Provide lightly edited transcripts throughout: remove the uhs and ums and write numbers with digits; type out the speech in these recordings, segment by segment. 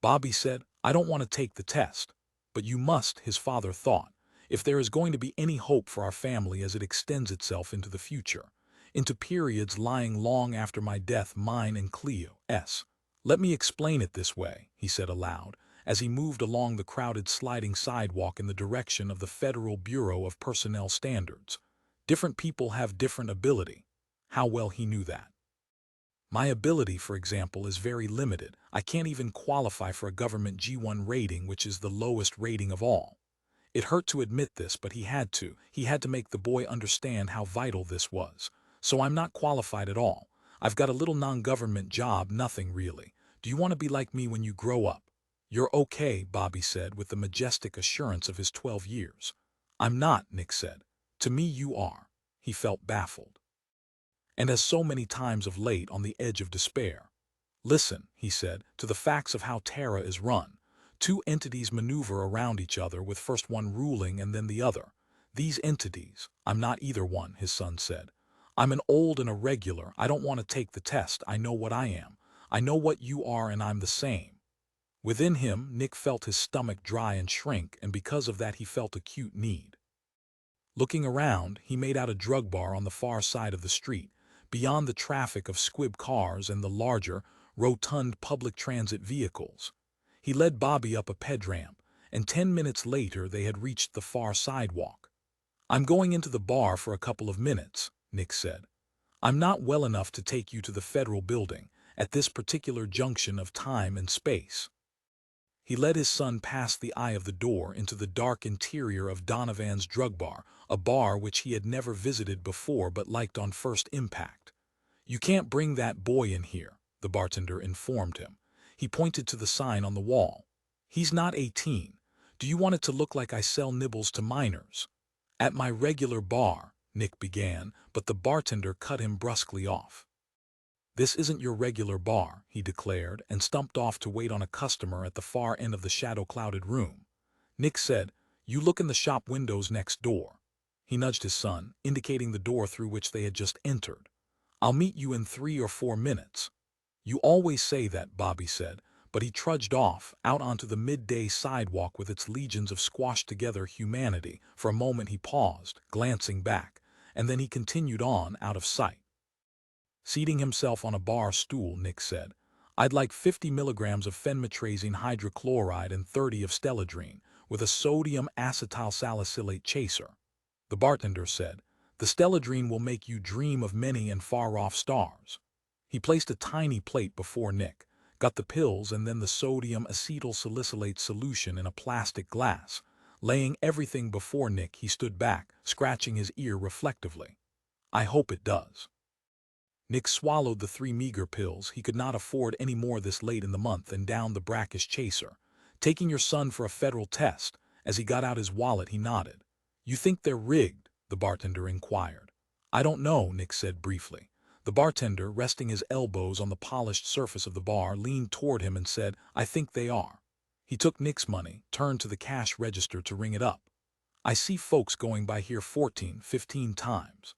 Bobby said, "I don't want to take the test." "But you must," his father thought, "if there is going to be any hope for our family as it extends itself into the future, into periods lying long after my death, mine and Cleo's. Let me explain it this way," he said aloud, as he moved along the crowded sliding sidewalk in the direction of the Federal Bureau of Personnel Standards. Different people have different ability. How well he knew that. My ability, for example, is very limited. I can't even qualify for a government G1 rating, which is the lowest rating of all. It hurt to admit this, but he had to. He had to make the boy understand how vital this was. "So I'm not qualified at all. I've got a little non-government job, nothing really. Do you want to be like me when you grow up?" "You're okay," Bobby said with the majestic assurance of his 12 years. "I'm not," Nick said. "To me you are." He felt baffled. And as so many times of late, on the edge of despair. "Listen," he said, "to the facts of how Terra is run. Two entities maneuver around each other, with first one ruling and then the other. These entities—" "I'm not either one," his son said. "I'm an old and irregular. I don't want to take the test. I know what I am. I know what you are, and I'm the same." Within him, Nick felt his stomach dry and shrink, and because of that he felt acute need. Looking around, he made out a drug bar on the far side of the street, beyond the traffic of squib cars and the larger, rotund public transit vehicles. He led Bobby up a pedramp, and 10 minutes later they had reached the far sidewalk. "I'm going into the bar for a couple of minutes," Nick said. "I'm not well enough to take you to the federal building, at this particular junction of time and space." He led his son past the eye of the door into the dark interior of Donovan's drug bar, a bar which he had never visited before but liked on first impact. "You can't bring that boy in here," the bartender informed him. He pointed to the sign on the wall. "He's not 18. Do you want it to look like I sell nibbles to minors?" "At my regular bar," Nick began, but the bartender cut him brusquely off. "This isn't your regular bar," he declared, and stumped off to wait on a customer at the far end of the shadow-clouded room. Nick said, "You look in the shop windows next door." He nudged his son, indicating the door through which they had just entered. "I'll meet you in 3 or 4 minutes." "You always say that," Bobby said, but he trudged off, out onto the midday sidewalk with its legions of squashed-together humanity. For a moment he paused, glancing back, and then he continued on, out of sight. Seating himself on a bar stool, Nick said, "I'd like 50 milligrams of phenmetrazine hydrochloride and 30 of steladrine, with a sodium acetylsalicylate chaser." The bartender said, "The steladrine will make you dream of many and far-off stars." He placed a tiny plate before Nick, got the pills and then the sodium acetylsalicylate solution in a plastic glass. Laying everything before Nick, he stood back, scratching his ear reflectively. "I hope it does." Nick swallowed the 3 meager pills. He could not afford any more this late in the month, and downed the brackish chaser. "Taking your son for a federal test?" As he got out his wallet, he nodded. "You think they're rigged?" the bartender inquired. "I don't know," Nick said briefly. The bartender, resting his elbows on the polished surface of the bar, leaned toward him and said, "I think they are." He took Nick's money, turned to the cash register to ring it up. "I see folks going by here 14, 15 times.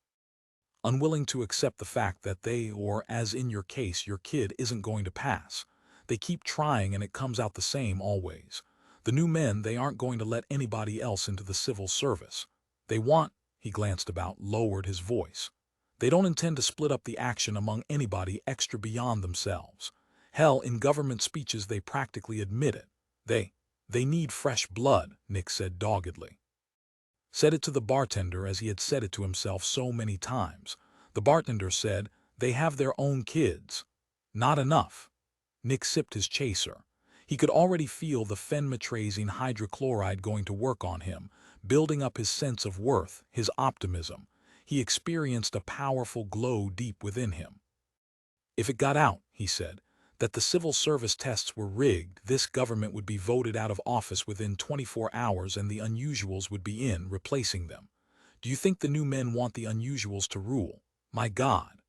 Unwilling to accept the fact that they, or as in your case, your kid, isn't going to pass. They keep trying and it comes out the same always. The new men, they aren't going to let anybody else into the civil service. They want," he glanced about, lowered his voice. "They don't intend to split up the action among anybody extra beyond themselves. Hell, in government speeches they practically admit it. They need fresh blood," Nick said doggedly. Said it to the bartender as he had said it to himself so many times. The bartender said, "They have their own kids." "Not enough." Nick sipped his chaser. He could already feel the phenmetrazine hydrochloride going to work on him, building up his sense of worth, his optimism. He experienced a powerful glow deep within him. "If it got out," he said, "that the civil service tests were rigged, this government would be voted out of office within 24 hours and the unusuals would be in, replacing them. Do you think the new men want the unusuals to rule? My God."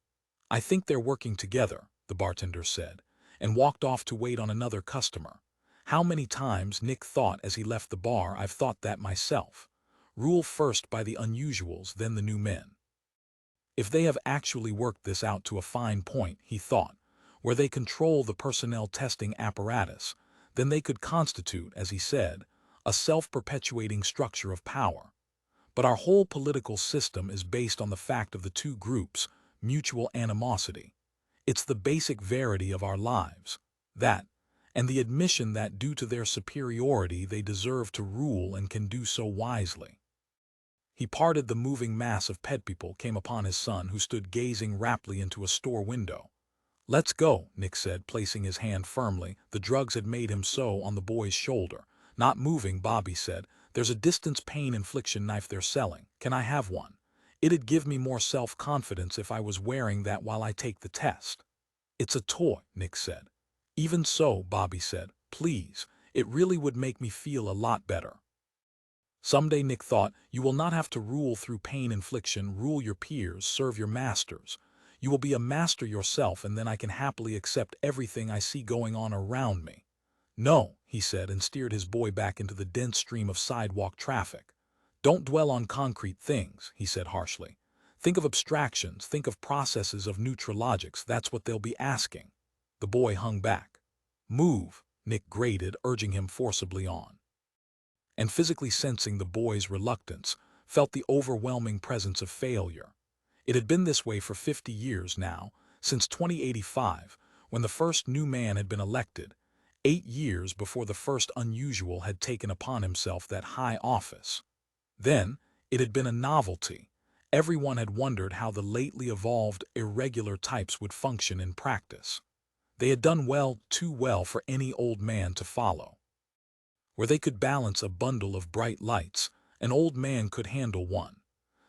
"I think they're working together," the bartender said, and walked off to wait on another customer. How many times, Nick thought as he left the bar, I've thought that myself. Rule first by the unusuals, then the new men. If they have actually worked this out to a fine point, he thought, where they control the personnel testing apparatus, then they could constitute, as he said, a self-perpetuating structure of power. But our whole political system is based on the fact of the two groups' mutual animosity. It's the basic verity of our lives, that, and the admission that due to their superiority they deserve to rule and can do so wisely. He parted the moving mass of pet people, came upon his son, who stood gazing raptly into a store window. "Let's go," Nick said, placing his hand firmly. The drugs had made him so on the boy's shoulder. "Not moving," Bobby said. "There's a distance pain infliction knife they're selling. Can I have one? It'd give me more self-confidence if I was wearing that while I take the test." "It's a toy," Nick said. "Even so," Bobby said, "please, it really would make me feel a lot better." Someday, Nick thought, you will not have to rule through pain infliction, rule your peers, serve your masters. You will be a master yourself, and then I can happily accept everything I see going on around me. "No," he said, and steered his boy back into the dense stream of sidewalk traffic. "Don't dwell on concrete things," he said harshly. "Think of abstractions, think of processes of neutral logics. That's what they'll be asking." The boy hung back. "Move," Nick grated, urging him forcibly on. And physically sensing the boy's reluctance, felt the overwhelming presence of failure. It had been this way for 50 years now, since 2085, when the first new man had been elected, 8 years before the first unusual had taken upon himself that high office. Then, it had been a novelty. Everyone had wondered how the lately evolved, irregular types would function in practice. They had done well, too well for any old man to follow. Where they could balance a bundle of bright lights, an old man could handle one.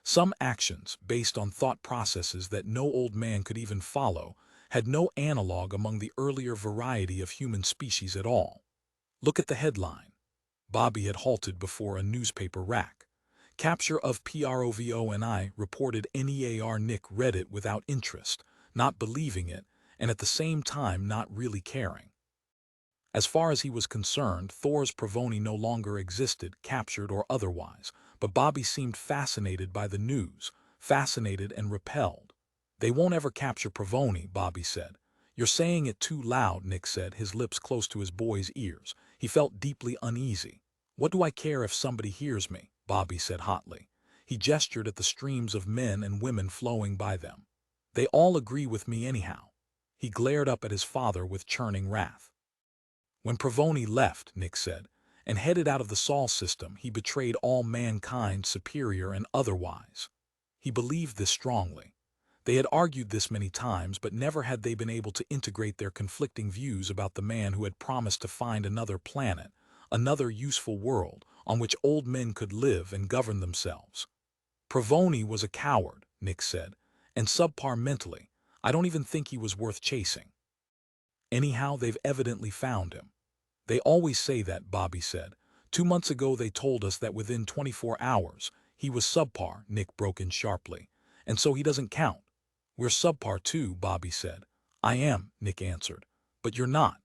Some actions, based on thought processes that no old man could even follow, had no analog among the earlier variety of human species at all. Look at the headline. Bobby had halted before a newspaper rack. "Capture of PROVONI reported NEAR." Nick read it without interest, not believing it, and at the same time not really caring. As far as he was concerned, Thor's Provoni no longer existed, captured or otherwise, but Bobby seemed fascinated by the news, fascinated and repelled. "They won't ever capture Provoni," Bobby said. "You're saying it too loud," Nick said, his lips close to his boy's ears. He felt deeply uneasy. "What do I care if somebody hears me?" Bobby said hotly. He gestured at the streams of men and women flowing by them. "They all agree with me anyhow." He glared up at his father with churning wrath. "When Provoni left," Nick said, "and headed out of the Sol system, he betrayed all mankind, superior and otherwise." He believed this strongly. They had argued this many times, but never had they been able to integrate their conflicting views about the man who had promised to find another planet, another useful world, on which old men could live and govern themselves. "Provoni was a coward," Nick said, "and subpar mentally. I don't even think he was worth chasing. Anyhow, they've evidently found him." "They always say that," Bobby said. 2 months ago they told us that within 24 hours, he was subpar," Nick broke in sharply. "And so he doesn't count." "We're subpar too," Bobby said. "I am," Nick answered. "But you're not."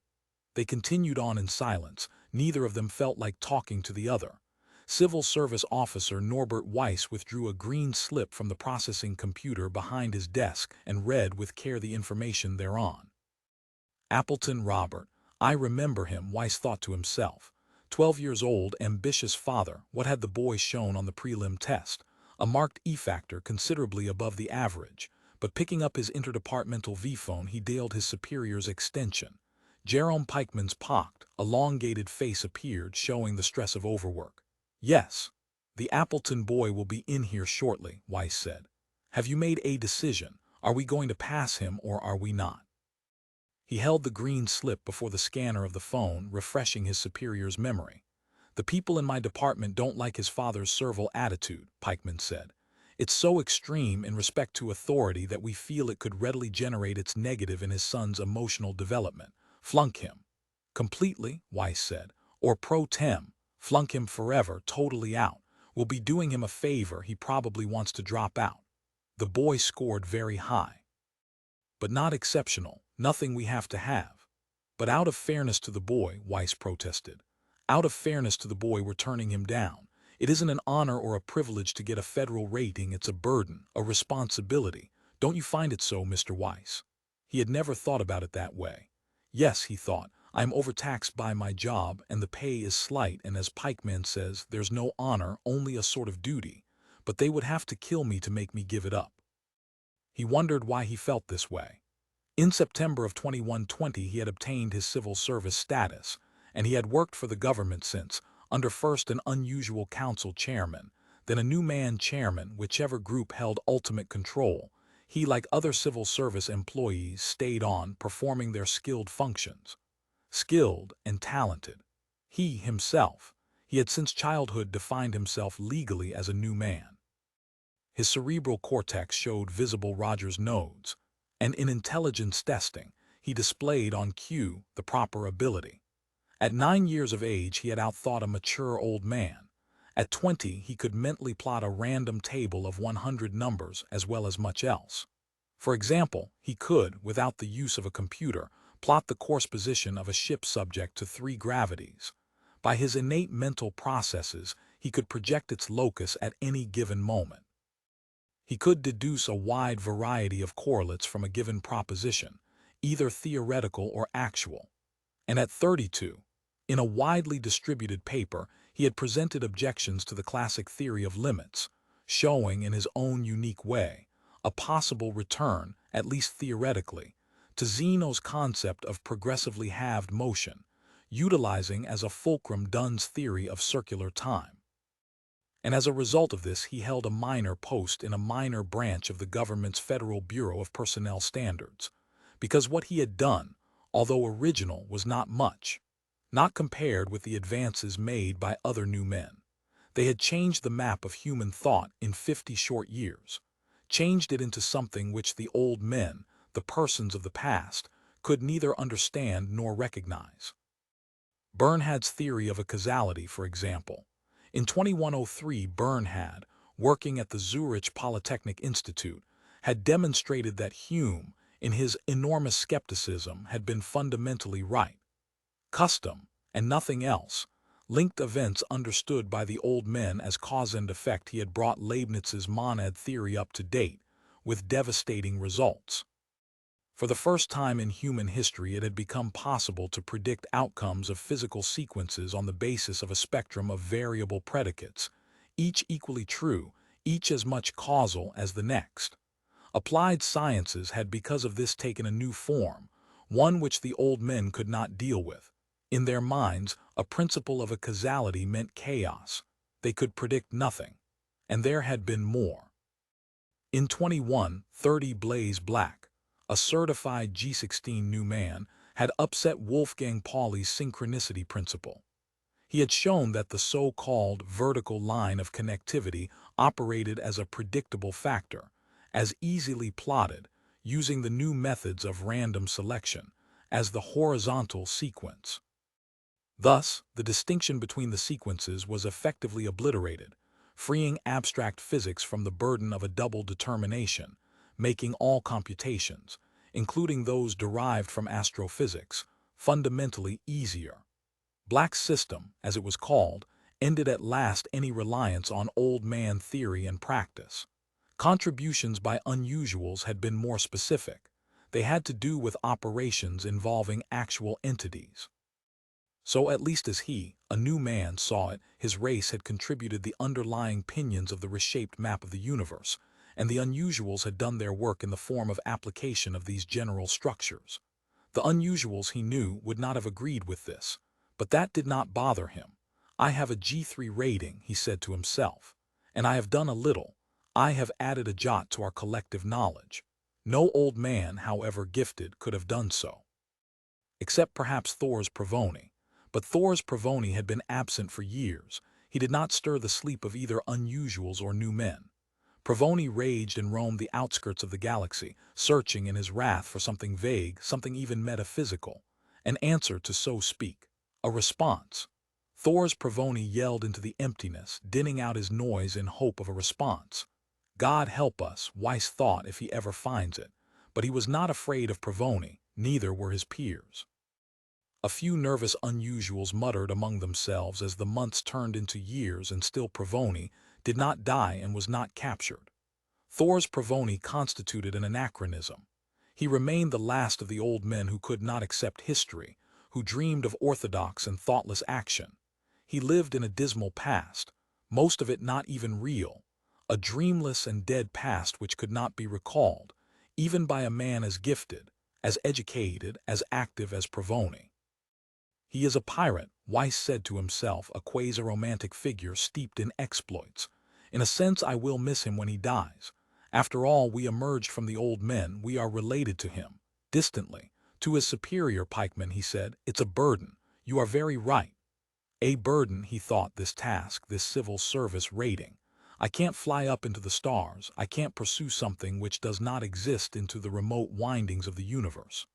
They continued on in silence. Neither of them felt like talking to the other. Civil Service Officer Norbert Weiss withdrew a green slip from the processing computer behind his desk and read with care the information thereon. "Appleton Robert. I remember him," Weiss thought to himself. 12 years old, ambitious father. What had the boy shown on the prelim test? A marked E-factor considerably above the average. But picking up his interdepartmental V-phone, he dialed his superior's extension. Jerome Pikeman's pocked, elongated face appeared, showing the stress of overwork. "Yes. The Appleton boy will be in here shortly," Weiss said. "Have you made a decision? Are we going to pass him or are we not?" He held the green slip before the scanner of the phone, refreshing his superior's memory. "The people in my department don't like his father's servile attitude," Pikeman said. "It's so extreme in respect to authority that we feel it could readily generate its negative in his son's emotional development. Flunk him." "Completely," Weiss said. "Or pro tem, flunk him forever, totally out. We'll be doing him a favor. He probably wants to drop out." The boy scored very high. "But not exceptional, nothing we have to have." "But out of fairness to the boy," Weiss protested. "Out of fairness to the boy, we're turning him down. It isn't an honor or a privilege to get a federal rating, it's a burden, a responsibility. Don't you find it so, Mr. Weiss?" He had never thought about it that way. Yes, he thought, I am overtaxed by my job, and the pay is slight, and as Pikeman says, there's no honor, only a sort of duty, but they would have to kill me to make me give it up. He wondered why he felt this way. In September of 2120 he had obtained his civil service status, and he had worked for the government since, under first an unusual council chairman, then a new man chairman, whichever group held ultimate control. He, like other civil service employees, stayed on, performing their skilled functions. Skilled and talented. He had since childhood defined himself legally as a new man. His cerebral cortex showed visible Rogers nodes, and in intelligence testing, he displayed on cue the proper ability. At 9 years of age, he had outthought a mature old man. At 20, he could mentally plot a random table of 100 numbers as well as much else. For example, he could, without the use of a computer, plot the course position of a ship subject to 3 gravities. By his innate mental processes, he could project its locus at any given moment. He could deduce a wide variety of correlates from a given proposition, either theoretical or actual. And at 32, in a widely distributed paper, he had presented objections to the classic theory of limits, showing in his own unique way a possible return, at least theoretically, to Zeno's concept of progressively halved motion, utilizing as a fulcrum Dunn's theory of circular time. And as a result of this, he held a minor post in a minor branch of the government's Federal Bureau of Personnel Standards, because what he had done, although original, was not much, not compared with the advances made by other new men. They had changed the map of human thought in 50 short years, changed it into something which the old men, the persons of the past, could neither understand nor recognize. Bernhard's theory of a causality, for example. In 2103, Bernhard, working at the Zurich Polytechnic Institute, had demonstrated that Hume, in his enormous skepticism, had been fundamentally right. Custom, and nothing else, linked events understood by the old men as cause and effect. He had brought Leibniz's monad theory up to date, with devastating results. For the first time in human history, it had become possible to predict outcomes of physical sequences on the basis of a spectrum of variable predicates, each equally true, each as much causal as the next. Applied sciences had because of this taken a new form, one which the old men could not deal with. In their minds, a principle of a causality meant chaos. They could predict nothing. And there had been more. In 2130, Blaise Black, a certified G16 new man, had upset Wolfgang Pauli's synchronicity principle. He had shown that the so-called vertical line of connectivity operated as a predictable factor, as easily plotted, using the new methods of random selection, as the horizontal sequence. Thus, the distinction between the sequences was effectively obliterated, freeing abstract physics from the burden of a double determination, making all computations, including those derived from astrophysics, fundamentally easier. Black's system, as it was called, ended at last any reliance on old man theory and practice. Contributions by unusuals had been more specific. They had to do with operations involving actual entities. So at least as he, a new man, saw it, his race had contributed the underlying pinions of the reshaped map of the universe, and the unusuals had done their work in the form of application of these general structures. The unusuals, he knew, would not have agreed with this, but that did not bother him. I have a G3 rating, he said to himself, and I have done a little. I have added a jot to our collective knowledge. No old man, however gifted, could have done so. Except perhaps Thor's Pravoni. But Thor's Pravoni had been absent for years. He did not stir the sleep of either unusuals or new men. Pravoni raged and roamed the outskirts of the galaxy, searching in his wrath for something vague, something even metaphysical. An answer, to so speak. A response. Thor's Pravoni yelled into the emptiness, dinning out his noise in hope of a response. God help us, Weiss thought, if he ever finds it. But he was not afraid of Pravoni, neither were his peers. A few nervous unusuals muttered among themselves as the months turned into years, and still Pravoni did not die and was not captured. Thor's Pravoni constituted an anachronism. He remained the last of the old men who could not accept history, who dreamed of orthodox and thoughtless action. He lived in a dismal past, most of it not even real, a dreamless and dead past which could not be recalled, even by a man as gifted, as educated, as active as Provoni. He is a pirate, Weiss said to himself, a quasi-romantic figure steeped in exploits. In a sense, I will miss him when he dies. After all, we emerged from the old men, we are related to him. Distantly, to his superior pikeman, he said, "It's a burden. You are very right. A burden," he thought, "this task, this civil service rating. I can't fly up into the stars, I can't pursue something which does not exist into the remote windings of the universe.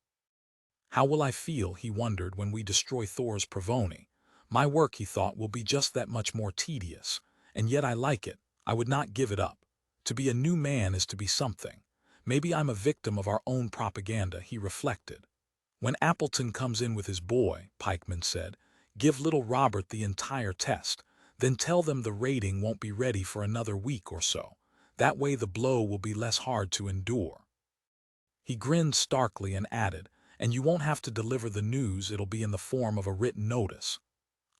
How will I feel," he wondered, "when we destroy Thor's Provoni? My work," he thought, "will be just that much more tedious. And yet I like it. I would not give it up. To be a new man is to be something. Maybe I'm a victim of our own propaganda," he reflected. "When Appleton comes in with his boy," Pikeman said, "give little Robert the entire test. Then tell them the rating won't be ready for another week or so. That way the blow will be less hard to endure." He grinned starkly and added, "And you won't have to deliver the news, it'll be in the form of a written notice."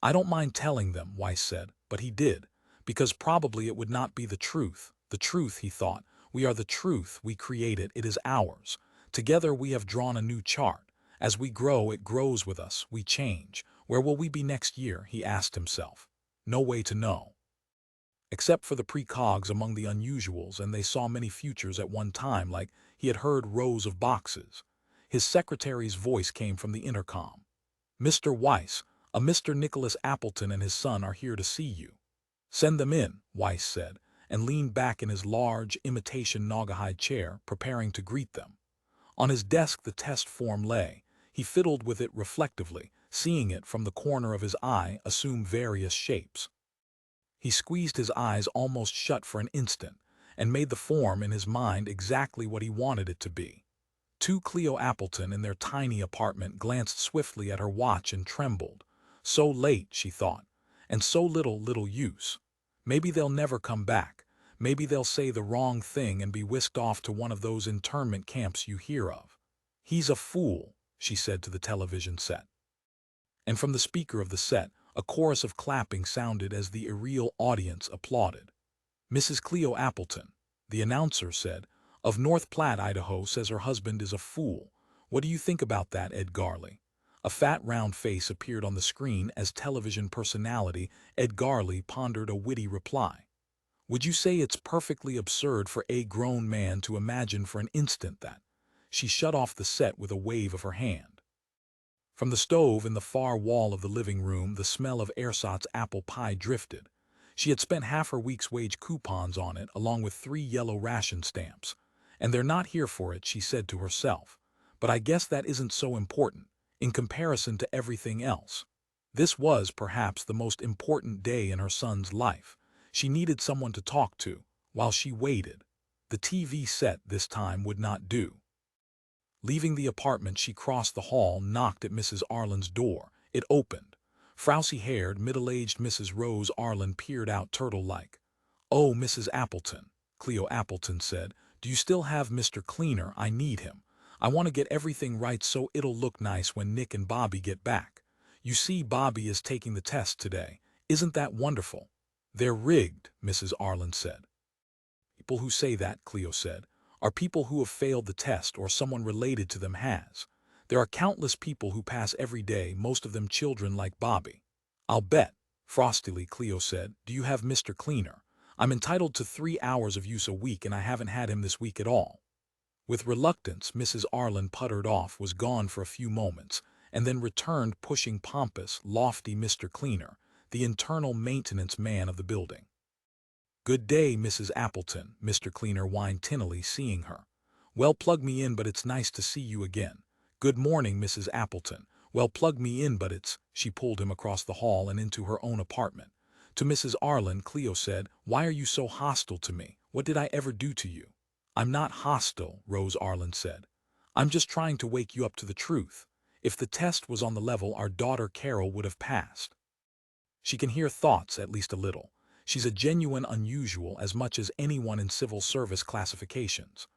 "I don't mind telling them," Weiss said, but he did, because probably it would not be the truth. The truth, he thought. We are the truth, we create it, it is ours. Together we have drawn a new chart. As we grow, it grows with us, we change. Where will we be next year, he asked himself. No way to know. Except for the precogs among the unusuals, and they saw many futures at one time, like he had heard rows of boxes. His secretary's voice came from the intercom. "Mr. Weiss, a Mr. Nicholas Appleton and his son are here to see you." "Send them in," Weiss said, and leaned back in his large, imitation Naugahyde chair, preparing to greet them. On his desk the test form lay. He fiddled with it reflectively, seeing it from the corner of his eye assume various shapes. He squeezed his eyes almost shut for an instant, and made the form in his mind exactly what he wanted it to be. Cleo Appleton in their tiny apartment glanced swiftly at her watch and trembled. So late, she thought, and so little use. Maybe they'll never come back. Maybe they'll say the wrong thing and be whisked off to one of those internment camps you hear of. "He's a fool," she said to the television set. And from the speaker of the set, a chorus of clapping sounded as the irreal audience applauded. "Mrs. Cleo Appleton," the announcer said, "of North Platte, Idaho, says her husband is a fool. What do you think about that, Ed Garley?" A fat round face appeared on the screen as television personality Ed Garley pondered a witty reply. "Would you say it's perfectly absurd for a grown man to imagine for an instant that—" She shut off the set with a wave of her hand. From the stove in the far wall of the living room, the smell of ersatz apple pie drifted. She had spent half her week's wage coupons on it, along with 3 yellow ration stamps. "And they're not here for it," she said to herself. "But I guess that isn't so important, in comparison to everything else." This was, perhaps, the most important day in her son's life. She needed someone to talk to, while she waited. The TV set, this time, would not do. Leaving the apartment, she crossed the hall, knocked at Mrs. Arlen's door. It opened. Frowsy-haired, middle-aged Mrs. Rose Arlen peered out turtle-like. "Oh, Mrs. Appleton," Cleo Appleton said, "do you still have Mr. Cleaner? I need him. I want to get everything right so it'll look nice when Nick and Bobby get back. You see, Bobby is taking the test today. Isn't that wonderful?" "They're rigged," Mrs. Arlen said. "People who say that," Cleo said, "are people who have failed the test or someone related to them has. There are countless people who pass every day, most of them children like Bobby." "I'll bet," frostily Cleo said. "Do you have Mr. Cleaner? I'm entitled to 3 hours of use a week, and I haven't had him this week at all." With reluctance, Mrs. Arlen puttered off, was gone for a few moments, and then returned pushing pompous, lofty Mr. Cleaner, the internal maintenance man of the building. "Good day, Mrs. Appleton," Mr. Cleaner whined tinnily, seeing her. "Well, plug me in, but it's nice to see you again." "Good morning, Mrs. Appleton. Well, plug me in, but it's—" She pulled him across the hall and into her own apartment. To Mrs. Arlen, Cleo said, "Why are you so hostile to me? What did I ever do to you?" "I'm not hostile," Rose Arlen said. "I'm just trying to wake you up to the truth. If the test was on the level, our daughter Carol would have passed. She can hear thoughts, at least a little. She's a genuine unusual as much as anyone in civil service classifications.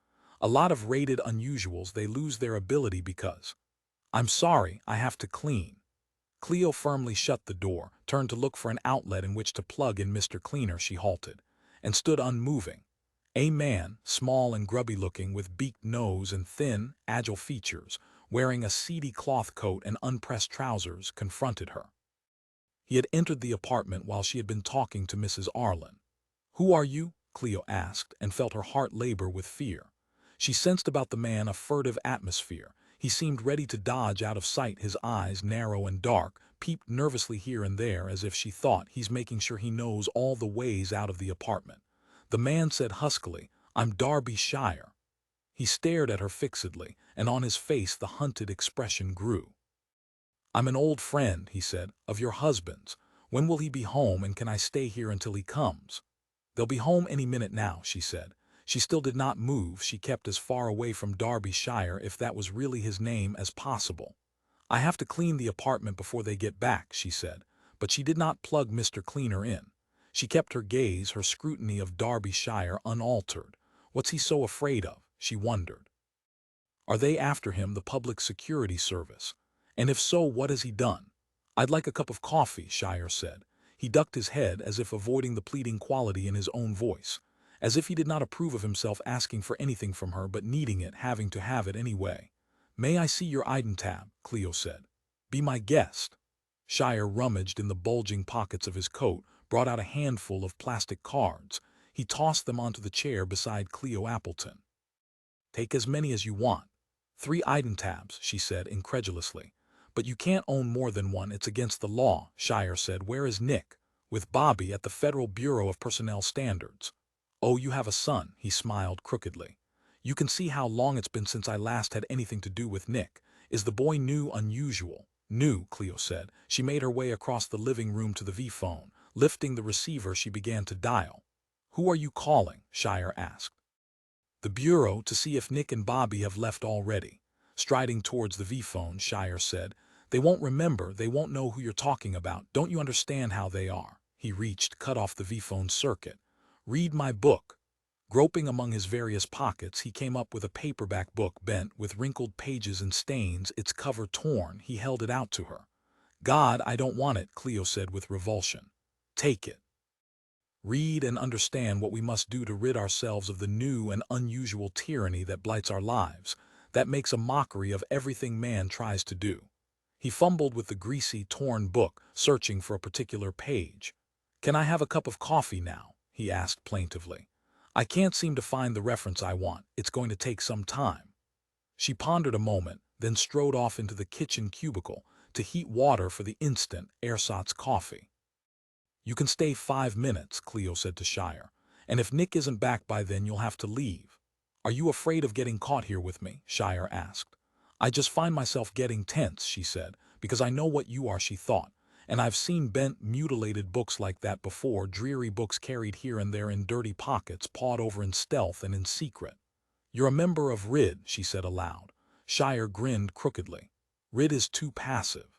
A lot of rated unusuals, they lose their ability because—" I'm sorry, I have to clean. Cleo firmly shut the door, turned to look for an outlet in which to plug in Mr. Cleaner. She halted, and stood unmoving. A man, small and grubby-looking, with beaked nose and thin, agile features, wearing a seedy cloth coat and unpressed trousers, confronted her. He had entered the apartment while she had been talking to Mrs. Arlen. "Who are you?" Cleo asked, and felt her heart labor with fear. She sensed about the man a furtive atmosphere. He seemed ready to dodge out of sight, his eyes, narrow and dark, peeped nervously here and there as if she thought he's making sure he knows all the ways out of the apartment. The man said huskily, "I'm Darby Shire." He stared at her fixedly, and on his face the hunted expression grew. "I'm an old friend," he said, "of your husband's. When will he be home, and can I stay here until he comes?" "They'll be home any minute now," she said. She still did not move. She kept as far away from Darby Shire, if that was really his name, as possible. "I have to clean the apartment before they get back," she said, but she did not plug Mr. Cleaner in. She kept her gaze, her scrutiny of Darby Shire, unaltered. What's he so afraid of? She wondered. Are they after him, the Public Security Service? And if so, what has he done? "I'd like a cup of coffee," Shire said. He ducked his head, as if avoiding the pleading quality in his own voice, as if he did not approve of himself asking for anything from her, but needing it, having to have it anyway. "May I see your Iden tab?" Cleo said. "Be my guest." Shire rummaged in the bulging pockets of his coat, brought out a handful of plastic cards. He tossed them onto the chair beside Cleo Appleton. "Take as many as you want." "3 Iden tabs," she said incredulously. "But you can't own more than one, it's against the law," Shire said. "Where is Nick?" "With Bobby at the Federal Bureau of Personnel Standards." "Oh, you have a son," he smiled crookedly. "You can see how long it's been since I last had anything to do with Nick. Is the boy new, unusual?" "New," Cleo said. She made her way across the living room to the V-phone. Lifting the receiver, she began to dial. "Who are you calling?" Shire asked. "The Bureau, to see if Nick and Bobby have left already." Striding towards the V-phone, Shire said, "They won't remember, they won't know who you're talking about. Don't you understand how they are?" He reached, cut off the V-phone circuit. "Read my book." Groping among his various pockets, he came up with a paperback book, bent, with wrinkled pages and stains, its cover torn. He held it out to her. "God, I don't want it," Cleo said with revulsion. "Take it. Read and understand what we must do to rid ourselves of the new and unusual tyranny that blights our lives, that makes a mockery of everything man tries to do." He fumbled with the greasy, torn book, searching for a particular page. "Can I have a cup of coffee now?" he asked plaintively. "I can't seem to find the reference I want. It's going to take some time." She pondered a moment, then strode off into the kitchen cubicle to heat water for the instant ersatz coffee. "You can stay 5 minutes," Cleo said to Shire, "and if Nick isn't back by then, you'll have to leave." "Are you afraid of getting caught here with me?" Shire asked. "I just find myself getting tense," she said, "because I know what you are," she thought, "and I've seen bent, mutilated books like that before, dreary books carried here and there in dirty pockets, pawed over in stealth and in secret." "You're a member of RID," she said aloud. Shire grinned crookedly. "RID is too passive.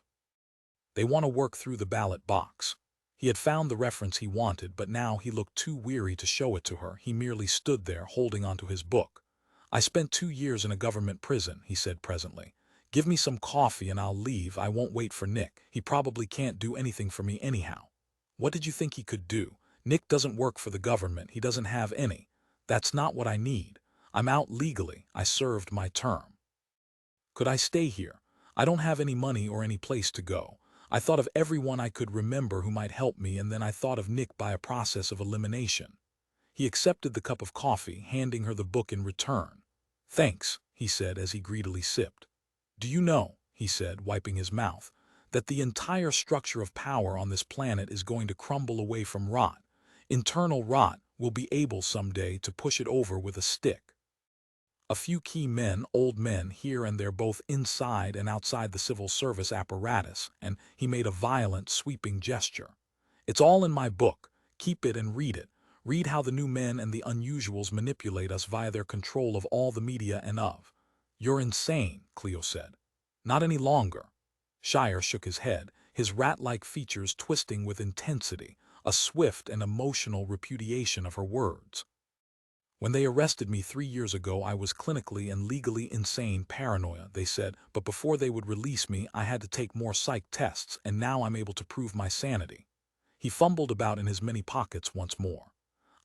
They want to work through the ballot box." He had found the reference he wanted, but now he looked too weary to show it to her. He merely stood there, holding onto his book. "I spent 2 years in a government prison," he said presently. "Give me some coffee and I'll leave. I won't wait for Nick. He probably can't do anything for me anyhow." "What did you think he could do? Nick doesn't work for the government. He doesn't have any. That's not what I need. I'm out legally. I served my term. Could I stay here? I don't have any money or any place to go. I thought of everyone I could remember who might help me, and then I thought of Nick by a process of elimination." He accepted the cup of coffee, handing her the book in return. "Thanks," he said as he greedily sipped. "Do you know," he said, wiping his mouth, "that the entire structure of power on this planet is going to crumble away from rot? Internal rot. Will be able someday to push it over with a stick. A few key men, old men here and there, both inside and outside the civil service apparatus," and he made a violent, sweeping gesture. "It's all in my book. Keep it and read it. Read how the new men and the unusuals manipulate us via their control of all the media and of—" "You're insane," Cleo said. "Not any longer." Shire shook his head, his rat-like features twisting with intensity, a swift and emotional repudiation of her words. When they arrested me 3 years ago, I was clinically and legally insane paranoia, they said, but before they would release me, I had to take more psych tests, and now I'm able to prove my sanity. He fumbled about in his many pockets once more.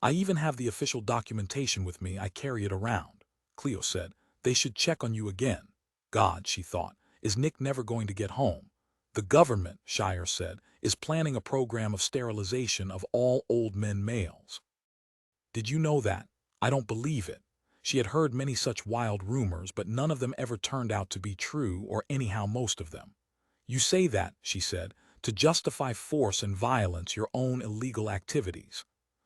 I even have the official documentation with me. I carry it around. Cleo said, they should check on you again. God, she thought, is Nick never going to get home? The government, Shire said, is planning a program of sterilization of all old men males. Did you know that? I don't believe it. She had heard many such wild rumors, but none of them ever turned out to be true, or anyhow most of them. You say that, she said, to justify force and violence, your own illegal activities.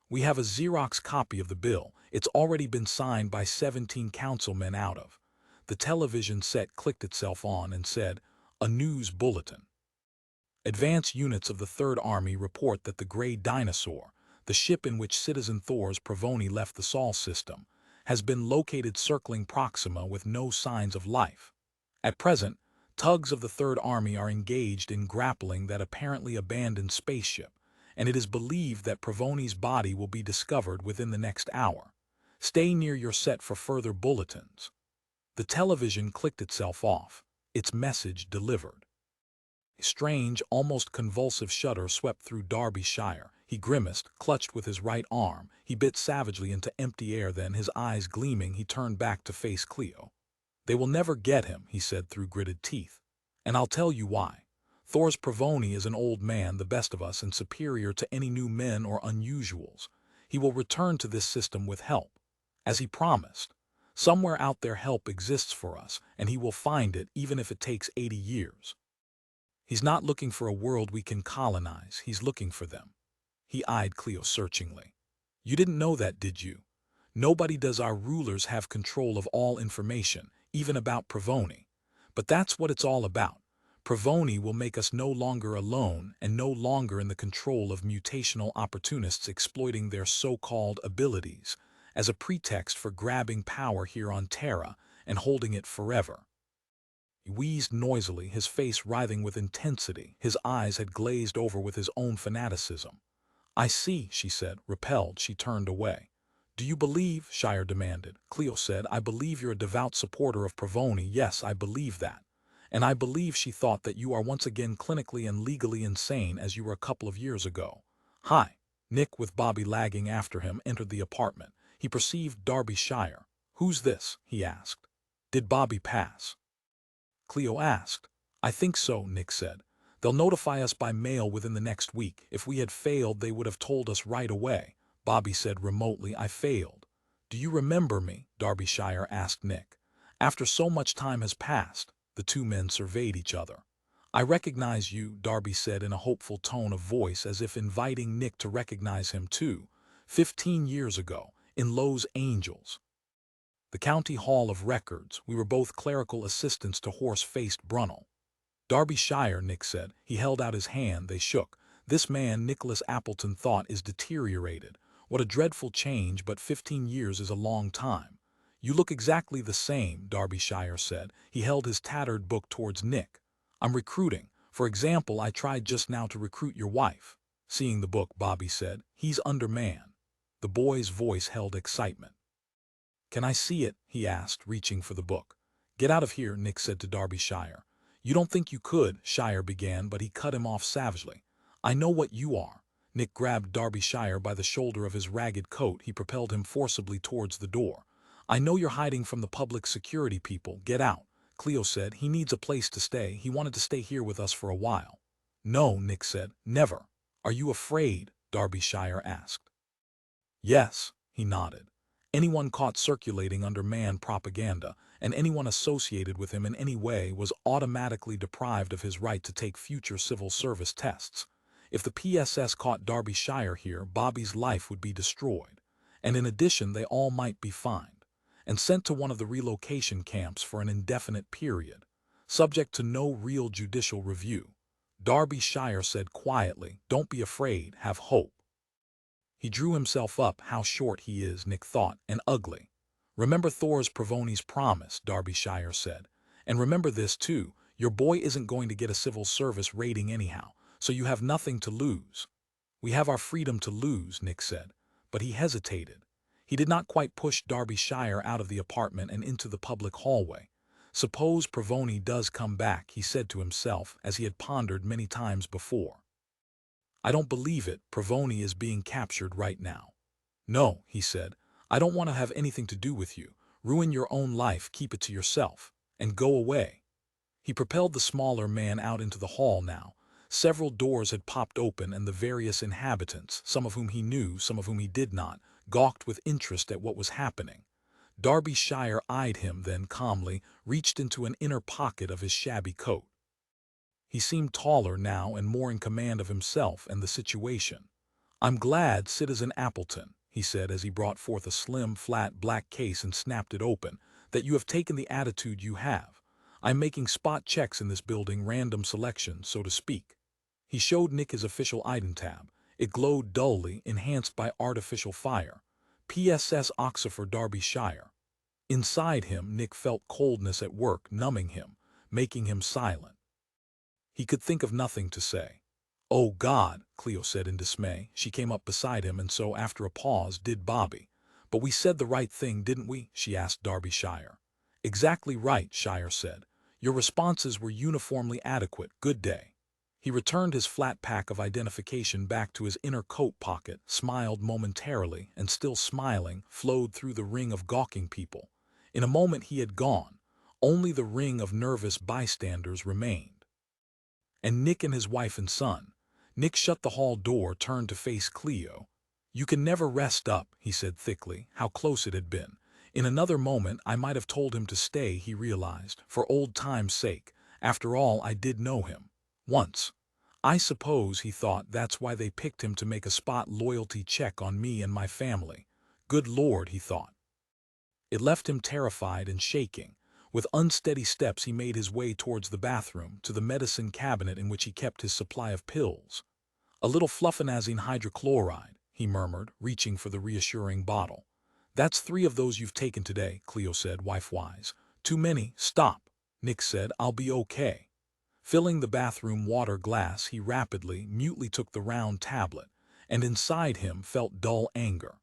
We have a Xerox copy of the bill. It's already been signed by 17 councilmen out of. The television set clicked itself on and said, a news bulletin. Advance units of the Third Army report that the Gray Dinosaur, the ship in which Citizen Thor's Provoni left the Sol system, has been located circling Proxima with no signs of life. At present, tugs of the Third Army are engaged in grappling that apparently abandoned spaceship, and it is believed that Provoni's body will be discovered within the next hour. Stay near your set for further bulletins. The television clicked itself off, its message delivered. A strange, almost convulsive shudder swept through Derbyshire. He grimaced, clutched with his right arm. He bit savagely into empty air, then, his eyes gleaming, he turned back to face Cleo. They will never get him, he said through gritted teeth. And I'll tell you why. Thor's Provoni is an old man, the best of us, and superior to any new men or unusuals. He will return to this system with help, as he promised. Somewhere out there help exists for us, and he will find it, even if it takes 80 years. He's not looking for a world we can colonize, he's looking for them. He eyed Cleo searchingly. You didn't know that, did you? Nobody does. Our rulers have control of all information, even about Provoni. But that's what it's all about. Provoni will make us no longer alone and no longer in the control of mutational opportunists exploiting their so-called abilities as a pretext for grabbing power here on Terra and holding it forever. He wheezed noisily, his face writhing with intensity. His eyes had glazed over with his own fanaticism. I see, she said. Repelled, she turned away. Do you believe? Shire demanded. Cleo said, I believe you're a devout supporter of Provoni. Yes, I believe that. And I believe, she thought, that you are once again clinically and legally insane as you were a couple of years ago. Hi. Nick, with Bobby lagging after him, entered the apartment. He perceived Derbyshire. Who's this? He asked. Did Bobby pass? Cleo asked. I think so, Nick said. They'll notify us by mail within the next week. If we had failed, they would have told us right away. Bobby said remotely, I failed. Do you remember me? Derbyshire asked Nick. After so much time has passed, the two men surveyed each other. I recognize you, Darby said in a hopeful tone of voice, as if inviting Nick to recognize him too. 15 years ago, in Los Angeles. The County Hall of Records. We were both clerical assistants to horse-faced Brunel. Derbyshire, Nick said. He held out his hand. They shook. This man, Nicholas Appleton thought, is deteriorated. What a dreadful change, but 15 years is a long time. You look exactly the same, Derbyshire said. He held his tattered book towards Nick. I'm recruiting. For example, I tried just now to recruit your wife. Seeing the book, Bobby said. He's underman. The boy's voice held excitement. Can I see it? He asked, reaching for the book. Get out of here, Nick said to Derbyshire. You don't think you could, Shire began, but he cut him off savagely. I know what you are. Nick grabbed Derbyshire by the shoulder of his ragged coat. He propelled him forcibly towards the door. I know you're hiding from the public security people. Get out. Cleo said. He needs a place to stay. He wanted to stay here with us for a while. No, Nick said. Never. Are you afraid? Derbyshire asked. Yes, he nodded. Anyone caught circulating under man propaganda, and anyone associated with him in any way, was automatically deprived of his right to take future civil service tests. If the PSS caught Derbyshire here, Bobby's life would be destroyed, and in addition they all might be fined, and sent to one of the relocation camps for an indefinite period, subject to no real judicial review. Derbyshire said quietly, Don't be afraid, have hope. He drew himself up. How short he is, Nick thought, and ugly. Remember Thor's Provoni's promise, Derbyshire said. And remember this too, your boy isn't going to get a civil service rating anyhow, so you have nothing to lose. We have our freedom to lose, Nick said, but he hesitated. He did not quite push Derbyshire out of the apartment and into the public hallway. Suppose Provoni does come back, he said to himself, as he had pondered many times before. I don't believe it, Provoni is being captured right now. No, he said, I don't want to have anything to do with you. Ruin your own life, keep it to yourself, and go away. He propelled the smaller man out into the hall now. Several doors had popped open and the various inhabitants, some of whom he knew, some of whom he did not, gawked with interest at what was happening. Derbyshire eyed him, then calmly reached into an inner pocket of his shabby coat. He seemed taller now and more in command of himself and the situation. I'm glad, Citizen Appleton, he said as he brought forth a slim, flat black case and snapped it open, that you have taken the attitude you have. I'm making spot checks in this building, random selection, so to speak. He showed Nick his official item tab. It glowed dully, enhanced by artificial fire. PSS Oxford Derbyshire. Inside him, Nick felt coldness at work, numbing him, making him silent. He could think of nothing to say. Oh God, Cleo said in dismay. She came up beside him, and so, after a pause, did Bobby. But we said the right thing, didn't we? She asked Derbyshire. Exactly right, Shire said. Your responses were uniformly adequate. Good day. He returned his flat pack of identification back to his inner coat pocket, smiled momentarily, and still smiling, flowed through the ring of gawking people. In a moment he had gone. Only the ring of nervous bystanders remained. And Nick and his wife and son. Nick shut the hall door, turned to face Cleo. You can never rest up, he said thickly. How close it had been. In another moment I might have told him to stay, he realized, for old time's sake. After all, I did know him. Once. I suppose, he thought, that's why they picked him to make a spot loyalty check on me and my family. Good Lord, he thought. It left him terrified and shaking. With unsteady steps he made his way towards the bathroom, to the medicine cabinet in which he kept his supply of pills. A little flufenazine hydrochloride, he murmured, reaching for the reassuring bottle. That's 3 of those you've taken today, Cleo said, wife-wise. Too many. Stop, Nick said. I'll be okay. Filling the bathroom water glass, he rapidly, mutely took the round tablet, and inside him felt dull anger.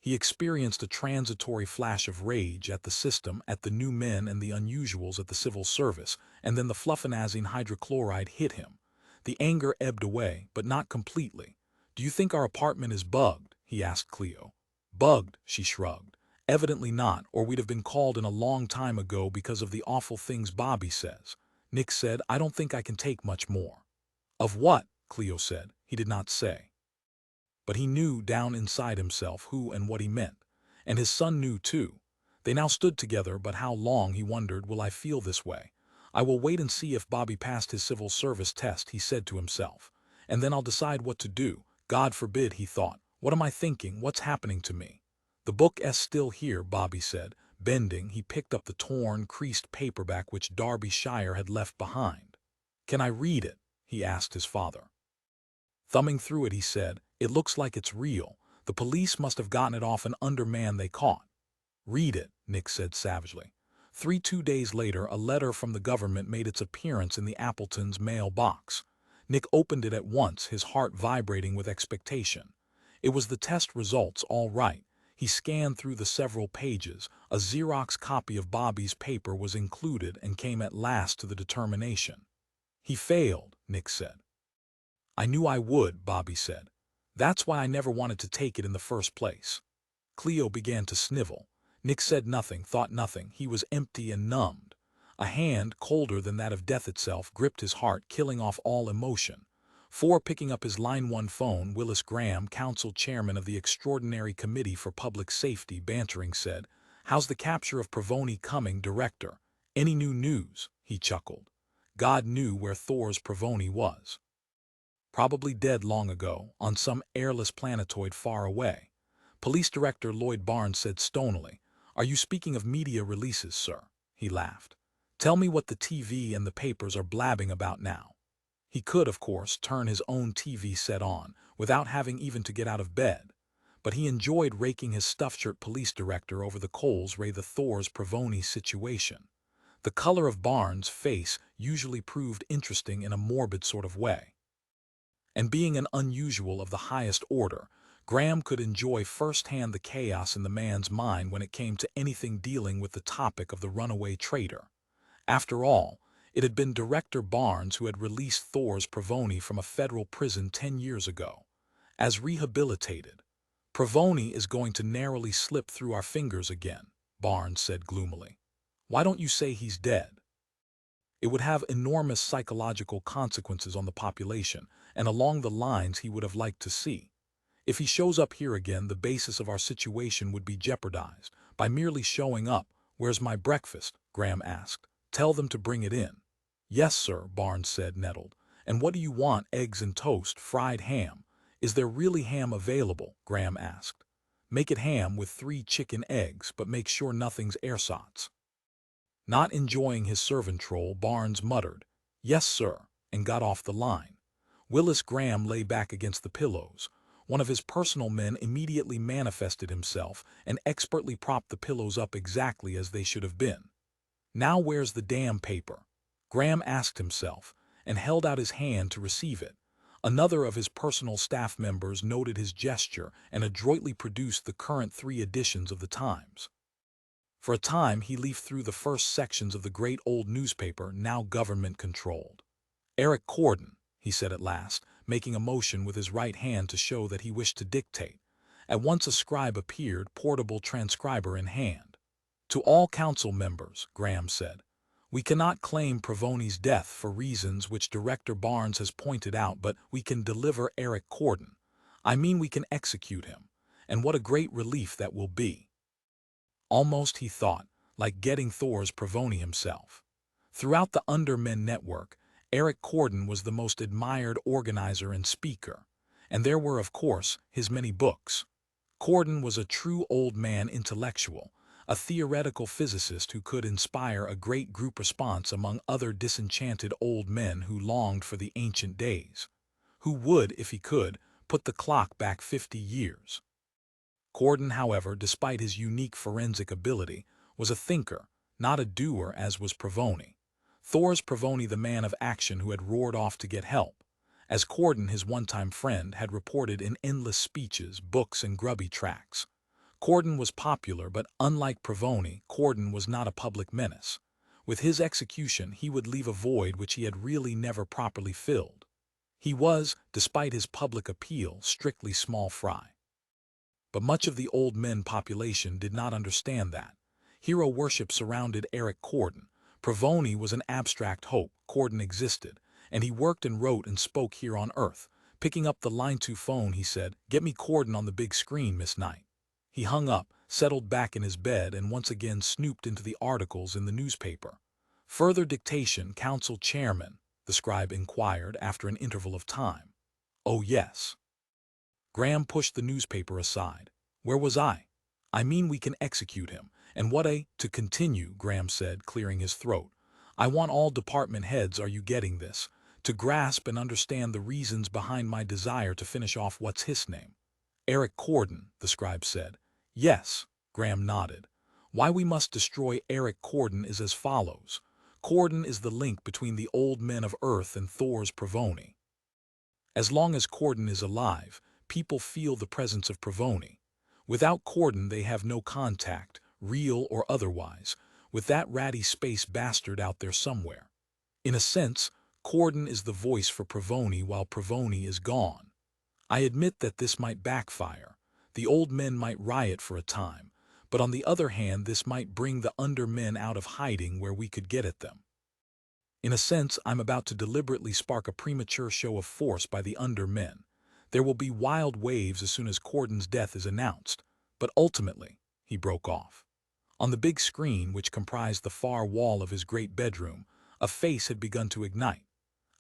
He experienced a transitory flash of rage at the system, at the new men and the unusuals at the civil service, and then the flufenazine hydrochloride hit him. The anger ebbed away, but not completely. Do you think our apartment is bugged? He asked Cleo. Bugged, she shrugged. Evidently not, or we'd have been called in a long time ago because of the awful things Bobby says. Nick said, I don't think I can take much more. Of what? Cleo said. He did not say. But he knew down inside himself who and what he meant. And his son knew too. They now stood together, but how long, he wondered, will I feel this way? I will wait and see if Bobby passed his civil service test, he said to himself. And then I'll decide what to do. God forbid, he thought. What am I thinking? What's happening to me? The book's still here, Bobby said. Bending, he picked up the torn, creased paperback which Derbyshire had left behind. Can I read it? He asked his father. Thumbing through it, he said, it looks like it's real. The police must have gotten it off an underman they caught. Read it, Nick said savagely. 2 days later, a letter from the government made its appearance in the Appleton's mailbox. Nick opened it at once, his heart vibrating with expectation. It was the test results, all right. He scanned through the several pages. A Xerox copy of Bobby's paper was included and came at last to the determination. He failed, Nick said. I knew I would, Bobby said. That's why I never wanted to take it in the first place. Cleo began to snivel. Nick said nothing, thought nothing. He was empty and numbed. A hand, colder than that of death itself, gripped his heart, killing off all emotion. Picking up his Line 1 phone, Willis Graham, council chairman of the Extraordinary Committee for Public Safety, bantering, said, How's the capture of Provoni coming, Director? Any new news? He chuckled. God knew where Thor's Provoni was. Probably dead long ago, on some airless planetoid far away. Police Director Lloyd Barnes said stonily, Are you speaking of media releases, sir? He laughed. Tell me what the TV and the papers are blabbing about now. He could, of course, turn his own TV set on, without having even to get out of bed. But he enjoyed raking his stuffed shirt police director over the coals the Thor's Provoni situation. The color of Barnes' face usually proved interesting in a morbid sort of way. And being an unusual of the highest order, Graham could enjoy firsthand the chaos in the man's mind when it came to anything dealing with the topic of the runaway traitor. After all, it had been Director Barnes who had released Thor's Pravoni from a federal prison 10 years ago. As rehabilitated, Pravoni is going to narrowly slip through our fingers again, Barnes said gloomily. Why don't you say he's dead? It would have enormous psychological consequences on the population and along the lines he would have liked to see. If he shows up here again, the basis of our situation would be jeopardized. By merely showing up, "Where's my breakfast?" Graham asked. "Tell them to bring it in." "Yes, sir," Barnes said, nettled. "And what do you want? Eggs and toast, fried ham?" "Is there really ham available?" Graham asked. "Make it ham with 3 chicken eggs, but make sure nothing's ersatz." Not enjoying his servant role, Barnes muttered, "Yes, sir," and got off the line. Willis Graham lay back against the pillows. One of his personal men immediately manifested himself and expertly propped the pillows up exactly as they should have been. "Now where's the damn paper?" Graham asked himself, and held out his hand to receive it. Another of his personal staff members noted his gesture and adroitly produced the current 3 editions of the Times. For a time he leafed through the first sections of the great old newspaper, now government-controlled. "Eric Corden," he said at last, making a motion with his right hand to show that he wished to dictate. At once a scribe appeared, portable transcriber in hand. "To all council members," Graham said, "we cannot claim Pravoni's death for reasons which Director Barnes has pointed out, but we can deliver Eric Corden. I mean, we can execute him. And what a great relief that will be." Almost, he thought, like getting Thor's Pravoni himself. Throughout the Undermen network, Eric Corden was the most admired organizer and speaker, and there were, of course, his many books. Corden was a true old man intellectual, a theoretical physicist who could inspire a great group response among other disenchanted old men who longed for the ancient days, who would, if he could, put the clock back 50 years. Corden, however, despite his unique forensic ability, was a thinker, not a doer as was Pravoni. Thor's Pravoni, the man of action who had roared off to get help, as Corden, his one-time friend, had reported in endless speeches, books, and grubby tracts. Corden was popular, but unlike Pravoni, Corden was not a public menace. With his execution, he would leave a void which he had really never properly filled. He was, despite his public appeal, strictly small fry. But much of the old men population did not understand that. Hero worship surrounded Eric Corden. Pravoni was an abstract hope. Corden existed, and he worked and wrote and spoke here on Earth. Picking up the line 2 phone, he said, "Get me Corden on the big screen, Miss Knight." He hung up, settled back in his bed, and once again snooped into the articles in the newspaper. "Further dictation, Council Chairman?" the scribe inquired after an interval of time. "Oh, yes." Graham pushed the newspaper aside. "Where was I? I mean, we can execute him. And what to continue," Graham said, clearing his throat. "I want all department heads, are you getting this, to grasp and understand the reasons behind my desire to finish off what's his name." "Eric Corden," the scribe said. "Yes," Graham nodded. "Why we must destroy Eric Corden is as follows. Corden is the link between the old men of Earth and Thor's Pravoni. As long as Corden is alive, people feel the presence of Pravoni. Without Corden, they have no contact, real or otherwise, with that ratty space bastard out there somewhere. In a sense, Corden is the voice for Pravoni while Pravoni is gone. I admit that this might backfire. The old men might riot for a time, but on the other hand, this might bring the undermen out of hiding where we could get at them. In a sense, I'm about to deliberately spark a premature show of force by the undermen. There will be wild waves as soon as Corden's death is announced, but ultimately," he broke off. On the big screen, which comprised the far wall of his great bedroom, a face had begun to ignite.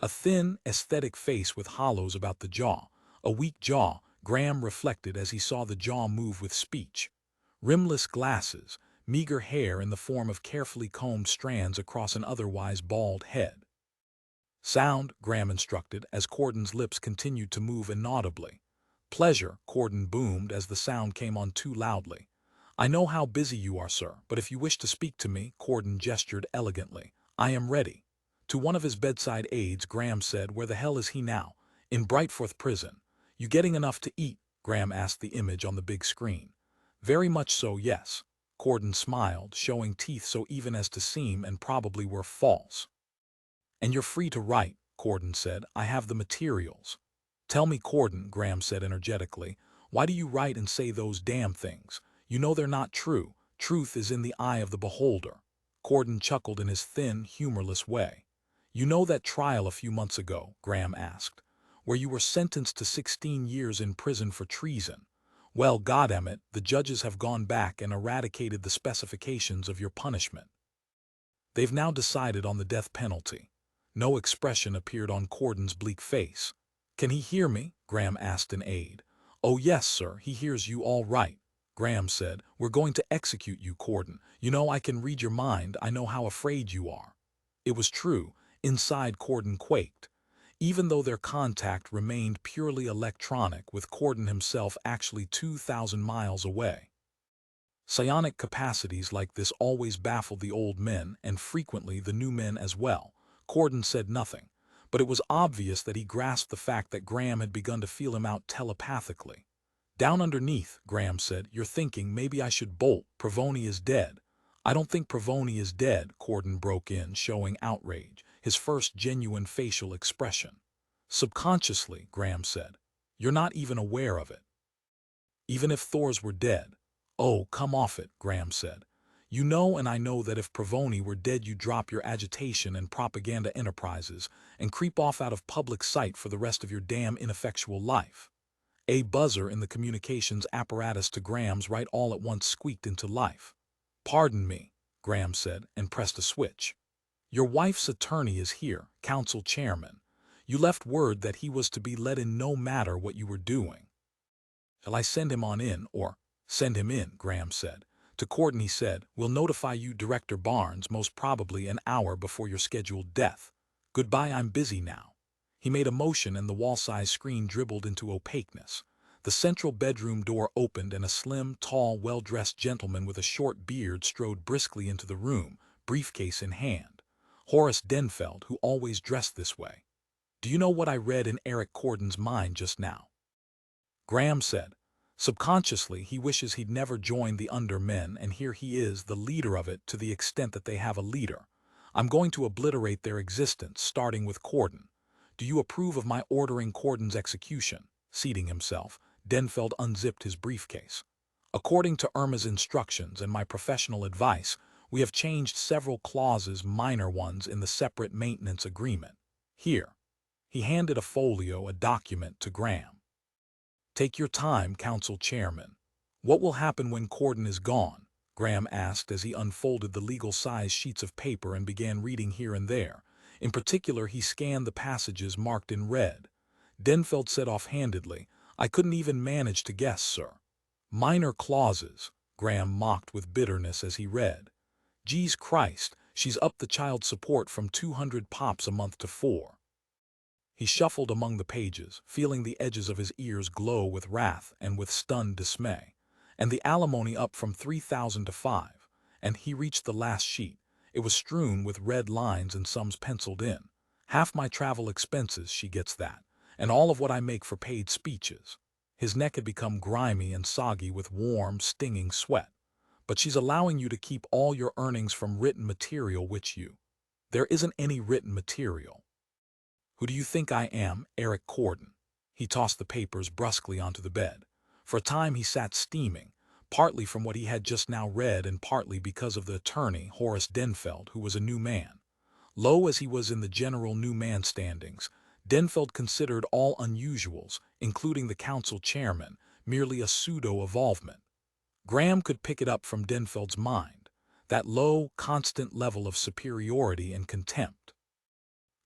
A thin, aesthetic face with hollows about the jaw, a weak jaw, Graham reflected as he saw the jaw move with speech. Rimless glasses, meager hair in the form of carefully combed strands across an otherwise bald head. "Sound," Graham instructed, as Corden's lips continued to move inaudibly. "Pleasure," Corden boomed as the sound came on too loudly. "I know how busy you are, sir, but if you wish to speak to me," Corden gestured elegantly, "I am ready." To one of his bedside aides, Graham said, "Where the hell is he now?" "In Brightforth Prison." "You getting enough to eat?" Graham asked the image on the big screen. Very much so, yes. Corden smiled, showing teeth so even as to seem and probably were false. And you're free to write, Corden said. I have the materials. Tell me, Corden, Graham said energetically, why do you write and say those damn things? You know they're not true. Truth is in the eye of the beholder. Corden chuckled in his thin, humorless way. You know that trial a few months ago, Graham asked, where you were sentenced to 16 years in prison for treason. Well, goddammit, the judges have gone back and eradicated the specifications of your punishment. They've now decided on the death penalty. No expression appeared on Corden's bleak face. Can he hear me? Graham asked an aide. Oh yes, sir, he hears you all right. Graham said, we're going to execute you, Corden. You know I can read your mind, I know how afraid you are. It was true. Inside, Corden quaked. Even though their contact remained purely electronic, with Corden himself actually 2,000 miles away. Psionic capacities like this always baffled the old men and frequently the new men as well. Corden said nothing, but it was obvious that he grasped the fact that Graham had begun to feel him out telepathically. Down underneath, Graham said, you're thinking maybe I should bolt. Provoni is dead. I don't think Provoni is dead, Corden broke in, showing outrage, his first genuine facial expression. Subconsciously, Graham said. You're not even aware of it. Even if Thors were dead. Oh, come off it, Graham said. You know and I know that if Provoni were dead you'd drop your agitation and propaganda enterprises and creep off out of public sight for the rest of your damn ineffectual life. A buzzer in the communications apparatus to Graham's right all at once squeaked into life. Pardon me, Graham said, and pressed a switch. Your wife's attorney is here, council chairman. You left word that he was to be let in no matter what you were doing. Shall I send him on in, or send him in, Graham said. To Corden he said, we'll notify you, Director Barnes, most probably an hour before your scheduled death. Goodbye, I'm busy now. He made a motion and the wall-sized screen dribbled into opaqueness. The central bedroom door opened and a slim, tall, well-dressed gentleman with a short beard strode briskly into the room, briefcase in hand. Horace Denfeld, who always dressed this way. Do you know what I read in Eric Corden's mind just now? Graham said. Subconsciously, he wishes he'd never joined the Undermen, and here he is, the leader of it, to the extent that they have a leader. I'm going to obliterate their existence, starting with Corden. Do you approve of my ordering Corden's execution? Seating himself, Denfeld unzipped his briefcase. According to Irma's instructions and my professional advice, we have changed several clauses, minor ones, in the separate maintenance agreement. Here. He handed a folio, a document, to Graham. Take your time, Council Chairman. What will happen when Corden is gone? Graham asked as he unfolded the legal-size sheets of paper and began reading here and there. In particular, he scanned the passages marked in red. Denfeld said offhandedly, I couldn't even manage to guess, sir. Minor clauses, Graham mocked with bitterness as he read. Geez Christ, she's upped the child support from 200 pops a month to 4. He shuffled among the pages, feeling the edges of his ears glow with wrath and with stunned dismay. And the alimony up from 3,000 to 5. And he reached the last sheet. It was strewn with red lines and sums penciled in. Half my travel expenses, she gets that, and all of what I make for paid speeches. His neck had become grimy and soggy with warm, stinging sweat. But she's allowing you to keep all your earnings from written material which you. There isn't any written material. Who do you think I am, Eric Corden? He tossed the papers brusquely onto the bed. For a time he sat steaming, partly from what he had just now read and partly because of the attorney, Horace Denfeld, who was a new man. Low as he was in the general new man standings, Denfeld considered all unusuals, including the council chairman, merely a pseudo-evolvement. Graham could pick it up from Denfeld's mind, that low, constant level of superiority and contempt.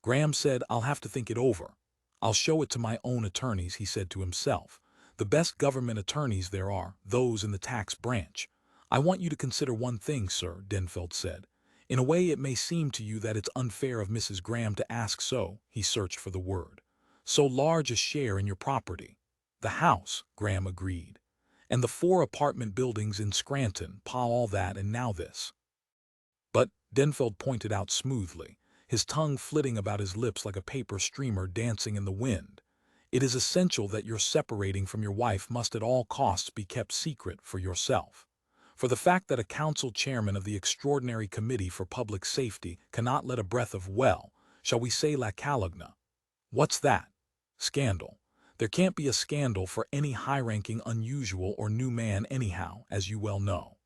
Graham said, I'll have to think it over. I'll show it to my own attorneys, he said to himself. The best government attorneys there are, those in the tax branch. I want you to consider one thing, sir, Denfeld said. In a way it may seem to you that it's unfair of Mrs. Graham to ask so, he searched for the word. So large a share in your property. The house, Graham agreed. And the 4 apartment buildings in Scranton, all that and now this. But, Denfeld pointed out smoothly, his tongue flitting about his lips like a paper streamer dancing in the wind. It is essential that your separating from your wife must at all costs be kept secret for yourself. For the fact that a council chairman of the Extraordinary Committee for Public Safety cannot let a breath of, well, shall we say la calumnia? What's that? Scandal. There can't be a scandal for any high-ranking, unusual, or new man anyhow, as you well know.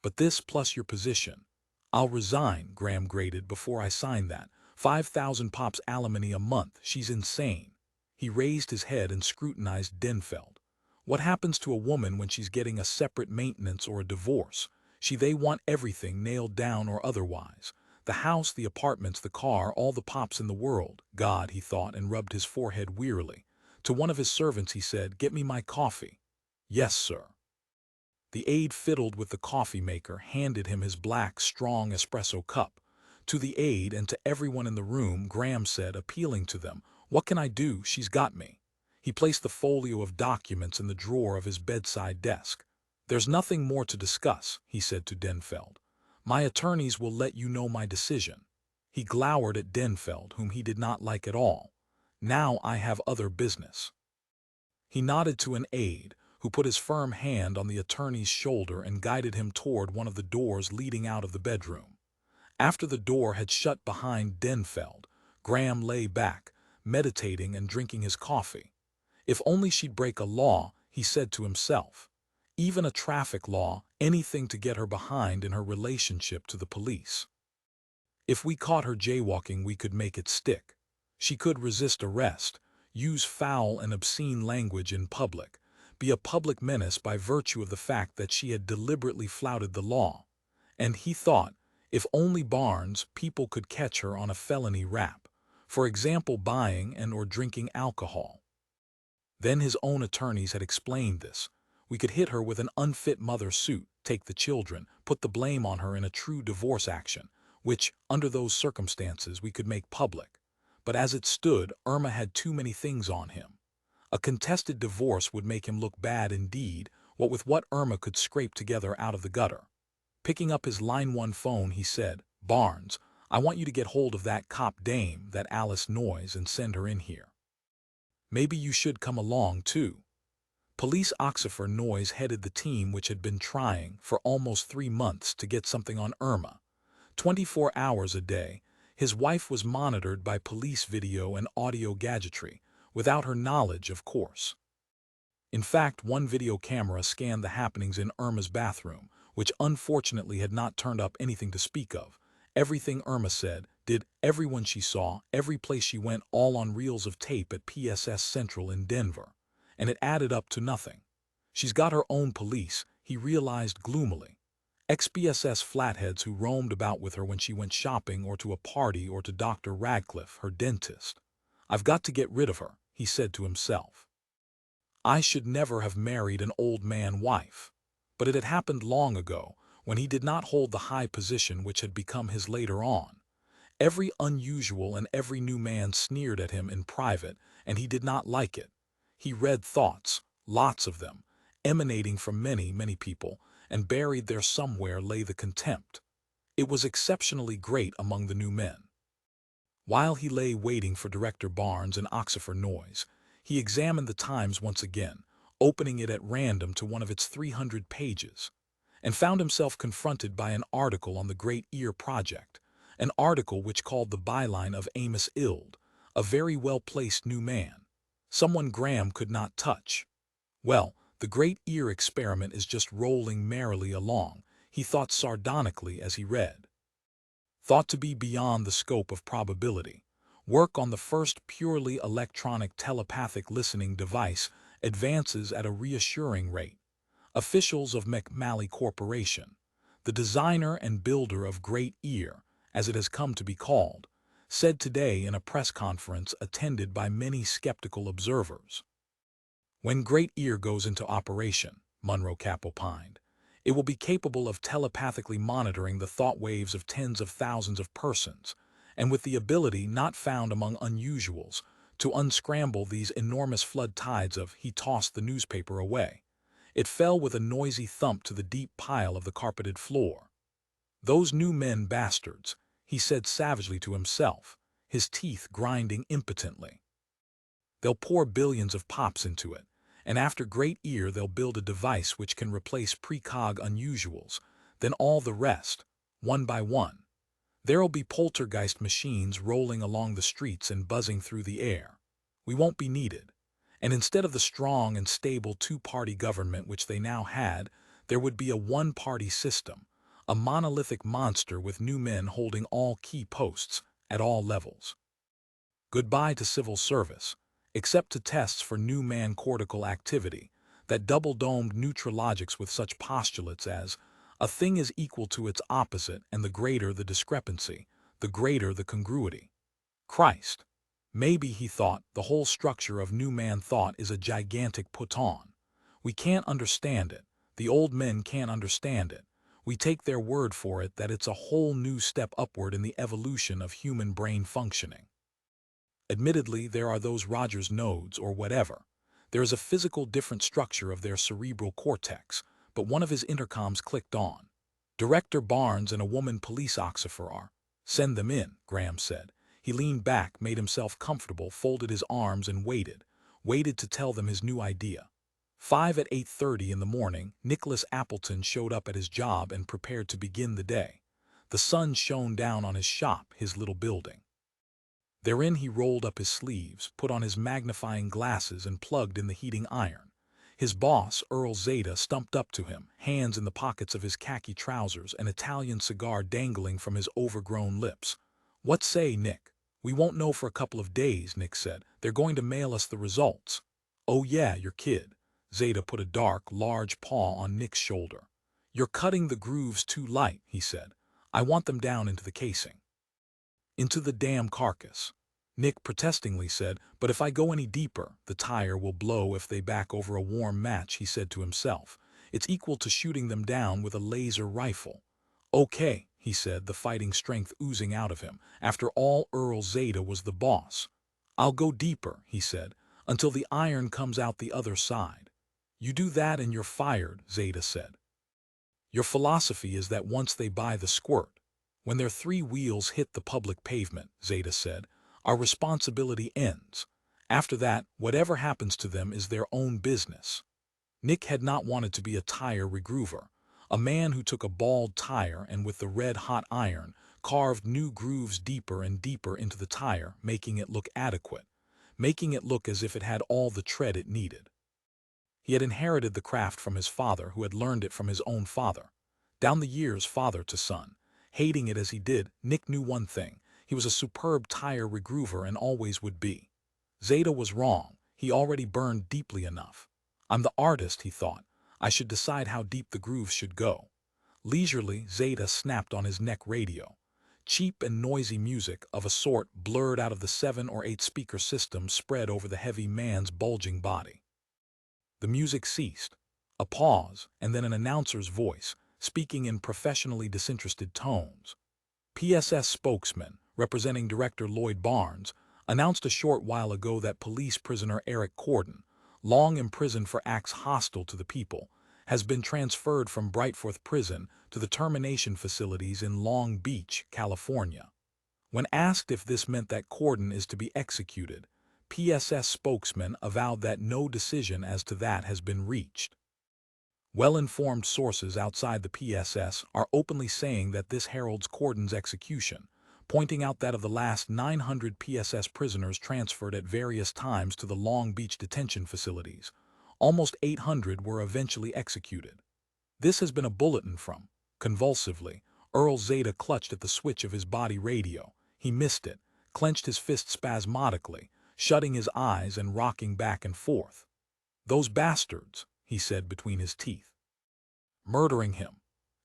But this plus your position. I'll resign, Graham grated before I sign that. 5,000 pops alimony a month, she's insane. He raised his head and scrutinized Denfeld. What happens to a woman when she's getting a separate maintenance or a divorce? They want everything nailed down or otherwise. The house, the apartments, the car, all the pops in the world. God, he thought, and rubbed his forehead wearily. To one of his servants he said, "Get me my coffee." "Yes, sir." The aide fiddled with the coffee maker, handed him his black, strong espresso cup. To the aide and to everyone in the room, Graham said, appealing to them, "What can I do? She's got me." He placed the folio of documents in the drawer of his bedside desk. "There's nothing more to discuss," he said to Denfeld. "My attorneys will let you know my decision." He glowered at Denfeld, whom he did not like at all. "Now I have other business." He nodded to an aide, who put his firm hand on the attorney's shoulder and guided him toward one of the doors leading out of the bedroom. After the door had shut behind Denfeld, Graham lay back, meditating and drinking his coffee. If only she'd break a law, he said to himself. Even a traffic law, anything to get her behind in her relationship to the police. If we caught her jaywalking, we could make it stick. She could resist arrest, use foul and obscene language in public, be a public menace by virtue of the fact that she had deliberately flouted the law. And he thought, if only Barnes, people could catch her on a felony rap, for example buying and or drinking alcohol. Then his own attorneys had explained this. We could hit her with an unfit mother suit, take the children, put the blame on her in a true divorce action, which, under those circumstances, we could make public. But as it stood, Irma had too many things on him. A contested divorce would make him look bad indeed, what with what Irma could scrape together out of the gutter. Picking up his line 1 phone, he said, "Barnes, I want you to get hold of that cop dame, that Alice Noyes, and send her in here. Maybe you should come along, too." Police Officer Noyes headed the team which had been trying, for almost 3 months, to get something on Irma. 24 hours a day, his wife was monitored by police video and audio gadgetry, without her knowledge, of course. In fact, one video camera scanned the happenings in Irma's bathroom, which unfortunately had not turned up anything to speak of. Everything Irma said, did, everyone she saw, every place she went, all on reels of tape at PSS Central in Denver. And it added up to nothing. She's got her own police, he realized gloomily. Ex-PSS flatheads who roamed about with her when she went shopping or to a party or to Dr. Radcliffe, her dentist. "I've got to get rid of her," he said to himself. I should never have married an old man wife. But it had happened long ago, when he did not hold the high position which had become his later on. Every unusual and every new man sneered at him in private, and he did not like it. He read thoughts, lots of them, emanating from many, many people, and buried there somewhere lay the contempt. It was exceptionally great among the new men. While he lay waiting for Director Barnes and Officer Noyes, he examined the Times once again, opening it at random to one of its 300 pages, and found himself confronted by an article on the Great Ear Project, an article which called the byline of Amos Ild, a very well-placed new man, someone Graham could not touch. Well, the Great Ear experiment is just rolling merrily along, he thought sardonically as he read. Thought to be beyond the scope of probability. Work on the first purely electronic telepathic listening device advances at a reassuring rate. Officials of McMalley Corporation, the designer and builder of Great Ear, as it has come to be called, said today in a press conference attended by many skeptical observers. When Great Ear goes into operation, Monroe Cap opined, it will be capable of telepathically monitoring the thought waves of tens of thousands of persons, and with the ability not found among unusuals to unscramble these enormous flood tides of. He tossed the newspaper away. It fell with a noisy thump to the deep pile of the carpeted floor. "Those new men bastards," he said savagely to himself, his teeth grinding impotently. They'll pour billions of pops into it, and after great ear they'll build a device which can replace precog unusuals, then all the rest, one by one. There'll be poltergeist machines rolling along the streets and buzzing through the air. We won't be needed. And instead of the strong and stable two-party government which they now had, there would be a one-party system, a monolithic monster with new men holding all key posts at all levels. Goodbye to civil service, except to tests for new man cortical activity, that double-domed neutralogics with such postulates as, a thing is equal to its opposite, and the greater the discrepancy, the greater the congruity. Christ. Maybe, he thought, the whole structure of new man thought is a gigantic put-on. We can't understand it. The old men can't understand it. We take their word for it that it's a whole new step upward in the evolution of human brain functioning. Admittedly, there are those Rogers nodes or whatever. There is a physical different structure of their cerebral cortex, but one of his intercoms clicked on. Director Barnes and a woman police officer are. Send them in, Graham said. He leaned back, made himself comfortable, folded his arms and waited to tell them his new idea. 5 at 8:30 in the morning, Nicholas Appleton showed up at his job and prepared to begin the day. The sun shone down on his shop, his little building. Therein he rolled up his sleeves, put on his magnifying glasses and plugged in the heating iron. His boss, Earl Zeta, stumped up to him, hands in the pockets of his khaki trousers, an Italian cigar dangling from his overgrown lips. What say, Nick? We won't know for a couple of days, Nick said. They're going to mail us the results. Oh yeah, your kid. Zeta put a dark, large paw on Nick's shoulder. You're cutting the grooves too light, he said. I want them down into the casing. Into the damn carcass. Nick protestingly said, but if I go any deeper, the tire will blow if they back over a warm match, he said to himself. It's equal to shooting them down with a laser rifle. Okay, he said, the fighting strength oozing out of him. After all, Earl Zeta was the boss. I'll go deeper, he said, until the iron comes out the other side. You do that and you're fired, Zeta said. Your philosophy is that once they buy the squirt, when their 3 wheels hit the public pavement, Zeta said, our responsibility ends. After that, whatever happens to them is their own business. Nick had not wanted to be a tire regroover, a man who took a bald tire and with the red-hot iron carved new grooves deeper and deeper into the tire, making it look adequate, making it look as if it had all the tread it needed. He had inherited the craft from his father, who had learned it from his own father. Down the years, father to son. Hating it as he did, Nick knew one thing. He was a superb tire regroover and always would be. Zeta was wrong. He already burned deeply enough. I'm the artist, he thought. I should decide how deep the grooves should go. Leisurely, Zeta snapped on his neck radio. Cheap and noisy music of a sort blurred out of the 7 or 8 speaker system spread over the heavy man's bulging body. The music ceased. A pause, and then an announcer's voice, speaking in professionally disinterested tones. PSS spokesman, representing Director Lloyd Barnes, announced a short while ago that police prisoner Eric Corden, long imprisoned for acts hostile to the people, has been transferred from Brightforth Prison to the termination facilities in Long Beach, California. When asked if this meant that Corden is to be executed, PSS spokesman avowed that no decision as to that has been reached. Well-informed sources outside the PSS are openly saying that this heralds Corden's execution, pointing out that of the last 900 PSS prisoners transferred at various times to the Long Beach detention facilities, almost 800 were eventually executed. This has been a bulletin from. Convulsively, Earl Zeta clutched at the switch of his body radio. He missed it, clenched his fist spasmodically, shutting his eyes and rocking back and forth. Those bastards, he said between his teeth. Murdering him.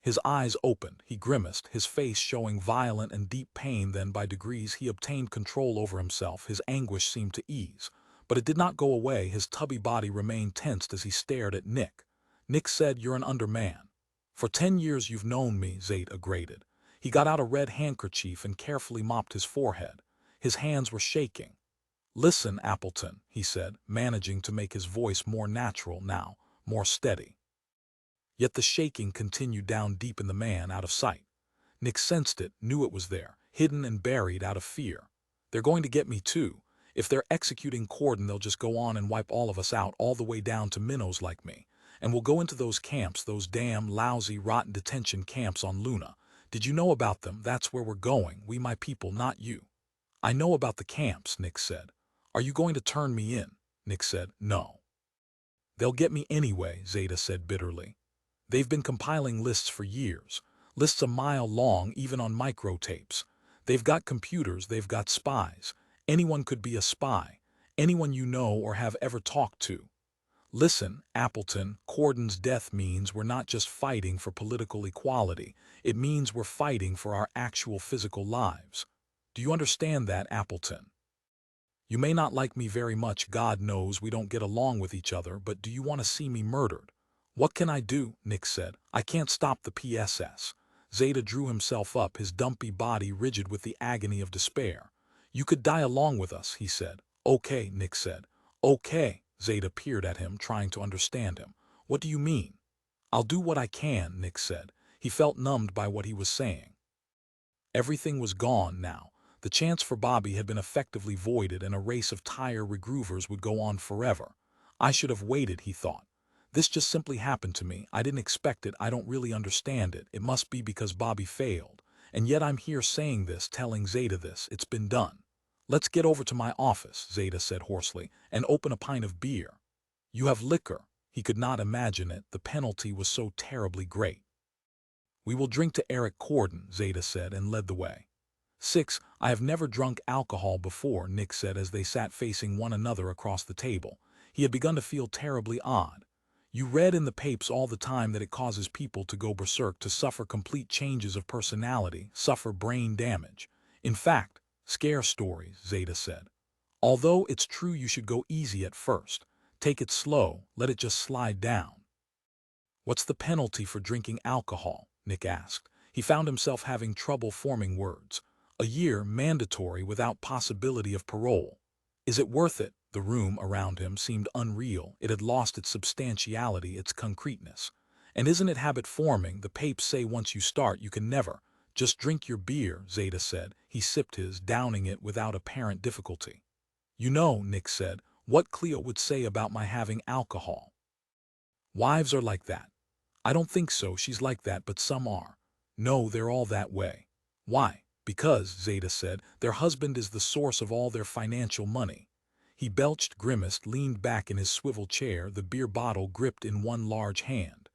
His eyes opened, he grimaced, his face showing violent and deep pain. Then by degrees he obtained control over himself. His anguish seemed to ease, but it did not go away. His tubby body remained tensed as he stared at Nick. Nick said, "You're an underman. For 10 years you've known me," Zeta grated. He got out a red handkerchief and carefully mopped his forehead. His hands were shaking. "Listen, Appleton," he said, managing to make his voice more natural now, more steady. Yet the shaking continued down deep in the man, out of sight. Nick sensed it, knew it was there, hidden and buried out of fear. "They're going to get me too. If they're executing Corden, they'll just go on and wipe all of us out, all the way down to minnows like me. And we'll go into those camps, those damn lousy, rotten detention camps on Luna. Did you know about them? That's where we're going. We, my people, not you. I know about the camps, Nick said. Are you going to turn me in? Nick said, no. They'll get me anyway, Zeta said bitterly. They've been compiling lists for years, lists a mile long even on microtapes. They've got computers, they've got spies. Anyone could be a spy, anyone you know or have ever talked to. Listen, Appleton, Corden's death means we're not just fighting for political equality, it means we're fighting for our actual physical lives. Do you understand that, Appleton? You may not like me very much, God knows we don't get along with each other, but do you want to see me murdered? What can I do? Nick said. I can't stop the PSS. Zeta drew himself up, his dumpy body rigid with the agony of despair. You could die along with us, he said. Okay, Nick said. Okay. Zeta peered at him, trying to understand him. What do you mean? I'll do what I can, Nick said. He felt numbed by what he was saying. Everything was gone now. The chance for Bobby had been effectively voided, and a race of tire regroovers would go on forever. I should have waited, he thought. This just simply happened to me. I didn't expect it. I don't really understand it. It must be because Bobby failed. And yet I'm here saying this, telling Zeta this. It's been done. Let's get over to my office, Zeta said hoarsely, and open a pint of beer. You have liquor. He could not imagine it. The penalty was so terribly great. We will drink to Eric Corden, Zeta said, and led the way. 6. I have never drunk alcohol before, Nick said as they sat facing one another across the table. He had begun to feel terribly odd. You read in the papers all the time that it causes people to go berserk, to suffer complete changes of personality, suffer brain damage. In fact, scare stories, Zeta said. Although it's true you should go easy at first. Take it slow, let it just slide down. What's the penalty for drinking alcohol? Nick asked. He found himself having trouble forming words. A year mandatory without possibility of parole. Is it worth it? The room around him seemed unreal. It had lost its substantiality, its concreteness. And isn't it habit-forming? The papes say once you start, you can never. Just drink your beer, Zeta said. He sipped his, downing it without apparent difficulty. You know, Nick said, what Cleo would say about my having alcohol. Wives are like that. I don't think so, she's like that, but some are. No, they're all that way. Why? Because, Zeta said, their husband is the source of all their financial money. He belched, grimaced, leaned back in his swivel chair, the beer bottle gripped in one large hand.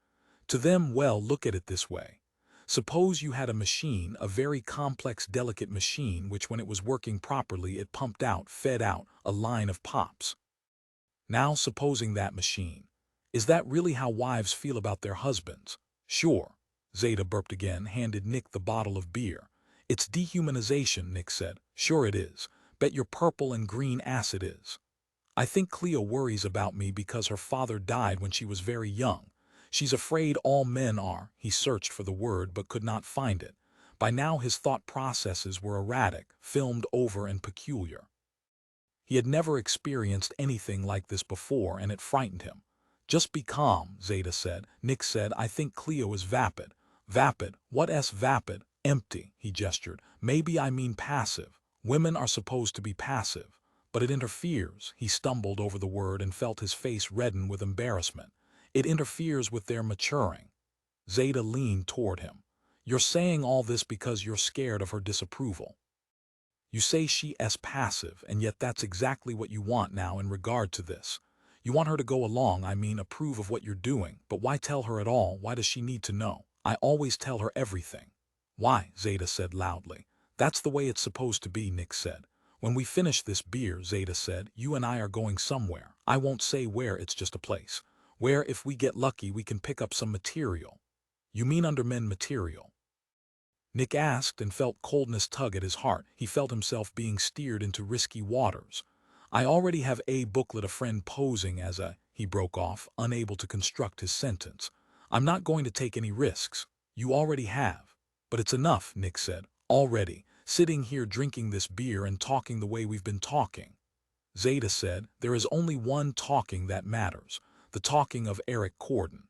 To them, well, look at it this way. Suppose you had a machine, a very complex, delicate machine, which when it was working properly, it pumped out, fed out, a line of pops. Now supposing that machine. Is that really how wives feel about their husbands? Sure. Zeta burped again, handed Nick the bottle of beer. It's dehumanization, Nick said. Sure it is. Bet your purple and green ass it is. I think Cleo worries about me because her father died when she was very young. She's afraid all men are. He searched for the word but could not find it. By now his thought processes were erratic, filmed over and peculiar. He had never experienced anything like this before, and it frightened him. Just be calm, Zeta said. Nick said, I think Cleo is vapid. Vapid? What's vapid? Empty, he gestured. Maybe I mean passive. Women are supposed to be passive. But it interferes. He stumbled over the word and felt his face redden with embarrassment. It interferes with their maturing. Zeta leaned toward him. You're saying all this because you're scared of her disapproval. You say she's passive, and yet that's exactly what you want now in regard to this. You want her to go along, I mean approve of what you're doing, but why tell her at all? Why does she need to know? I always tell her everything. Why? Zeta said loudly. That's the way it's supposed to be, Nick said. When we finish this beer, Zeta said, you and I are going somewhere. I won't say where, it's just a place. Where, if we get lucky, we can pick up some material. You mean undermen material? Nick asked and felt coldness tug at his heart. He felt himself being steered into risky waters. I already have a booklet, a friend posing as a... He broke off, unable to construct his sentence. I'm not going to take any risks. You already have. But it's enough, Nick said. Already. Sitting here drinking this beer and talking the way we've been talking. Zeta said, there is only one talking that matters. The talking of Eric Corden.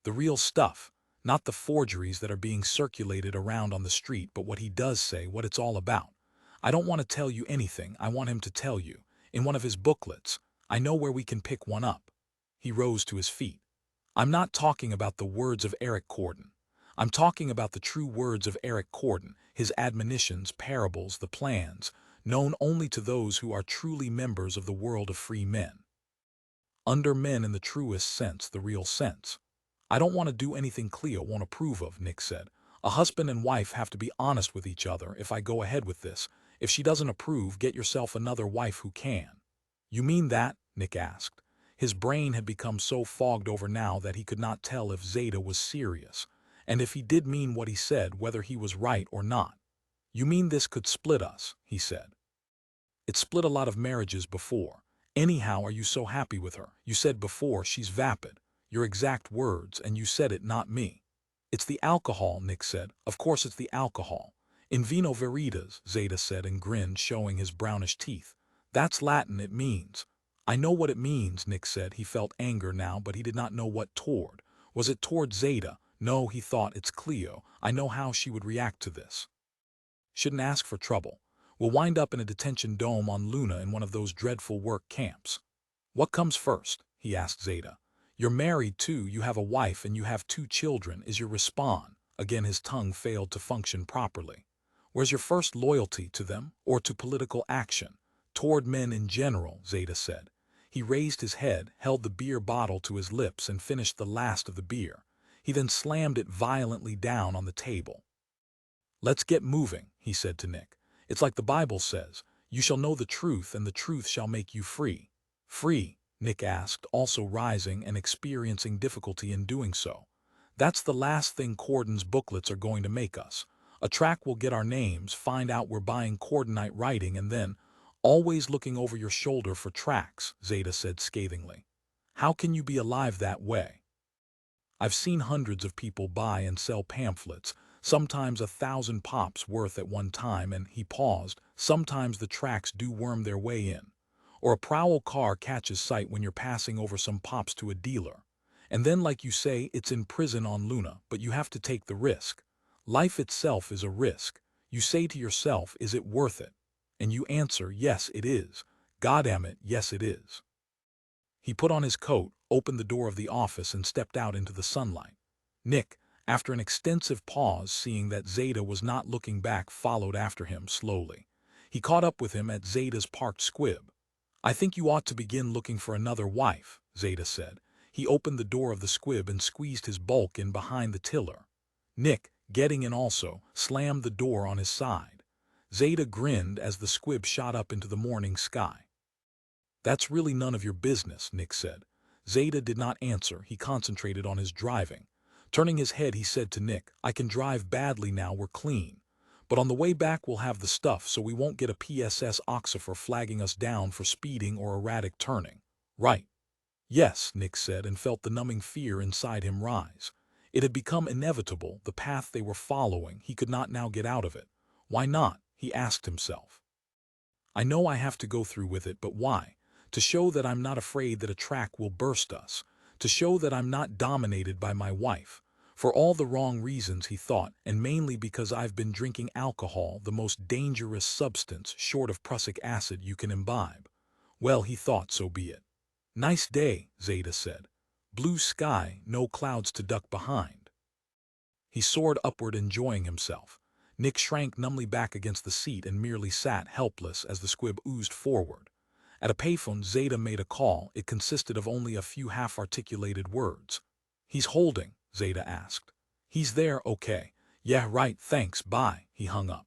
The real stuff. Not the forgeries that are being circulated around on the street, but what he does say, what it's all about. I don't want to tell you anything I want him to tell you. In one of his booklets, I know where we can pick one up. He rose to his feet. I'm not talking about the words of Eric Corden. I'm talking about the true words of Eric Corden, his admonitions, parables, the plans, known only to those who are truly members of the world of free men. Under men in the truest sense, the real sense. I don't want to do anything Cleo won't approve of, Nick said. A husband and wife have to be honest with each other if I go ahead with this. If she doesn't approve, get yourself another wife who can. You mean that? Nick asked. His brain had become so fogged over now that he could not tell if Zeta was serious, and if he did mean what he said, whether he was right or not. You mean this could split us, he said. It split a lot of marriages before. Anyhow, are you so happy with her? You said before she's vapid. Your exact words, and you said it, not me. It's the alcohol, Nick said. Of course it's the alcohol. In vino veritas, Zeta said and grinned, showing his brownish teeth. That's Latin, it means. I know what it means, Nick said. He felt anger now, but he did not know what toward. Was it toward Zeta? No, he thought, it's Cleo. I know how she would react to this. Shouldn't ask for trouble. We'll wind up in a detention dome on Luna in one of those dreadful work camps. What comes first? He asked Zeta. You're married too, you have a wife and you have 2 children, is your response. Again his tongue failed to function properly. Where's your first loyalty, to them or to political action? Toward men in general, Zeta said. He raised his head, held the beer bottle to his lips and finished the last of the beer. He then slammed it violently down on the table. Let's get moving, he said to Nick. It's like the Bible says, you shall know the truth and the truth shall make you free. Free? Nick asked, also rising and experiencing difficulty in doing so. That's the last thing Corden's booklets are going to make us. A track will get our names, find out we're buying Cordenite writing, and then, always looking over your shoulder for tracks, Zeta said scathingly. How can you be alive that way? I've seen hundreds of people buy and sell pamphlets, sometimes 1,000 pops worth at one time, and he paused. Sometimes the tracks do worm their way in. Or a prowl car catches sight when you're passing over some pops to a dealer. And then, like you say, it's in prison on Luna, but you have to take the risk. Life itself is a risk. You say to yourself, is it worth it? And you answer, yes, it is. Goddamn it, yes, it is. He put on his coat, opened the door of the office, and stepped out into the sunlight. Nick, after an extensive pause, seeing that Zeta was not looking back, followed after him slowly. He caught up with him at Zeta's parked squib. I think you ought to begin looking for another wife, Zeta said. He opened the door of the squib and squeezed his bulk in behind the tiller. Nick, getting in also, slammed the door on his side. Zeta grinned as the squib shot up into the morning sky. That's really none of your business, Nick said. Zeta did not answer. He concentrated on his driving. Turning his head, he said to Nick, I can drive badly now, we're clean. But on the way back we'll have the stuff, so we won't get a PSS Oxifer flagging us down for speeding or erratic turning. Right. Yes, Nick said, and felt the numbing fear inside him rise. It had become inevitable, the path they were following. He could not now get out of it. Why not? He asked himself. I know I have to go through with it, but why? To show that I'm not afraid that a track will burst us. To show that I'm not dominated by my wife. For all the wrong reasons, he thought, and mainly because I've been drinking alcohol, the most dangerous substance short of prussic acid you can imbibe. Well, he thought, so be it. Nice day, Zeta said. Blue sky, no clouds to duck behind. He soared upward, enjoying himself. Nick shrank numbly back against the seat and merely sat helpless as the squib oozed forward. At a payphone, Zeta made a call. It consisted of only a few half-articulated words. He's holding, Zeta asked. He's there, okay. Yeah, right, thanks, bye. He hung up.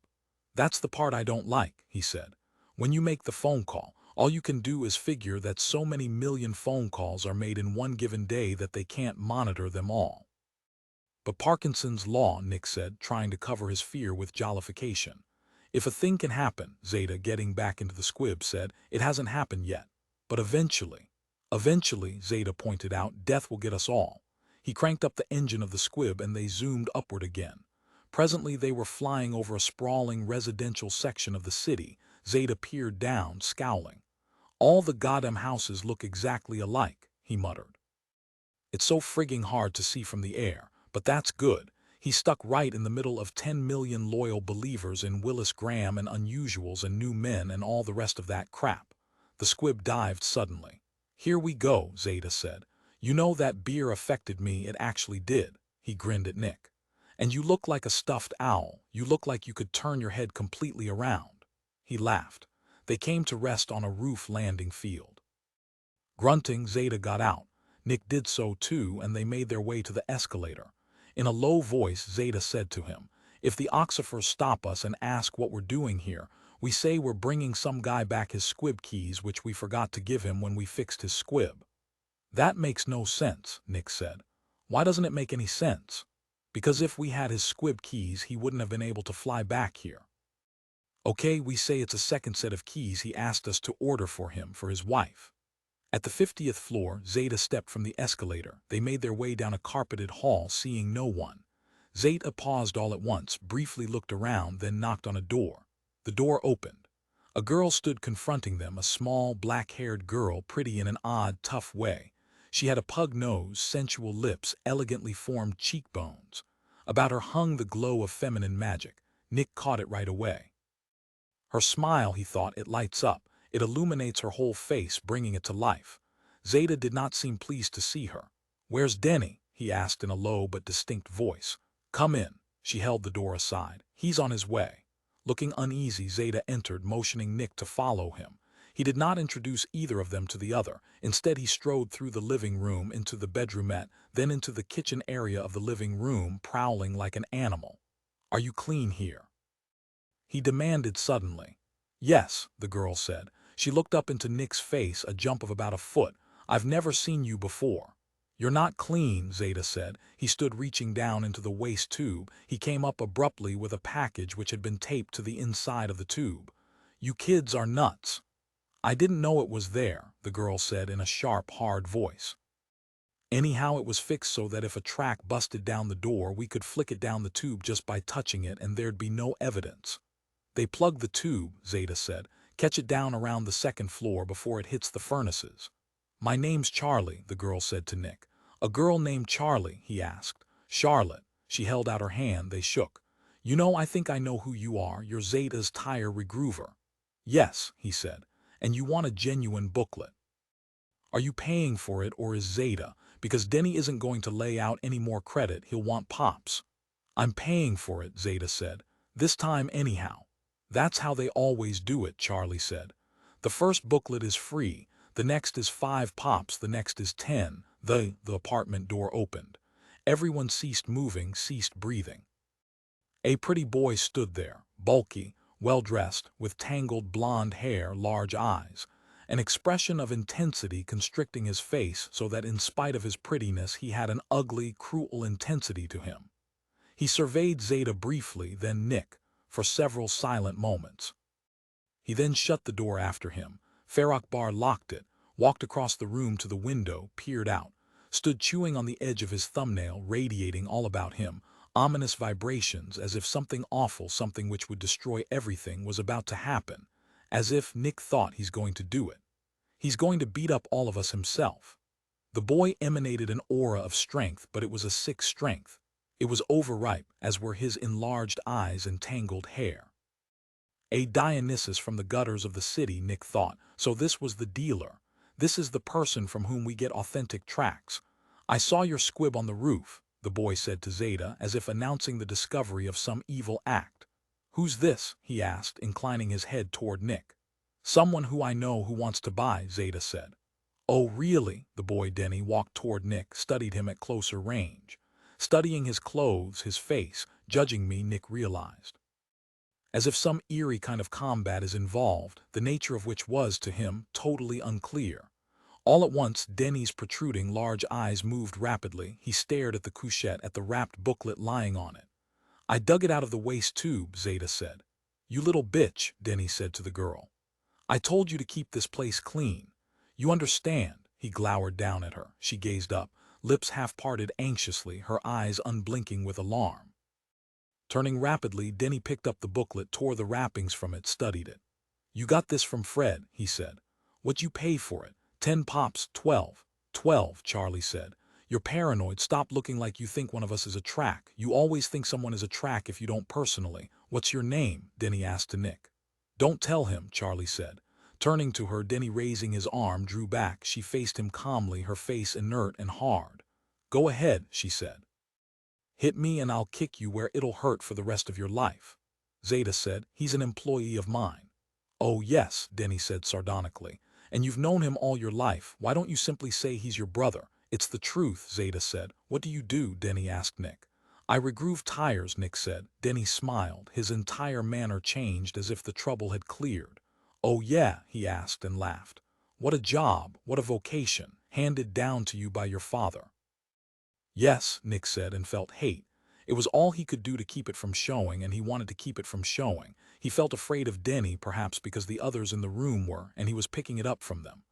That's the part I don't like, he said. When you make the phone call, all you can do is figure that so many million phone calls are made in one given day that they can't monitor them all. But Parkinson's law, Nick said, trying to cover his fear with jollification. If a thing can happen, Zeta, getting back into the squib, said, it hasn't happened yet. But eventually. Eventually, Zeta pointed out, death will get us all. He cranked up the engine of the squib and they zoomed upward again. Presently they were flying over a sprawling residential section of the city. Zeta peered down, scowling. All the goddamn houses look exactly alike, he muttered. It's so frigging hard to see from the air, but that's good. He stuck right in the middle of 10 million loyal believers in Willis Graham and unusuals and new men and all the rest of that crap. The squib dived suddenly. "Here we go," Zeta said. "You know that beer affected me, it actually did." He grinned at Nick. "And you look like a stuffed owl. You look like you could turn your head completely around." He laughed. They came to rest on a roof landing field. Grunting, Zeta got out. Nick did so too, and they made their way to the escalator. In a low voice, Zeta said to him, "If the Oxifers stop us and ask what we're doing here, we say we're bringing some guy back his squib keys which we forgot to give him when we fixed his squib." "That makes no sense," Nick said. "Why doesn't it make any sense?" "Because if we had his squib keys, he wouldn't have been able to fly back here." "Okay, we say it's a second set of keys he asked us to order for him for his wife." At the 50th floor, Zeta stepped from the escalator. They made their way down a carpeted hall, seeing no one. Zeta paused all at once, briefly looked around, then knocked on a door. The door opened. A girl stood confronting them, a small, black-haired girl, pretty in an odd, tough way. She had a pug nose, sensual lips, elegantly formed cheekbones. About her hung the glow of feminine magic. Nick caught it right away. Her smile, he thought, it lights up. It illuminates her whole face, bringing it to life. Zeta did not seem pleased to see her. "Where's Denny?" he asked in a low but distinct voice. "Come in." She held the door aside. "He's on his way." Looking uneasy, Zeta entered, motioning Nick to follow him. He did not introduce either of them to the other. Instead, he strode through the living room, into the bedroomette, then into the kitchen area of the living room, prowling like an animal. "Are you clean here?" he demanded suddenly. "Yes," the girl said. She looked up into Nick's face, a jump of about a foot. "I've never seen you before." "You're not clean," Zeta said. He stood reaching down into the waste tube. He came up abruptly with a package which had been taped to the inside of the tube. "You kids are nuts." "I didn't know it was there," the girl said in a sharp, hard voice. "Anyhow, it was fixed so that if a track busted down the door, we could flick it down the tube just by touching it and there'd be no evidence." "They plugged the tube," Zeta said. "Catch it down around the second floor before it hits the furnaces." "My name's Charley," the girl said to Nick. "A girl named Charley?" he asked. "Charlotte." She held out her hand. They shook. "You know, I think I know who you are. You're Zeta's tire regroover." "Yes," he said. "And you want a genuine booklet. Are you paying for it, or is Zeta? Because Denny isn't going to lay out any more credit. He'll want pops." "I'm paying for it," Zeta said. "This time anyhow." "That's how they always do it," Charley said. "The first booklet is free, the next is 5 pops, the next is 10. The apartment door opened. Everyone ceased moving, ceased breathing. A pretty boy stood there, bulky, well-dressed, with tangled blonde hair, large eyes, an expression of intensity constricting his face so that in spite of his prettiness he had an ugly, cruel intensity to him. He surveyed Zeta briefly, then Nick, for several silent moments. He then shut the door after him. Farrokhbar locked it, walked across the room to the window, peered out, stood chewing on the edge of his thumbnail, radiating all about him, ominous vibrations, as if something awful, something which would destroy everything, was about to happen, as if Nick thought he's going to do it. He's going to beat up all of us himself. The boy emanated an aura of strength, but it was a sick strength. It was overripe, as were his enlarged eyes and tangled hair. A Dionysus from the gutters of the city, Nick thought. So this was the dealer. This is the person from whom we get authentic tracks. "I saw your squib on the roof," the boy said to Zeta, as if announcing the discovery of some evil act. "Who's this?" he asked, inclining his head toward Nick. "Someone who I know who wants to buy," Zeta said. "Oh, really?" The boy Denny walked toward Nick, studied him at closer range. Studying his clothes, his face, judging me, Nick realized. As if some eerie kind of combat is involved, the nature of which was, to him, totally unclear. All at once, Denny's protruding large eyes moved rapidly. He stared at the couchette, at the wrapped booklet lying on it. "I dug it out of the waste tube," Zeta said. "You little bitch," Denny said to the girl. "I told you to keep this place clean. You understand?" He glowered down at her. She gazed up, lips half-parted anxiously, her eyes unblinking with alarm. Turning rapidly, Denny picked up the booklet, tore the wrappings from it, studied it. "You got this from Fred," he said. "What'd you pay for it?" 10 pops, 12. 12, Charley said. You're paranoid. Stop looking like you think one of us is a track. You always think someone is a track if you don't personally. What's your name? Denny asked to Nick. Don't tell him, Charley said. Turning to her, Denny raising his arm drew back. She faced him calmly, her face inert and hard. Go ahead, she said. Hit me and I'll kick you where it'll hurt for the rest of your life. Zeta said, he's an employee of mine. Oh yes, Denny said sardonically. And you've known him all your life. Why don't you simply say he's your brother? It's the truth, Zeta said. What do you do? Denny asked Nick. I regroove tires, Nick said. Denny smiled. His entire manner changed as if the trouble had cleared. Oh yeah, he asked and laughed. What a job, what a vocation, handed down to you by your father. Yes, Nick said and felt hate. It was all he could do to keep it from showing, and he wanted to keep it from showing. He felt afraid of Denny, perhaps because the others in the room were, and he was picking it up from them.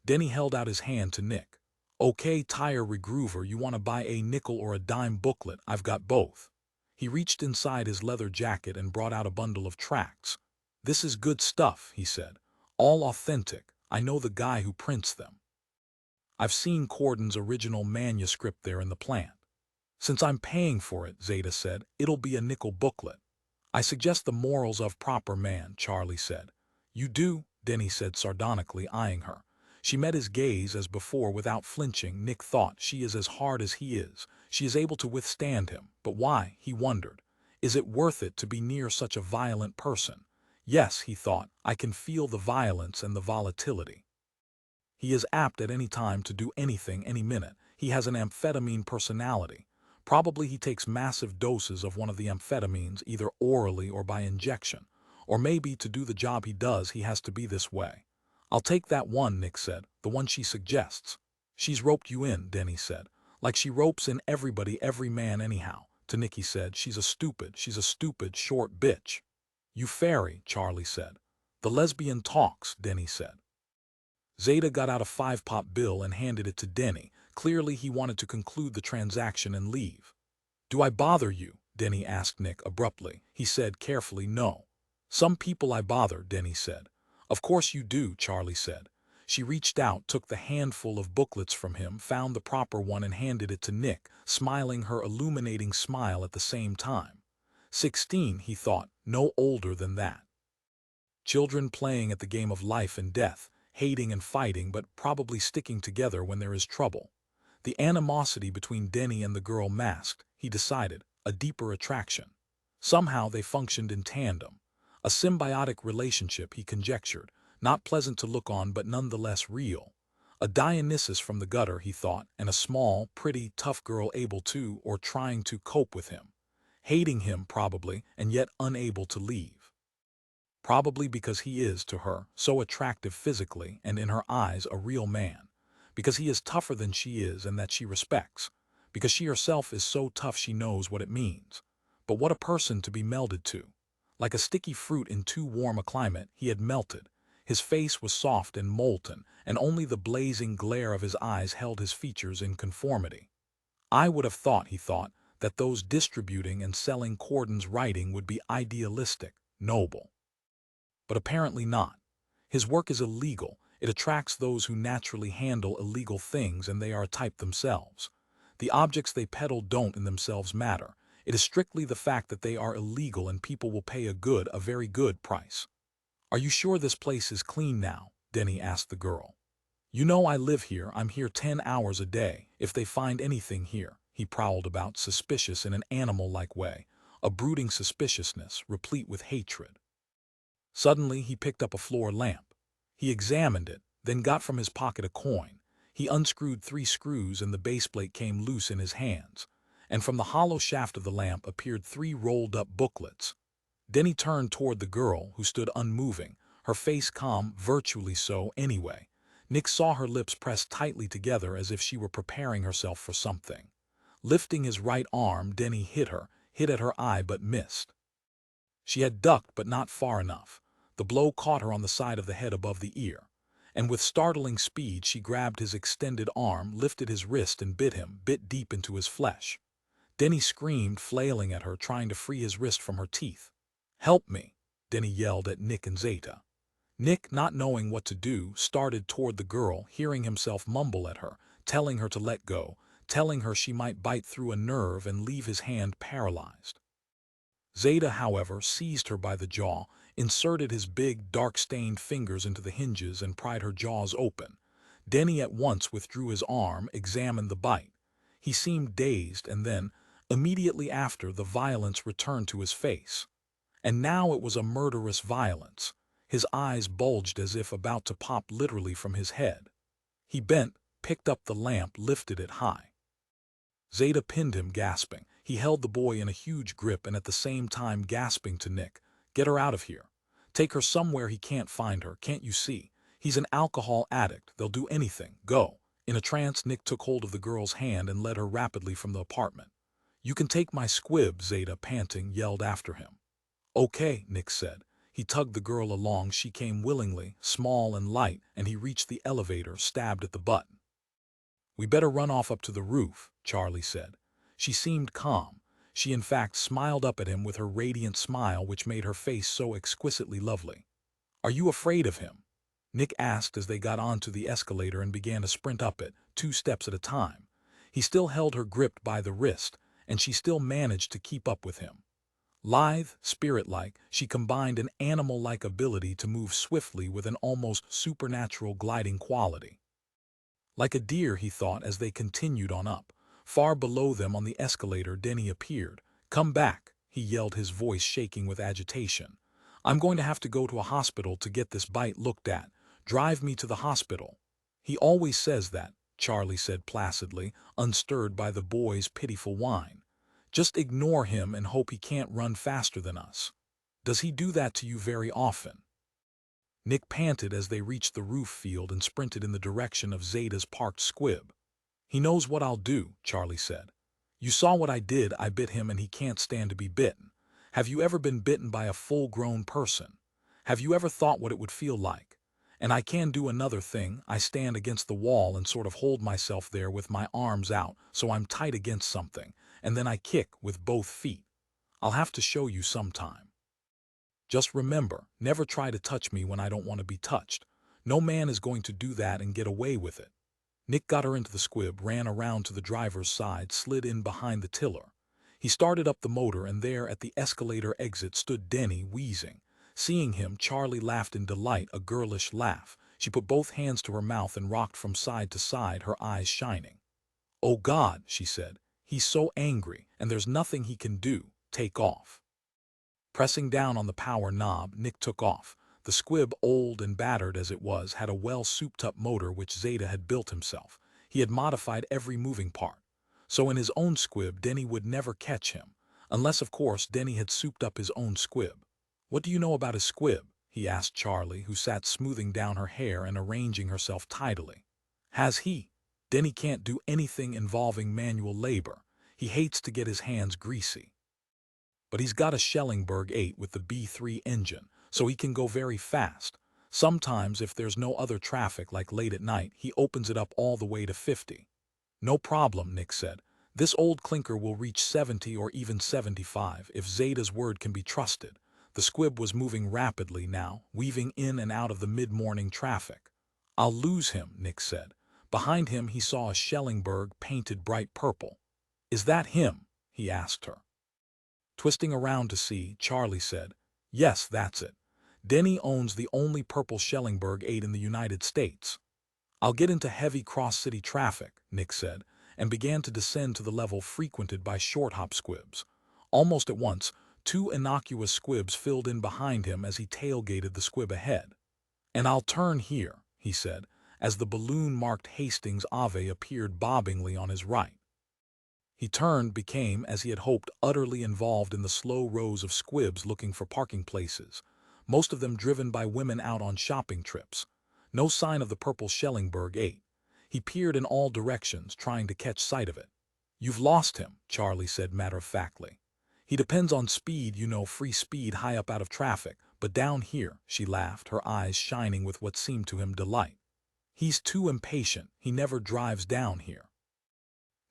Denny held out his hand to Nick. Okay, tire regroover, you want to buy a nickel or a dime booklet? I've got both. He reached inside his leather jacket and brought out a bundle of tracts. This is good stuff, he said. All authentic. I know the guy who prints them. I've seen Corden's original manuscript there in the plant. Since I'm paying for it, Zeta said, it'll be a nickel booklet. I suggest the morals of proper man, Charley said. You do? Denny said sardonically, eyeing her. She met his gaze as before without flinching. Nick thought, she is as hard as he is. She is able to withstand him. But why? He wondered. Is it worth it to be near such a violent person? Yes, he thought, I can feel the violence and the volatility. He is apt at any time to do anything any minute. He has an amphetamine personality. Probably he takes massive doses of one of the amphetamines either orally or by injection. Or maybe to do the job he does he has to be this way. I'll take that one, Nick said, the one she suggests. She's roped you in, Denny said. Like she ropes in everybody, every man anyhow. To Nick he said, she's a stupid short bitch. You fairy, Charley said. The lesbian talks, Denny said. Zeta got out a 5-pop bill and handed it to Denny. Clearly he wanted to conclude the transaction and leave. Do I bother you? Denny asked Nick abruptly. He said carefully, no. Some people I bother, Denny said. Of course you do, Charley said. She reached out, took the handful of booklets from him, found the proper one and handed it to Nick, smiling her illuminating smile at the same time. 16, he thought, no older than that. Children playing at the game of life and death, hating and fighting but probably sticking together when there is trouble. The animosity between Denny and the girl masked, he decided, a deeper attraction. Somehow they functioned in tandem. A symbiotic relationship, he conjectured, not pleasant to look on but nonetheless real. A Dionysus from the gutter, he thought, and a small, pretty, tough girl able to, or trying to, cope with him. Hating him, probably, and yet unable to leave. Probably because he is, to her, so attractive physically and in her eyes a real man. Because he is tougher than she is and that she respects. Because she herself is so tough she knows what it means. But what a person to be melded to. Like a sticky fruit in too warm a climate, he had melted. His face was soft and molten, and only the blazing glare of his eyes held his features in conformity. I would have thought, he thought, that those distributing and selling Corden's writing would be idealistic, noble. But apparently not. His work is illegal. It attracts those who naturally handle illegal things, and they are a type themselves. The objects they peddle don't in themselves matter. It is strictly the fact that they are illegal and people will pay a very good price. Are you sure this place is clean now? Denny asked the girl. You know I live here. I'm here 10 hours a day. If they find anything here, he prowled about, suspicious in an animal-like way, a brooding suspiciousness, replete with hatred. Suddenly he picked up a floor lamp. He examined it, then got from his pocket a coin. He unscrewed 3 screws and the baseplate came loose in his hands. And from the hollow shaft of the lamp appeared 3 rolled-up booklets. Denny turned toward the girl, who stood unmoving, her face calm, virtually so anyway. Nick saw her lips pressed tightly together as if she were preparing herself for something. Lifting his right arm, Denny hit at her eye but missed. She had ducked but not far enough. The blow caught her on the side of the head above the ear. And with startling speed she grabbed his extended arm, lifted his wrist and bit deep into his flesh. Denny screamed, flailing at her, trying to free his wrist from her teeth. Help me, Denny yelled at Nick and Zeta. Nick, not knowing what to do, started toward the girl, hearing himself mumble at her, telling her to let go, telling her she might bite through a nerve and leave his hand paralyzed. Zeta, however, seized her by the jaw, inserted his big, dark-stained fingers into the hinges and pried her jaws open. Denny at once withdrew his arm, examined the bite. He seemed dazed, and then, immediately after, the violence returned to his face. And now it was a murderous violence. His eyes bulged as if about to pop literally from his head. He bent, picked up the lamp, lifted it high. Zeta pinned him, gasping. He held the boy in a huge grip and at the same time gasping to Nick, "Get her out of here. Take her somewhere he can't find her, can't you see? He's an alcohol addict. They'll do anything. Go." In a trance, Nick took hold of the girl's hand and led her rapidly from the apartment. "You can take my squib," Zeta, panting, yelled after him. "Okay," Nick said. He tugged the girl along. She came willingly, small and light, and he reached the elevator, stabbed at the button. "We better run off up to the roof," Charley said. She seemed calm. She in fact smiled up at him with her radiant smile which made her face so exquisitely lovely. "Are you afraid of him?" Nick asked as they got onto the escalator and began to sprint up it, 2 steps at a time. He still held her gripped by the wrist, and she still managed to keep up with him. Lithe, spirit-like, she combined an animal-like ability to move swiftly with an almost supernatural gliding quality. Like a deer, he thought, as they continued on up. Far below them on the escalator, Denny appeared. "Come back," he yelled, his voice shaking with agitation. "I'm going to have to go to a hospital to get this bite looked at. Drive me to the hospital." "He always says that," Charley said placidly, unstirred by the boy's pitiful whine. "Just ignore him and hope he can't run faster than us." "Does he do that to you very often?" Nick panted as they reached the roof field and sprinted in the direction of Zeta's parked squib. "He knows what I'll do," Charley said. "You saw what I did. I bit him and he can't stand to be bitten. Have you ever been bitten by a full-grown person? Have you ever thought what it would feel like? And I can do another thing. I stand against the wall and sort of hold myself there with my arms out so I'm tight against something, and then I kick with both feet. I'll have to show you sometime. Just remember, never try to touch me when I don't want to be touched. No man is going to do that and get away with it." Nick got her into the squib, ran around to the driver's side, slid in behind the tiller. He started up the motor, and there at the escalator exit stood Denny, wheezing. Seeing him, Charley laughed in delight, a girlish laugh. She put both hands to her mouth and rocked from side to side, her eyes shining. "Oh God," she said, "he's so angry, and there's nothing he can do. Take off." Pressing down on the power knob, Nick took off. The squib, old and battered as it was, had a well-souped-up motor which Zeta had built himself. He had modified every moving part. So in his own squib, Denny would never catch him. Unless, of course, Denny had souped up his own squib. "What do you know about his squib?" he asked Charley, who sat smoothing down her hair and arranging herself tidily. "Has he? Denny can't do anything involving manual labor. He hates to get his hands greasy. But he's got a Schellenberg 8 with the B3 engine, so he can go very fast. Sometimes, if there's no other traffic, like late at night, he opens it up all the way to 50. "No problem," Nick said. "This old clinker will reach 70 or even 75, if Zeta's word can be trusted." The squib was moving rapidly now, weaving in and out of the mid-morning traffic. "I'll lose him," Nick said. Behind him he saw a Schellenberg painted bright purple. "Is that him?" he asked her. Twisting around to see, Charley said, "Yes, that's it. Denny owns the only purple Schellenberg 8 in the United States." "I'll get into heavy cross-city traffic," Nick said, and began to descend to the level frequented by short-hop squibs. Almost at once, 2 innocuous squibs filled in behind him as he tailgated the squib ahead. "And I'll turn here," he said, as the balloon-marked Hastings Ave appeared bobbingly on his right. He turned, became, as he had hoped, utterly involved in the slow rows of squibs looking for parking places, most of them driven by women out on shopping trips. No sign of the purple Schellenberg 8. He peered in all directions, trying to catch sight of it. "You've lost him," Charley said matter-of-factly. "He depends on speed, you know, free speed high up out of traffic, but down here," she laughed, her eyes shining with what seemed to him delight. "He's too impatient. He never drives down here."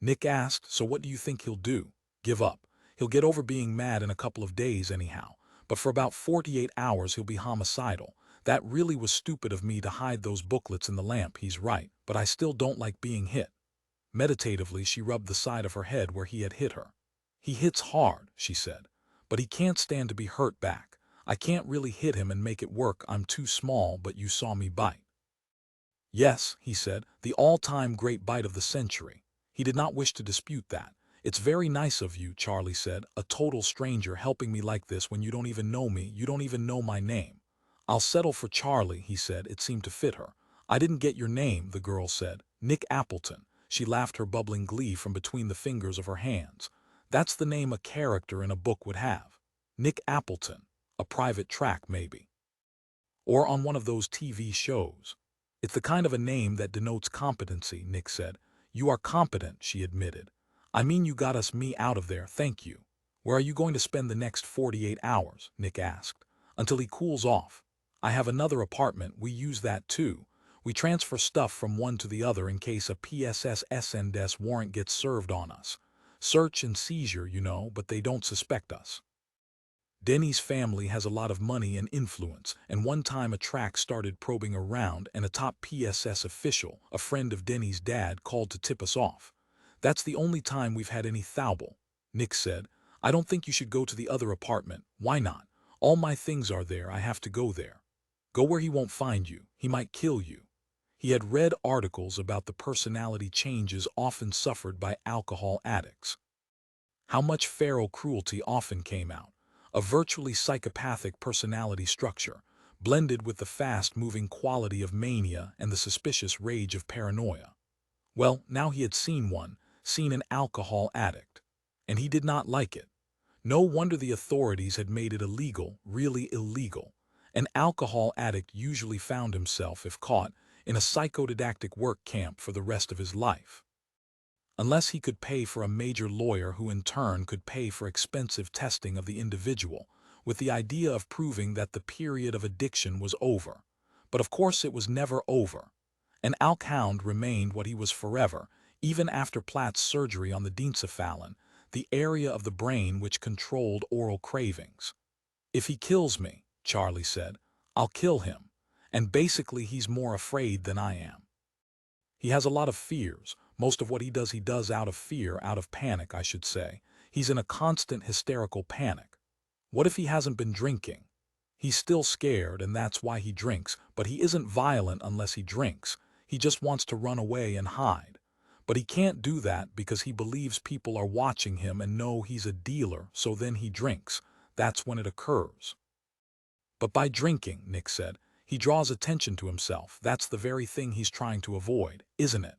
Nick asked, "So what do you think he'll do? Give up? He'll get over being mad in a couple of days anyhow, but for about 48 hours he'll be homicidal. That really was stupid of me to hide those booklets in the lamp. He's right, but I still don't like being hit." Meditatively, she rubbed the side of her head where he had hit her. "He hits hard," she said, "but he can't stand to be hurt back. I can't really hit him and make it work. I'm too small, but you saw me bite." "Yes," he said, "the all-time great bite of the century." He did not wish to dispute that. "It's very nice of you," Charley said, "a total stranger helping me like this when you don't even know me, you don't even know my name." "I'll settle for Charley," he said. It seemed to fit her. "I didn't get your name," the girl said. "Nick Appleton." She laughed her bubbling glee from between the fingers of her hands. "That's the name a character in a book would have. Nick Appleton. A private track, maybe. Or on one of those TV shows." "It's the kind of a name that denotes competency," Nick said. "You are competent," she admitted. "I mean, you got me out of there, thank you." "Where are you going to spend the next 48 hours?" Nick asked. "Until he cools off. I have another apartment, we use that too. We transfer stuff from one to the other in case a PSS warrant gets served on us. Search and seizure, you know, but they don't suspect us. Denny's family has a lot of money and influence, and one time a track started probing around and a top PSS official, a friend of Denny's dad, called to tip us off. That's the only time we've had any throuble." Nick said, "I don't think you should go to the other apartment." "Why not? All my things are there, I have to go there." "Go where he won't find you, he might kill you." He had read articles about the personality changes often suffered by alcohol addicts. How much feral cruelty often came out. A virtually psychopathic personality structure, blended with the fast-moving quality of mania and the suspicious rage of paranoia. Well, now he had seen one, seen an alcohol addict. And he did not like it. No wonder the authorities had made it illegal, really illegal. An alcohol addict usually found himself, if caught, in a psychodidactic work camp for the rest of his life. Unless he could pay for a major lawyer who in turn could pay for expensive testing of the individual, with the idea of proving that the period of addiction was over. But of course it was never over. An alkhound remained what he was forever, even after Platt's surgery on the diencephalon, the area of the brain which controlled oral cravings. "If he kills me," Charley said, "I'll kill him. And basically he's more afraid than I am. He has a lot of fears. Most of what he does out of fear, out of panic, I should say. He's in a constant hysterical panic. What if he hasn't been drinking? He's still scared, and that's why he drinks, but he isn't violent unless he drinks. He just wants to run away and hide. But he can't do that because he believes people are watching him and know he's a dealer, so then he drinks. That's when it occurs." "But by drinking," Nick said, "he draws attention to himself. That's the very thing he's trying to avoid, isn't it?"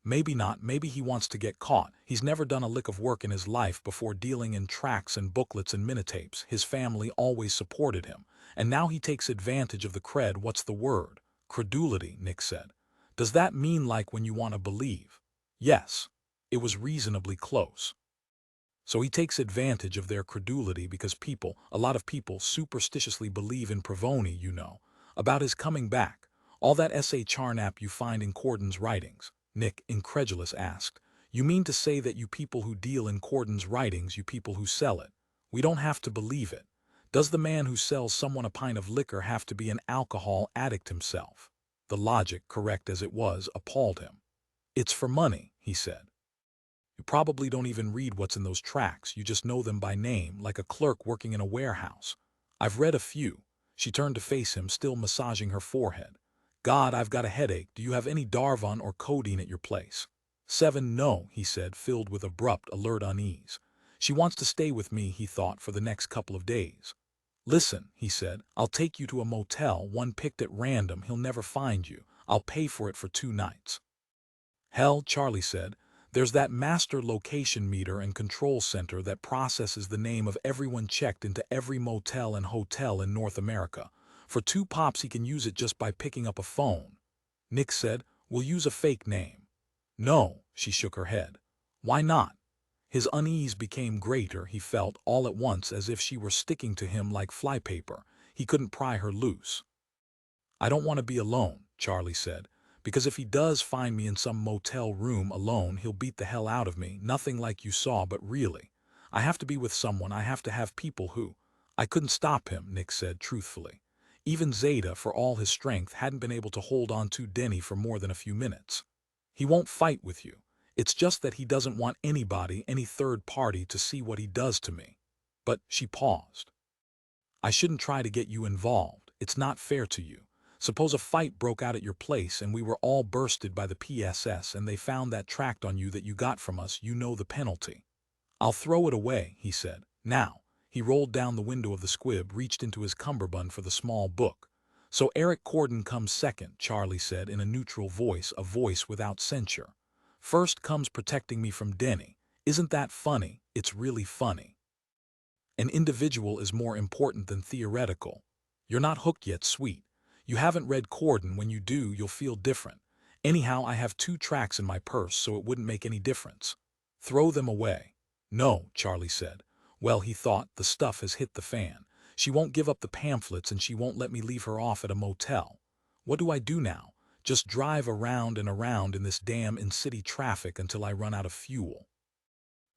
"Maybe not. Maybe he wants to get caught. He's never done a lick of work in his life before dealing in tracts and booklets and minitapes. His family always supported him. And now he takes advantage of the what's the word? Credulity," Nick said. "Does that mean like when you want to believe?" Yes. It was reasonably close. So he takes advantage of their credulity because people, a lot of people, superstitiously believe in Provoni, you know, about his coming back. All that S.A. Charnap you find in Corden's writings. Nick, incredulous, asked. "You mean to say that you people who deal in Corden's writings, you people who sell it, we don't have to believe it? Does the man who sells someone a pint of liquor have to be an alcohol addict himself?" The logic, correct as it was, appalled him. "It's for money," he said. "You probably don't even read what's in those tracts, you just know them by name, like a clerk working in a warehouse." "I've read a few." She turned to face him, still massaging her forehead. "God, I've got a headache. Do you have any Darvon or codeine at your place?" 7 No, he said, filled with abrupt, alert unease. "She wants to stay with me," he thought, "for the next couple of days." "Listen," he said, "I'll take you to a motel, one picked at random, he'll never find you. I'll pay for it for 2 nights. "Hell," Charley said, "there's that master location meter and control center that processes the name of everyone checked into every motel and hotel in North America. For 2 pops he can use it just by picking up a phone." Nick said, "We'll use a fake name." "No," she shook her head. "Why not?" His unease became greater, he felt, all at once, as if she were sticking to him like flypaper. He couldn't pry her loose. "I don't want to be alone," Charley said, "because if he does find me in some motel room alone, he'll beat the hell out of me, nothing like you saw, but really. I have to be with someone, I have to have people who—" "I couldn't stop him," Nick said truthfully. Even Zeta, for all his strength, hadn't been able to hold on to Denny for more than a few minutes. "He won't fight with you. It's just that he doesn't want anybody, any third party, to see what he does to me. But she paused. I shouldn't try to get you involved. It's not fair to you. Suppose a fight broke out at your place and we were all bursted by the PSS and they found that tract on you that you got from us, you know the penalty. I'll throw it away, he said. Now. He rolled down the window of the squib, reached into his cummerbund for the small book. So Eric Corden comes second, Charley said in a neutral voice, a voice without censure. First comes protecting me from Denny. Isn't that funny? It's really funny. An individual is more important than theoretical. You're not hooked yet, sweet. You haven't read Corden. When you do, you'll feel different. Anyhow, I have 2 tracks in my purse, so it wouldn't make any difference. Throw them away. No, Charley said. Well, he thought, the stuff has hit the fan. She won't give up the pamphlets and she won't let me leave her off at a motel. What do I do now? Just drive around and around in this damn in-city traffic until I run out of fuel.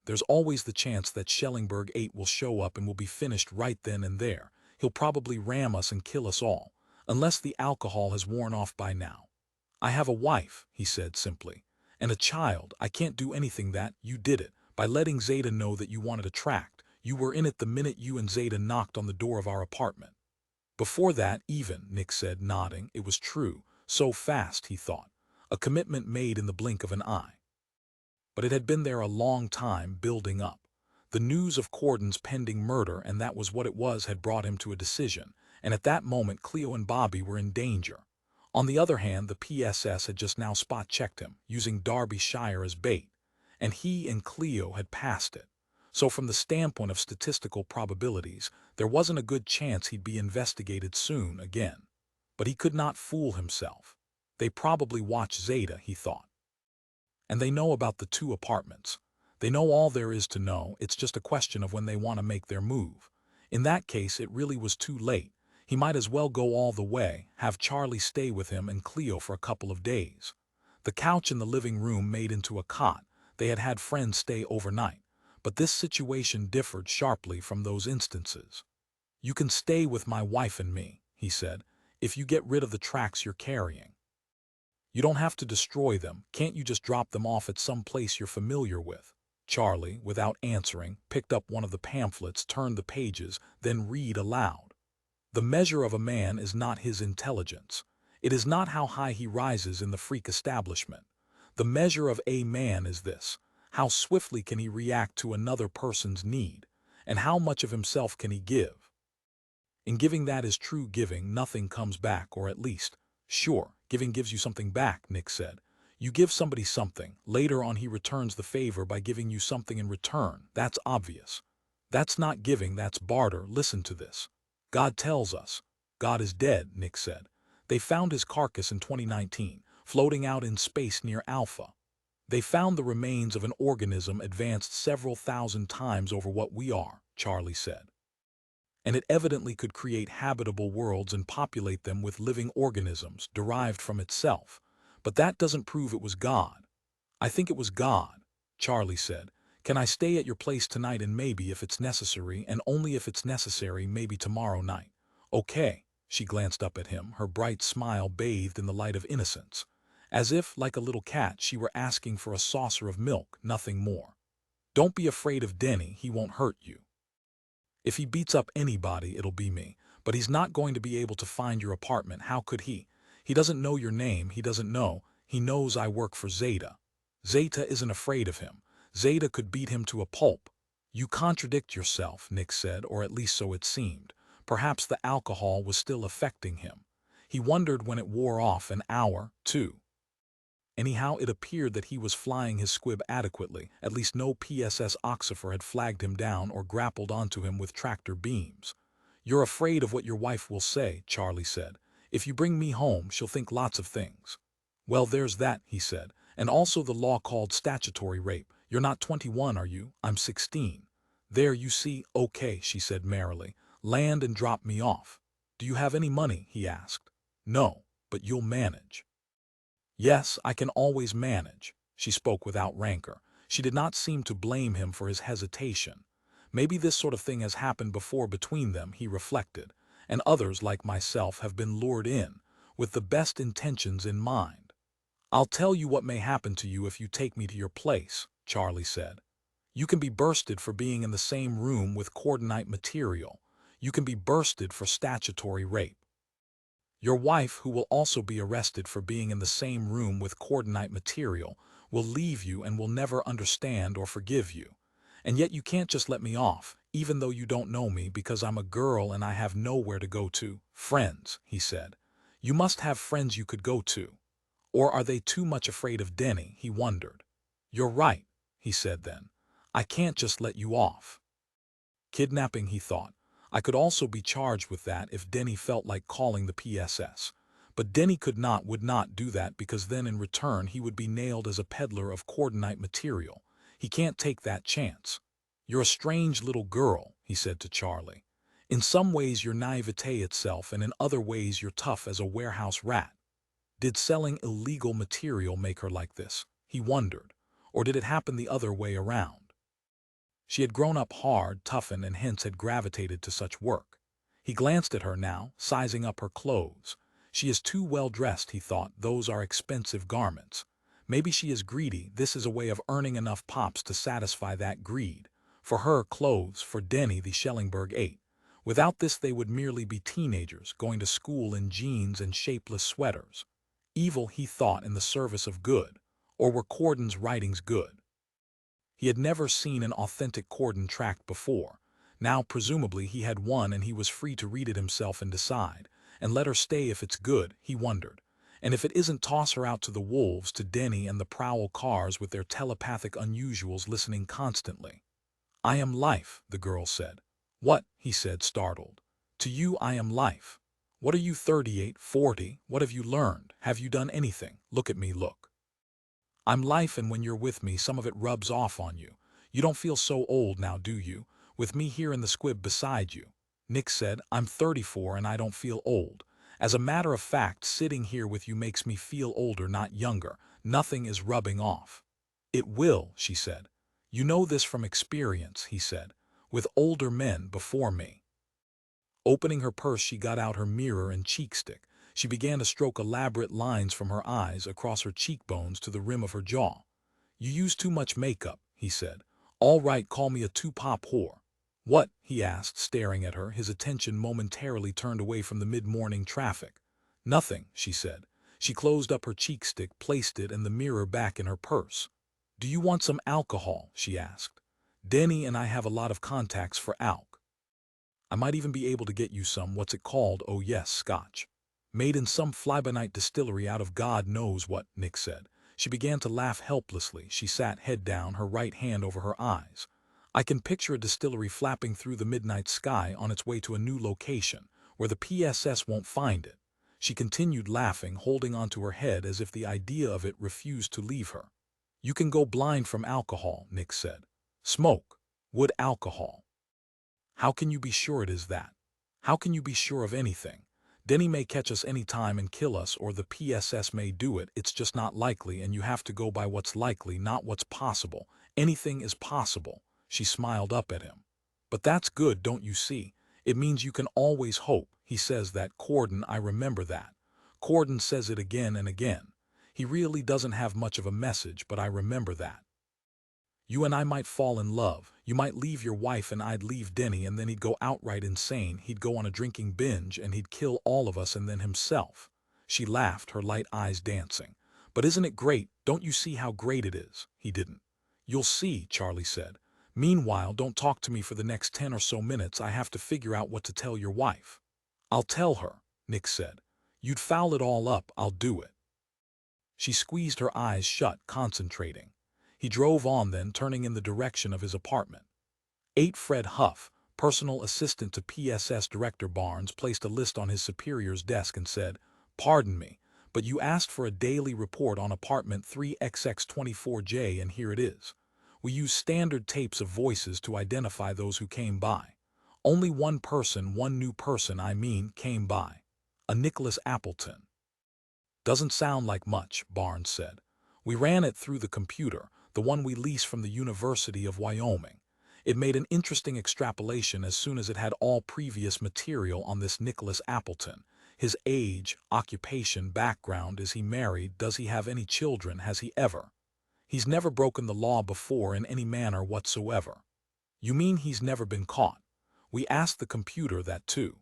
There's always the chance that Schellenberg 8 will show up and will be finished right then and there. He'll probably ram us and kill us all, unless the alcohol has worn off by now. I have a wife, he said simply, and a child. I can't do anything that, you did it, by letting Zeta know that you wanted a tract. You were in it the minute you and Zeta knocked on the door of our apartment. Before that, even, Nick said, nodding, it was true. So fast, he thought. A commitment made in the blink of an eye. But it had been there a long time, building up. The news of Corden's pending murder, and that was what it was, had brought him to a decision, and at that moment Cleo and Bobby were in danger. On the other hand, the PSS had just now spot-checked him, using Derbyshire as bait, and he and Cleo had passed it. So from the standpoint of statistical probabilities, there wasn't a good chance he'd be investigated soon again. But he could not fool himself. They probably watch Zeta, he thought. And they know about the 2 apartments. They know all there is to know. It's just a question of when they want to make their move. In that case, it really was too late. He might as well go all the way, have Charley stay with him and Cleo for a couple of days. The couch in the living room made into a cot. They had had friends stay overnight. But this situation differed sharply from those instances. You can stay with my wife and me, he said, if you get rid of the tracks you're carrying. You don't have to destroy them. Can't you just drop them off at some place you're familiar with? Charley, without answering, picked up one of the pamphlets, turned the pages, then read aloud. The measure of a man is not his intelligence. It is not how high he rises in the freak establishment. The measure of a man is this: how swiftly can he react to another person's need, and how much of himself can he give? In giving that is true giving, nothing comes back, or at least, sure, giving gives you something back, Nick said. You give somebody something, later on he returns the favor by giving you something in return. That's obvious. That's not giving, that's barter. Listen to this. God tells us. God is dead, Nick said. They found his carcass in 2019, floating out in space near Alpha. They found the remains of an organism advanced several thousand times over what we are, Charley said. And it evidently could create habitable worlds and populate them with living organisms derived from itself. But that doesn't prove it was God. I think it was God, Charley said. Can I stay at your place tonight and maybe, if it's necessary, and only if it's necessary, maybe tomorrow night? Okay. She glanced up at him, her bright smile bathed in the light of innocence. As if, like a little cat, she were asking for a saucer of milk, nothing more. Don't be afraid of Denny, he won't hurt you. If he beats up anybody, it'll be me. But he's not going to be able to find your apartment. How could he? He doesn't know your name, he doesn't know. He knows I work for Zeta. Zeta isn't afraid of him. Zeta could beat him to a pulp. You contradict yourself, Nick said, or at least so it seemed. Perhaps the alcohol was still affecting him. He wondered when it wore off, an hour, 2. Anyhow, it appeared that he was flying his squib adequately. At least no PSS Oxifer had flagged him down or grappled onto him with tractor beams. You're afraid of what your wife will say, Charley said. If you bring me home, she'll think lots of things. Well, there's that, he said, and also the law called statutory rape. You're not 21, are you? I'm 16. There, you see. Okay, she said merrily. Land and drop me off. Do you have any money? He asked. No, but you'll manage. Yes, I can always manage. She spoke without rancor. She did not seem to blame him for his hesitation. Maybe this sort of thing has happened before between them, he reflected, and others like myself have been lured in, with the best intentions in mind. "I'll tell you what may happen to you if you take me to your place," Charley said. "You can be bursted for being in the same room with coordinate material. You can be bursted for statutory rape. Your wife, who will also be arrested for being in the same room with coordinate material, will leave you and will never understand or forgive you. And yet you can't just let me off, even though you don't know me, because I'm a girl and I have nowhere to go to." "Friends," he said. "You must have friends you could go to. Or are they too much afraid of Denny?" he wondered. "You're right," he said then. "I can't just let you off." Kidnapping, he thought. I could also be charged with that if Denny felt like calling the PSS. But Denny would not do that, because then in return he would be nailed as a peddler of coordinate material. He can't take that chance. "You're a strange little girl," he said to Charley. "In some ways you're naivete itself, and in other ways you're tough as a warehouse rat." Did selling illegal material make her like this, he wondered, or did it happen the other way around? She had grown up hard, toughened, and hence had gravitated to such work. He glanced at her now, sizing up her clothes. She is too well dressed, he thought. Those are expensive garments. Maybe she is greedy. This is a way of earning enough pops to satisfy that greed. For her, clothes; for Denny, the Schellenberg 8. Without this they would merely be teenagers, going to school in jeans and shapeless sweaters. Evil, he thought, in the service of good. Or were Corden's writings good? He had never seen an authentic Corden tract before. Now presumably he had one, and he was free to read it himself and decide. And let her stay if it's good, he wondered. And if it isn't, toss her out to the wolves, to Denny and the prowl cars with their telepathic unusuals listening constantly. "I am life," the girl said. "What?" he said, startled. "To you I am life. What are you, 38, 40? What have you learned? Have you done anything? Look at me, look. I'm life, and when you're with me some of it rubs off on you. You don't feel so old now, do you? With me here in the squib beside you." Nick said, "I'm 34 and I don't feel old. As a matter of fact, sitting here with you makes me feel older, not younger. Nothing is rubbing off." "It will," she said. "You know this from experience," he said, "with older men before me." Opening her purse, she got out her mirror and cheekstick. She began to stroke elaborate lines from her eyes across her cheekbones to the rim of her jaw. "You use too much makeup," he said. "All right, call me a two-pop whore." "What?" he asked, staring at her, his attention momentarily turned away from the mid-morning traffic. "Nothing," she said. She closed up her cheekstick, placed it and the mirror back in her purse. "Do you want some alcohol?" she asked. "Denny and I have a lot of contacts for alc. I might even be able to get you some, what's it called? Oh yes, scotch. Made in some fly-by-night distillery out of God knows what," Nick said. She began to laugh helplessly. She sat head down, her right hand over her eyes. "I can picture a distillery flapping through the midnight sky on its way to a new location, where the PSS won't find it." She continued laughing, holding onto her head as if the idea of it refused to leave her. "You can go blind from alcohol," Nick said. "Smoke. Wood alcohol. How can you be sure it is that? How can you be sure of anything? Denny may catch us any time and kill us, or the PSS may do it. It's just not likely, and you have to go by what's likely, not what's possible. Anything is possible." She smiled up at him. "But that's good, don't you see? It means you can always hope." "He says that, Corden, I remember that. Corden says it again and again. He really doesn't have much of a message, but I remember that. You and I might fall in love. You might leave your wife and I'd leave Denny, and then he'd go outright insane. He'd go on a drinking binge and he'd kill all of us and then himself." She laughed, her light eyes dancing. "But isn't it great? Don't you see how great it is?" He didn't. "You'll see," Charley said. "Meanwhile, don't talk to me for the next 10 or so minutes. I have to figure out what to tell your wife." "I'll tell her," Nick said. "You'd foul it all up. I'll do it." She squeezed her eyes shut, concentrating. He drove on then, turning in the direction of his apartment. 8 Fred Huff, personal assistant to PSS Director Barnes, placed a list on his superior's desk and said, "Pardon me, but you asked for a daily report on apartment 3XX24J, and here it is. We use standard tapes of voices to identify those who came by. Only one person, one new person I mean, came by. A Nicholas Appleton." "Doesn't sound like much," Barnes said. "We ran it through the computer, the one we leased from the University of Wyoming. It made an interesting extrapolation as soon as it had all previous material on this Nicholas Appleton. His age, occupation, background, is he married, does he have any children, has he ever? He's never broken the law before in any manner whatsoever. You mean he's never been caught? We asked the computer that too.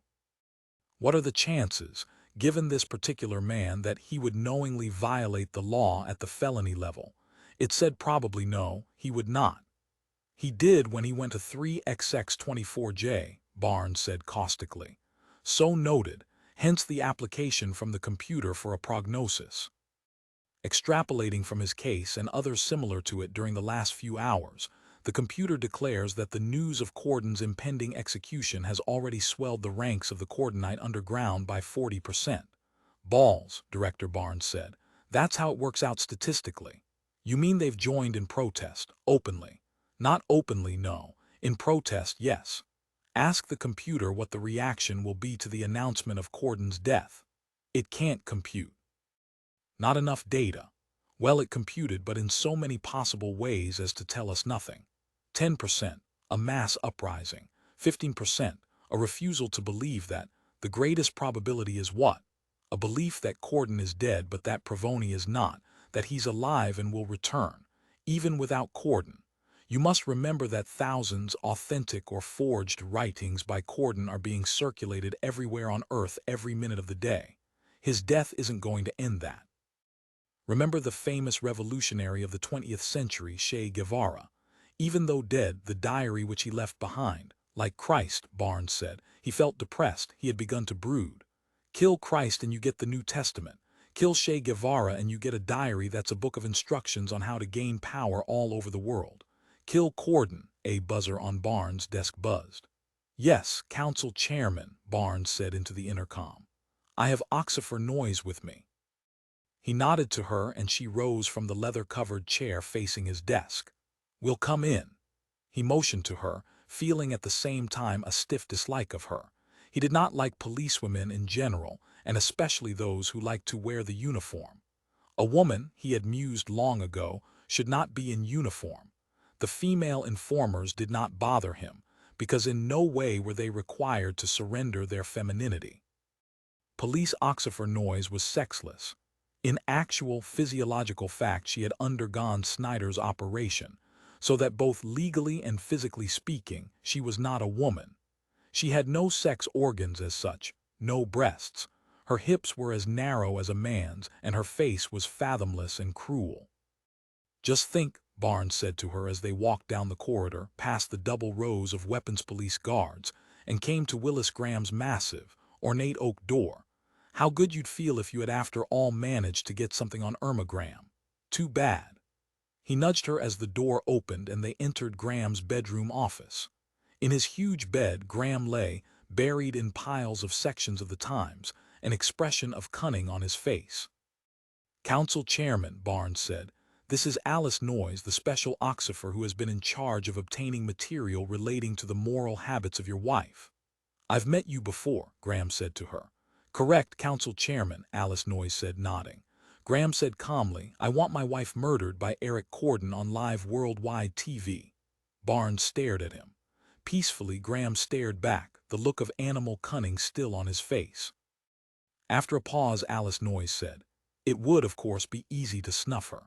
What are the chances, given this particular man, that he would knowingly violate the law at the felony level? It said probably no, he would not. He did when he went to 3XX24J, Barnes said caustically. So noted, hence the application from the computer for a prognosis. Extrapolating from his case and others similar to it during the last few hours, the computer declares that the news of Corden's impending execution has already swelled the ranks of the Cordenite underground by 40%. Balls, Director Barnes said. That's how it works out statistically. You mean they've joined in protest, openly? Not openly, no. In protest, yes. Ask the computer what the reaction will be to the announcement of Corden's death. It can't compute. Not enough data. Well, it computed, but in so many possible ways as to tell us nothing. 10%, a mass uprising. 15%, a refusal to believe that. The greatest probability is what? A belief that Corden is dead but that Provoni is not, that he's alive and will return, even without Corden. You must remember that thousands authentic or forged writings by Corden are being circulated everywhere on Earth every minute of the day. His death isn't going to end that. Remember the famous revolutionary of the 20th century, Che Guevara. Even though dead, the diary which he left behind, like Christ, Barnes said, he felt depressed, he had begun to brood. Kill Christ and you get the New Testament. Kill Che Guevara and you get a diary that's a book of instructions on how to gain power all over the world. Kill Corden, a buzzer on Barnes' desk buzzed. Yes, Council Chairman, Barnes said into the intercom. I have Oxifer Noise with me. He nodded to her and she rose from the leather-covered chair facing his desk. We'll come in. He motioned to her, feeling at the same time a stiff dislike of her. He did not like policewomen in general, and especially those who liked to wear the uniform. A woman, he had mused long ago, should not be in uniform. The female informers did not bother him, because in no way were they required to surrender their femininity. Police Oxifer Noise was sexless. In actual physiological fact, she had undergone Snyder's operation, so that both legally and physically speaking, she was not a woman. She had no sex organs as such, no breasts. Her hips were as narrow as a man's, and her face was fathomless and cruel. Just think, Barnes said to her as they walked down the corridor, past the double rows of weapons police guards, and came to Willis Graham's massive, ornate oak door. How good you'd feel if you had after all managed to get something on Irma Graham. Too bad. He nudged her as the door opened and they entered Graham's bedroom office. In his huge bed, Graham lay, buried in piles of sections of the Times, an expression of cunning on his face. Council Chairman, Barnes said, this is Alice Noyes, the special Oxifer who has been in charge of obtaining material relating to the moral habits of your wife. I've met you before, Graham said to her. Correct, Council Chairman, Alice Noyes said, nodding. Graham said calmly, I want my wife murdered by Eric Corden on live worldwide TV. Barnes stared at him. Peacefully, Graham stared back, the look of animal cunning still on his face. After a pause, Alice Noyes said, it would, of course, be easy to snuff her.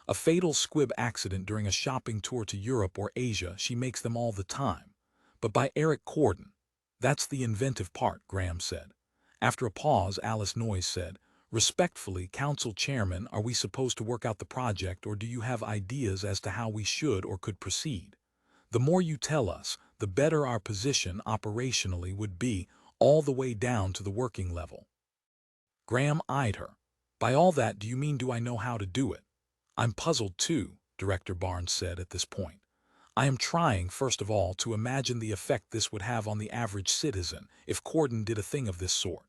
A fatal squib accident during a shopping tour to Europe or Asia, she makes them all the time. But by Eric Corden, that's the inventive part, Graham said. After a pause, Alice Noyes said, respectfully, Council Chairman, are we supposed to work out the project or do you have ideas as to how we should or could proceed? The more you tell us, the better our position operationally would be, all the way down to the working level. Graham eyed her. By all that, do you mean do I know how to do it? I'm puzzled too, Director Barnes said at this point. I am trying, first of all, to imagine the effect this would have on the average citizen if Corden did a thing of this sort.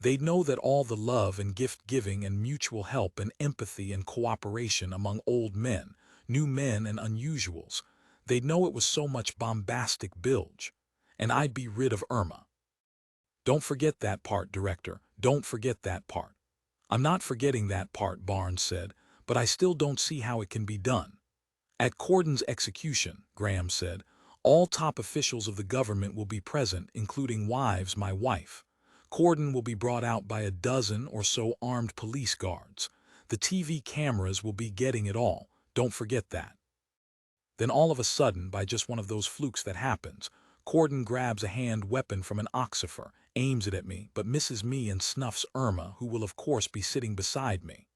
They'd know that all the love and gift-giving and mutual help and empathy and cooperation among old men, new men and unusuals, they'd know it was so much bombastic bilge. And I'd be rid of Irma. Don't forget that part, Director. Don't forget that part. I'm not forgetting that part, Barnes said, but I still don't see how it can be done. At Corden's execution, Graham said, all top officials of the government will be present, including wives, my wife. Corden will be brought out by a dozen or so armed police guards. The TV cameras will be getting it all, don't forget that. Then all of a sudden, by just one of those flukes that happens, Corden grabs a hand weapon from an oxifer, aims it at me, but misses me and snuffs Irma, who will of course be sitting beside me.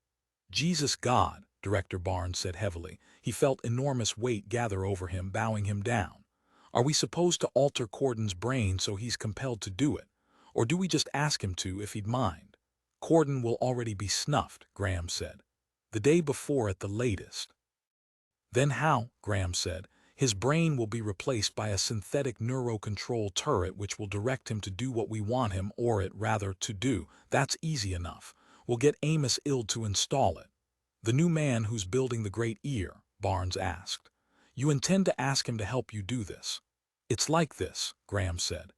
Jesus God, Director Barnes said heavily. He felt enormous weight gather over him, bowing him down. Are we supposed to alter Corden's brain so he's compelled to do it? Or do we just ask him to if he'd mind? Corden will already be snuffed, Graham said. The day before at the latest. Then how, Graham said, his brain will be replaced by a synthetic neurocontrol turret which will direct him to do what we want him, or it rather to do. That's easy enough. We'll get Amos Ild to install it. The new man who's building the Great Ear, Barnes asked. You intend to ask him to help you do this? It's like this, Graham said.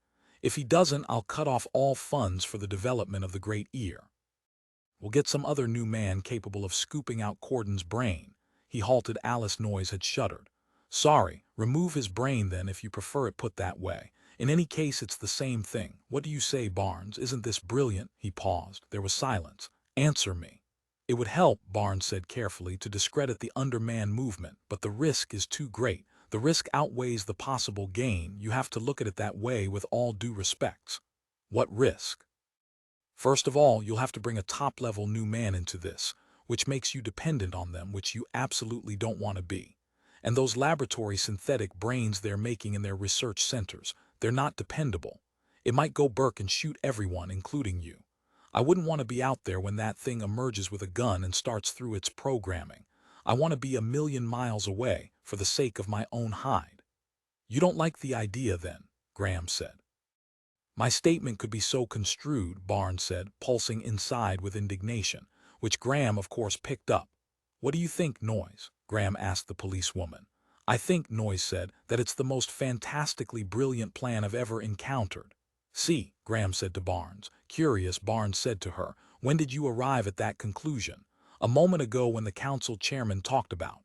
If he doesn't, I'll cut off all funds for the development of the Great Ear. We'll get some other new man capable of scooping out Corden's brain. He halted. Alice Noyes had shuddered. Sorry, remove his brain then if you prefer it put that way. In any case, it's the same thing. What do you say, Barnes? Isn't this brilliant? He paused. There was silence. Answer me. It would help, Barnes said carefully, to discredit the underman movement, but the risk is too great. The risk outweighs the possible gain. You have to look at it that way with all due respects. What risk? First of all, you'll have to bring a top-level new man into this, which makes you dependent on them, which you absolutely don't want to be. And those laboratory synthetic brains they're making in their research centers, they're not dependable. It might go berk and shoot everyone, including you. I wouldn't want to be out there when that thing emerges with a gun and starts through its programming. I want to be a million miles away, for the sake of my own hide. You don't like the idea then, Graham said. My statement could be so construed, Barnes said, pulsing inside with indignation, which Graham of course picked up. What do you think, Noyes? Graham asked the policewoman. I think, Noyes said, that it's the most fantastically brilliant plan I've ever encountered. See, Graham said to Barnes. Curious, Barnes said to her, when did you arrive at that conclusion? A moment ago when the council chairman talked about.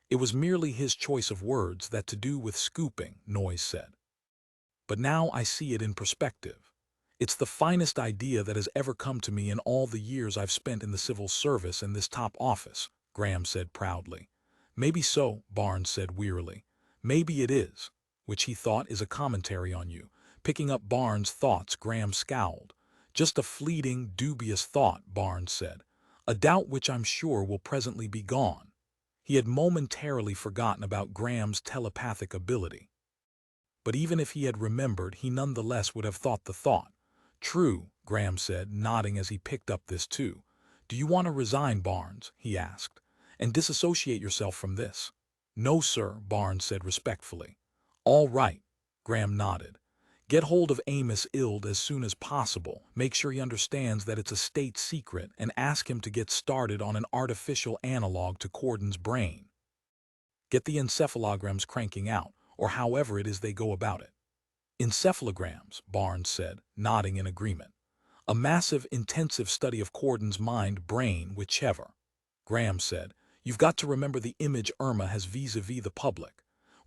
It was merely his choice of words that to do with scooping, Noyes said. But now I see it in perspective. It's the finest idea that has ever come to me in all the years I've spent in the civil service and this top office, Graham said proudly. Maybe so, Barnes said wearily. Maybe it is, which he thought is a commentary on you. Picking up Barnes' thoughts, Graham scowled. Just a fleeting, dubious thought, Barnes said. A doubt which I'm sure will presently be gone. He had momentarily forgotten about Graham's telepathic ability. But even if he had remembered, he nonetheless would have thought the thought. True, Graham said, nodding as he picked up this too. Do you want to resign, Barnes? He asked, and disassociate yourself from this? No, sir, Barnes said respectfully. All right, Graham nodded. Get hold of Amos Ild as soon as possible, make sure he understands that it's a state secret, and ask him to get started on an artificial analog to Corden's brain. Get the encephalograms cranking out, or however it is they go about it. Encephalograms, Barnes said, nodding in agreement. A massive, intensive study of Corden's mind, brain, whichever. Graham said, you've got to remember the image Irma has vis-a-vis the public.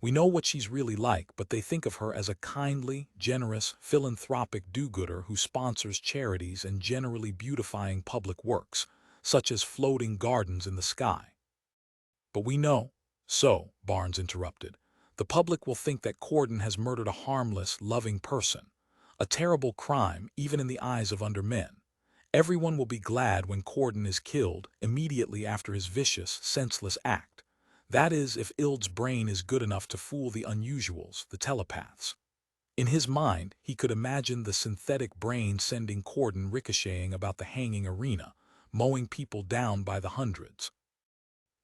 We know what she's really like, but they think of her as a kindly, generous, philanthropic do-gooder who sponsors charities and generally beautifying public works, such as floating gardens in the sky. But we know. So, Barnes interrupted, the public will think that Corden has murdered a harmless, loving person. A terrible crime, even in the eyes of undermen. Everyone will be glad when Corden is killed immediately after his vicious, senseless act. That is, if Ild's brain is good enough to fool the unusuals, the telepaths. In his mind, he could imagine the synthetic brain sending Corden ricocheting about the hanging arena, mowing people down by the hundreds.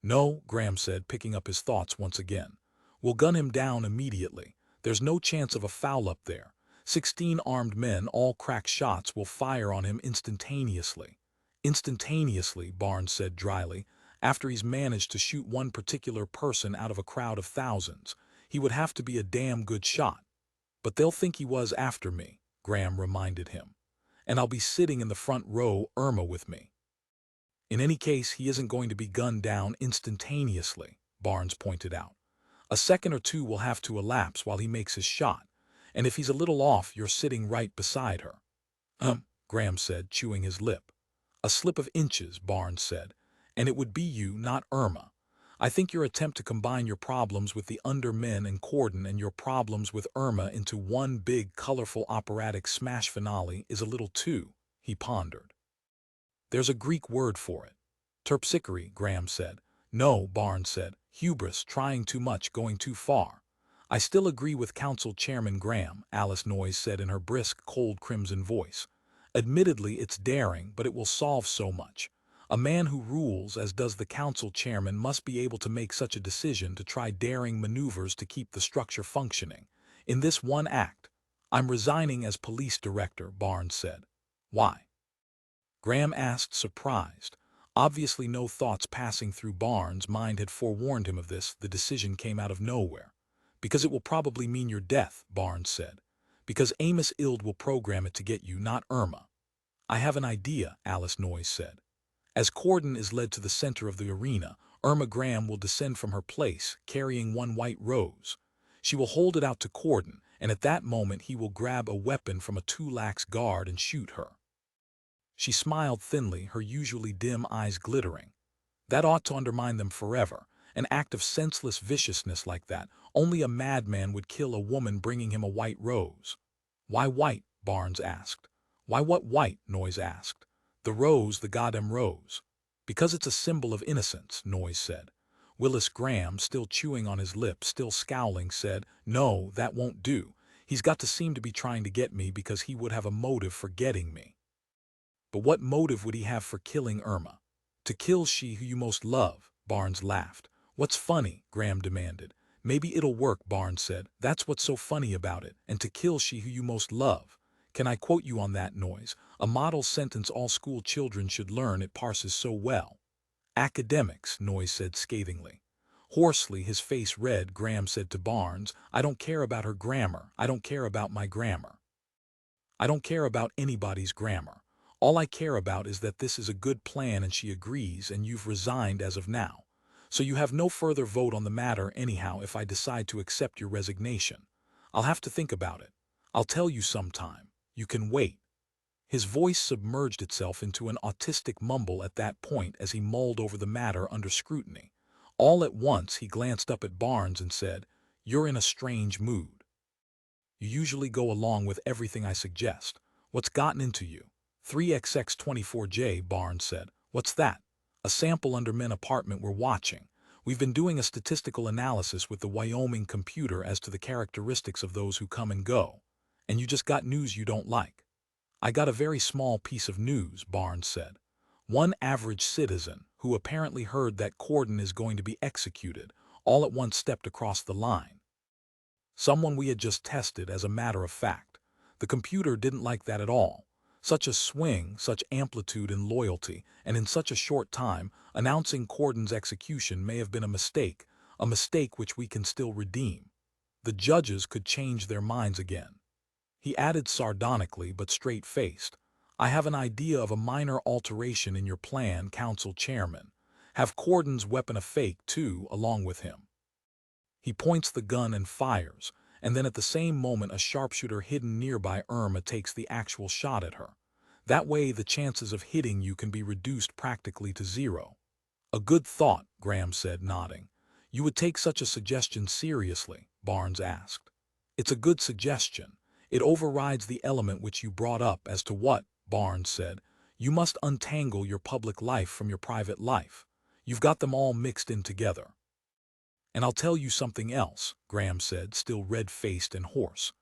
No, Graham said, picking up his thoughts once again. We'll gun him down immediately. There's no chance of a foul up there. 16 armed men, all crack shots, will fire on him instantaneously. Instantaneously, Barnes said dryly. After he's managed to shoot one particular person out of a crowd of thousands, he would have to be a damn good shot. But they'll think he was after me, Graham reminded him. And I'll be sitting in the front row, Irma with me. In any case, he isn't going to be gunned down instantaneously, Barnes pointed out. A second or two will have to elapse while he makes his shot, and if he's a little off, you're sitting right beside her. Graham said, chewing his lip. A slip of inches, Barnes said, and it would be you, not Irma. I think your attempt to combine your problems with the undermen and Corden and your problems with Irma into one big, colorful operatic smash finale is a little too, he pondered. There's a Greek word for it. Terpsichore, Graham said. No, Barnes said. Hubris, trying too much, going too far. I still agree with Council Chairman Graham, Alice Noyes said in her brisk, cold crimson voice. Admittedly, it's daring, but it will solve so much. A man who rules, as does the council chairman, must be able to make such a decision to try daring maneuvers to keep the structure functioning. In this one act, I'm resigning as police director, Barnes said. Why? Graham asked, surprised. Obviously no thoughts passing through Barnes' mind had forewarned him of this. The decision came out of nowhere. Because it will probably mean your death, Barnes said. Because Amos Ild will program it to get you, not Irma. I have an idea, Alice Noyes said. As Corden is led to the center of the arena, Irma Graham will descend from her place, carrying one white rose. She will hold it out to Corden, and at that moment he will grab a weapon from a too lax guard and shoot her. She smiled thinly, her usually dim eyes glittering. That ought to undermine them forever. An act of senseless viciousness like that. Only a madman would kill a woman bringing him a white rose. Why white? Barnes asked. Why what white? Noyes asked. The rose, the goddamn rose. Because it's a symbol of innocence, Noyes said. Willis Graham, still chewing on his lip, still scowling, said, No, that won't do. He's got to seem to be trying to get me because he would have a motive for getting me. But what motive would he have for killing Irma? To kill she who you most love, Barnes laughed. What's funny? Graham demanded. Maybe it'll work, Barnes said. That's what's so funny about it. And to kill she who you most love. Can I quote you on that, Noyes? A model sentence all school children should learn, it parses so well. Academics, Noyes said scathingly. Hoarsely, his face red, Graham said to Barnes, I don't care about her grammar. I don't care about my grammar. I don't care about anybody's grammar. All I care about is that this is a good plan and she agrees and you've resigned as of now. So you have no further vote on the matter anyhow if I decide to accept your resignation. I'll have to think about it. I'll tell you sometime. You can wait. His voice submerged itself into an autistic mumble at that point as he mulled over the matter under scrutiny. All at once he glanced up at Barnes and said, You're in a strange mood. You usually go along with everything I suggest. What's gotten into you? 3XX24J, Barnes said. What's that? A sample undermen apartment we're watching. We've been doing a statistical analysis with the Wyoming computer as to the characteristics of those who come and go. And you just got news you don't like. I got a very small piece of news, Barnes said. One average citizen, who apparently heard that Corden is going to be executed, all at once stepped across the line. Someone we had just tested, as a matter of fact. The computer didn't like that at all. Such a swing, such amplitude and loyalty, and in such a short time, announcing Corden's execution may have been a mistake which we can still redeem. The judges could change their minds again. He added sardonically but straight-faced, I have an idea of a minor alteration in your plan, Council Chairman. Have Corden's weapon a fake, too, along with him. He points the gun and fires, and then at the same moment a sharpshooter hidden nearby Irma takes the actual shot at her. That way the chances of hitting you can be reduced practically to zero. A good thought, Graham said, nodding. You would take such a suggestion seriously, Barnes asked. It's a good suggestion. It overrides the element which you brought up as to what, Barnes said. You must untangle your public life from your private life. You've got them all mixed in together. And I'll tell you something else, Graham said, still red-faced and hoarse.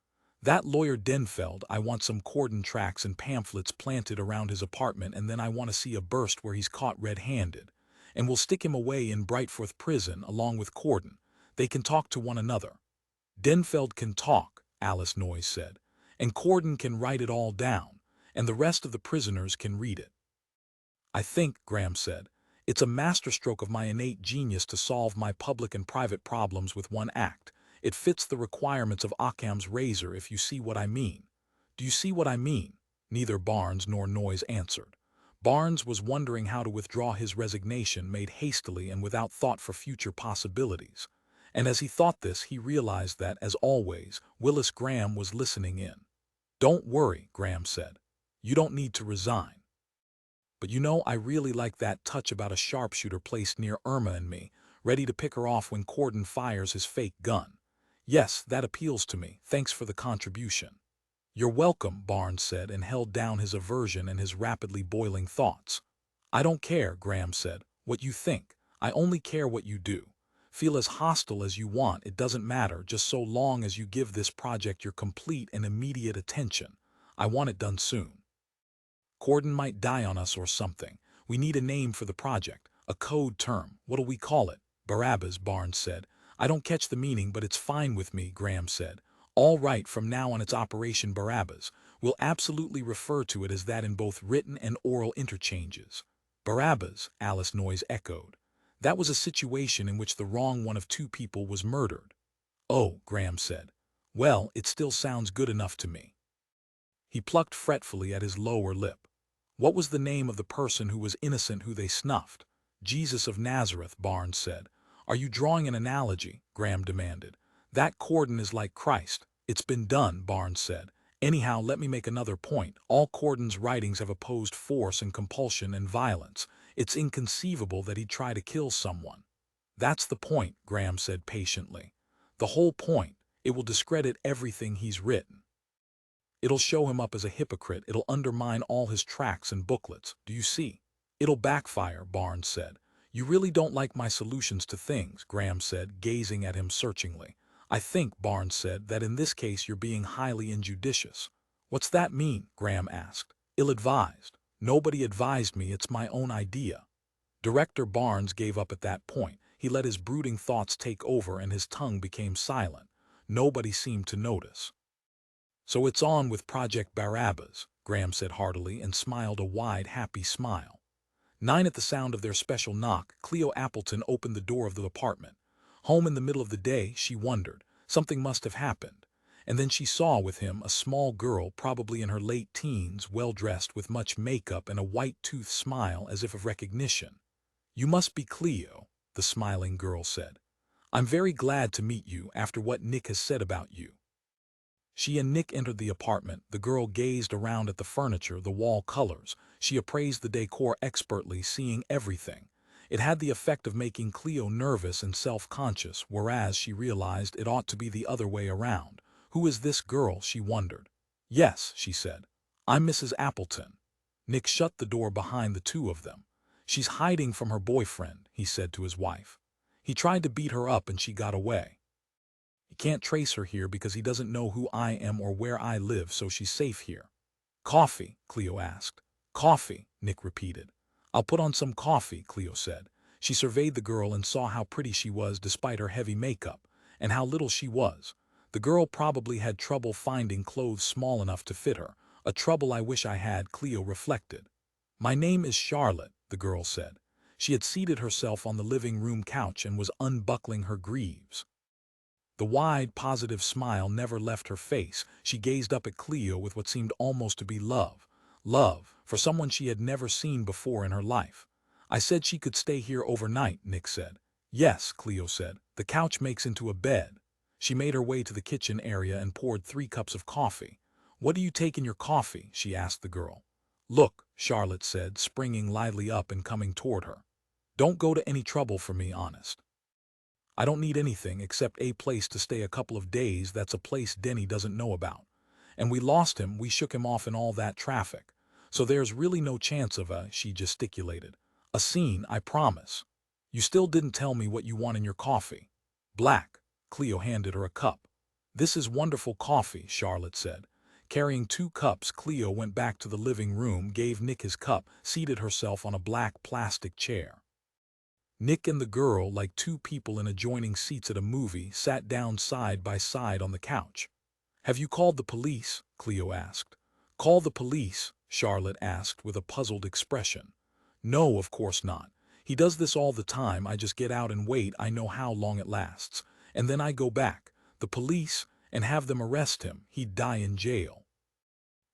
That lawyer Denfeld, I want some Corden tracts and pamphlets planted around his apartment, and then I want to see a burst where he's caught red-handed. And we'll stick him away in Brightforth prison along with Corden. They can talk to one another. Denfeld can talk, Alice Noyes said, and Corden can write it all down, and the rest of the prisoners can read it. I think, Graham said, it's a masterstroke of my innate genius to solve my public and private problems with one act. It fits the requirements of Occam's razor, if you see what I mean. Do you see what I mean? Neither Barnes nor Noyes answered. Barnes was wondering how to withdraw his resignation, made hastily and without thought for future possibilities. And as he thought this, he realized that, as always, Willis Graham was listening in. Don't worry, Graham said. You don't need to resign. But you know, I really like that touch about a sharpshooter placed near Irma and me, ready to pick her off when Corden fires his fake gun. Yes, that appeals to me. Thanks for the contribution. You're welcome, Barnes said, and held down his aversion and his rapidly boiling thoughts. I don't care, Graham said, what you think. I only care what you do. Feel as hostile as you want, it doesn't matter, just so long as you give this project your complete and immediate attention. I want it done soon. Corden might die on us or something. We need a name for the project, a code term. What'll we call it? Barabbas, Barnes said. I don't catch the meaning, but it's fine with me, Graham said. All right, from now on it's Operation Barabbas. We'll absolutely refer to it as that in both written and oral interchanges. Barabbas, Alice Noyes echoed. That was a situation in which the wrong one of two people was murdered. Oh, Graham said. Well, it still sounds good enough to me. He plucked fretfully at his lower lip. What was the name of the person who was innocent who they snuffed? Jesus of Nazareth, Barnes said. Are you drawing an analogy? Graham demanded. That Corden is like Christ. It's been done, Barnes said. Anyhow, let me make another point. All Corden's writings have opposed force and compulsion and violence. It's inconceivable that he'd try to kill someone. That's the point, Graham said patiently. The whole point. It will discredit everything he's written. It'll show him up as a hypocrite. It'll undermine all his tracts and booklets. Do you see? It'll backfire, Barnes said. You really don't like my solutions to things, Graham said, gazing at him searchingly. I think, Barnes said, that in this case you're being highly injudicious. What's that mean? Graham asked. Ill-advised. Nobody advised me, it's my own idea. Director Barnes gave up at that point. He let his brooding thoughts take over and his tongue became silent. Nobody seemed to notice. So it's on with Project Barabbas, Graham said heartily and smiled a wide, happy smile. 9 at the sound of their special knock, Cleo Appleton opened the door of the apartment. Home in the middle of the day, she wondered. Something must have happened. And then she saw with him a small girl, probably in her late teens, well-dressed with much makeup and a white-toothed smile as if of recognition. You must be Cleo, the smiling girl said. I'm very glad to meet you after what Nick has said about you. She and Nick entered the apartment. The girl gazed around at the furniture, the wall colors. She appraised the decor expertly, seeing everything. It had the effect of making Cleo nervous and self-conscious, whereas she realized it ought to be the other way around. Who is this girl? She wondered. Yes, she said. I'm Mrs. Appleton. Nick shut the door behind the two of them. She's hiding from her boyfriend, he said to his wife. He tried to beat her up and she got away. He can't trace her here because he doesn't know who I am or where I live, so she's safe here. Coffee? Cleo asked. Coffee, Nick repeated. I'll put on some coffee, Cleo said. She surveyed the girl and saw how pretty she was despite her heavy makeup, and how little she was. The girl probably had trouble finding clothes small enough to fit her, a trouble I wish I had, Cleo reflected. My name is Charlotte, the girl said. She had seated herself on the living room couch and was unbuckling her greaves. The wide, positive smile never left her face. She gazed up at Cleo with what seemed almost to be love. Love, for someone she had never seen before in her life. I said she could stay here overnight, Nick said. Yes, Cleo said. The couch makes into a bed. She made her way to the kitchen area and poured 3 cups of coffee. What do you take in your coffee? She asked the girl. Look, Charlotte said, springing lively up and coming toward her. Don't go to any trouble for me, honest. I don't need anything except a place to stay a couple of days. That's a place Denny doesn't know about. And we lost him, we shook him off in all that traffic. So there's really no chance of she gesticulated. A scene, I promise. You still didn't tell me what you want in your coffee. Black. Cleo handed her a cup. This is wonderful coffee, Charlotte said. Carrying 2 cups, Cleo went back to the living room, gave Nick his cup, seated herself on a black plastic chair. Nick and the girl, like 2 people in adjoining seats at a movie, sat down side by side on the couch. Have you called the police? Cleo asked. Call the police? Charlotte asked with a puzzled expression. No, of course not. He does this all the time. I just get out and wait. I know how long it lasts. And then I go back. The police, and have them arrest him. He'd die in jail.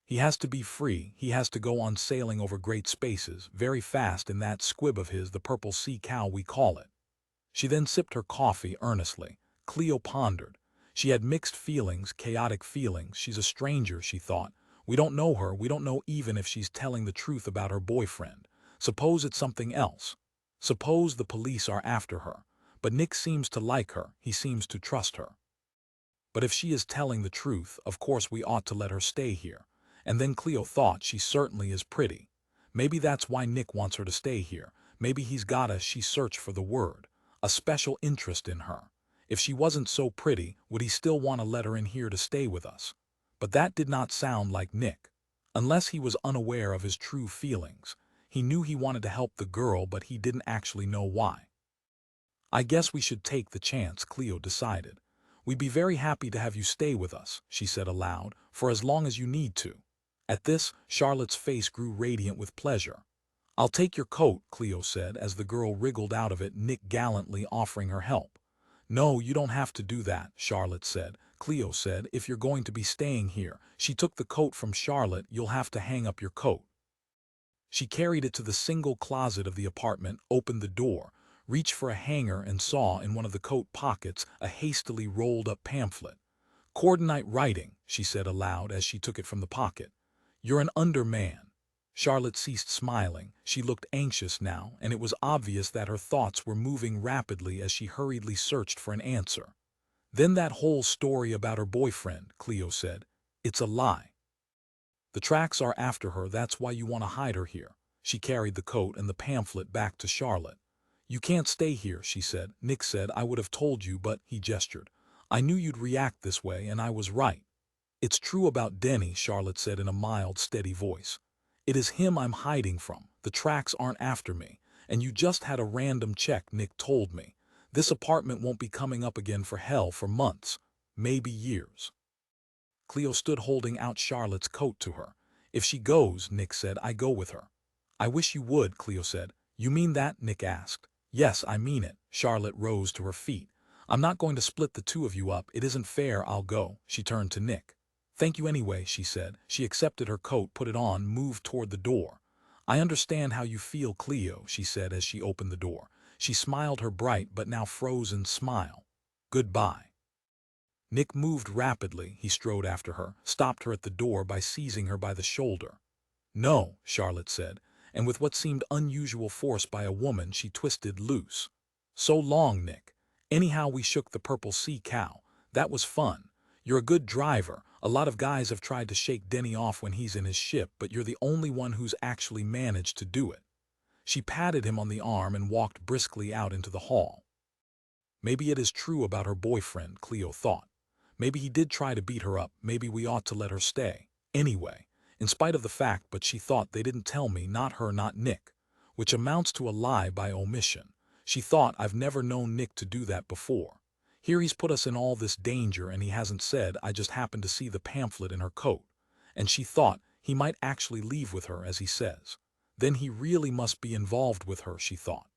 He has to be free. He has to go on sailing over great spaces, very fast in that squib of his, the purple sea cow we call it. She then sipped her coffee earnestly. Cleo pondered. She had mixed feelings, chaotic feelings. She's a stranger, she thought. We don't know her, we don't know even if she's telling the truth about her boyfriend. Suppose it's something else. Suppose the police are after her. But Nick seems to like her, he seems to trust her. But if she is telling the truth, of course we ought to let her stay here. And then Cleo thought she certainly is pretty. Maybe that's why Nick wants her to stay here. Maybe he's got a, she searched for the word, a special interest in her. If she wasn't so pretty, would he still want to let her in here to stay with us? But that did not sound like Nick. Unless he was unaware of his true feelings. He knew he wanted to help the girl, but he didn't actually know why. I guess we should take the chance, Cleo decided. We'd be very happy to have you stay with us, she said aloud, for as long as you need to. At this, Charlotte's face grew radiant with pleasure. I'll take your coat, Cleo said as the girl wriggled out of it, Nick gallantly offering her help. No, you don't have to do that, Charlotte said. Cleo said, if you're going to be staying here. She took the coat from Charlotte. You'll have to hang up your coat. She carried it to the single closet of the apartment, opened the door, reached for a hanger and saw in one of the coat pockets a hastily rolled-up pamphlet. Coordinate writing, she said aloud as she took it from the pocket. You're an underman. Charlotte ceased smiling. She looked anxious now, and it was obvious that her thoughts were moving rapidly as she hurriedly searched for an answer. Then that whole story about her boyfriend, Cleo said. It's a lie. The tracks are after her, that's why you want to hide her here. She carried the coat and the pamphlet back to Charlotte. You can't stay here, she said. Nick said I would have told you, but, he gestured. I knew you'd react this way, and I was right. It's true about Denny, Charlotte said in a mild, steady voice. It is him I'm hiding from. The tracks aren't after me. And you just had a random check, Nick told me. This apartment won't be coming up again for hell for months, maybe years. Cleo stood holding out Charlotte's coat to her. If she goes, Nick said, I go with her. I wish you would, Cleo said. You mean that? Nick asked. Yes, I mean it. Charlotte rose to her feet. I'm not going to split the two of you up. It isn't fair. I'll go. She turned to Nick. Thank you anyway, she said. She accepted her coat, put it on, moved toward the door. I understand how you feel, Cleo, she said as she opened the door. She smiled her bright but now frozen smile. Goodbye. Nick moved rapidly. He strode after her, stopped her at the door by seizing her by the shoulder. No, Charlotte said, and with what seemed unusual force by a woman she twisted loose. So long, Nick. Anyhow, we shook the purple sea cow. That was fun. You're a good driver. A lot of guys have tried to shake Denny off when he's in his ship, but you're the only one who's actually managed to do it. She patted him on the arm and walked briskly out into the hall. Maybe it is true about her boyfriend, Cleo thought. Maybe he did try to beat her up. Maybe we ought to let her stay. Anyway, in spite of the fact, but she thought they didn't tell me, not her, not Nick, which amounts to a lie by omission. She thought, I've never known Nick to do that before. Here he's put us in all this danger and he hasn't said. I just happened to see the pamphlet in her coat. And she thought he might actually leave with her, as he says. Then he really must be involved with her, she thought.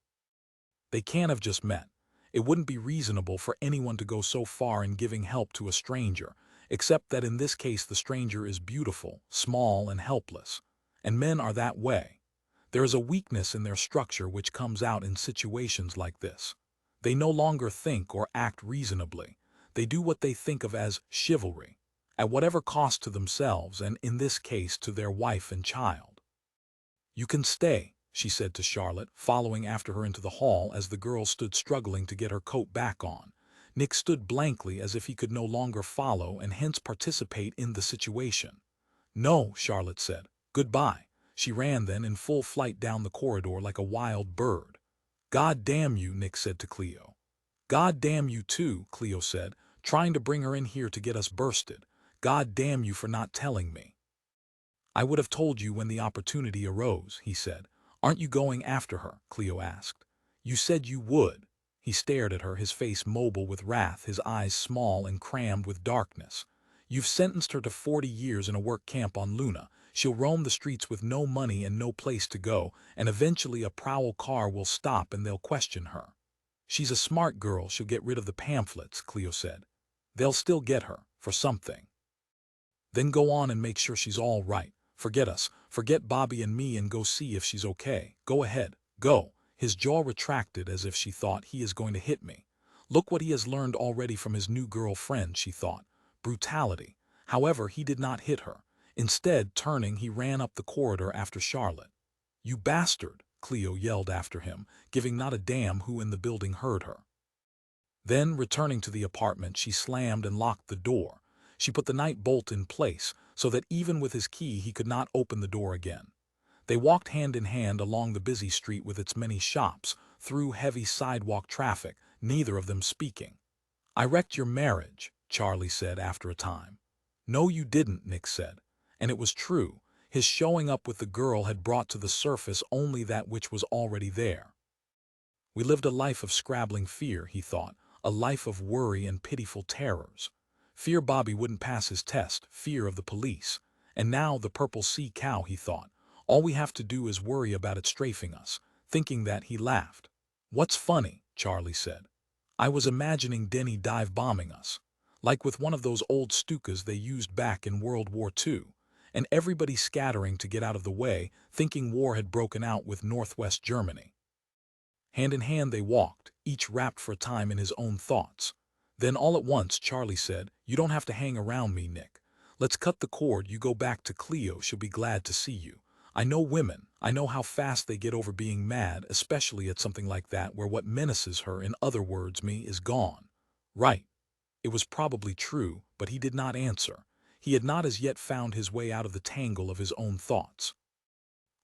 They can't have just met. It wouldn't be reasonable for anyone to go so far in giving help to a stranger, except that in this case the stranger is beautiful, small, and helpless. And men are that way. There is a weakness in their structure which comes out in situations like this. They no longer think or act reasonably. They do what they think of as chivalry, at whatever cost to themselves and, in this case, to their wife and child. You can stay, she said to Charlotte, following after her into the hall as the girl stood struggling to get her coat back on. Nick stood blankly as if he could no longer follow and hence participate in the situation. No, Charlotte said. Goodbye. She ran then in full flight down the corridor like a wild bird. God damn you, Nick said to Cleo. God damn you too, Cleo said, trying to bring her in here to get us bursted. God damn you for not telling me. I would have told you when the opportunity arose, he said. Aren't you going after her? Cleo asked. You said you would. He stared at her, his face mobile with wrath, his eyes small and crammed with darkness. You've sentenced her to 40 years in a work camp on Luna. She'll roam the streets with no money and no place to go, and eventually a prowl car will stop and they'll question her. She's a smart girl. She'll get rid of the pamphlets, Cleo said. They'll still get her, for something. Then go on and make sure she's all right. Forget us, forget Bobby and me, and go see if she's okay. Go ahead, go. His jaw retracted as if she thought, he is going to hit me. Look what he has learned already from his new girlfriend, she thought. Brutality. However, he did not hit her. Instead, turning, he ran up the corridor after Charlotte. "You bastard!" Cleo yelled after him, giving not a damn who in the building heard her. Then, returning to the apartment, she slammed and locked the door. She put the night bolt in place, so that even with his key he could not open the door again. They walked hand in hand along the busy street with its many shops, through heavy sidewalk traffic, neither of them speaking. "I wrecked your marriage," Charley said after a time. "No, you didn't," Nick said. And it was true. His showing up with the girl had brought to the surface only that which was already there. We lived a life of scrabbling fear, he thought, a life of worry and pitiful terrors. Fear Bobby wouldn't pass his test, fear of the police. And now the purple sea cow, he thought. All we have to do is worry about it strafing us. Thinking that, he laughed. "What's funny?" Charley said. "I was imagining Denny dive bombing us. Like with one of those old Stukas they used back in World War II. And everybody scattering to get out of the way, thinking war had broken out with Northwest Germany." Hand in hand they walked, each wrapped for a time in his own thoughts. Then all at once Charley said, "You don't have to hang around me, Nick. Let's cut the cord. You go back to Cleo. She'll be glad to see you. I know women. I know how fast they get over being mad, especially at something like that where what menaces her, in other words me, is gone." Right. It was probably true, but he did not answer. He had not as yet found his way out of the tangle of his own thoughts.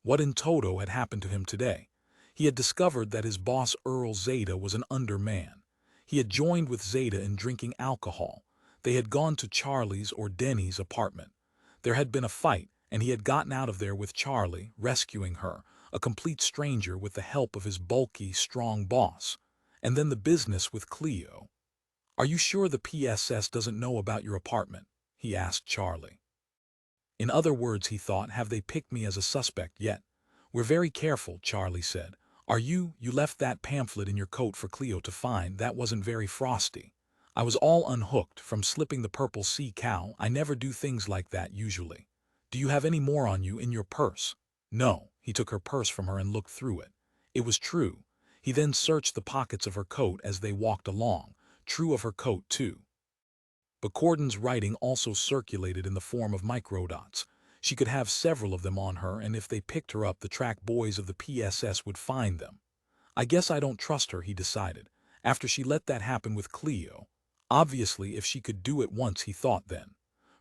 What in toto had happened to him today? He had discovered that his boss Earl Zeta was an underman. He had joined with Zeta in drinking alcohol. They had gone to Charlie's or Denny's apartment. There had been a fight, and he had gotten out of there with Charley, rescuing her, a complete stranger with the help of his bulky, strong boss. And then the business with Cleo. "Are you sure the PSS doesn't know about your apartment?" he asked Charley. In other words, he thought, have they picked me as a suspect yet? "We're very careful," Charley said. You left that pamphlet in your coat for Cleo to find. That wasn't very frosty. I was all unhooked from slipping the purple sea cow. I never do things like that usually. Do you have any more on you in your purse?" "No." He took her purse from her and looked through it. It was true. He then searched the pockets of her coat as they walked along. True of her coat, too. But Corden's writing also circulated in the form of microdots. She could have several of them on her, and if they picked her up, the track boys of the PSS would find them. "I guess I don't trust her," he decided, after she let that happen with Cleo. Obviously, if she could do it once, he thought then.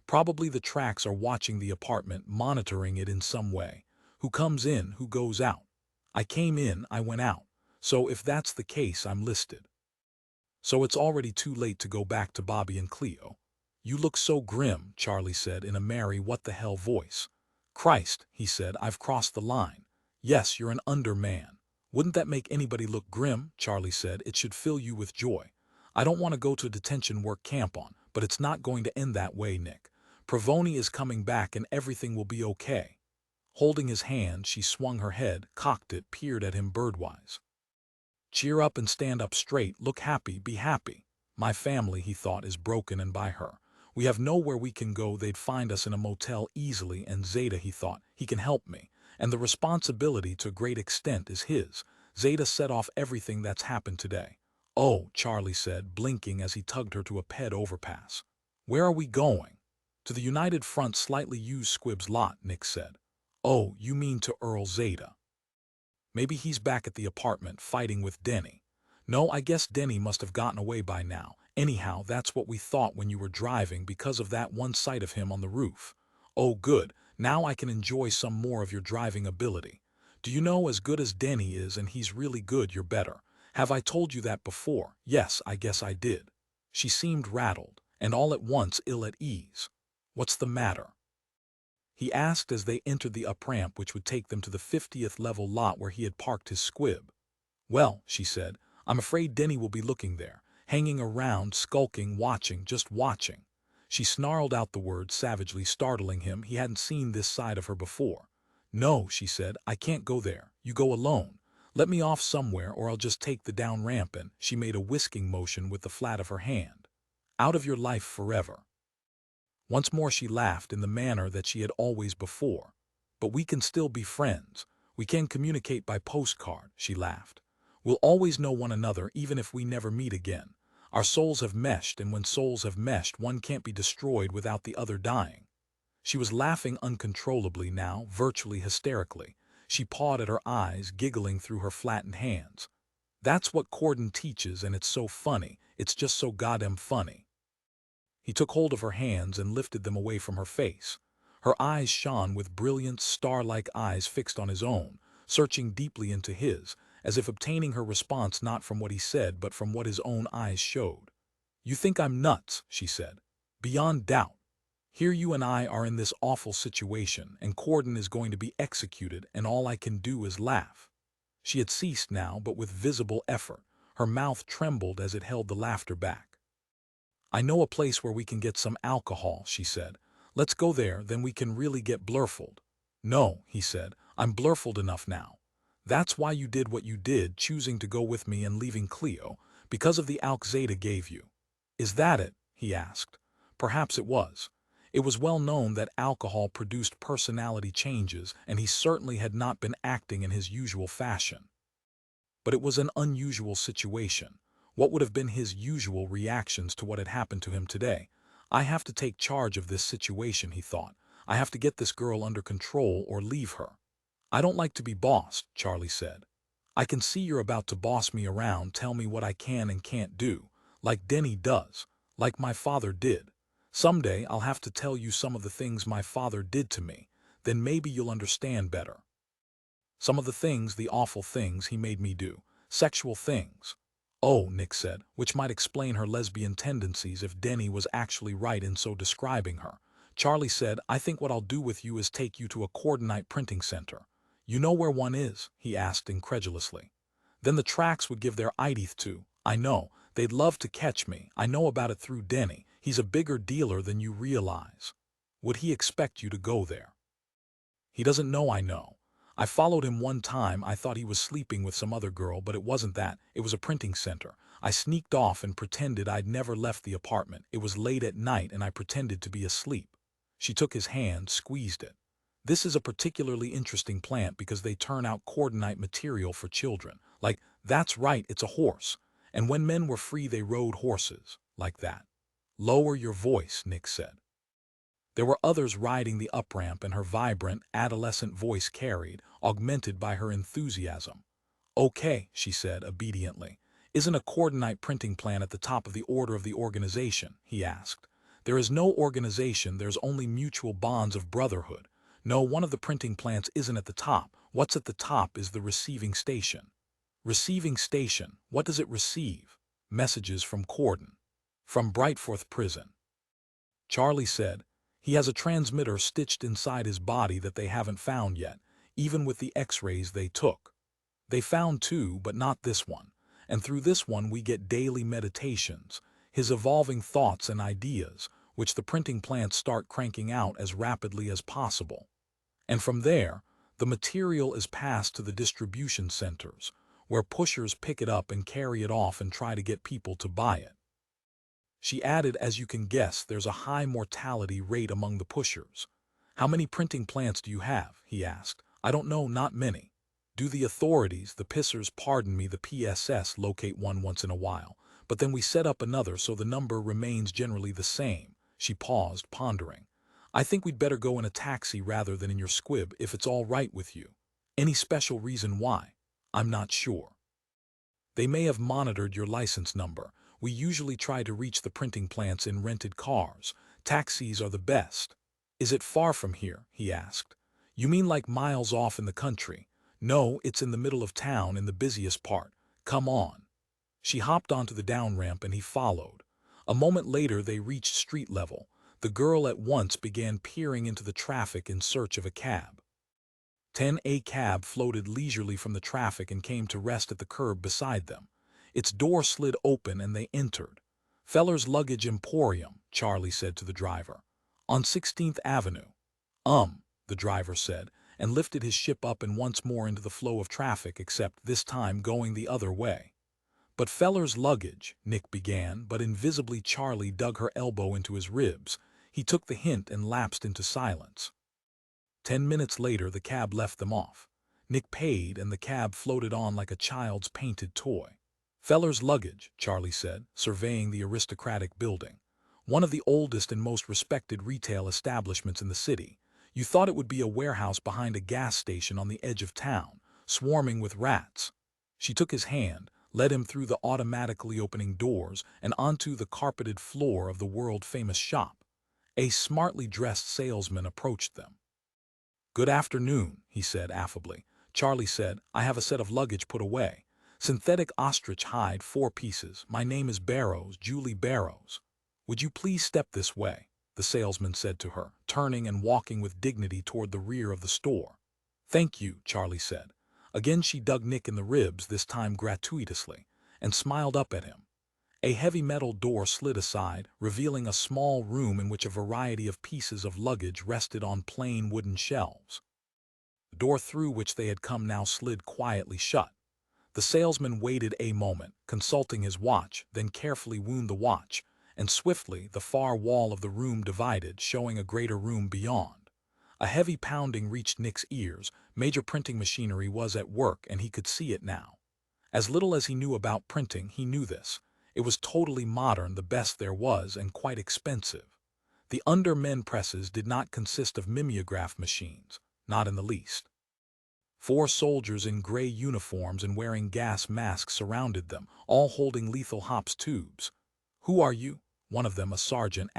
Probably the tracks are watching the apartment, monitoring it in some way. Who comes in, who goes out. I came in, I went out. So if that's the case, I'm listed. So it's already too late to go back to Bobby and Cleo. "You look so grim," Charley said in a merry what-the-hell voice. "Christ," he said, "I've crossed the line." "Yes, you're an underman." "Wouldn't that make anybody look grim?" Charley said. "It should fill you with joy. I don't want to go to a detention work camp on, but it's not going to end that way, Nick. Provoni is coming back and everything will be okay." Holding his hand, she swung her head, cocked it, peered at him birdwise. "Cheer up and stand up straight. Look happy, be happy. My family," he thought, "is broken and by her. We have nowhere we can go. They'd find us in a motel easily, and Zeta," he thought, "he can help me. And the responsibility to a great extent is his. Zeta set off everything that's happened today." "Oh," Charley said, blinking as he tugged her to a ped overpass. "Where are we going?" "To the United Front slightly used squibs lot," Nick said. "Oh, you mean to Earl Zeta. Maybe he's back at the apartment fighting with Denny." "No, I guess Denny must have gotten away by now. Anyhow, that's what we thought when you were driving because of that one sight of him on the roof." "Oh, good. Now I can enjoy some more of your driving ability. Do you know, as good as Denny is, and he's really good, you're better. Have I told you that before?" "Yes, I guess I did." She seemed rattled, and all at once ill at ease. "What's the matter?" he asked as they entered the up-ramp which would take them to the 50th level lot where he had parked his squib. "Well," she said, "I'm afraid Denny will be looking there, hanging around, skulking, watching, just watching." She snarled out the word, savagely startling him. He hadn't seen this side of her before. "No," she said, "I can't go there. You go alone. Let me off somewhere or I'll just take the down ramp and—" She made a whisking motion with the flat of her hand. "Out of your life forever." Once more she laughed in the manner that she had always before. "But we can still be friends. We can communicate by postcard," she laughed. "We'll always know one another even if we never meet again. Our souls have meshed, and when souls have meshed, one can't be destroyed without the other dying." She was laughing uncontrollably now, virtually hysterically. She pawed at her eyes, giggling through her flattened hands. That's what Corden teaches, and it's so funny. It's just so goddamn funny. He took hold of her hands and lifted them away from her face. Her eyes shone with brilliant, star-like eyes fixed on his own, searching deeply into his, as if obtaining her response not from what he said but from what his own eyes showed. "You think I'm nuts," she said. "Beyond doubt. Here you and I are in this awful situation, and Corden is going to be executed, and all I can do is laugh." She had ceased now, but with visible effort. Her mouth trembled as it held the laughter back. "I know a place where we can get some alcohol," she said. "Let's go there, then we can really get blurfled." "No," he said, "I'm blurfled enough now. That's why you did what you did, choosing to go with me and leaving Cleo, because of the alk Zeta gave you." "Is that it?" he asked. Perhaps it was. It was well known that alcohol produced personality changes, and he certainly had not been acting in his usual fashion. But it was an unusual situation. What would have been his usual reactions to what had happened to him today? "I have to take charge of this situation," he thought. "I have to get this girl under control or leave her." "I don't like to be bossed," Charley said. "I can see you're about to boss me around, tell me what I can and can't do, like Denny does, like my father did. Someday I'll have to tell you some of the things my father did to me, then maybe you'll understand better. Some of the things, the awful things he made me do, sexual things." "Oh," Nick said, which might explain her lesbian tendencies if Denny was actually right in so describing her. Charley said, "I think what I'll do with you is take you to a Cordenite printing center." "You know where one is?" he asked incredulously. "Then the tracks would give their IDs to. I know. They'd love to catch me. I know about it through Denny. He's a bigger dealer than you realize." "Would he expect you to go there?" "He doesn't know I know. I followed him one time. I thought he was sleeping with some other girl, but it wasn't that. It was a printing center. I sneaked off and pretended I'd never left the apartment. It was late at night and I pretended to be asleep." She took his hand, squeezed it. "This is a particularly interesting plant because they turn out Cordenite material for children. Like, that's right, it's a horse. And when men were free they rode horses. Like that." "Lower your voice," Nick said. There were others riding the up-ramp, and her vibrant, adolescent voice carried, augmented by her enthusiasm. "Okay," she said obediently. "Isn't a Cordenite printing plant at the top of the order of the organization?" he asked. "There is no organization, there's only mutual bonds of brotherhood. No, one of the printing plants isn't at the top. What's at the top is the receiving station." "Receiving station? What does it receive?" "Messages from Corden. From Brightforth prison." Charley said, "He has a transmitter stitched inside his body that they haven't found yet, even with the x-rays they took. They found two, but not this one. And through this one we get daily meditations, his evolving thoughts and ideas, which the printing plants start cranking out as rapidly as possible. And from there, the material is passed to the distribution centers, where pushers pick it up and carry it off and try to get people to buy it." She added, "As you can guess, there's a high mortality rate among the pushers." "How many printing plants do you have?" he asked. "I don't know, not many." "Do the authorities, the pissers, pardon me, the PSS, locate one once in a while, but then we set up another so the number remains generally the same." She paused, pondering. "I think we'd better go in a taxi rather than in your squib, if it's all right with you." "Any special reason why?" "I'm not sure. They may have monitored your license number. We usually try to reach the printing plants in rented cars. Taxis are the best." "Is it far from here?" he asked. "You mean like miles off in the country?" "No, it's in the middle of town, in the busiest part. Come on." She hopped onto the down ramp and he followed. A moment later they reached street level. The girl at once began peering into the traffic in search of a cab. A cab floated leisurely from the traffic and came to rest at the curb beside them. Its door slid open and they entered. "Feller's Luggage Emporium," Charley said to the driver. "On 16th Avenue. The driver said, and lifted his ship up and once more into the flow of traffic, except this time going the other way. "But Feller's Luggage," Nick began, but invisibly Charley dug her elbow into his ribs. He took the hint and lapsed into silence. 10 minutes later the cab left them off. Nick paid and the cab floated on like a child's painted toy. "Feller's Luggage," Charley said, surveying the aristocratic building. One of the oldest and most respected retail establishments in the city. You thought it would be a warehouse behind a gas station on the edge of town, swarming with rats. She took his hand, led him through the automatically opening doors and onto the carpeted floor of the world-famous shop. A smartly dressed salesman approached them. "Good afternoon," he said affably. Charley said, "I have a set of luggage put away. Synthetic ostrich hide, 4 pieces. My name is Barrows, Julie Barrows. Would you please step this way?" the salesman said to her, turning and walking with dignity toward the rear of the store. "Thank you," Charley said. Again she dug Nick in the ribs, this time gratuitously, and smiled up at him. A heavy metal door slid aside, revealing a small room in which a variety of pieces of luggage rested on plain wooden shelves. The door through which they had come now slid quietly shut. The salesman waited a moment, consulting his watch, then carefully wound the watch, and swiftly the far wall of the room divided, showing a greater room beyond. A heavy pounding reached Nick's ears. Major printing machinery was at work, and he could see it now. As little as he knew about printing, he knew this. It was totally modern, the best there was, and quite expensive. The undermen presses did not consist of mimeograph machines, not in the least. 4 soldiers in gray uniforms and wearing gas masks surrounded them, all holding lethal hops tubes. "Who are you?" one of them, a sergeant,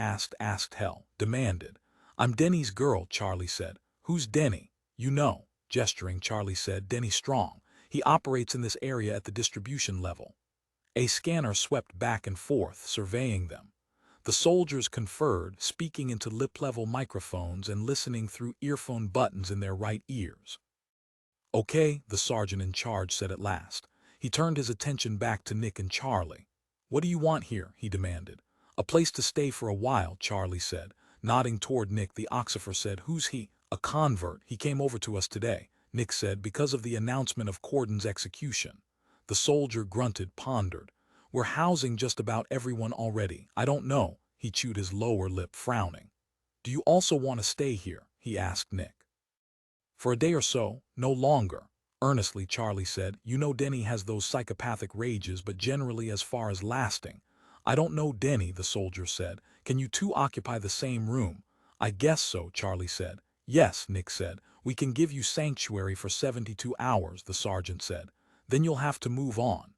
demanded. "I'm Denny's girl," Charley said. "Who's Denny?" "You know," gesturing, Charley said, "Denny Strong. He operates in this area at the distribution level." A scanner swept back and forth, surveying them. The soldiers conferred, speaking into lip-level microphones and listening through earphone buttons in their right ears. "Okay," the sergeant in charge said at last. He turned his attention back to Nick and Charley. "What do you want here?" he demanded. "A place to stay for a while," Charley said. Nodding toward Nick, the Oxifer said, "Who's he?" "A convert. He came over to us today," Nick said, "because of the announcement of Corden's execution." The soldier grunted, pondered. "We're housing just about everyone already. I don't know." He chewed his lower lip, frowning. "Do you also want to stay here?" he asked Nick. "For a day or so, no longer." Earnestly, Charley said, "You know Denny has those psychopathic rages, but generally as far as lasting." "I don't know Denny," the soldier said. "Can you two occupy the same room?" "I guess so," Charley said. "Yes," Nick said. "We can give you sanctuary for 72 hours, the sergeant said. "Then you'll have to move on."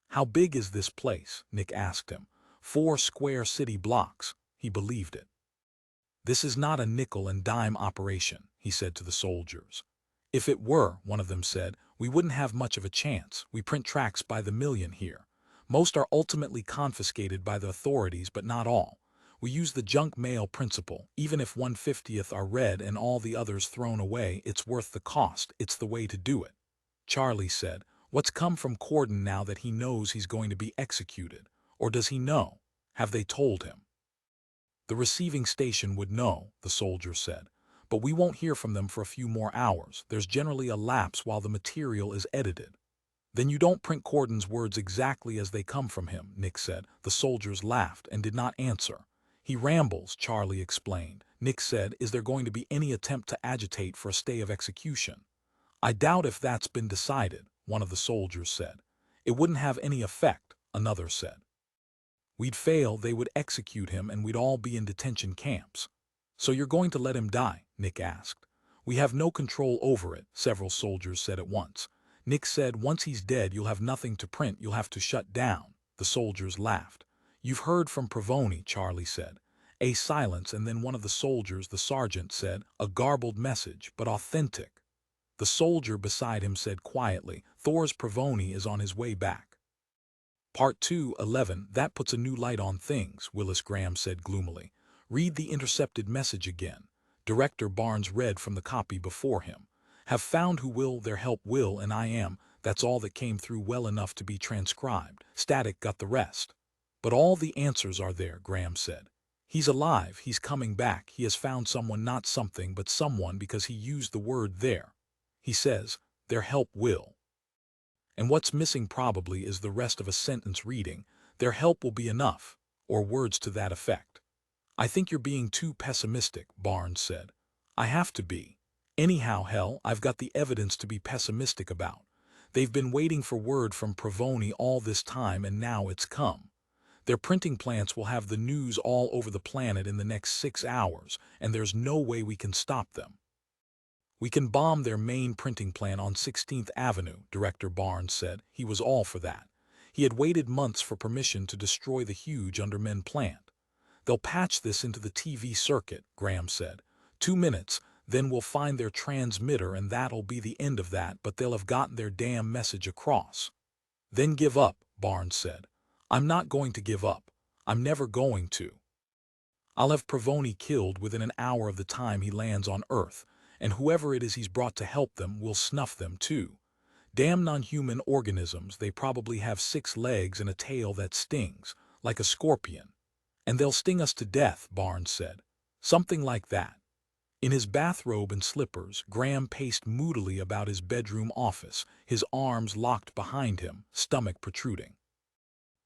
"How big is this place?" Nick asked him. 4 square city blocks. He believed it. "This is not a nickel and dime operation," he said to the soldiers. "If it were," one of them said, "we wouldn't have much of a chance. We print tracts by the million here. Most are ultimately confiscated by the authorities, but not all. We use the junk mail principle. Even if 1/50th are read and all the others thrown away, it's worth the cost. It's the way to do it." Charley said, "What's come from Corden now that he knows he's going to be executed? Or does he know? Have they told him?" "The receiving station would know," the soldier said. "But we won't hear from them for a few more hours. There's generally a lapse while the material is edited." "Then you don't print Corden's words exactly as they come from him," Nick said. The soldiers laughed and did not answer. "He rambles," Charley explained. Nick said, "Is there going to be any attempt to agitate for a stay of execution?" "I doubt if that's been decided," one of the soldiers said. "It wouldn't have any effect," another said. "We'd fail, they would execute him, and we'd all be in detention camps." "So you're going to let him die?" Nick asked. "We have no control over it," several soldiers said at once. Nick said, "Once he's dead, you'll have nothing to print, you'll have to shut down." The soldiers laughed. "You've heard from Provoni," Charley said. A silence, and then one of the soldiers, the sergeant, said, "A garbled message, but authentic." The soldier beside him said quietly, "Thor's Provoni is on his way back." Part 2:11. "That puts a new light on things," Willis Graham said gloomily. "Read the intercepted message again." Director Barnes read from the copy before him. "Have found who will, their help will, and I am." That's all that came through well enough to be transcribed. Static got the rest. "But all the answers are there," Graham said. "He's alive, he's coming back, he has found someone, not something, but someone, because he used the word there. He says, their help will. And what's missing probably is the rest of a sentence reading, their help will be enough, or words to that effect." "I think you're being too pessimistic," Barnes said. "I have to be. Anyhow, hell, I've got the evidence to be pessimistic about. They've been waiting for word from Provoni all this time, and now it's come. Their printing plants will have the news all over the planet in the next 6 hours, and there's no way we can stop them. We can bomb their main printing plant on 16th Avenue, Director Barnes said. He was all for that. He had waited months for permission to destroy the huge undermen plant. They'll patch this into the TV circuit, Graham said. 2 minutes, then we'll find their transmitter and that'll be the end of that, but they'll have gotten their damn message across. Then give up, Barnes said. I'm not going to give up. I'm never going to. I'll have Provoni killed within an hour of the time he lands on Earth, and whoever it is he's brought to help them will snuff them too. Damn non-human organisms, they probably have 6 legs and a tail that stings, like a scorpion. And they'll sting us to death, Barnes said. Something like that. In his bathrobe and slippers, Graham paced moodily about his bedroom office, his arms locked behind him, stomach protruding.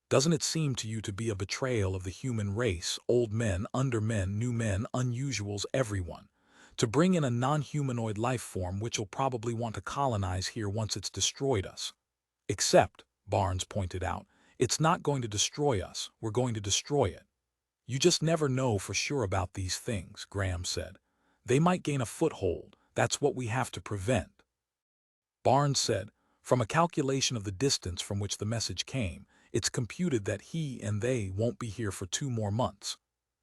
Doesn't it seem to you to be a betrayal of the human race, old men, undermen, new men, unusuals, everyone? To bring in a non-humanoid life form which will probably want to colonize here once it's destroyed us. Except, Barnes pointed out, it's not going to destroy us, we're going to destroy it. You just never know for sure about these things, Graham said. They might gain a foothold, that's what we have to prevent. Barnes said, from a calculation of the distance from which the message came, it's computed that he and they won't be here for 2 more months.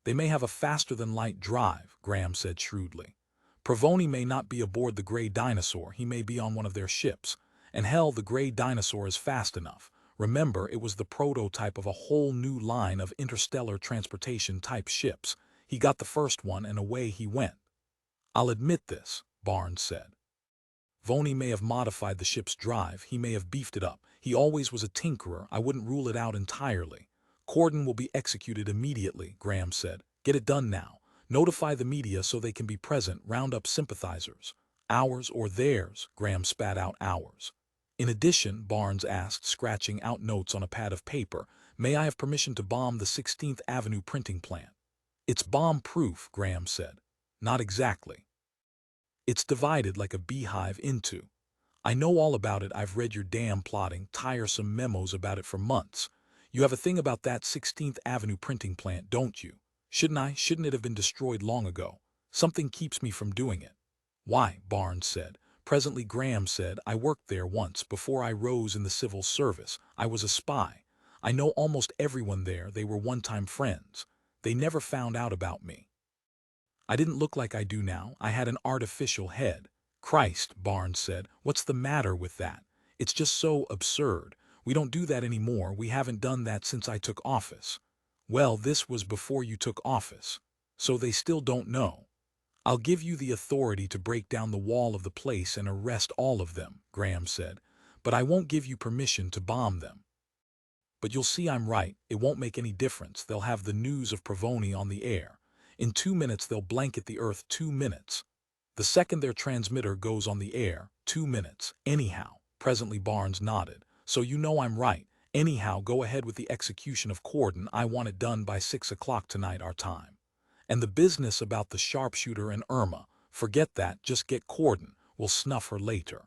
They may have a faster-than-light drive, Graham said shrewdly. Provoni may not be aboard the gray dinosaur, he may be on one of their ships. And hell, the gray dinosaur is fast enough. Remember, it was the prototype of a whole new line of interstellar transportation-type ships. He got the first one and away he went. I'll admit this, Barnes said. Voni may have modified the ship's drive, he may have beefed it up. He always was a tinkerer, I wouldn't rule it out entirely. Corden will be executed immediately, Graham said. Get it done now. Notify the media so they can be present, round up sympathizers. Ours or theirs, Graham spat out ours. In addition, Barnes asked, scratching out notes on a pad of paper, may I have permission to bomb the 16th Avenue printing plant? It's bomb-proof, Graham said. Not exactly. It's divided like a beehive into. I know all about it, I've read your damn plotting, tiresome memos about it for months. You have a thing about that 16th Avenue printing plant, don't you? Shouldn't it have been destroyed long ago? Something keeps me from doing it. Why, Barnes said. Presently Graham said, I worked there once, before I rose in the civil service. I was a spy. I know almost everyone there, they were one-time friends. They never found out about me. I didn't look like I do now, I had an artificial head. Christ, Barnes said, what's the matter with that? It's just so absurd. We don't do that anymore, we haven't done that since I took office. Well, this was before you took office. So they still don't know. I'll give you the authority to break down the wall of the place and arrest all of them, Graham said, but I won't give you permission to bomb them. But you'll see I'm right, it won't make any difference, they'll have the news of Provoni on the air. In 2 minutes they'll blanket the Earth, 2 minutes. The second their transmitter goes on the air, 2 minutes. Anyhow, presently Barnes nodded, so you know I'm right. Anyhow, go ahead with the execution of Corden, I want it done by 6 o'clock tonight our time. And the business about the sharpshooter and Irma, forget that, just get Corden, we'll snuff her later.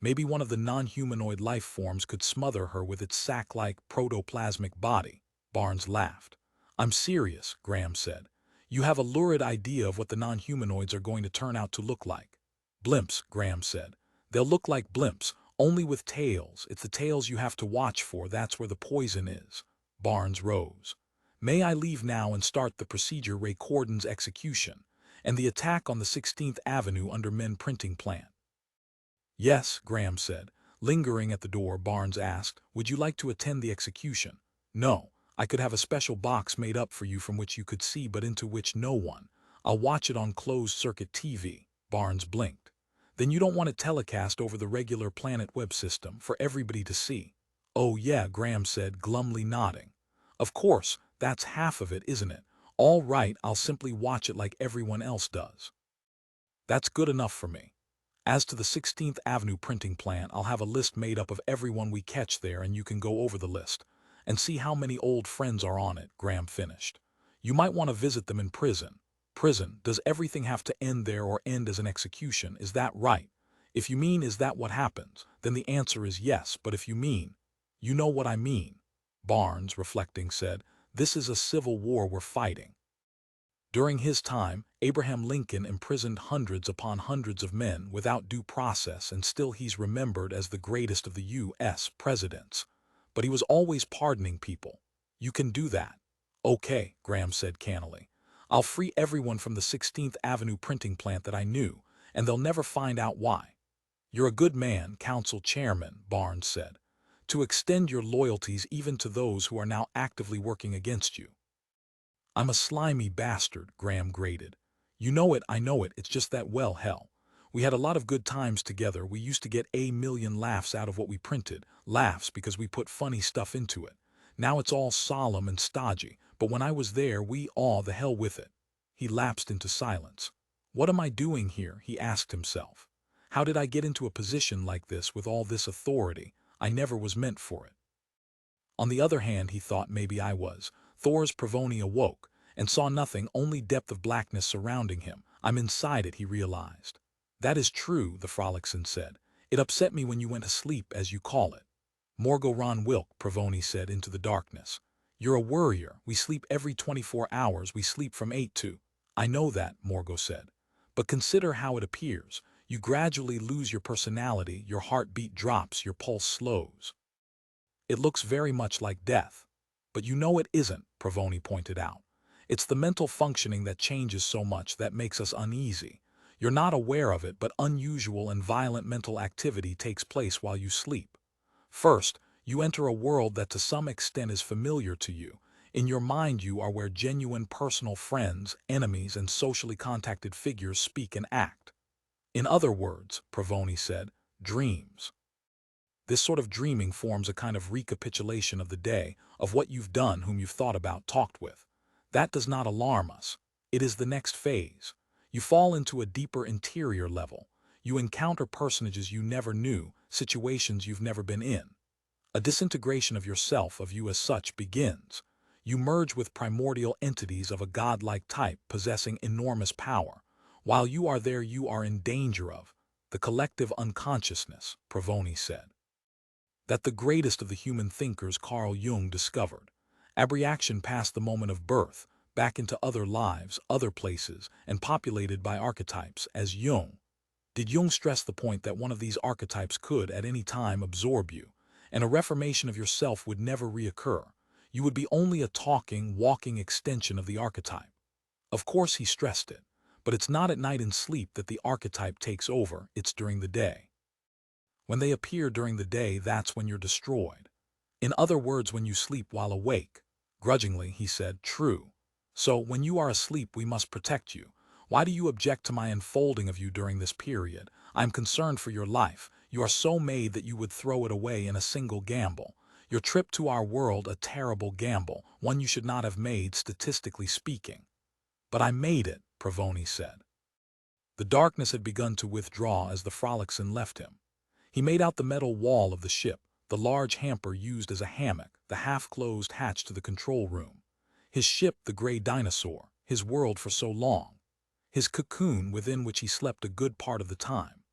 Maybe one of the non-humanoid life forms could smother her with its sack-like protoplasmic body, Barnes laughed. I'm serious, Graham said. You have a lurid idea of what the non-humanoids are going to turn out to look like. Blimps, Graham said. They'll look like blimps, only with tails. It's the tails you have to watch for, that's where the poison is. Barnes rose. May I leave now and start the procedure Ray Corden's execution, and the attack on the 16th Avenue undermen printing plant? Yes, Graham said. Lingering at the door, Barnes asked, would you like to attend the execution? No, I could have a special box made up for you from which you could see but into which no one. I'll watch it on closed-circuit TV, Barnes blinked. Then you don't want it telecast over the regular Planet web system for everybody to see? Oh yeah, Graham said, glumly nodding. Of course, that's half of it, isn't it? All right, I'll simply watch it like everyone else does. That's good enough for me. As to the 16th Avenue printing plant, I'll have a list made up of everyone we catch there and you can go over the list and see how many old friends are on it, Graham finished. You might want to visit them in prison. Prison, does everything have to end there or end as an execution, is that right? If you mean is that what happens, then the answer is yes, but if you mean, you know what I mean. Barnes, reflecting, said, "This is a civil war we're fighting." During his time, Abraham Lincoln imprisoned hundreds upon hundreds of men without due process, and still he's remembered as the greatest of the U.S. presidents. But he was always pardoning people. You can do that. Okay, Graham said cannily. I'll free everyone from the 16th Avenue printing plant that I knew, and they'll never find out why. You're a good man, Council Chairman, Barnes said, to extend your loyalties even to those who are now actively working against you. I'm a slimy bastard, Graham grated. You know it, I know it, it's just that, well, hell. We had a lot of good times together. We used to get a million laughs out of what we printed, laughs because we put funny stuff into it. Now it's all solemn and stodgy, but when I was there, the hell with it. He lapsed into silence. What am I doing here, he asked himself. How did I get into a position like this with all this authority? I never was meant for it. On the other hand, he thought maybe I was. Thor's Pravoni awoke, and saw nothing, only depth of blackness surrounding him. I'm inside it, he realized. That is true, the Frolix8 said. It upset me when you went to sleep, as you call it. Morgo Ron Wilk, Pravoni said into the darkness. You're a worrier. We sleep every 24 hours. We sleep from 8 to. I know that, Morgo said. But consider how it appears. You gradually lose your personality, your heartbeat drops, your pulse slows. It looks very much like death. But you know it isn't, Pravoni pointed out. It's the mental functioning that changes so much that makes us uneasy. You're not aware of it, but unusual and violent mental activity takes place while you sleep. First, you enter a world that to some extent is familiar to you. In your mind you are where genuine personal friends, enemies, and socially contacted figures speak and act. In other words, Pravoni said, dreams. This sort of dreaming forms a kind of recapitulation of the day, of what you've done, whom you've thought about, talked with. That does not alarm us. It is the next phase. You fall into a deeper interior level. You encounter personages you never knew, situations you've never been in. A disintegration of yourself, of you as such, begins. You merge with primordial entities of a godlike type possessing enormous power. While you are there, you are in danger of the collective unconsciousness, Pravoni said. That the greatest of the human thinkers, Carl Jung, discovered. Abreaction past the moment of birth, back into other lives, other places, and populated by archetypes, as Jung. Did Jung stress the point that one of these archetypes could at any time absorb you, and a reformation of yourself would never reoccur? You would be only a talking, walking extension of the archetype. Of course he stressed it, but it's not at night in sleep that the archetype takes over, it's during the day. When they appear during the day, that's when you're destroyed. In other words, when you sleep while awake. Grudgingly, he said, true. So, when you are asleep, we must protect you. Why do you object to my unfolding of you during this period? I am concerned for your life. You are so made that you would throw it away in a single gamble. Your trip to our world, a terrible gamble, one you should not have made, statistically speaking. But I made it, Pravoni said. The darkness had begun to withdraw as the Frolix8 left him. He made out the metal wall of the ship, the large hamper used as a hammock, the half-closed hatch to the control room. His ship, the gray dinosaur, his world for so long. His cocoon within which he slept a good part of the time.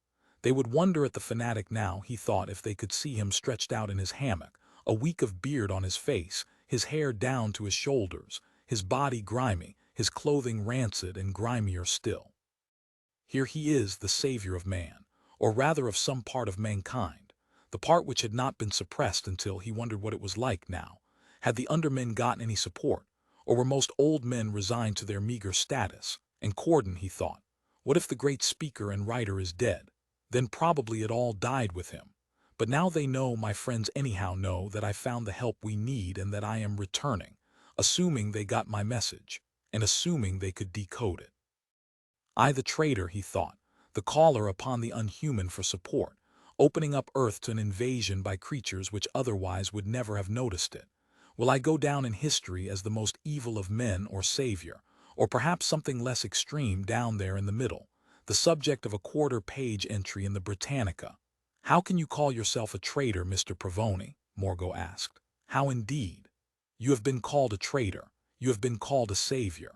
They would wonder at the fanatic now, he thought, if they could see him stretched out in his hammock, a week of beard on his face, his hair down to his shoulders, his body grimy, his clothing rancid and grimier still. Here he is, the savior of man, or rather of some part of mankind, the part which had not been suppressed until he wondered what it was like now. Had the undermen gotten any support, or were most old men resigned to their meager status? And Corden, he thought, what if the great speaker and writer is dead? Then probably it all died with him. But now they know, my friends anyhow know, that I found the help we need and that I am returning, assuming they got my message, and assuming they could decode it. I, the traitor, he thought, the caller upon the unhuman for support, opening up Earth to an invasion by creatures which otherwise would never have noticed it. Will I go down in history as the most evil of men, or savior, or perhaps something less extreme down there in the middle, the subject of a quarter-page entry in the Britannica? How can you call yourself a traitor, Mr. Pravoni? Morgo asked. How indeed? You have been called a traitor. You have been called a savior.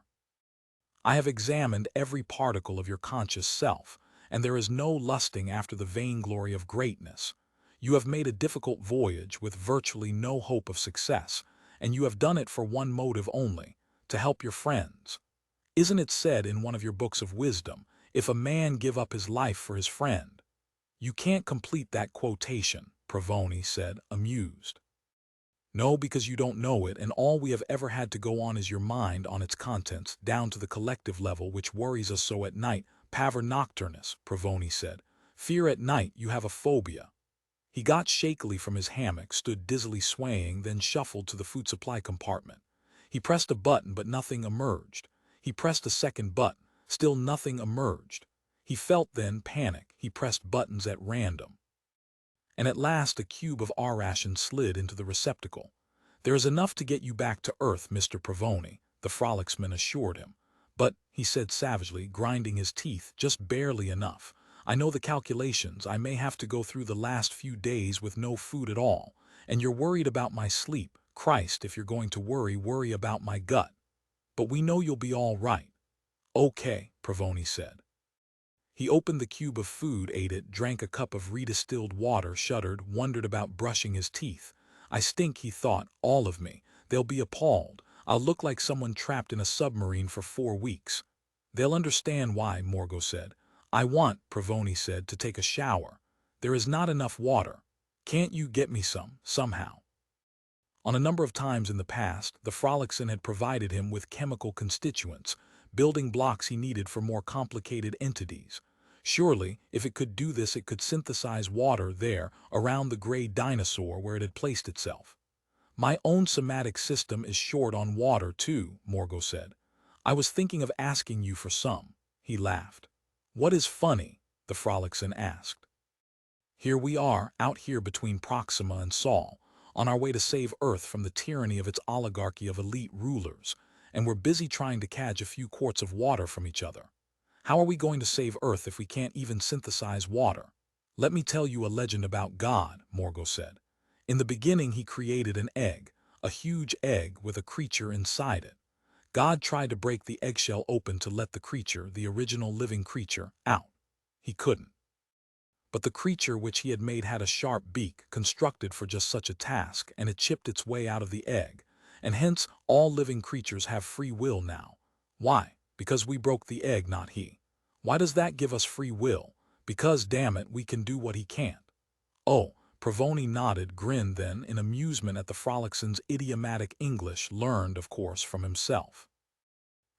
I have examined every particle of your conscious self, and there is no lusting after the vainglory of greatness. You have made a difficult voyage with virtually no hope of success, and you have done it for one motive only, to help your friends. Isn't it said in one of your books of wisdom, if a man give up his life for his friend? You can't complete that quotation, Pravoni said, amused. No, because you don't know it, and all we have ever had to go on is your mind on its contents, down to the collective level which worries us so at night. Paver nocturnus, Pravoni said. Fear at night, you have a phobia. He got shakily from his hammock, stood dizzily swaying, then shuffled to the food supply compartment. He pressed a button, but nothing emerged. He pressed a second button, still nothing emerged. He felt then panic. He pressed buttons at random. And at last a cube of R-ration slid into the receptacle. There is enough to get you back to Earth, Mr. Pravoni, the Frolixman assured him. But, he said savagely, grinding his teeth, just barely enough. I know the calculations. I may have to go through the last few days with no food at all. And you're worried about my sleep. Christ, if you're going to worry about my gut. But we know you'll be all right. Okay, Pravoni said. He opened the cube of food, ate it, drank a cup of redistilled water, shuddered, wondered about brushing his teeth. I stink, he thought, all of me. They'll be appalled. I'll look like someone trapped in a submarine for 4 weeks. They'll understand why, Morgo said. I want, Pravoni said, to take a shower. There is not enough water. Can't you get me some, somehow? On a number of times in the past, the Frolix8 had provided him with chemical constituents, building blocks he needed for more complicated entities. Surely, if it could do this, it could synthesize water there, around the gray dinosaur where it had placed itself. My own somatic system is short on water too, Morgo said. I was thinking of asking you for some. He laughed. What is funny? The Frolix8 asked. Here we are, out here between Proxima and Sol, on our way to save Earth from the tyranny of its oligarchy of elite rulers, and we're busy trying to catch a few quarts of water from each other. How are we going to save Earth if we can't even synthesize water? Let me tell you a legend about God, Morgo said. In the beginning he created an egg, a huge egg with a creature inside it. God tried to break the eggshell open to let the creature, the original living creature, out. He couldn't. But the creature which he had made had a sharp beak, constructed for just such a task, and it chipped its way out of the egg, and hence all living creatures have free will now. Why? Because we broke the egg, not he. Why does that give us free will? Because, damn it, we can do what he can't. Oh, Pravoni nodded, grinned then, in amusement at the Frolix's idiomatic English, learned, of course, from himself.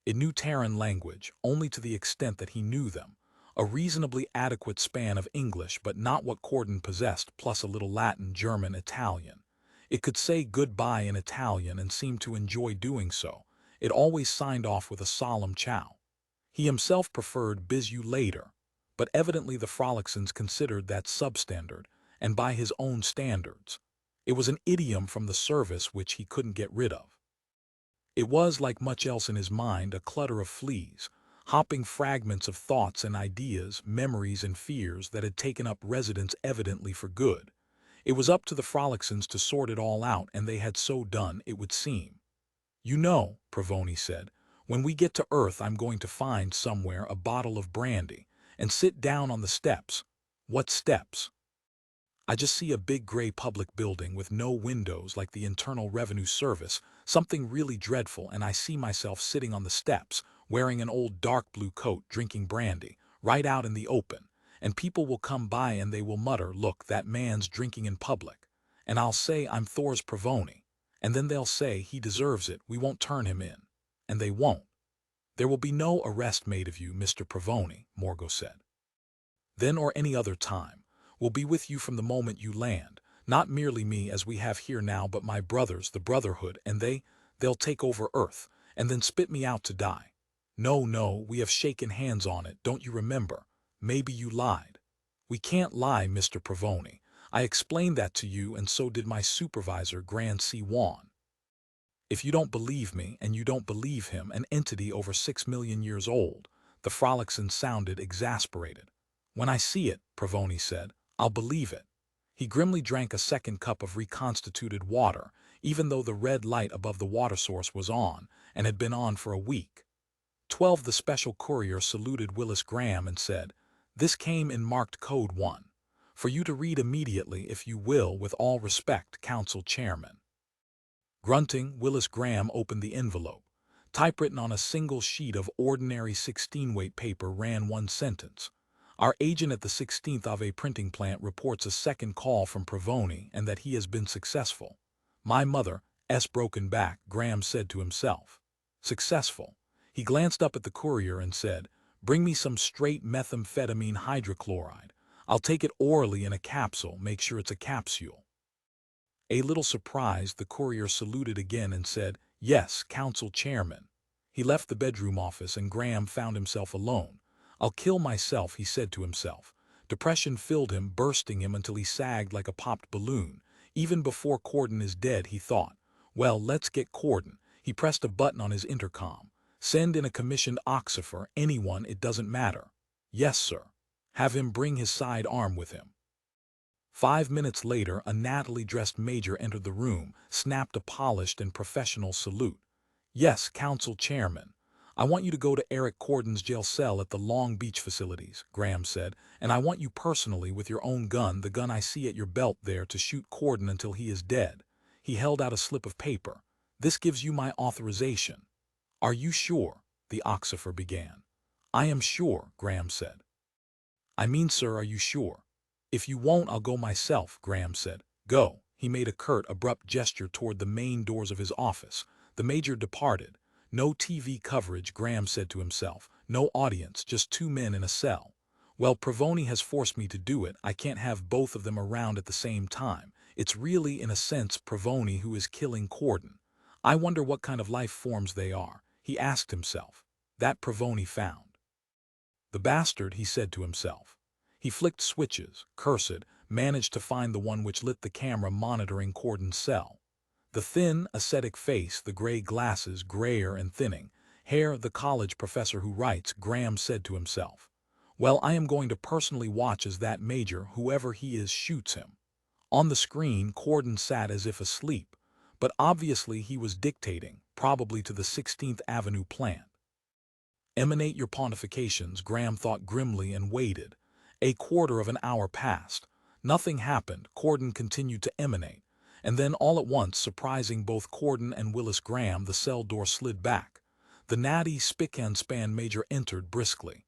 It knew Terran language, only to the extent that he knew them. A reasonably adequate span of English, but not what Corden possessed, plus a little Latin, German, Italian. It could say goodbye in Italian and seemed to enjoy doing so. It always signed off with a solemn ciao. He himself preferred bis you later, but evidently the Frolixans considered that substandard, and by his own standards. It was an idiom from the service which he couldn't get rid of. It was, like much else in his mind, a clutter of fleas, hopping fragments of thoughts and ideas, memories and fears that had taken up residence evidently for good. It was up to the Frolixans to sort it all out, and they had so done, it would seem. You know, Pravoni said, when we get to Earth I'm going to find somewhere a bottle of brandy, and sit down on the steps. What steps? I just see a big gray public building with no windows like the Internal Revenue Service, something really dreadful, and I see myself sitting on the steps, wearing an old dark blue coat, drinking brandy, right out in the open, and people will come by and they will mutter, look, that man's drinking in public. And I'll say I'm Thor's Pravoni, and then they'll say he deserves it, we won't turn him in. And they won't. There will be no arrest made of you, Mr. Pravoni, Morgo said. Then or any other time, we'll be with you from the moment you land, not merely me as we have here now, but my brothers, the Brotherhood, and they'll take over Earth, and then spit me out to die. No, we have shaken hands on it, don't you remember? Maybe you lied. We can't lie, Mr. Pravoni. I explained that to you, and so did my supervisor, Grand C1. If you don't believe me, and you don't believe him, an entity over 6 million years old, the Frolixan sounded exasperated. When I see it, Pravoni said, I'll believe it. He grimly drank a second cup of reconstituted water, even though the red light above the water source was on, and had been on for a week. 12. The special courier saluted Willis Graham and said, This came in marked code 1. For you to read immediately, if you will, with all respect, Council Chairman. Grunting, Willis Graham opened the envelope. Typewritten on a single sheet of ordinary 16-weight paper ran one sentence. Our agent at the 16th Ave printing plant reports a second call from Provoni and that he has been successful. My mother's broken back, Graham said to himself. Successful. He glanced up at the courier and said, "Bring me some straight methamphetamine hydrochloride. I'll take it orally in a capsule, make sure it's a capsule." A little surprised, the courier saluted again and said, "Yes, Council Chairman." He left the bedroom office and Graham found himself alone. "I'll kill myself," he said to himself. Depression filled him, bursting him until he sagged like a popped balloon. Even before Corden is dead, he thought. Well, let's get Corden. He pressed a button on his intercom. "Send in a commissioned oxifer, anyone, it doesn't matter." "Yes, sir." "Have him bring his sidearm with him." 5 minutes later, a nattily-dressed major entered the room, snapped a polished and professional salute. "Yes, Council Chairman. I want you to go to Eric Corden's jail cell at the Long Beach facilities," Graham said, "and I want you personally with your own gun, the gun I see at your belt there, to shoot Corden until he is dead." He held out a slip of paper. "This gives you my authorization." "Are you sure?" the oxifer began. "I am sure," Graham said. "I mean, sir, are you sure?" "If you won't, I'll go myself," Graham said. "Go." He made a curt, abrupt gesture toward the main doors of his office. The major departed. No TV coverage, Graham said to himself. No audience, just two men in a cell. Well, Provoni has forced me to do it. I can't have both of them around at the same time. It's really, in a sense, Provoni who is killing Corden. I wonder what kind of life forms they are, he asked himself. That Provoni found. The bastard, he said to himself. He flicked switches, cursed, managed to find the one which lit the camera monitoring Corden's cell. The thin, ascetic face, the gray glasses, grayer and thinning, hair, the college professor who writes, Graham said to himself. Well, I am going to personally watch as that major, whoever he is, shoots him. On the screen, Corden sat as if asleep, but obviously he was dictating, probably to the 16th Avenue plant. Emanate your pontifications, Graham thought grimly and waited. A quarter of an hour passed. Nothing happened. Corden continued to emanate. And then all at once, surprising both Corden and Willis Graham, the cell door slid back. The natty spick-and-span major entered briskly.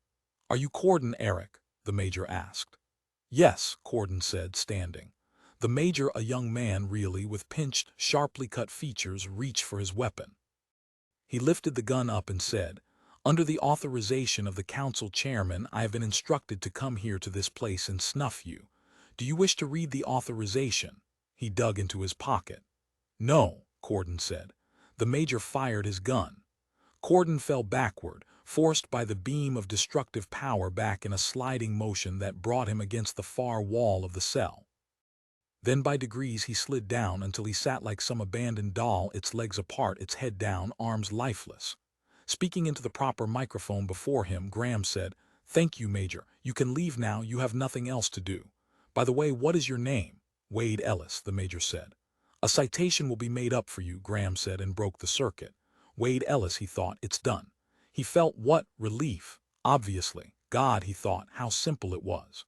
"Are you Corden, Eric?" the major asked. "Yes," Corden said, standing. The major, a young man really, with pinched, sharply cut features, reached for his weapon. He lifted the gun up and said, "Under the authorization of the council chairman, I have been instructed to come here to this place and snuff you. Do you wish to read the authorization?" He dug into his pocket. "No," Corden said. The major fired his gun. Corden fell backward, forced by the beam of destructive power back in a sliding motion that brought him against the far wall of the cell. Then by degrees he slid down until he sat like some abandoned doll, its legs apart, its head down, arms lifeless. Speaking into the proper microphone before him, Graham said, "Thank you, Major. You can leave now. You have nothing else to do. By the way, what is your name?" "Wade Ellis," the major said. "A citation will be made up for you," Graham said, and broke the circuit. Wade Ellis, he thought, it's done. He felt what? Relief. Obviously. God, he thought, how simple it was.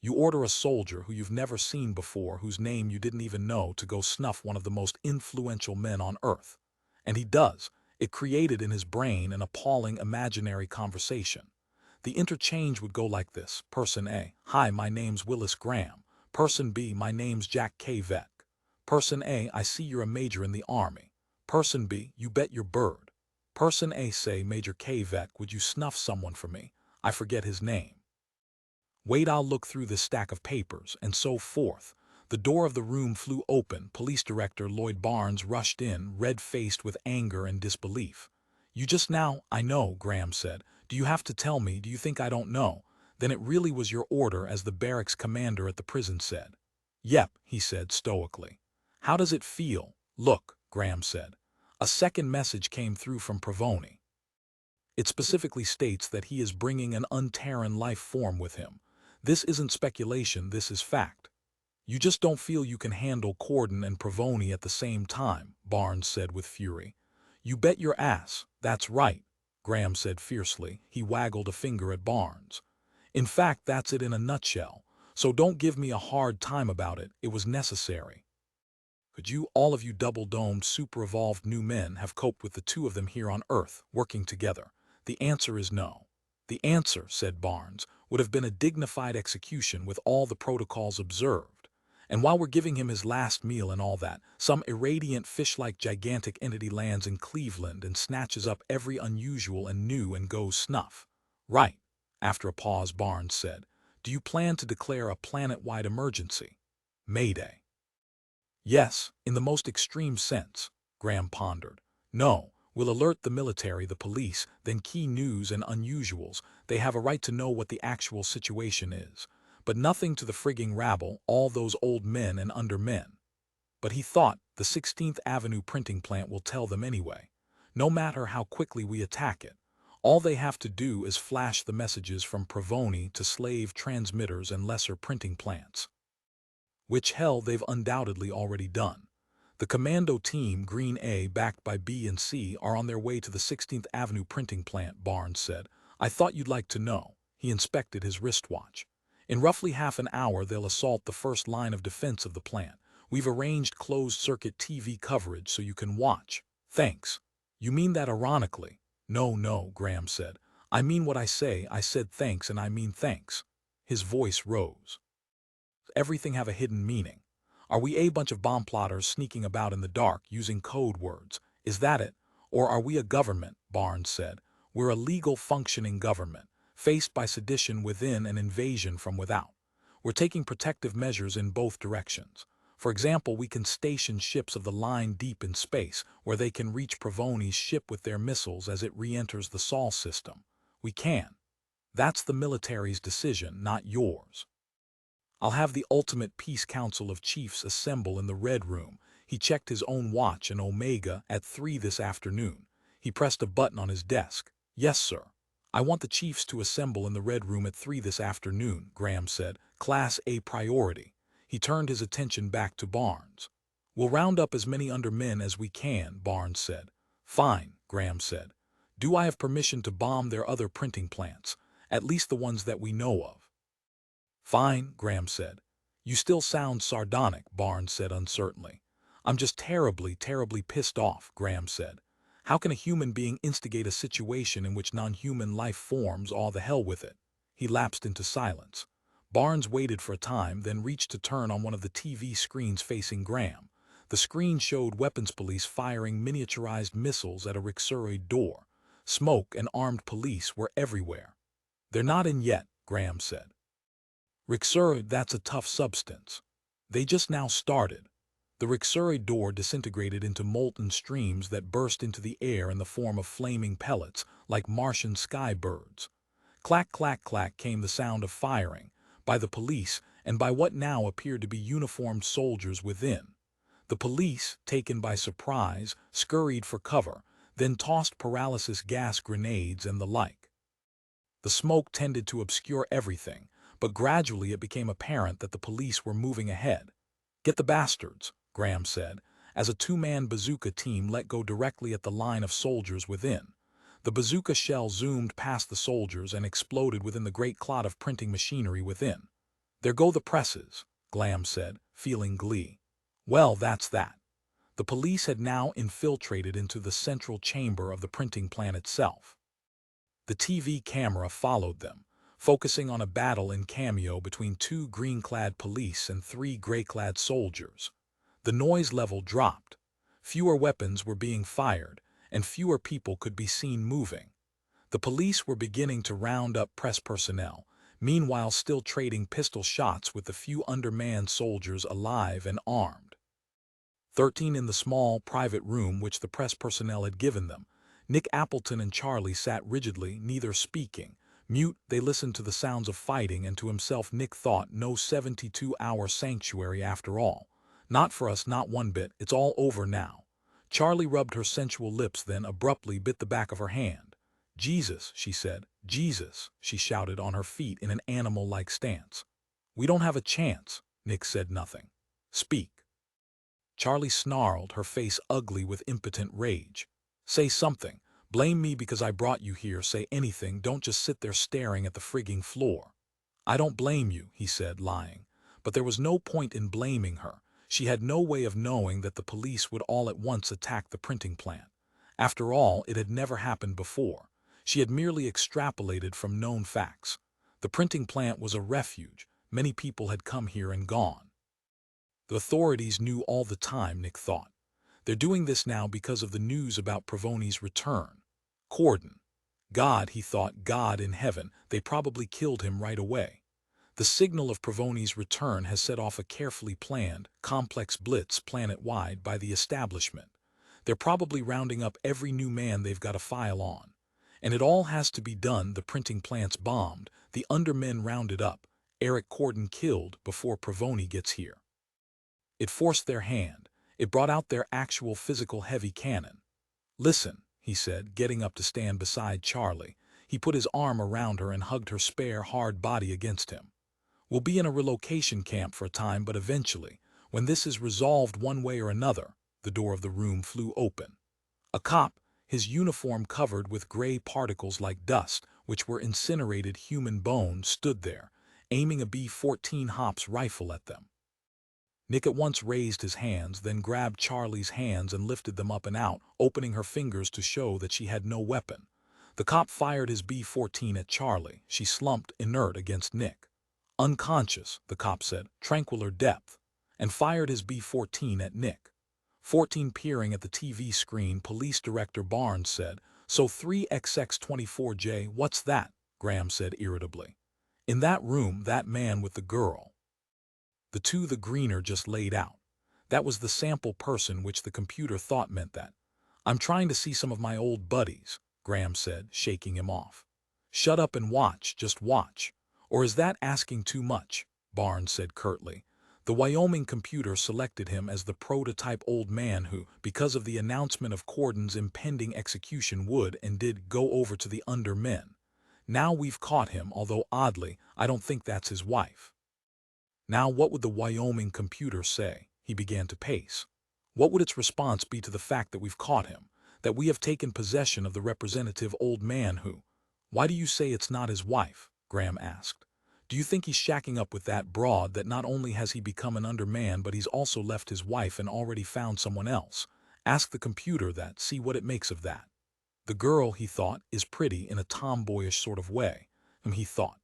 You order a soldier who you've never seen before, whose name you didn't even know, to go snuff one of the most influential men on earth. And he does. It created in his brain an appalling imaginary conversation. The interchange would go like this. Person A, "Hi, my name's Willis Graham." Person B, "My name's Jack K. Veck." Person A, "I see you're a major in the Army." Person B, "You bet your bird." Person A say, "Major K. Veck, would you snuff someone for me? I forget his name." "Wait, I'll look through this stack of papers," and so forth. The door of the room flew open. Police Director Lloyd Barnes rushed in, red-faced with anger and disbelief. "You just now—" "I know," Graham said. "Do you have to tell me? Do you think I don't know? Then it really was your order, as the barracks commander at the prison said." "Yep," he said stoically. "How does it feel?" "Look," Graham said. A second message came through from Provoni. It specifically states that he is bringing an unterran life form with him. This isn't speculation, this is fact. "You just don't feel you can handle Corden and Provoni at the same time," Barnes said with fury. "You bet your ass, that's right," Graham said fiercely. He waggled a finger at Barnes. "In fact, that's it in a nutshell. So don't give me a hard time about it. It was necessary. Could you, all of you double-domed, super-evolved new men, have coped with the two of them here on Earth, working together? The answer is no. The answer, said Barnes, would have been a dignified execution with all the protocols observed. And while we're giving him his last meal and all that, some irradiant fish-like gigantic entity lands in Cleveland and snatches up every unusual and new and goes snuff. Right. After a pause, Barnes said, do you plan to declare a planet-wide emergency? Mayday. Yes, in the most extreme sense, Graham pondered. No, we'll alert the military, the police, then key news and unusuals. They have a right to know what the actual situation is. But nothing to the frigging rabble, all those old men and undermen. But he thought the 16th Avenue printing plant will tell them anyway. No matter how quickly we attack it. All they have to do is flash the messages from Provoni to slave transmitters and lesser printing plants. Which hell they've undoubtedly already done. The commando team, Green A, backed by B and C, are on their way to the 16th Avenue printing plant, Barnes said. I thought you'd like to know. He inspected his wristwatch. In roughly half an hour, they'll assault the first line of defense of the plant. We've arranged closed-circuit TV coverage so you can watch. Thanks. You mean that ironically? No, Graham said. I mean what I say. I said thanks and I mean thanks. His voice rose. Everything have a hidden meaning. Are we a bunch of bomb plotters sneaking about in the dark using code words? Is that it? Or are we a government? Barnes said. We're a legal functioning government, faced by sedition within and invasion from without. We're taking protective measures in both directions. For example, we can station ships of the line deep in space, where they can reach Provoni's ship with their missiles as it re-enters the Sol system. We can. That's the military's decision, not yours. I'll have the ultimate peace council of chiefs assemble in the Red Room. He checked his own watch and Omega at 3 this afternoon. He pressed a button on his desk. Yes, sir. I want the chiefs to assemble in the Red Room at 3 this afternoon, Graham said. Class A priority. He turned his attention back to Barnes. We'll round up as many undermen as we can, Barnes said. Fine, Graham said. Do I have permission to bomb their other printing plants? At least the ones that we know of. Fine, Graham said. You still sound sardonic, Barnes said uncertainly. I'm just terribly pissed off, Graham said. How can a human being instigate a situation in which non-human life forms? All the hell with it. He lapsed into silence. Barnes waited for a time, then reached to turn on one of the TV screens facing Graham. The screen showed weapons police firing miniaturized missiles at a Rixuroid door. Smoke and armed police were everywhere. They're not in yet, Graham said. Rixuroid, that's a tough substance. They just now started. The Rixuroid door disintegrated into molten streams that burst into the air in the form of flaming pellets, like Martian sky birds. Clack, clack, clack came the sound of firing, by the police and by what now appeared to be uniformed soldiers within. The police, taken by surprise, scurried for cover, then tossed paralysis gas grenades and the like. The smoke tended to obscure everything, but gradually it became apparent that the police were moving ahead. Get the bastards, Graham said, as a two-man bazooka team let go directly at the line of soldiers within. The bazooka shell zoomed past the soldiers and exploded within the great clot of printing machinery within. There go the presses, Graham said, feeling glee. Well, that's that. The police had now infiltrated into the central chamber of the printing plant itself. The TV camera followed them, focusing on a battle in cameo between 2 green-clad police and 3 gray-clad soldiers. The noise level dropped. Fewer weapons were being fired, and fewer people could be seen moving. The police were beginning to round up press personnel, meanwhile still trading pistol shots with the few undermanned soldiers alive and armed. 13 in the small, private room which the press personnel had given them. Nick, Appleton, and Charley sat rigidly, neither speaking. Mute, they listened to the sounds of fighting, and to himself Nick thought, no 72-hour sanctuary after all. Not for us, not one bit. It's all over now. Charley rubbed her sensual lips, then abruptly bit the back of her hand. Jesus, she said. Jesus, she shouted, on her feet in an animal-like stance. We don't have a chance. Nick said nothing. Speak. Charley snarled, her face ugly with impotent rage. Say something. Blame me because I brought you here. Say anything. Don't just sit there staring at the frigging floor. I don't blame you, he said, lying. But there was no point in blaming her. She had no way of knowing that the police would all at once attack the printing plant. After all, it had never happened before. She had merely extrapolated from known facts. The printing plant was a refuge. Many people had come here and gone. The authorities knew all the time, Nick thought. They're doing this now because of the news about Provoni's return. Corden. God, he thought, God in heaven, they probably killed him right away. The signal of Provoni's return has set off a carefully planned, complex blitz planet-wide by the establishment. They're probably rounding up every new man they've got a file on. And it all has to be done. The printing plant's bombed, the undermen rounded up, Eric Corden killed before Provoni gets here. It forced their hand. It brought out their actual physical heavy cannon. Listen, he said, getting up to stand beside Charley. He put his arm around her and hugged her spare, hard body against him. We'll be in a relocation camp for a time, but eventually, when this is resolved one way or another, the door of the room flew open. A cop, his uniform covered with gray particles like dust, which were incinerated human bones, stood there, aiming a B-14 Hops rifle at them. Nick at once raised his hands, then grabbed Charley's hands and lifted them up and out, opening her fingers to show that she had no weapon. The cop fired his B-14 at Charley. She slumped inert against Nick. Unconscious, the cop said, tranquiler depth, and fired his B-14 at Nick. 14 peering at the TV screen, Police Director Barnes said, "So 3XX24J, what's that?" Graham said irritably. "In that room, that man with the girl." The greener just laid out. That was the sample person, which the computer thought meant that. "I'm trying to see some of my old buddies," Graham said, shaking him off. "Shut up and watch, just watch. Or is that asking too much?" Barnes said curtly. The Wyoming computer selected him as the prototype old man who, because of the announcement of Corden's impending execution, would and did go over to the undermen. Now we've caught him, although oddly, I don't think that's his wife. Now what would the Wyoming computer say? He began to pace. What would its response be to the fact that we've caught him, that we have taken possession of the representative old man who— "Why do you say it's not his wife?" Graham asked. "Do you think he's shacking up with that broad, that not only has he become an underman but he's also left his wife and already found someone else? Ask the computer that, see what it makes of that. The girl," he thought, "is pretty in a tomboyish sort of way." He thought.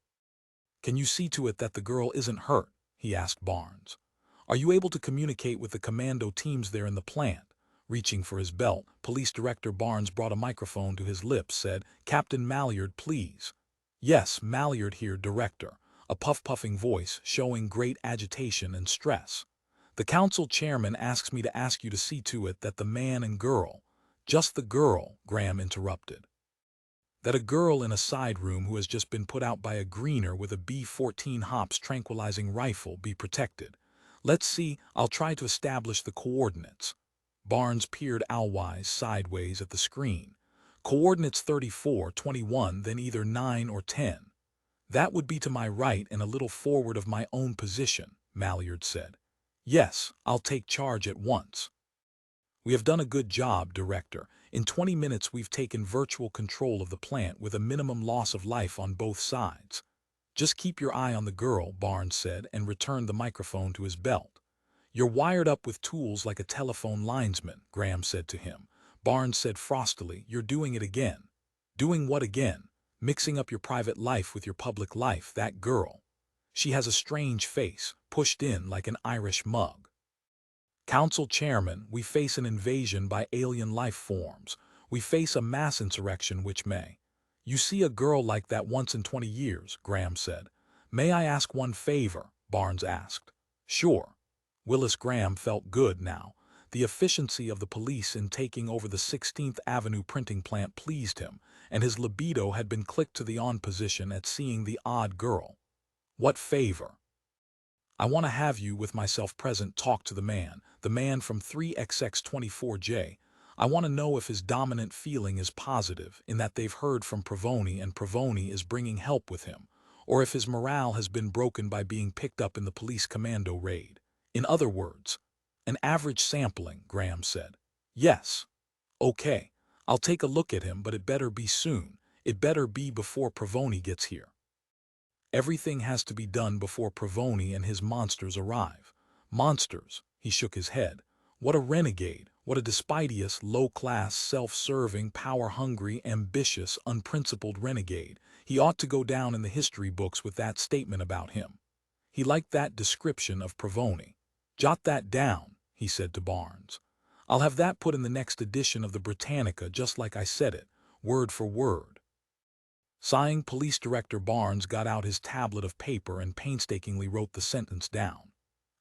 "Can you see to it that the girl isn't hurt?" he asked Barnes. "Are you able to communicate with the commando teams there in the plant?" Reaching for his belt, Police Director Barnes brought a microphone to his lips, said, "Captain Malliard, please." "Yes, Malliard here, Director," a puffing voice showing great agitation and stress. "The council chairman asks me to ask you to see to it that the man and girl—" "Just the girl," Graham interrupted. "That a girl in a side room who has just been put out by a greener with a B-14 Hops tranquilizing rifle be protected. Let's see, I'll try to establish the coordinates." Barnes peered owlwise sideways at the screen. "Coordinates 34, 21, then either 9 or 10. "That would be to my right and a little forward of my own position," Malliard said. "Yes, I'll take charge at once." "We have done a good job, Director. In 20 minutes we've taken virtual control of the plant with a minimum loss of life on both sides." "Just keep your eye on the girl," Barnes said, and returned the microphone to his belt. "You're wired up with tools like a telephone linesman," Graham said to him. Barnes said frostily, "You're doing it again." "Doing what again?" "Mixing up your private life with your public life. That girl. She has a strange face, pushed in like an Irish mug." "Council Chairman, we face an invasion by alien life forms. We face a mass insurrection which may—" "You see a girl like that once in 20 years, Graham said. "May I ask one favor?" Barnes asked. "Sure." Willis Graham felt good now. The efficiency of the police in taking over the 16th Avenue printing plant pleased him, and his libido had been clicked to the on position at seeing the odd girl. "What favor?" "I want to have you, with myself present, talk to the man from 3XX24J. I want to know if his dominant feeling is positive, in that they've heard from Provoni and Provoni is bringing help with him, or if his morale has been broken by being picked up in the police commando raid. In other words, an average sampling," Graham said. "Yes." "Okay, I'll take a look at him, but it better be soon. It better be before Provoni gets here." Everything has to be done before Provoni and his monsters arrive. Monsters, he shook his head. What a renegade, what a despitious, low-class, self-serving, power-hungry, ambitious, unprincipled renegade. He ought to go down in the history books with that statement about him. He liked that description of Provoni. Jot that down, he said to Barnes. I'll have that put in the next edition of the Britannica just like I said it, word for word. Sighing, Police Director Barnes got out his tablet of paper and painstakingly wrote the sentence down.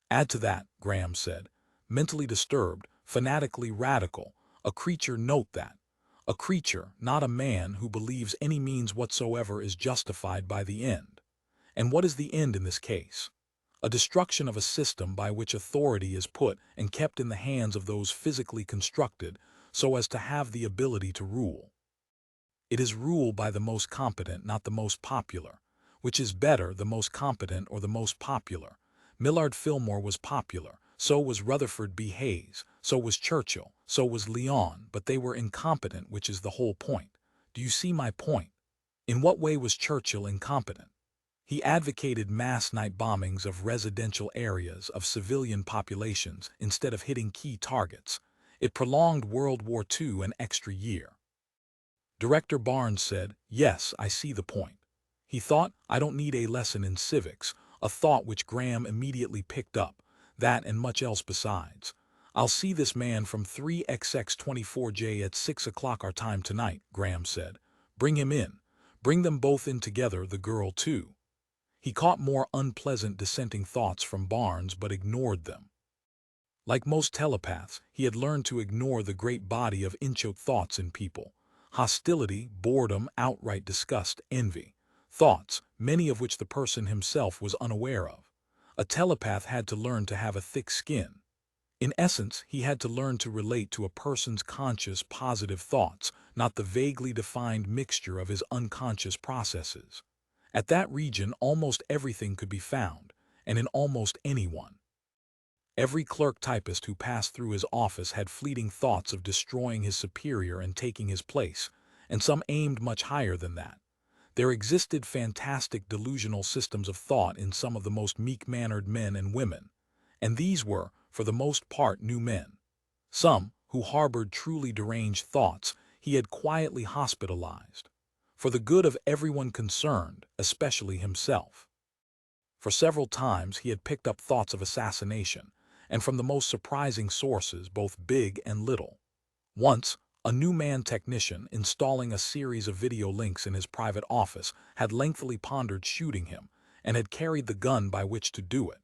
Add to that, Graham said. Mentally disturbed, fanatically radical, a creature, note that. A creature, not a man, who believes any means whatsoever is justified by the end. And what is the end in this case? A destruction of a system by which authority is put and kept in the hands of those physically constructed so as to have the ability to rule. It is rule by the most competent, not the most popular. Which is better, the most competent or the most popular? Millard Fillmore was popular, so was Rutherford B. Hayes, so was Churchill, so was Leon, but they were incompetent, which is the whole point. Do you see my point? In what way was Churchill incompetent? He advocated mass night bombings of residential areas of civilian populations instead of hitting key targets. It prolonged World War II an extra year. Director Barnes said, yes, I see the point. He thought, I don't need a lesson in civics, a thought which Graham immediately picked up, that and much else besides. I'll see this man from 3XX24J at 6 o'clock our time tonight, Graham said. Bring him in. Bring them both in together, the girl too. He caught more unpleasant dissenting thoughts from Barnes but ignored them. Like most telepaths, he had learned to ignore the great body of inchoate thoughts in people. Hostility, boredom, outright disgust, envy. Thoughts, many of which the person himself was unaware of. A telepath had to learn to have a thick skin. In essence, he had to learn to relate to a person's conscious, positive thoughts, not the vaguely defined mixture of his unconscious processes. At that region, almost everything could be found, and in almost anyone. Every clerk typist who passed through his office had fleeting thoughts of destroying his superior and taking his place, and some aimed much higher than that. There existed fantastic delusional systems of thought in some of the most meek-mannered men and women, and these were, for the most part, new men. Some, who harbored truly deranged thoughts, he had quietly hospitalized, for the good of everyone concerned, especially himself. For several times he had picked up thoughts of assassination, and from the most surprising sources, both big and little. Once, a new man technician, installing a series of video links in his private office, had lengthily pondered shooting him, and had carried the gun by which to do it.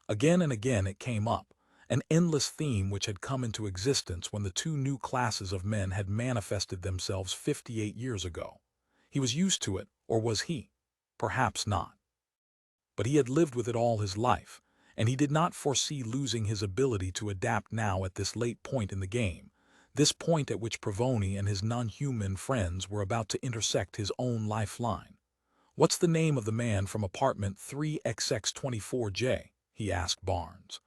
Again and again it came up, an endless theme which had come into existence when the two new classes of men had manifested themselves 58 years ago. He was used to it, or was he? Perhaps not. But he had lived with it all his life, and he did not foresee losing his ability to adapt now at this late point in the game, this point at which Provoni and his non-human friends were about to intersect his own lifeline. What's the name of the man from apartment 3XX24J? He asked Barnes.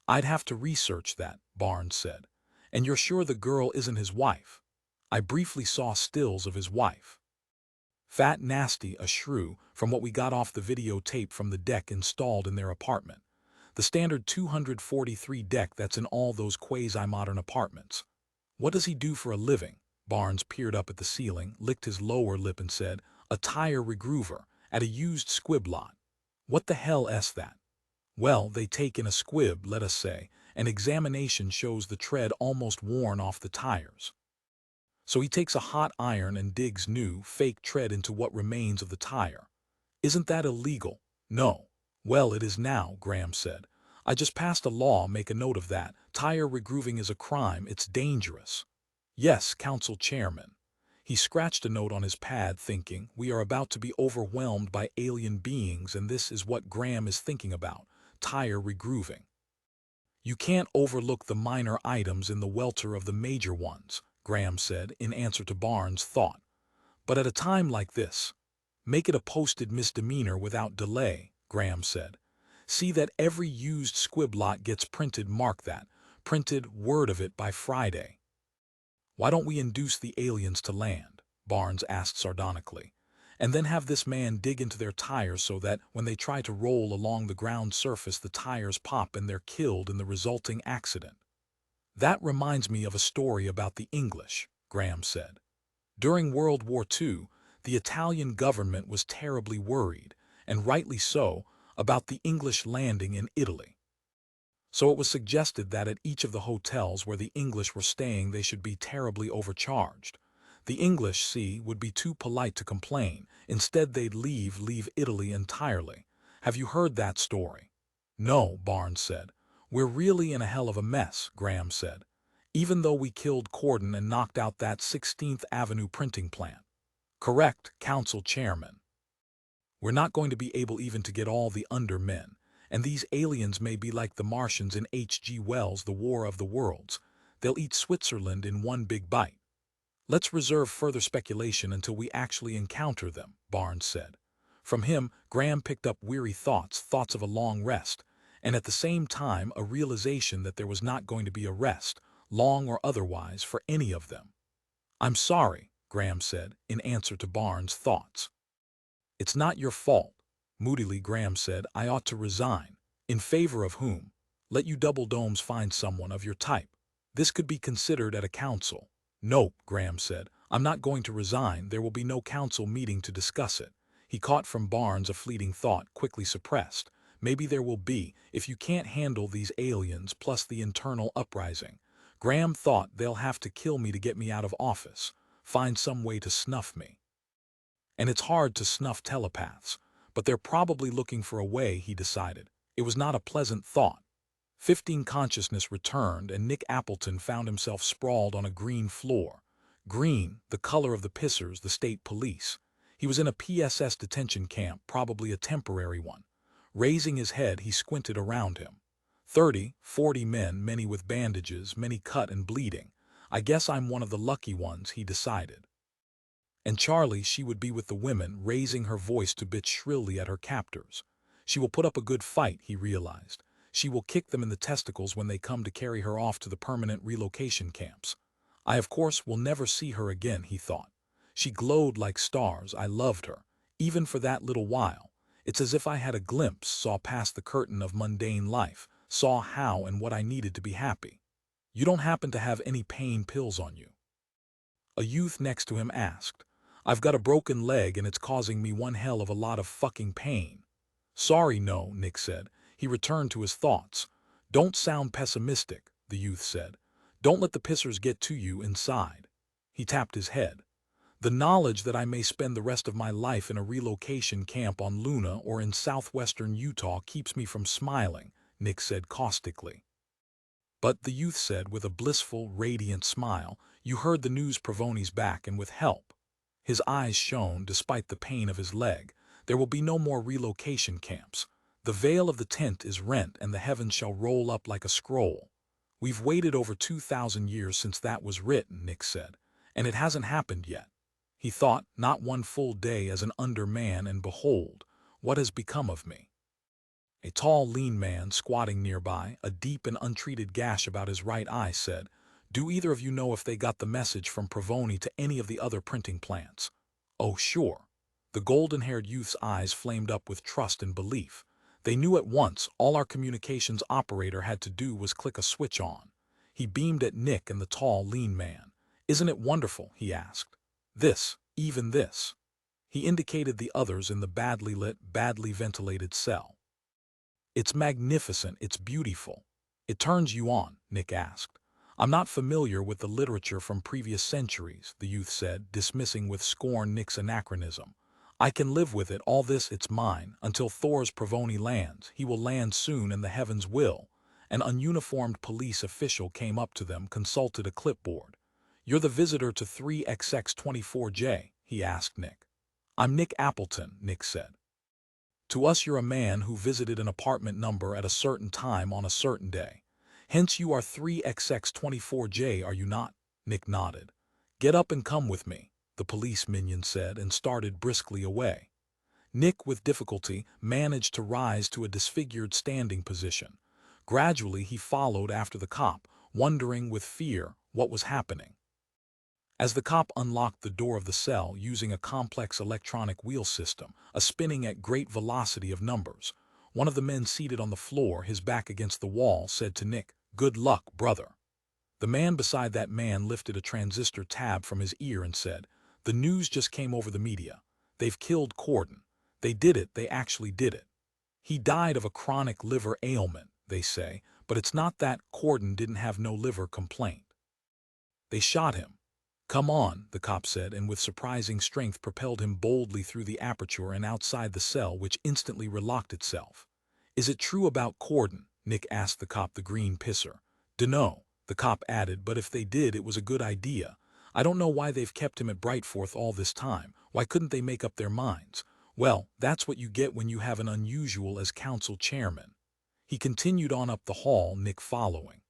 I'd have to research that, Barnes said. And you're sure the girl isn't his wife? I briefly saw stills of his wife. Fat, nasty, a shrew, from what we got off the videotape from the deck installed in their apartment. The standard 243 deck that's in all those quasi-modern apartments. What does he do for a living? Barnes peered up at the ceiling, licked his lower lip and said, a tire regroover, at a used squib lot. What the hell is that? Well, they take in a squib, let us say, and examination shows the tread almost worn off the tires. So he takes a hot iron and digs new, fake tread into what remains of the tire. Isn't that illegal? No. Well, it is now, Graham said. I just passed a law, make a note of that. Tire regrooving is a crime, it's dangerous. Yes, Council Chairman. He scratched a note on his pad thinking, we are about to be overwhelmed by alien beings and this is what Graham is thinking about, tire regrooving. You can't overlook the minor items in the welter of the major ones, Graham said in answer to Barnes' thought. But at a time like this, make it a posted misdemeanor without delay, Graham said. See that every used squib lot gets printed, mark that, printed word of it by Friday. Why don't we induce the aliens to land? Barnes asked sardonically. and then have this man dig into their tires so that when they try to roll along the ground surface the tires pop and they're killed in the resulting accident. That reminds me of a story about the English, Graham said. During World War II, the Italian government was terribly worried, and rightly so, about the English landing in Italy. So it was suggested that at each of the hotels where the English were staying they should be terribly overcharged. The English, see, would be too polite to complain. Instead they'd leave Italy entirely. Have you heard that story? No, Barnes said. We're really in a hell of a mess, Graham said. Even though we killed Corden and knocked out that 16th Avenue printing plant. Correct, Council Chairman. We're not going to be able even to get all the undermen. And these aliens may be like the Martians in H.G. Wells' The War of the Worlds. They'll eat Switzerland in one big bite. Let's reserve further speculation until we actually encounter them, Barnes said. From him, Graham picked up weary thoughts of a long rest, and at the same time a realization that there was not going to be a rest, long or otherwise, for any of them. I'm sorry, Graham said, in answer to Barnes' thoughts. It's not your fault. Moodily, Graham said, I ought to resign. In favor of whom? Let you double domes find someone of your type. This could be considered at a council. Nope, Graham said. I'm not going to resign. There will be no council meeting to discuss it. He caught from Barnes a fleeting thought, quickly suppressed. Maybe there will be, if you can't handle these aliens plus the internal uprising. Graham thought they'll have to kill me to get me out of office. Find some way to snuff me. And it's hard to snuff telepaths. But they're probably looking for a way, he decided. It was not a pleasant thought. 15 consciousness returned and Nick Appleton found himself sprawled on a green floor. Green, the color of the pissers, the state police. He was in a PSS detention camp, probably a temporary one. Raising his head, he squinted around him. 30, 40 men, many with bandages, many cut and bleeding. I guess I'm one of the lucky ones, he decided. And Charley, she would be with the women, raising her voice to bitch shrilly at her captors. She will put up a good fight, he realized. She will kick them in the testicles when they come to carry her off to the permanent relocation camps. I, of course, will never see her again, he thought. She glowed like stars. I loved her, even for that little while. It's as if I had a glimpse, saw past the curtain of mundane life, saw how and what I needed to be happy. You don't happen to have any pain pills on you? A youth next to him asked. I've got a broken leg and it's causing me one hell of a lot of fucking pain. Sorry, no, Nick said. He returned to his thoughts. Don't sound pessimistic, the youth said. Don't let the pissers get to you inside. He tapped his head. The knowledge that I may spend the rest of my life in a relocation camp on Luna or in southwestern Utah keeps me from smiling, Nick said caustically. But, the youth said with a blissful, radiant smile, you heard the news. Provoni's back and with help. His eyes shone despite the pain of his leg. There will be no more relocation camps. The veil of the tent is rent and the heavens shall roll up like a scroll. We've waited over 2,000 years since that was written, Nick said, and it hasn't happened yet. He thought, not one full day as an underman, and behold, what has become of me? A tall, lean man squatting nearby, a deep and untreated gash about his right eye, said, Do either of you know if they got the message from Provoni to any of the other printing plants? Oh, sure. The golden-haired youth's eyes flamed up with trust and belief. They knew at once. All our communications operator had to do was click a switch on. He beamed at Nick and the tall, lean man. Isn't it wonderful? He asked. Even this. He indicated the others in the badly lit, badly ventilated cell. It's magnificent, it's beautiful. It turns you on, Nick asked. I'm not familiar with the literature from previous centuries, the youth said, dismissing with scorn Nick's anachronism. I can live with it, all this, it's mine, until Thor's Provoni lands. He will land soon and the heavens will. An ununiformed police official came up to them, consulted a clipboard. You're the visitor to 3XX24J, he asked Nick. I'm Nick Appleton, Nick said. To us you're a man who visited an apartment number at a certain time on a certain day. Hence you are 3XX24J, are you not? Nick nodded. Get up and come with me, the police minion said, and started briskly away. Nick, with difficulty, managed to rise to a disfigured standing position. Gradually he followed after the cop, wondering with fear what was happening. As the cop unlocked the door of the cell using a complex electronic wheel system, spinning at great velocity of numbers, one of the men seated on the floor, his back against the wall, said to Nick, "Good luck, brother." The man beside that man lifted a transistor tab from his ear and said, "The news just came over the media. They've killed Corden. They did it, they actually did it. He died of a chronic liver ailment, they say, but it's not that. Corden didn't have no liver complaint. They shot him." "Come on," the cop said, and with surprising strength propelled him boldly through the aperture and outside the cell, which instantly relocked itself. "Is it true about Corden?" Nick asked the cop, the green pisser. "Dunno," the cop added, "but if they did, it was a good idea. I don't know why they've kept him at Brightforth all this time. Why couldn't they make up their minds? Well, that's what you get when you have an unusual as council chairman." He continued on up the hall, Nick following.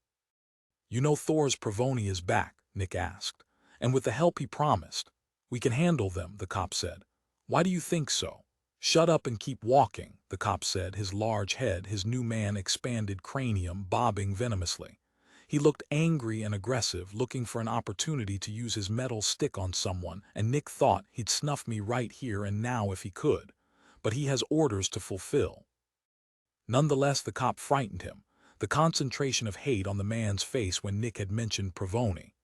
"You know Thor's Pravoni is back?" Nick asked. "And with the help he promised. We can handle them," the cop said. "Why do you think so?" "Shut up and keep walking," the cop said, his large head, his new man expanded cranium bobbing venomously. He looked angry and aggressive, looking for an opportunity to use his metal stick on someone, and Nick thought he'd snuff me right here and now if he could. But he has orders to fulfill. Nonetheless, the cop frightened him, the concentration of hate on the man's face when Nick had mentioned Pravoni.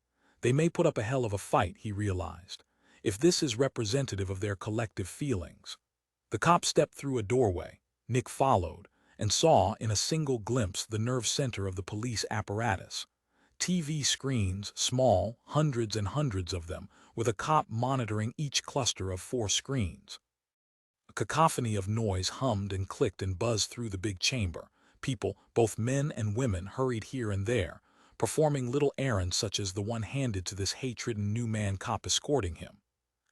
They may put up a hell of a fight, he realized, if this is representative of their collective feelings. The cop stepped through a doorway. Nick followed, and saw in a single glimpse the nerve center of the police apparatus. TV screens, small, hundreds and hundreds of them, with a cop monitoring each cluster of 4 screens. A cacophony of noise hummed and clicked and buzzed through the big chamber. People, both men and women, hurried here and there, performing little errands such as the one handed to this hatred-ridden new man cop escorting him.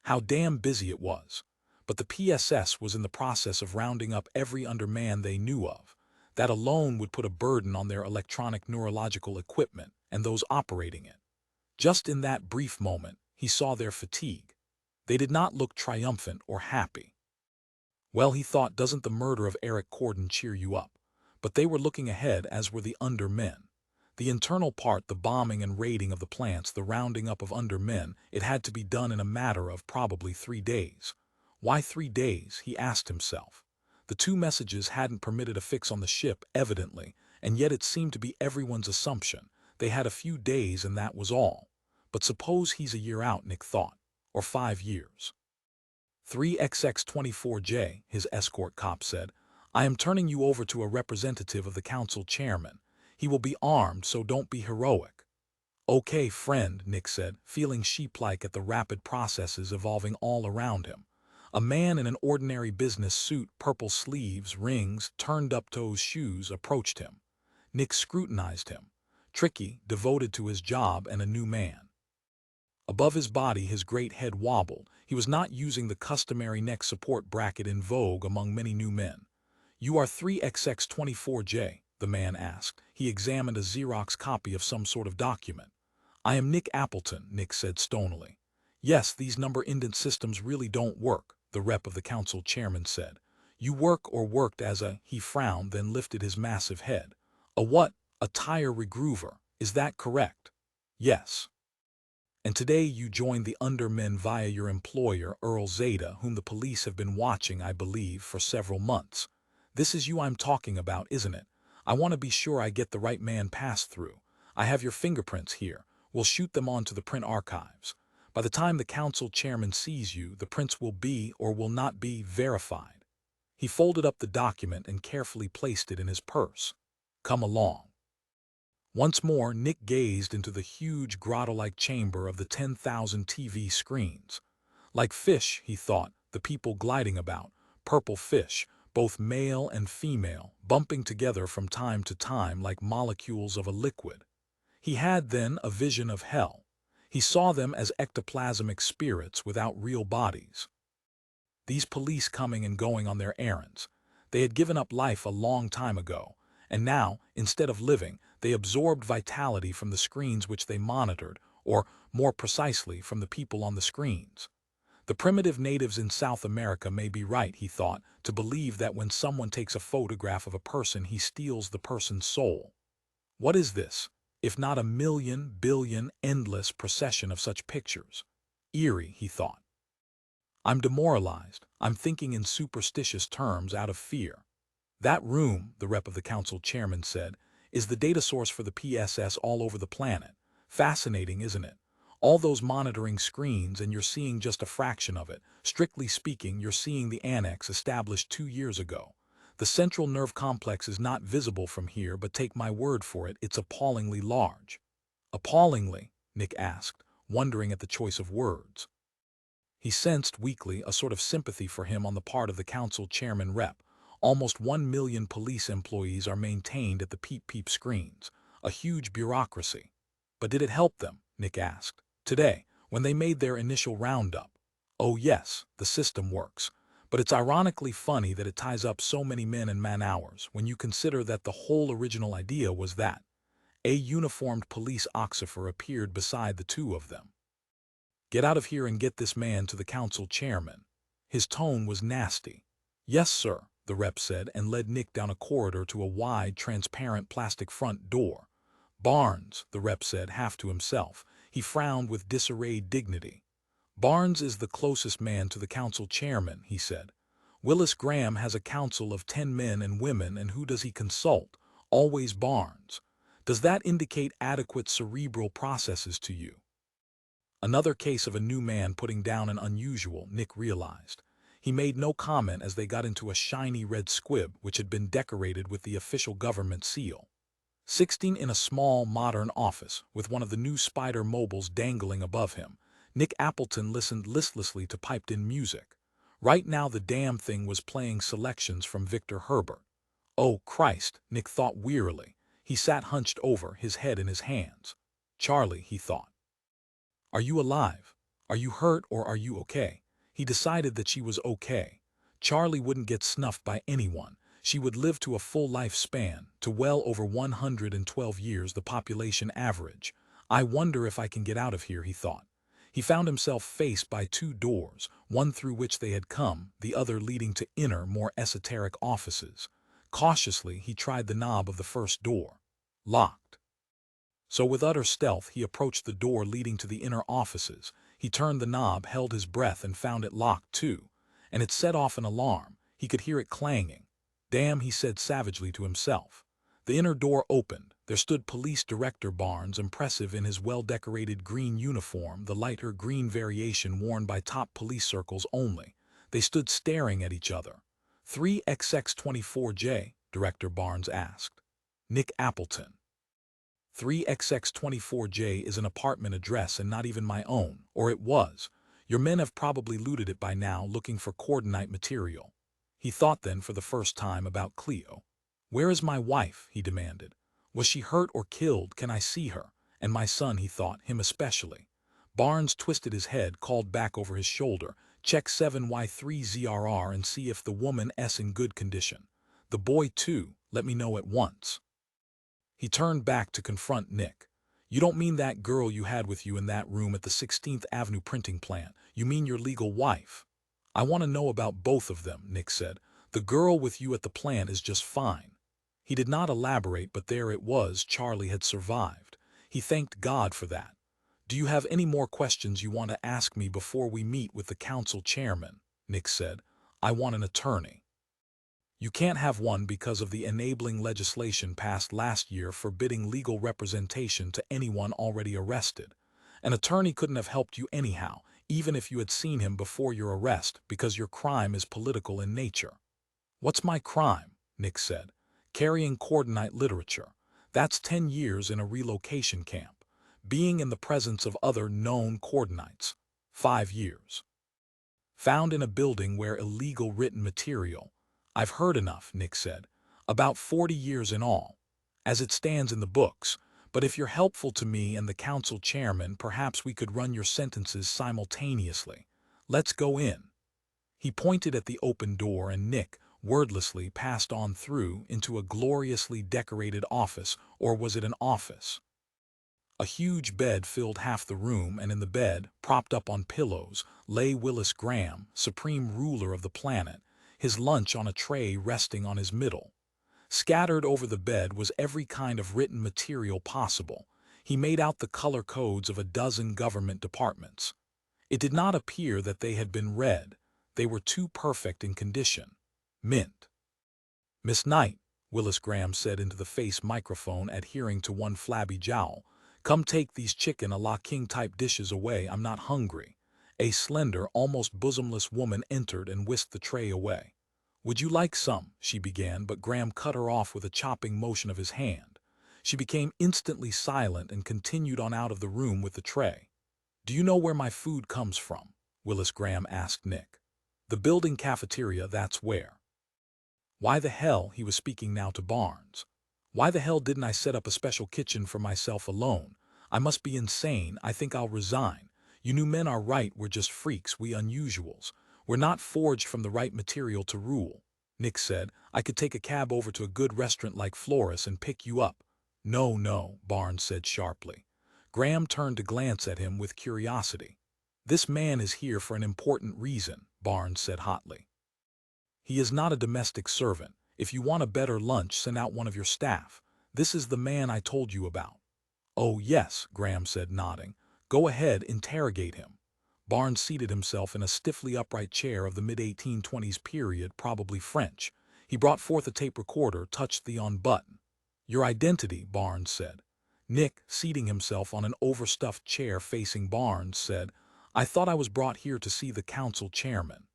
How damn busy it was. But the PSS was in the process of rounding up every underman they knew of. That alone would put a burden on their electronic neurological equipment and those operating it. Just in that brief moment, he saw their fatigue. They did not look triumphant or happy. Well, he thought, doesn't the murder of Eric Corden cheer you up? But they were looking ahead, as were the undermen. The internal part, the bombing and raiding of the plants, the rounding up of undermen, it had to be done in a matter of probably 3 days. Why 3 days, he asked himself. The 2 messages hadn't permitted a fix on the ship, evidently, and yet it seemed to be everyone's assumption. They had a few days and that was all. But suppose he's a year out, Nick thought, or 5 years. 3XX24J, his escort cop said, "I am turning you over to a representative of the council chairman. He will be armed, so don't be heroic." "Okay, friend," Nick said, feeling sheep-like at the rapid processes evolving all around him. A man in an ordinary business suit, purple sleeves, rings, turned-up toes shoes, approached him. Nick scrutinized him. Tricky, devoted to his job, and a new man. Above his body, his great head wobbled. He was not using the customary neck support bracket in vogue among many new men. "You are 3XX24J, the man asked. He examined a Xerox copy of some sort of document. "I am Nick Appleton," Nick said stonily. "Yes, these number indent systems really don't work," the rep of the council chairman said. "You work or worked as a—" he frowned, then lifted his massive head. "A what?" "A tire regroover. Is that correct?" "Yes." "And today you joined the undermen via your employer, Earl Zeta, whom the police have been watching, I believe, for several months. This is you I'm talking about, isn't it? I want to be sure I get the right man passed through. I have your fingerprints here. We'll shoot them onto the print archives. By the time the council chairman sees you, the prints will be or will not be verified." He folded up the document and carefully placed it in his purse. "Come along." Once more, Nick gazed into the huge grotto-like chamber of the 10,000 TV screens. Like fish, he thought, the people gliding about, purple fish, both male and female, bumping together from time to time like molecules of a liquid. He had then a vision of hell. He saw them as ectoplasmic spirits without real bodies. These police coming and going on their errands. They had given up life a long time ago, and now, instead of living, they absorbed vitality from the screens which they monitored, or, more precisely, from the people on the screens. The primitive natives in South America may be right, he thought, to believe that when someone takes a photograph of a person, he steals the person's soul. What is this? if not a million, billion, endless procession of such pictures. Eerie, he thought. I'm demoralized. I'm thinking in superstitious terms out of fear. That room, the rep of the council chairman said, is the data source for the PSS all over the planet. Fascinating, isn't it? All those monitoring screens and you're seeing just a fraction of it. Strictly speaking, you're seeing the annex established 2 years ago. The central nerve complex is not visible from here, but take my word for it, it's appallingly large. Appallingly? Nick asked, wondering at the choice of words. He sensed weakly a sort of sympathy for him on the part of the council chairman rep. Almost 1 million police employees are maintained at the peep-peep screens, a huge bureaucracy. But did it help them, Nick asked, today, when they made their initial roundup? Oh yes, the system works. But it's ironically funny that it ties up so many men and man-hours when you consider that the whole original idea was that a uniformed police officer appeared beside the two of them. Get out of here and get this man to the council chairman. His tone was nasty. Yes, sir, the rep said and led Nick down a corridor to a wide, transparent plastic front door. Barnes, the rep said, half to himself. He frowned with disarrayed dignity. Barnes is the closest man to the council chairman, he said. Willis Graham has a council of 10 men and women, and who does he consult? Always Barnes. Does that indicate adequate cerebral processes to you? Another case of a new man putting down an unusual, Nick realized. He made no comment as they got into a shiny red squib which had been decorated with the official government seal. 16 in a small, modern office, with one of the new Spider mobiles dangling above him, Nick Appleton listened listlessly to piped-in music. Right now the damn thing was playing selections from Victor Herbert. Oh, Christ, Nick thought wearily. He sat hunched over, his head in his hands. Charley, he thought. Are you alive? Are you hurt or are you okay? He decided that she was okay. Charley wouldn't get snuffed by anyone. She would live to a full lifespan, to well over 112 years, the population average. I wonder if I can get out of here, he thought. He found himself faced by 2 doors, one through which they had come, the other leading to inner, more esoteric offices. Cautiously, he tried the knob of the first door. Locked. So with utter stealth he approached the door leading to the inner offices. He turned the knob, held his breath, and found it locked too. And it set off an alarm. He could hear it clanging. Damn, he said savagely to himself. The inner door opened. There stood Police Director Barnes, impressive in his well-decorated green uniform, the lighter green variation worn by top police circles only. They stood staring at each other. 3XX24J, Director Barnes asked. Nick Appleton. 3XX24J is an apartment address and not even my own, or it was. Your men have probably looted it by now, looking for coordinate material. He thought then for the first time about Cleo. Where is my wife? He demanded. Was she hurt or killed? Can I see her? And my son, he thought, him especially. Barnes twisted his head, called back over his shoulder. Check 7Y3ZRR and see if the woman is in good condition. The boy too, let me know at once. He turned back to confront Nick. You don't mean that girl you had with you in that room at the 16th Avenue printing plant. You mean your legal wife. I want to know about both of them, Nick said. The girl with you at the plant is just fine. He did not elaborate, but there it was, Charley had survived. He thanked God for that. Do you have any more questions you want to ask me before we meet with the council chairman? Nick said. I want an attorney. You can't have one because of the enabling legislation passed last year forbidding legal representation to anyone already arrested. An attorney couldn't have helped you anyhow, even if you had seen him before your arrest, because your crime is political in nature. What's my crime? Nick said. Carrying coordinate literature. That's 10 years in a relocation camp. Being in the presence of other known coordinates. 5 years. Found in a building where illegal written material. I've heard enough, Nick said. About 40 years in all, as it stands in the books. But if you're helpful to me and the council chairman, perhaps we could run your sentences simultaneously. Let's go in. He pointed at the open door and Nick, wordlessly, passed on through into a gloriously decorated office, or was it an office? A huge bed filled half the room, and in the bed, propped up on pillows, lay Willis Graham, supreme ruler of the planet, his lunch on a tray resting on his middle. Scattered over the bed was every kind of written material possible, He made out the color codes of a dozen government departments. It did not appear that they had been read. They were too perfect in condition. Mint. "Miss Knight," Willis Graham said into the face microphone, adhering to one flabby jowl, "come take these chicken a la king type dishes away. I'm not hungry." A slender, almost bosomless woman entered and whisked the tray away. "Would you like some?" she began, but Graham cut her off with a chopping motion of his hand. She became instantly silent and continued on out of the room with the tray. "Do you know where my food comes from?" Willis Graham asked Nick. "The building cafeteria, that's where." Why the hell, he was speaking now to Barnes. Why the hell didn't I set up a special kitchen for myself alone? I must be insane. I think I'll resign. You new men are right, we're just freaks, we unusuals. We're not forged from the right material to rule. Nick said, "I could take a cab over to a good restaurant like Flores and pick you up." "No, no," Barnes said sharply. Graham turned to glance at him with curiosity. "This man is here for an important reason," Barnes said hotly. "He is not a domestic servant. If you want a better lunch, send out one of your staff. This is the man I told you about." "Oh, yes," Graham said, nodding. "Go ahead, interrogate him." Barnes seated himself in a stiffly upright chair of the mid-1820s period, probably French. He brought forth a tape recorder, touched the on button. "Your identity," Barnes said. Nick, seating himself on an overstuffed chair facing Barnes, said, "I thought I was brought here to see the council chairman."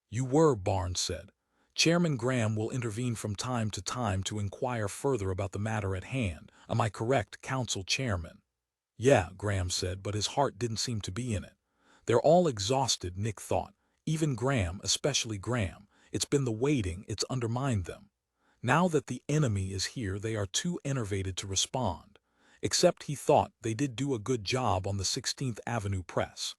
"You were," Barnes said. "Chairman Graham will intervene from time to time to inquire further about the matter at hand. Am I correct, council chairman?" "Yeah," Graham said, but his heart didn't seem to be in it. They're all exhausted, Nick thought. Even Graham, especially Graham. It's been the waiting, it's undermined them. Now that the enemy is here, they are too enervated to respond. Except, he thought, they did do a good job on the 16th Avenue press.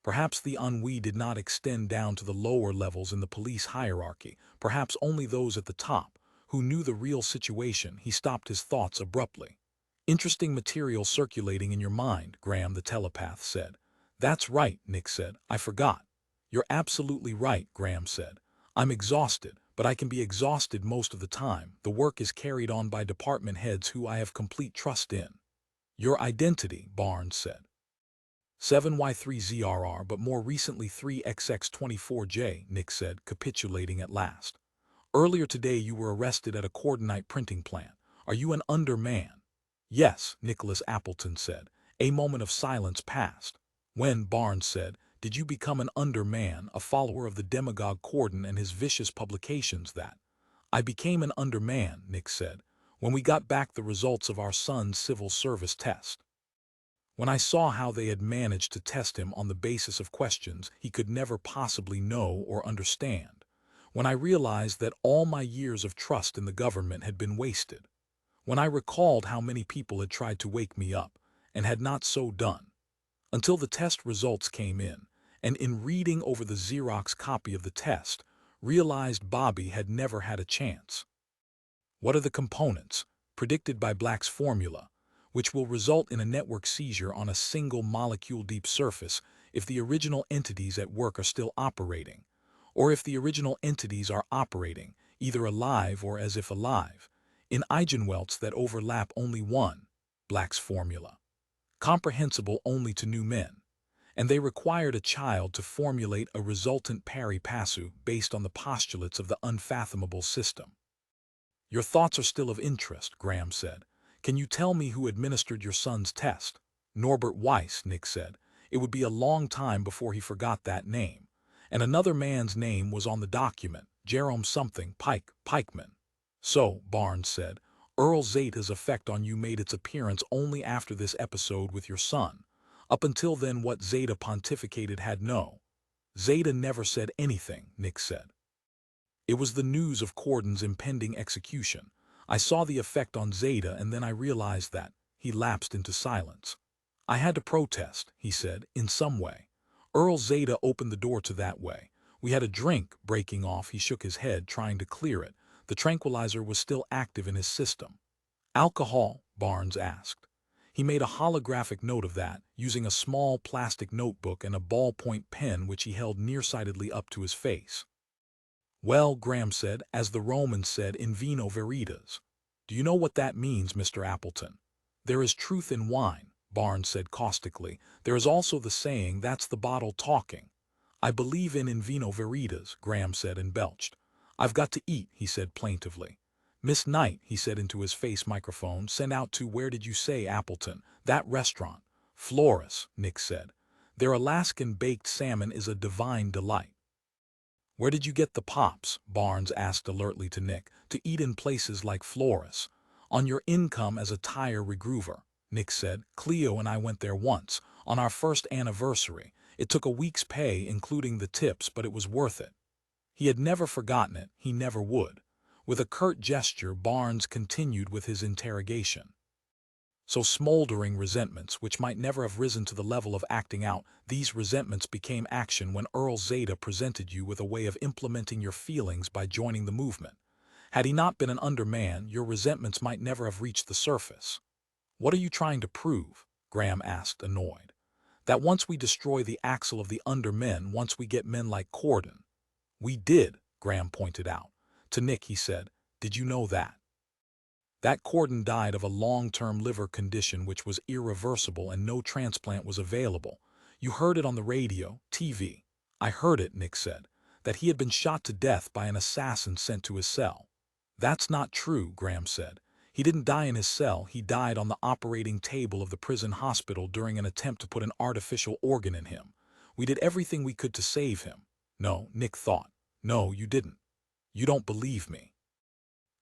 Perhaps the ennui did not extend down to the lower levels in the police hierarchy, perhaps only those at the top, who knew the real situation. He stopped his thoughts abruptly. "Interesting material circulating in your mind," Graham the telepath said. "That's right," Nick said. "I forgot." "You're absolutely right," Graham said. "I'm exhausted, but I can be exhausted most of the time. The work is carried on by department heads who I have complete trust in." "Your identity," Barnes said. 7Y3ZRR, but more recently 3XX24J, Nick said, capitulating at last. "Earlier today you were arrested at a coordinate printing plant. Are you an underman?" "Yes," Nicholas Appleton said. A moment of silence passed. "When," Barnes said, "did you become an underman, a follower of the demagogue Corden and his vicious publications?" "That I became an underman," Nick said, "when we got back the results of our son's civil service test. When I saw how they had managed to test him on the basis of questions he could never possibly know or understand. When I realized that all my years of trust in the government had been wasted. When I recalled how many people had tried to wake me up, and had not so done. Until the test results came in, and in reading over the Xerox copy of the test, realized Bobby had never had a chance. What are the components, predicted by Black's formula, which will result in a network seizure on a single molecule deep surface if the original entities at work are still operating, or if the original entities are operating, either alive or as if alive, in eigenwelts that overlap only one, Black's formula, comprehensible only to new men, and they required a child to formulate a resultant pari passu based on the postulates of the unfathomable system. "Your thoughts are still of interest," Graham said. "Can you tell me who administered your son's test?" "Norbert Weiss," Nick said. "It would be a long time before he forgot that name. And another man's name was on the document, Jerome something, Pikeman." "So," Barnes said, "Earl Zeta's effect on you made its appearance only after this episode with your son. Up until then what Zeta pontificated had no." "Zeta never said anything," Nick said. "It was the news of Corden's impending execution. I saw the effect on Zeta and then I realized that." He lapsed into silence. "I had to protest," he said, "in some way. Earl Zeta opened the door to that way. We had a drink." Breaking off, he shook his head, trying to clear it. The tranquilizer was still active in his system. "Alcohol?" Barnes asked. He made a holographic note of that, using a small plastic notebook and a ballpoint pen which he held nearsightedly up to his face. "Well," Graham said, "as the Romans said, in vino veritas." "Do you know what that means, Mr. Appleton?" There is truth in wine, Barnes said caustically. There is also the saying, that's the bottle talking. I believe in vino veritas, Graham said and belched. I've got to eat, he said plaintively. Miss Knight, he said into his face microphone, send out to, where did you say, Appleton? That restaurant. Flores, Nick said. Their Alaskan baked salmon is a divine delight. Where did you get the pops, Barnes asked alertly to Nick, to eat in places like Flores? On your income as a tire regroover, Nick said. Cleo and I went there once, on our first anniversary. It took a week's pay, including the tips, but it was worth it. He had never forgotten it, he never would. With a curt gesture, Barnes continued with his interrogation. So smoldering resentments, which might never have risen to the level of acting out, these resentments became action when Earl Zeta presented you with a way of implementing your feelings by joining the movement. Had he not been an underman, your resentments might never have reached the surface. What are you trying to prove? Graham asked, annoyed. That once we destroy the axle of the undermen, once we get men like Corden. We did, Graham pointed out. To Nick he said, did you know that? That Corden died of a long-term liver condition which was irreversible and no transplant was available. You heard it on the radio, TV. I heard it, Nick said, that he had been shot to death by an assassin sent to his cell. That's not true, Graham said. He didn't die in his cell, he died on the operating table of the prison hospital during an attempt to put an artificial organ in him. We did everything we could to save him. No, Nick thought. No, you didn't. You don't believe me.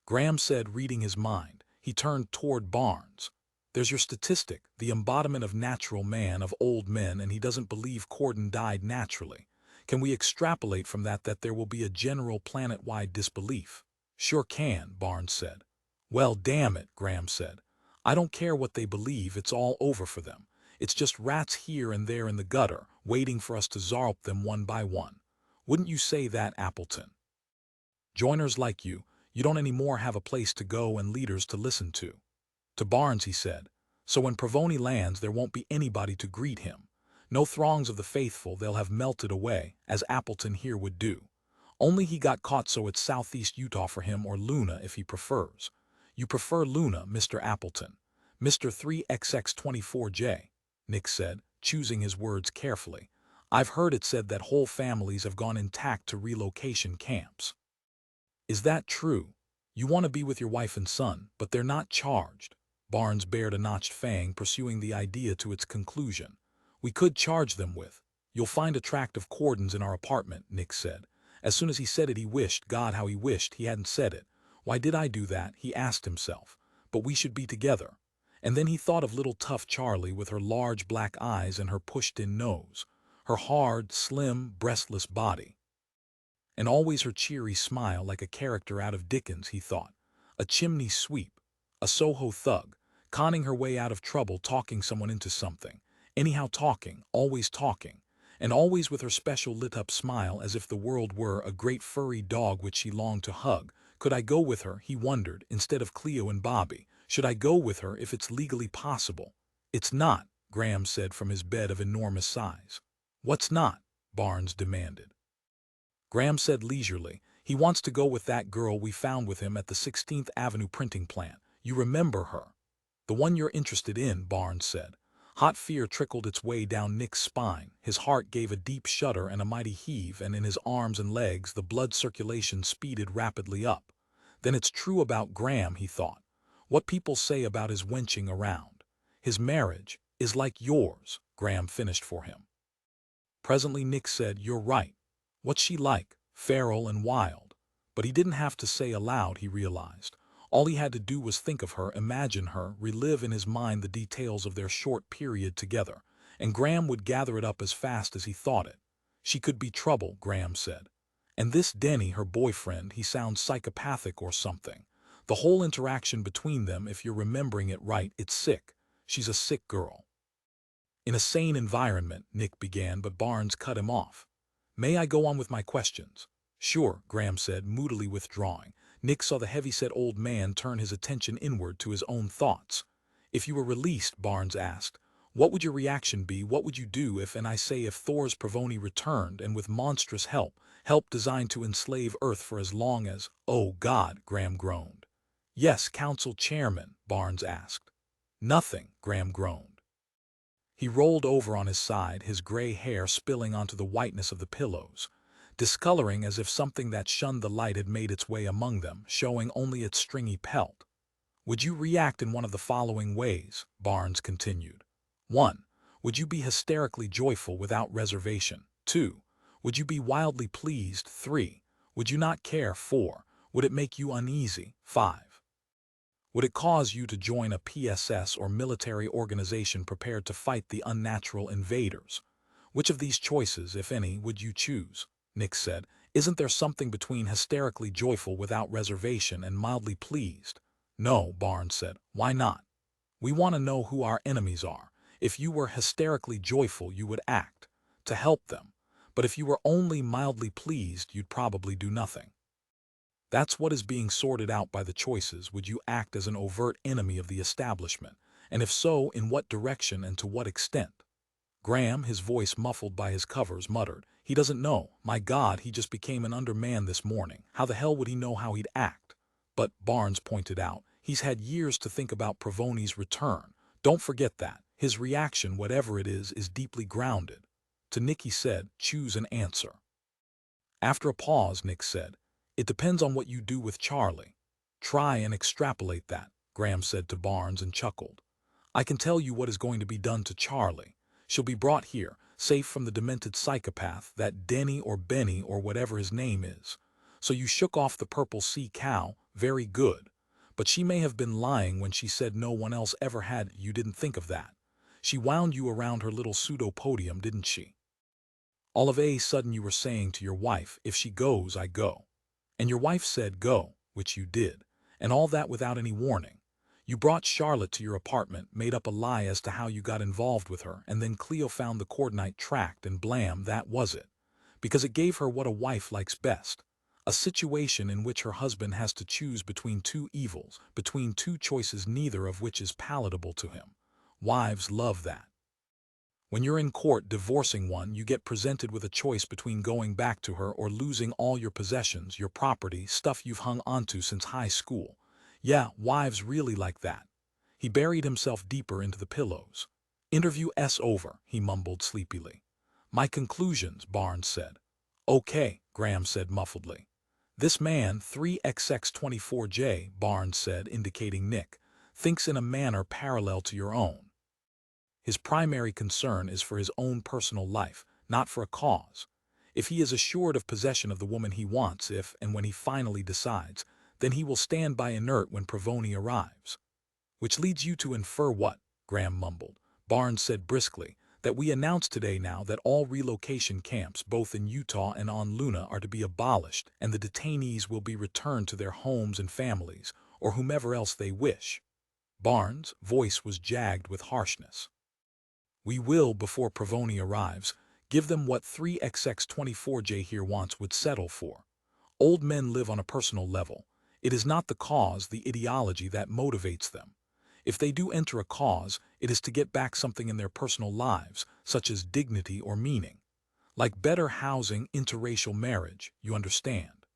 Graham said, reading his mind. He turned toward Barnes. There's your statistic, the embodiment of natural man, of old men, and he doesn't believe Corden died naturally. Can we extrapolate from that there will be a general planet-wide disbelief? Sure can, Barnes said. Well, damn it, Graham said. I don't care what they believe, it's all over for them. It's just rats here and there in the gutter, waiting for us to zarp them one by one. Wouldn't you say that, Appleton? Joiners like you don't anymore have a place to go and leaders to listen to. To Barnes he said, so when Provoni lands there won't be anybody to greet him. No throngs of the faithful, they'll have melted away, as Appleton here would do. Only he got caught, so it's Southeast Utah for him, or Luna if he prefers. You prefer Luna, Mr. Appleton. Mr. 3XX24J, Nick said, choosing his words carefully. I've heard it said that whole families have gone intact to relocation camps. Is that true? You want to be with your wife and son, but they're not charged. Barnes bared a notched fang, pursuing the idea to its conclusion. We could charge them with. You'll find attractive Cordens in our apartment, Nick said. As soon as he said it, he wished, God, how he wished he hadn't said it. Why did I do that, he asked himself. But we should be together. And then he thought of little tough Charley with her large black eyes and her pushed-in nose, her hard, slim, breastless body. And always her cheery smile, like a character out of Dickens, he thought. A chimney sweep, a Soho thug, conning her way out of trouble, talking someone into something. Anyhow talking, and always with her special lit-up smile, as if the world were a great furry dog which she longed to hug. Could I go with her, he wondered, instead of Cleo and Bobby? Should I go with her if it's legally possible? It's not, Graham said from his bed of enormous size. What's not? Barnes demanded. Graham said leisurely, he wants to go with that girl we found with him at the 16th Avenue printing plant. You remember her? The one you're interested in, Barnes said. Hot fear trickled its way down Nick's spine. His heart gave a deep shudder and a mighty heave, and in his arms and legs the blood circulation speeded rapidly up. Then it's true about Graham, he thought. What people say about his wenching around. His marriage is like yours, Graham finished for him. Presently Nick said, you're right. What's she like? Feral and wild. But he didn't have to say aloud, he realized. All he had to do was think of her, imagine her, relive in his mind the details of their short period together, and Graham would gather it up as fast as he thought it. She could be trouble, Graham said. And this Denny, her boyfriend, he sounds psychopathic or something. The whole interaction between them, if you're remembering it right, it's sick. She's a sick girl. In a sane environment, Nick began, but Barnes cut him off. May I go on with my questions? Sure, Graham said, moodily withdrawing. Nick saw the heavy-set old man turn his attention inward to his own thoughts. If you were released, Barnes asked, what would your reaction be? What would you do if, and I say if, Thor's Provoni returned and with monstrous help designed to enslave Earth for as long as, oh God, Graham groaned. Yes, Council Chairman, Barnes asked. Nothing, Graham groaned. He rolled over on his side, his gray hair spilling onto the whiteness of the pillows, discoloring as if something that shunned the light had made its way among them, showing only its stringy pelt. Would you react in one of the following ways? Barnes continued. 1. Would you be hysterically joyful without reservation? 2. Would you be wildly pleased? 3. Would you not care? 4. Would it make you uneasy? 5. Would it cause you to join a PSS or military organization prepared to fight the unnatural invaders? Which of these choices, if any, would you choose? Nick said. Isn't there something between hysterically joyful without reservation and mildly pleased? No, Barnes said. Why not? We want to know who our enemies are. If you were hysterically joyful, you would act to help them. But if you were only mildly pleased, you'd probably do nothing. That's what is being sorted out by the choices. Would you act as an overt enemy of the establishment? And if so, in what direction and to what extent? Graham, his voice muffled by his covers, muttered, He doesn't know. My God, he just became an underman this morning. How the hell would he know how he'd act? But, Barnes pointed out, he's had years to think about Provoni's return. Don't forget that. His reaction, whatever it is deeply grounded. To Nick he said, choose an answer. After a pause, Nick said, It depends on what you do with Charley. Try and extrapolate that, Graham said to Barnes and chuckled. I can tell you what is going to be done to Charley. She'll be brought here, safe from the demented psychopath, that Denny or Benny or whatever his name is. So you shook off the purple sea cow, very good. But she may have been lying when she said no one else ever had. You didn't think of that. She wound you around her little pseudo-podium, didn't she? All of a sudden you were saying to your wife, if she goes, I go. And your wife said go, which you did, and all that without any warning. You brought Charlotte to your apartment, made up a lie as to how you got involved with her, and then Cleo found the coordinate tracked, and blam, that was it. Because it gave her what a wife likes best. A situation in which her husband has to choose between two evils, between two choices neither of which is palatable to him. Wives love that. When you're in court divorcing one, you get presented with a choice between going back to her or losing all your possessions, your property, stuff you've hung onto since high school. Yeah, wives really like that. He buried himself deeper into the pillows. Interview over, he mumbled sleepily. My conclusions, Barnes said. Okay, Graham said muffledly. This man, 3XX24J, Barnes said, indicating Nick, thinks in a manner parallel to your own. His primary concern is for his own personal life, not for a cause. If he is assured of possession of the woman he wants, if and when he finally decides, then he will stand by inert when Provoni arrives. Which leads you to infer what? Graham mumbled. Barnes said briskly, that we announced today now that all relocation camps, both in Utah and on Luna, are to be abolished, and the detainees will be returned to their homes and families, or whomever else they wish. Barnes' voice was jagged with harshness. We will, before Provoni arrives, give them what 3XX24J here wants would settle for. Old men live on a personal level. It is not the cause, the ideology that motivates them. If they do enter a cause, it is to get back something in their personal lives, such as dignity or meaning. Like better housing, interracial marriage, you understand.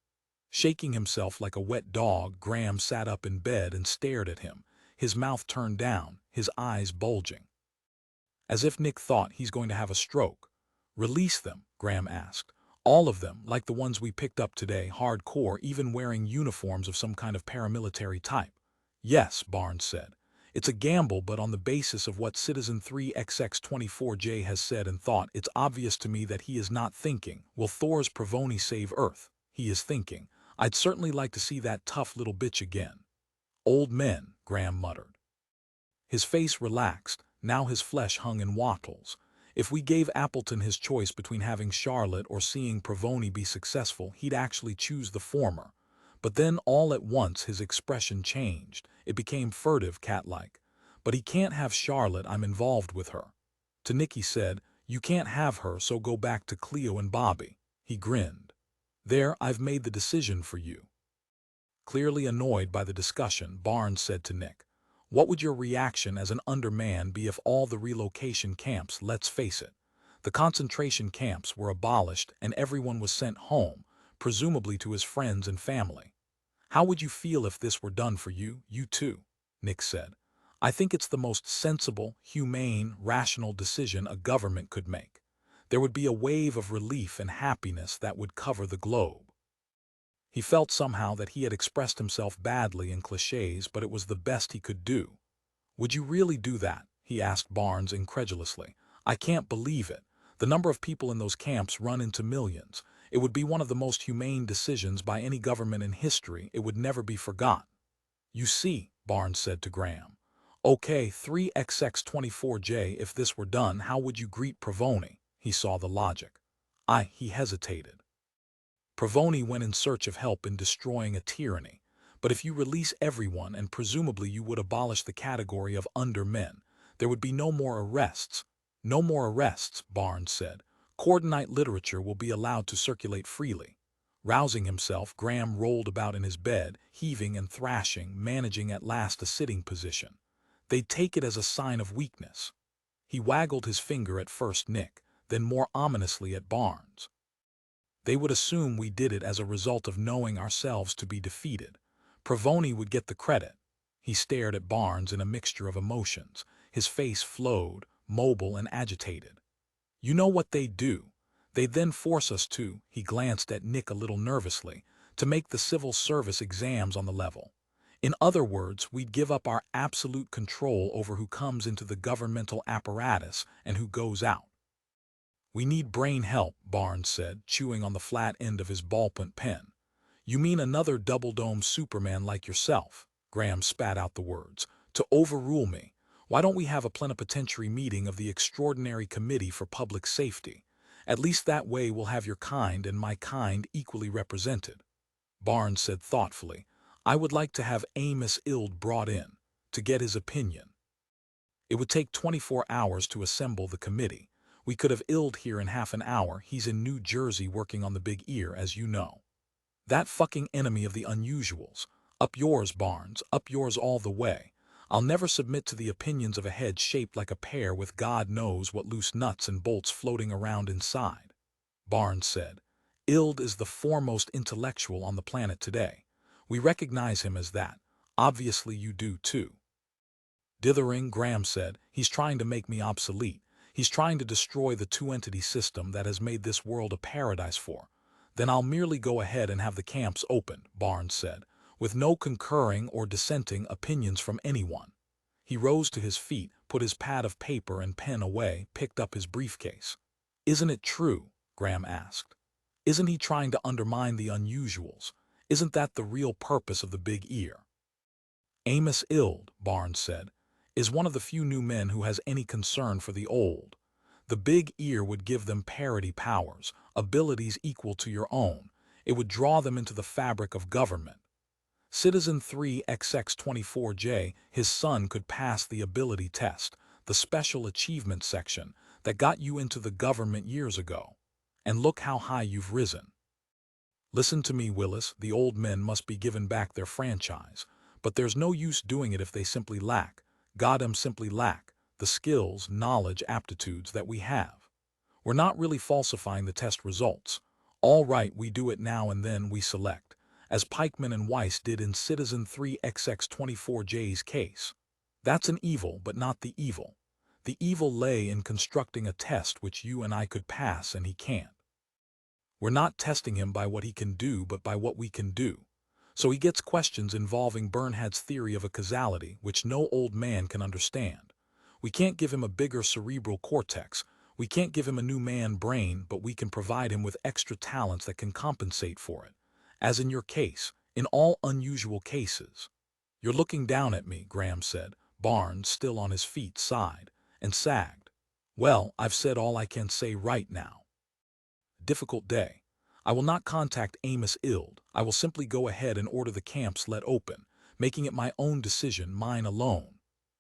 Shaking himself like a wet dog, Graham sat up in bed and stared at him, his mouth turned down, his eyes bulging. As if Nick thought he's going to have a stroke. Release them, Graham asked. All of them, like the ones we picked up today, hardcore, even wearing uniforms of some kind of paramilitary type. Yes, Barnes said. It's a gamble, but on the basis of what Citizen 3XX24J has said and thought, it's obvious to me that he is not thinking, will Thor's Provoni save Earth? He is thinking, I'd certainly like to see that tough little bitch again. Old men, Graham muttered. His face relaxed, now his flesh hung in wattles. If we gave Appleton his choice between having Charlotte or seeing Provoni be successful, he'd actually choose the former. But then all at once his expression changed. It became furtive, cat-like. But he can't have Charlotte, I'm involved with her. To Nick he said, you can't have her, so go back to Cleo and Bobby. He grinned. There, I've made the decision for you. Clearly annoyed by the discussion, Barnes said to Nick, what would your reaction as an underman be if all the relocation camps, let's face it, the concentration camps were abolished and everyone was sent home, presumably to his friends and family? How would you feel if this were done for you? You too, Nick said. I think it's the most sensible, humane, rational decision a government could make. There would be a wave of relief and happiness that would cover the globe. He felt somehow that he had expressed himself badly in cliches, but it was the best he could do. "Would you really do that?" he asked Barnes incredulously. "I can't believe it. The number of people in those camps run into millions. It would be one of the most humane decisions by any government in history. It would never be forgotten." "You see," Barnes said to Graham. "Okay, 3XX24J, if this were done, how would you greet Provoni?" He saw the logic. He hesitated. Provoni went in search of help in destroying a tyranny. But if you release everyone, and presumably you would abolish the category of undermen, there would be no more arrests. "No more arrests," Barnes said. "Coordinate literature will be allowed to circulate freely." Rousing himself, Graham rolled about in his bed, heaving and thrashing, managing at last a sitting position. "They'd take it as a sign of weakness." He waggled his finger at first Nick, then more ominously at Barnes. "They would assume we did it as a result of knowing ourselves to be defeated. Provoni would get the credit." He stared at Barnes in a mixture of emotions. His face flowed, mobile and agitated. "You know what they'd do? They'd then force us to," he glanced at Nick a little nervously, "to make the civil service exams on the level. In other words, we'd give up our absolute control over who comes into the governmental apparatus and who goes out." "We need brain help," Barnes said, chewing on the flat end of his ballpoint pen. "You mean another double-dome Superman like yourself?" Graham spat out the words. "To overrule me. Why don't we have a plenipotentiary meeting of the Extraordinary Committee for Public Safety? At least that way we'll have your kind and my kind equally represented." Barnes said thoughtfully, "I would like to have Amos Ild brought in, to get his opinion. It would take 24 hours to assemble the committee. We could have Ild here in half an hour. He's in New Jersey working on the big ear, as you know. That fucking enemy of the unusuals. Up yours, Barnes, up yours all the way. I'll never submit to the opinions of a head shaped like a pear with God knows what loose nuts and bolts floating around inside." Barnes said, "Ild is the foremost intellectual on the planet today. We recognize him as that. Obviously you do too." "Dithering," Graham said, "he's trying to make me obsolete. He's trying to destroy the two-entity system that has made this world a paradise for." "Then I'll merely go ahead and have the camps open," Barnes said, "with no concurring or dissenting opinions from anyone." He rose to his feet, put his pad of paper and pen away, picked up his briefcase. "Isn't it true?" Graham asked. "Isn't he trying to undermine the unusuals? Isn't that the real purpose of the big ear?" "Amos Ild," Barnes said, "is one of the few new men who has any concern for the old. The big ear would give them parity powers, abilities equal to your own. It would draw them into the fabric of government. Citizen 3XX24J, his son could pass the ability test, the special achievement section, that got you into the government years ago. And look how high you've risen. Listen to me, Willis, the old men must be given back their franchise. But there's no use doing it if they simply lack, simply lack, the skills, knowledge, aptitudes that we have. We're not really falsifying the test results. All right, we do it now and then we select, as Pikeman and Weiss did in Citizen 3XX24J's case. That's an evil, but not the evil. The evil lay in constructing a test which you and I could pass and he can't. We're not testing him by what he can do, but by what we can do. So he gets questions involving Bernhardt's theory of a causality, which no old man can understand. We can't give him a bigger cerebral cortex. We can't give him a new man brain, but we can provide him with extra talents that can compensate for it. As in your case, in all unusual cases." "You're looking down at me," Graham said. Barnes, still on his feet, sighed and sagged. "Well, I've said all I can say right now. Difficult day. I will not contact Amos Ild. I will simply go ahead and order the camps let open, making it my own decision, mine alone.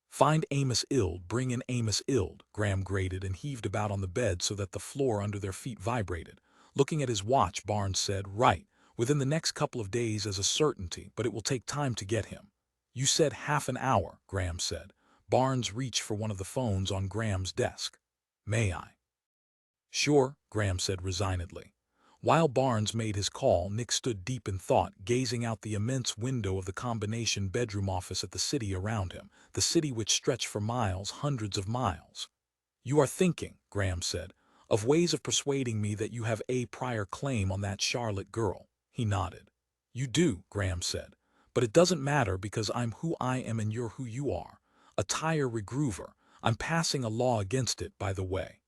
Find Amos Ild, bring in Amos Ild." Graham grated and heaved about on the bed so that the floor under their feet vibrated. Looking at his watch, Barnes said, "Right, within the next couple of days as a certainty, but it will take time to get him." "You said half an hour," Graham said. Barnes reached for one of the phones on Graham's desk. "May I?" "Sure," Graham said resignedly. While Barnes made his call, Nick stood deep in thought, gazing out the immense window of the combination bedroom office at the city around him, the city which stretched for miles, hundreds of miles. "You are thinking," Graham said, "of ways of persuading me that you have a prior claim on that Charlotte girl." He nodded. "You do," Graham said, "but it doesn't matter because I'm who I am and you're who you are. A tire regroover. I'm passing a law against it, by the way.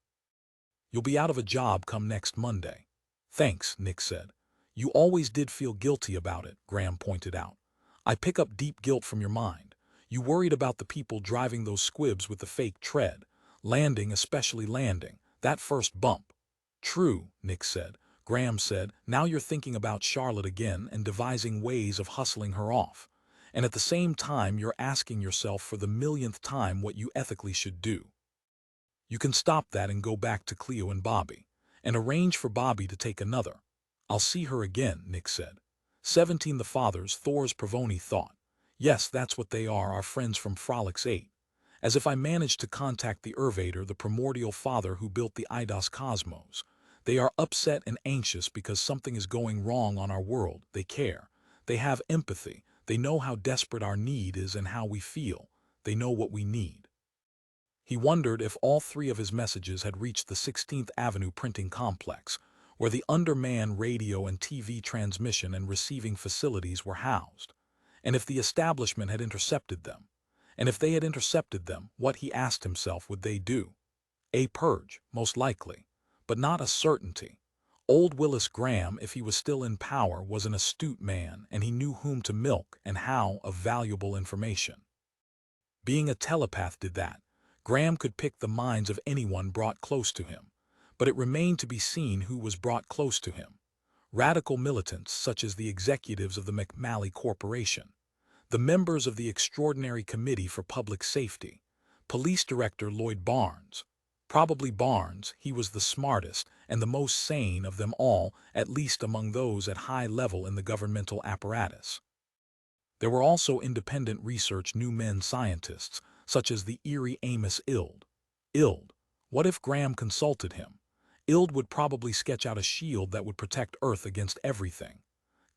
You'll be out of a job come next Monday." "Thanks," Nick said. "You always did feel guilty about it," Graham pointed out. "I pick up deep guilt from your mind. You worried about the people driving those squibs with the fake tread, landing, especially landing, that first bump." "True," Nick said. Graham said, "Now you're thinking about Charlotte again and devising ways of hustling her off. And at the same time you're asking yourself for the millionth time what you ethically should do. You can stop that and go back to Cleo and Bobby, and arrange for Bobby to take another." "I'll see her again," Nick said. 17 the fathers, Thor's Pravoni thought. "Yes, that's what they are, our friends from Frolix8. As if I managed to contact the Urvator, the primordial father who built the Eidos cosmos. They are upset and anxious because something is going wrong on our world. They care. They have empathy. They know how desperate our need is and how we feel. They know what we need." He wondered if all three of his messages had reached the 16th Avenue printing complex, where the undermanned radio and TV transmission and receiving facilities were housed, and if the establishment had intercepted them. And if they had intercepted them, what, he asked himself, would they do? A purge, most likely, but not a certainty. Old Willis Graham, if he was still in power, was an astute man, and he knew whom to milk and how of valuable information. Being a telepath did that. Graham could pick the minds of anyone brought close to him, but it remained to be seen who was brought close to him. Radical militants, such as the executives of the McMalley Corporation, the members of the Extraordinary Committee for Public Safety, Police Director Lloyd Barnes. Probably Barnes, he was the smartest and the most sane of them all, at least among those at high level in the governmental apparatus. There were also independent research new men scientists, such as the eerie Amos Ild. What if Graham consulted him? Ild would probably sketch out a shield that would protect Earth against everything.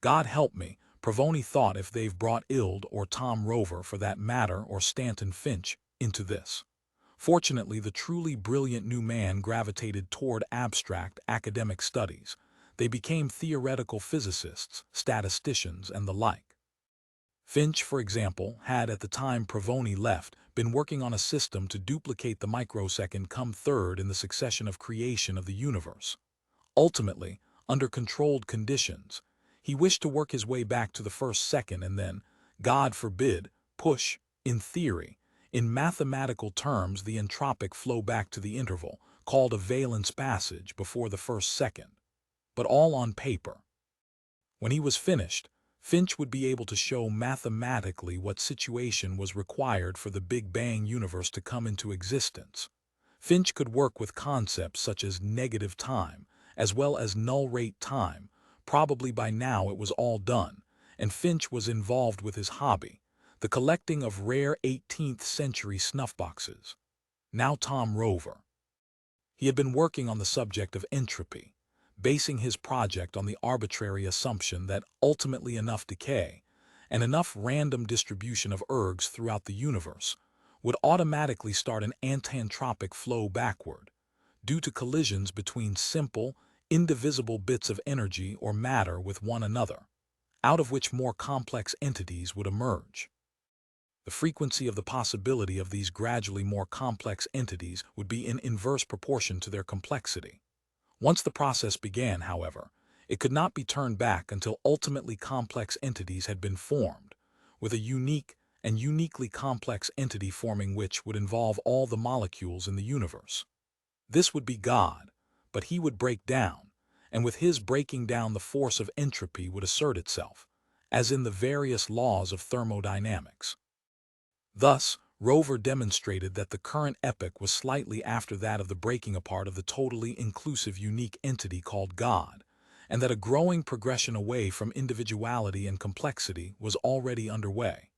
God help me, Pravoni thought, if they've brought Ild, or Tom Rover for that matter, or Stanton Finch, into this. Fortunately, the truly brilliant new man gravitated toward abstract academic studies. They became theoretical physicists, statisticians, and the like. Finch, for example, had, at the time Pravoni left, been working on a system to duplicate the microsecond come third in the succession of creation of the universe. Ultimately, under controlled conditions, he wished to work his way back to the first second and then, God forbid, push, in theory, in mathematical terms, the entropic flow back to the interval, called a valence passage, before the first second. But all on paper. When he was finished, Finch would be able to show mathematically what situation was required for the Big Bang universe to come into existence. Finch could work with concepts such as negative time, as well as null rate time. Probably by now it was all done, and Finch was involved with his hobby, the collecting of rare 18th century snuffboxes. Now Tom Rover. He had been working on the subject of entropy, basing his project on the arbitrary assumption that ultimately enough decay and enough random distribution of ergs throughout the universe would automatically start an anti-entropic flow backward, due to collisions between simple, indivisible bits of energy or matter with one another, out of which more complex entities would emerge. The frequency of the possibility of these gradually more complex entities would be in inverse proportion to their complexity. Once the process began, however, it could not be turned back until ultimately complex entities had been formed, with a unique and uniquely complex entity forming which would involve all the molecules in the universe. This would be God, but he would break down, and with his breaking down the force of entropy would assert itself, as in the various laws of thermodynamics. Thus, Rover demonstrated that the current epoch was slightly after that of the breaking apart of the totally inclusive unique entity called God, and that a growing progression away from individuality and complexity was already underway.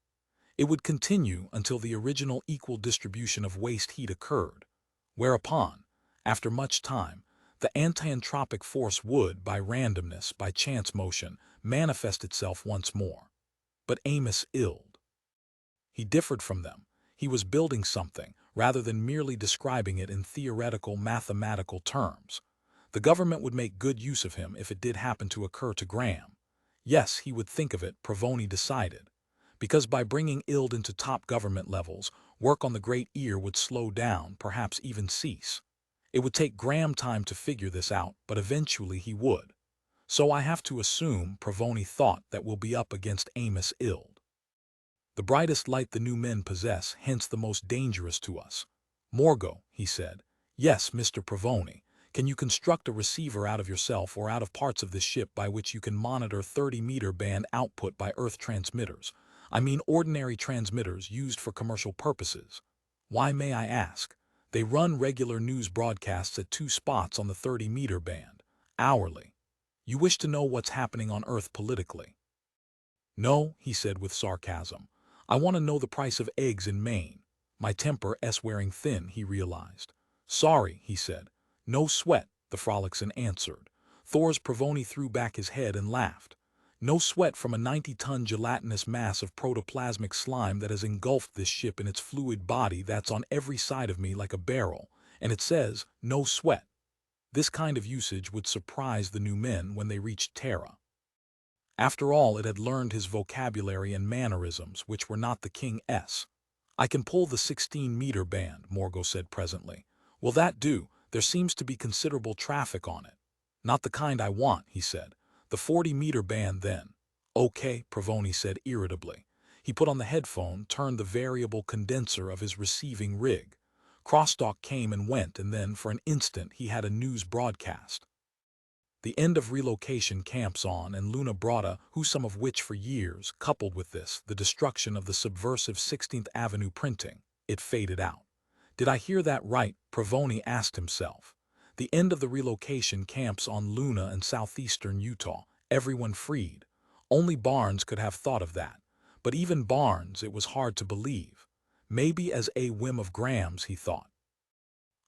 It would continue until the original equal distribution of waste heat occurred, whereupon, after much time, The anti-entropic force would, by randomness, by chance motion, manifest itself once more. But Amos illed. He differed from them. He was building something, rather than merely describing it in theoretical, mathematical terms. The government would make good use of him if it did happen to occur to Graham. Yes, he would think of it, Provoni decided. Because by bringing Ild into top government levels, work on the Great Ear would slow down, perhaps even cease. It would take Graham time to figure this out, but eventually he would. So I have to assume, Provoni thought, that we'll be up against Amos Ild. The brightest light the new men possess, hence the most dangerous to us. Morgo, he said. Yes, Mr. Provoni. Can you construct a receiver out of yourself or out of parts of this ship by which you can monitor 30-meter band output by Earth transmitters? I mean ordinary transmitters used for commercial purposes. Why, may I ask? They run regular news broadcasts at 2 spots on the 30-meter band, hourly. You wish to know what's happening on Earth politically? No, he said with sarcasm. I want to know the price of eggs in Maine. My temper is wearing thin, he realized. Sorry, he said. No sweat, the Frolix8 answered. Thor's Provoni threw back his head and laughed. No sweat from a 90-ton gelatinous mass of protoplasmic slime that has engulfed this ship in its fluid body that's on every side of me like a barrel, and it says, no sweat. This kind of usage would surprise the new men when they reached Terra. After all, it had learned his vocabulary and mannerisms, which were not the King's. I can pull the 16-meter band, Morgo said presently. Will that do? There seems to be considerable traffic on it. Not the kind I want, he said. The 40-meter band then. Okay, Provoni said irritably. He put on the headphone, turned the variable condenser of his receiving rig. Crosstalk came and went, and then for an instant he had a news broadcast. The end of relocation camps on, and Luna Brada, who some of which for years, coupled with this, the destruction of the subversive 16th Avenue printing, it faded out. Did I hear that right? Provoni asked himself. The end of the relocation camps on Luna and southeastern Utah, everyone freed. Only Barnes could have thought of that. But even Barnes, it was hard to believe. Maybe as a whim of Graham's, he thought.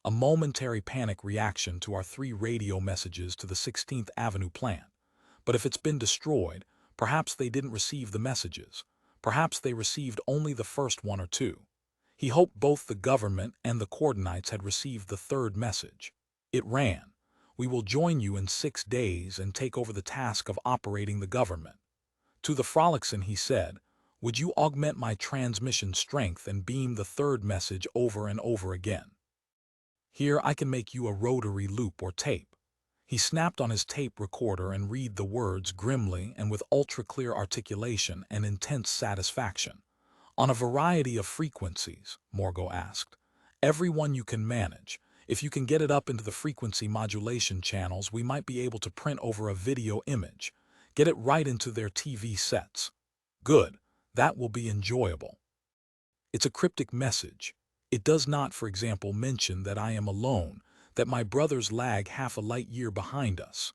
A momentary panic reaction to our 3 radio messages to the 16th Avenue plant. But if it's been destroyed, perhaps they didn't receive the messages. Perhaps they received only the first 1 or 2. He hoped both the government and the coordinates had received the 3rd message. It ran, "We will join you in 6 days and take over the task of operating the government." To the Frolix8 he said, "Would you augment my transmission strength and beam the 3rd message over and over again? Here I can make you a rotary loop or tape." He snapped on his tape recorder and read the words grimly and with ultra-clear articulation and intense satisfaction. "On a variety of frequencies," Morgo asked. "Every one you can manage. If you can get it up into the frequency modulation channels, we might be able to print over a video image. Get it right into their TV sets. Good. That will be enjoyable. It's a cryptic message. It does not, for example, mention that I am alone, that my brothers lag half a light year behind us."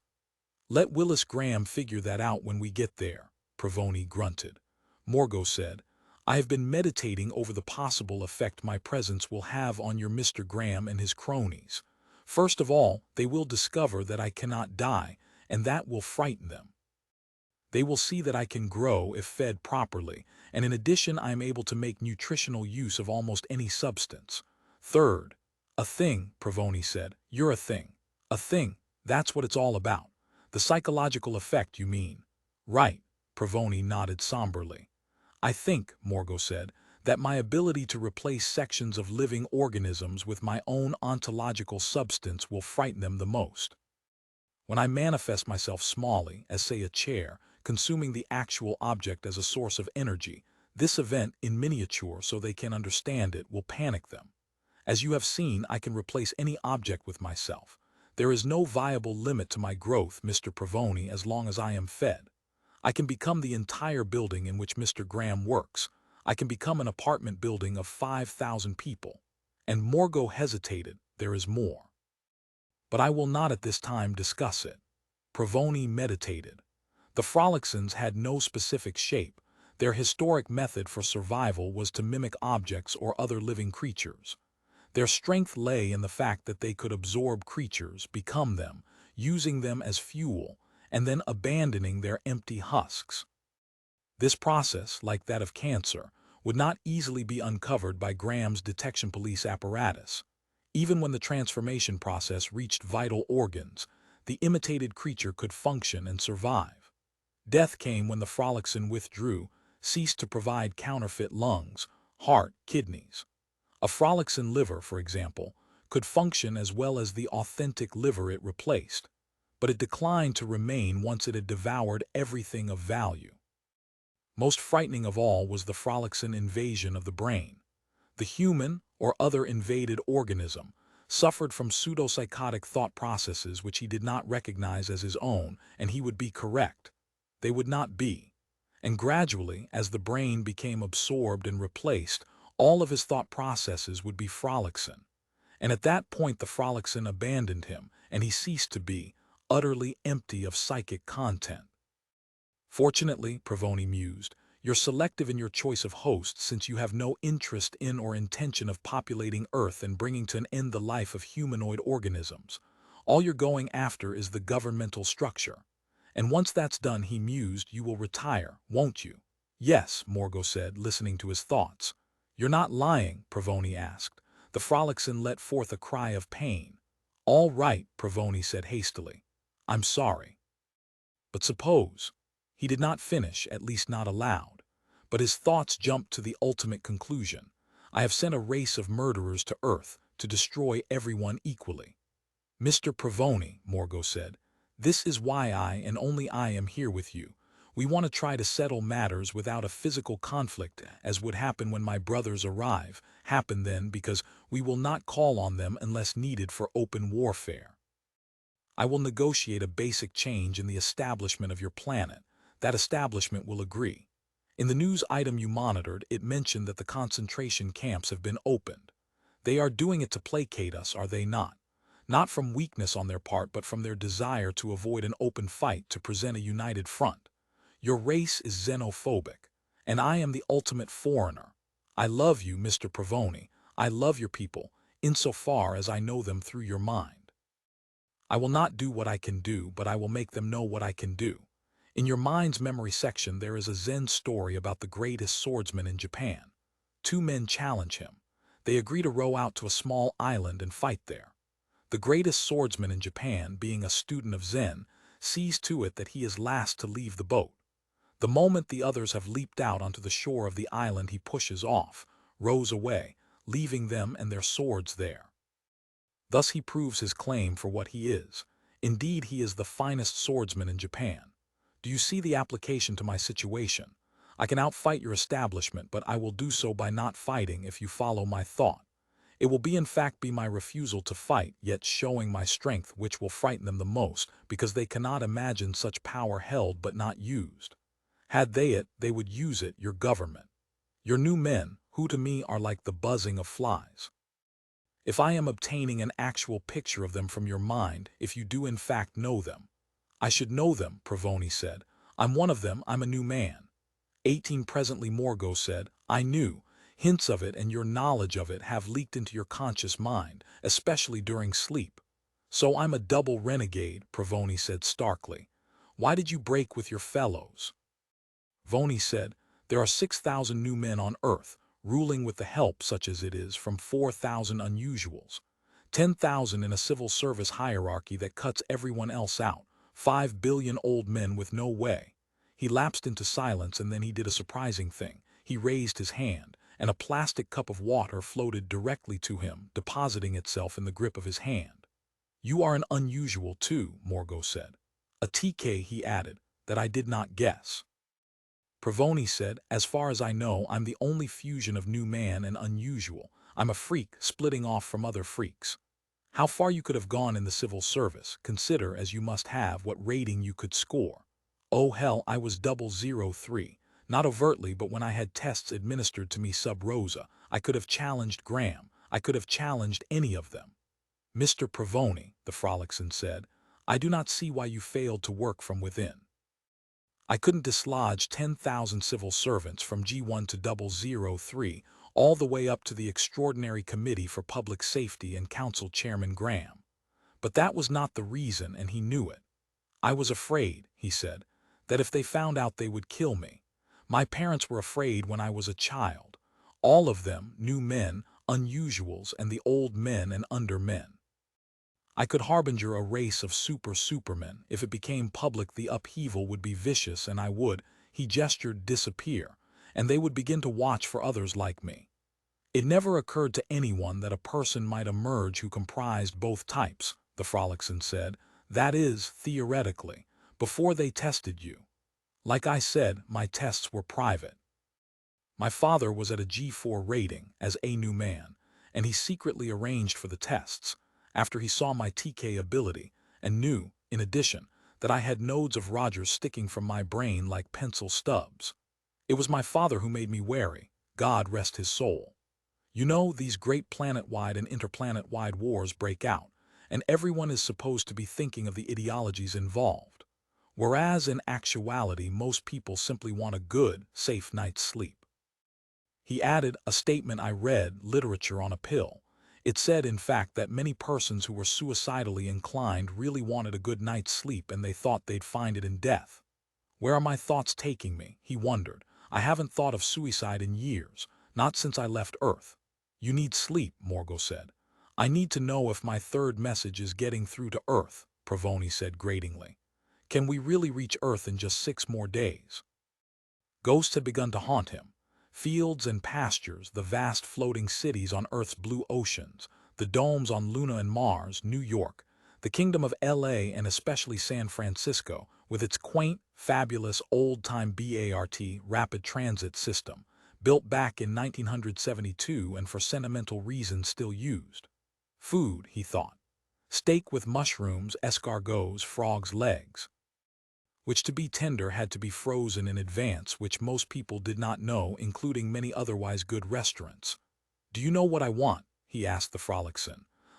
"Let Willis Graham figure that out when we get there," Provoni grunted. Morgo said, "I have been meditating over the possible effect my presence will have on your Mr. Graham and his cronies. First of all, they will discover that I cannot die, and that will frighten them. They will see that I can grow if fed properly, and in addition I am able to make nutritional use of almost any substance. Third, a thing," Provoni said. "You're a thing. A thing, that's what it's all about. The psychological effect, you mean?" "Right," Provoni nodded somberly. "I think," Morgo said, "that my ability to replace sections of living organisms with my own ontological substance will frighten them the most. When I manifest myself smallly, as say a chair, consuming the actual object as a source of energy, this event in miniature so they can understand it will panic them. As you have seen, I can replace any object with myself. There is no viable limit to my growth, Mr. Provoni, as long as I am fed. I can become the entire building in which Mr. Graham works. I can become an apartment building of 5,000 people." And Morgo hesitated. "There is more. But I will not at this time discuss it." Provoni meditated. The Frolix8 had no specific shape. Their historic method for survival was to mimic objects or other living creatures. Their strength lay in the fact that they could absorb creatures, become them, using them as fuel, and then abandoning their empty husks. This process, like that of cancer, would not easily be uncovered by Graham's detection police apparatus. Even when the transformation process reached vital organs, the imitated creature could function and survive. Death came when the Frolix8 withdrew, ceased to provide counterfeit lungs, heart, kidneys. A Frolix8 liver, for example, could function as well as the authentic liver it replaced, but it declined to remain once it had devoured everything of value. Most frightening of all was the Frolix8 invasion of the brain. The human, or other invaded organism, suffered from pseudopsychotic thought processes which he did not recognize as his own, and he would be correct. They would not be. And gradually, as the brain became absorbed and replaced, all of his thought processes would be Frolix8. And at that point the Frolix8 abandoned him, and he ceased to be, utterly empty of psychic content. Fortunately, Pravoni mused, you're selective in your choice of hosts since you have no interest in or intention of populating Earth and bringing to an end the life of humanoid organisms. All you're going after is the governmental structure. And once that's done, he mused, you will retire, won't you? Yes, Morgo said, listening to his thoughts. You're not lying, Pravoni asked. The Frolix8 let forth a cry of pain. All right, Pravoni said hastily. I'm sorry. But suppose. He did not finish, at least not aloud. But his thoughts jumped to the ultimate conclusion. I have sent a race of murderers to Earth to destroy everyone equally. Mr. Pravoni, Morgo said, this is why I and only I am here with you. We want to try to settle matters without a physical conflict, as would happen when my brothers arrive, happen then because we will not call on them unless needed for open warfare. I will negotiate a basic change in the establishment of your planet. That establishment will agree. In the news item you monitored, it mentioned that the concentration camps have been opened. They are doing it to placate us, are they not? Not from weakness on their part, but from their desire to avoid an open fight to present a united front. Your race is xenophobic, and I am the ultimate foreigner. I love you, Mr. Pravoni. I love your people, insofar as I know them through your mind. I will not do what I can do, but I will make them know what I can do. In your mind's memory section, there is a Zen story about the greatest swordsman in Japan. Two men challenge him. They agree to row out to a small island and fight there. The greatest swordsman in Japan, being a student of Zen, sees to it that he is last to leave the boat. The moment the others have leaped out onto the shore of the island, he pushes off, rows away, leaving them and their swords there. Thus he proves his claim for what he is. Indeed, he is the finest swordsman in Japan. Do you see the application to my situation? I can outfight your establishment, but I will do so by not fighting if you follow my thought. It will in fact be my refusal to fight, yet showing my strength, which will frighten them the most, because they cannot imagine such power held but not used. Had they it, they would use it, your government. Your new men, who to me are like the buzzing of flies. If I am obtaining an actual picture of them from your mind, if you do in fact know them. I should know them, Pravoni said. I'm one of them, I'm a new man. 18 presently Morgo said, I knew. Hints of it and your knowledge of it have leaked into your conscious mind, especially during sleep. So I'm a double renegade, Pravoni said starkly. Why did you break with your fellows? Voni said, there are 6,000 new men on Earth, ruling with the help, such as it is, from 4,000 unusuals. 10,000 in a civil service hierarchy that cuts everyone else out. 5 billion old men with no way. He lapsed into silence, and then he did a surprising thing. He raised his hand, and a plastic cup of water floated directly to him, depositing itself in the grip of his hand. You are an unusual too, Morgo said. A TK, he added, that I did not guess. Pravoni said, as far as I know, I'm the only fusion of new man and unusual. I'm a freak, splitting off from other freaks. How far you could have gone in the civil service, consider as you must have what rating you could score. Oh hell, I was 003. Not overtly, but when I had tests administered to me sub rosa, I could have challenged Graham. I could have challenged any of them. Mr. Pravoni, the Frolix8 said, I do not see why you failed to work from within. I couldn't dislodge 10,000 civil servants from G1 to 003, all the way up to the Extraordinary Committee for Public Safety and Council Chairman Graham. But that was not the reason, and he knew it. I was afraid, he said, that if they found out they would kill me. My parents were afraid when I was a child. All of them, new men, unusuals, and the old men and under men. I could harbinger a race of supermen. If it became public, the upheaval would be vicious, and I would, he gestured, disappear, and they would begin to watch for others like me. It never occurred to anyone that a person might emerge who comprised both types, the Frolix8 said. That is, theoretically, before they tested you. Like I said, my tests were private. My father was at a G4 rating as a new man, and he secretly arranged for the tests, after he saw my TK ability, and knew, in addition, that I had nodes of Rogers sticking from my brain like pencil stubs. It was my father who made me wary, God rest his soul. You know, these great planet-wide and interplanet-wide wars break out, and everyone is supposed to be thinking of the ideologies involved. Whereas in actuality, most people simply want a good, safe night's sleep. He added, a statement I read, literature on a pill. It said, in fact, that many persons who were suicidally inclined really wanted a good night's sleep, and they thought they'd find it in death. Where are my thoughts taking me? He wondered. I haven't thought of suicide in years, not since I left Earth. You need sleep, Morgo said. I need to know if my third message is getting through to Earth, Provoni said gratingly. Can we really reach Earth in just 6 more days? Ghosts had begun to haunt him. Fields and pastures, the vast floating cities on Earth's blue oceans, the domes on Luna and Mars, New York, the kingdom of LA, and especially San Francisco, with its quaint, fabulous, old-time BART, rapid transit system, built back in 1972 and for sentimental reasons still used. Food, he thought. Steak with mushrooms, escargots, frogs' legs, which to be tender had to be frozen in advance, which most people did not know, including many otherwise good restaurants. Do you know what I want? He asked the Frolix8.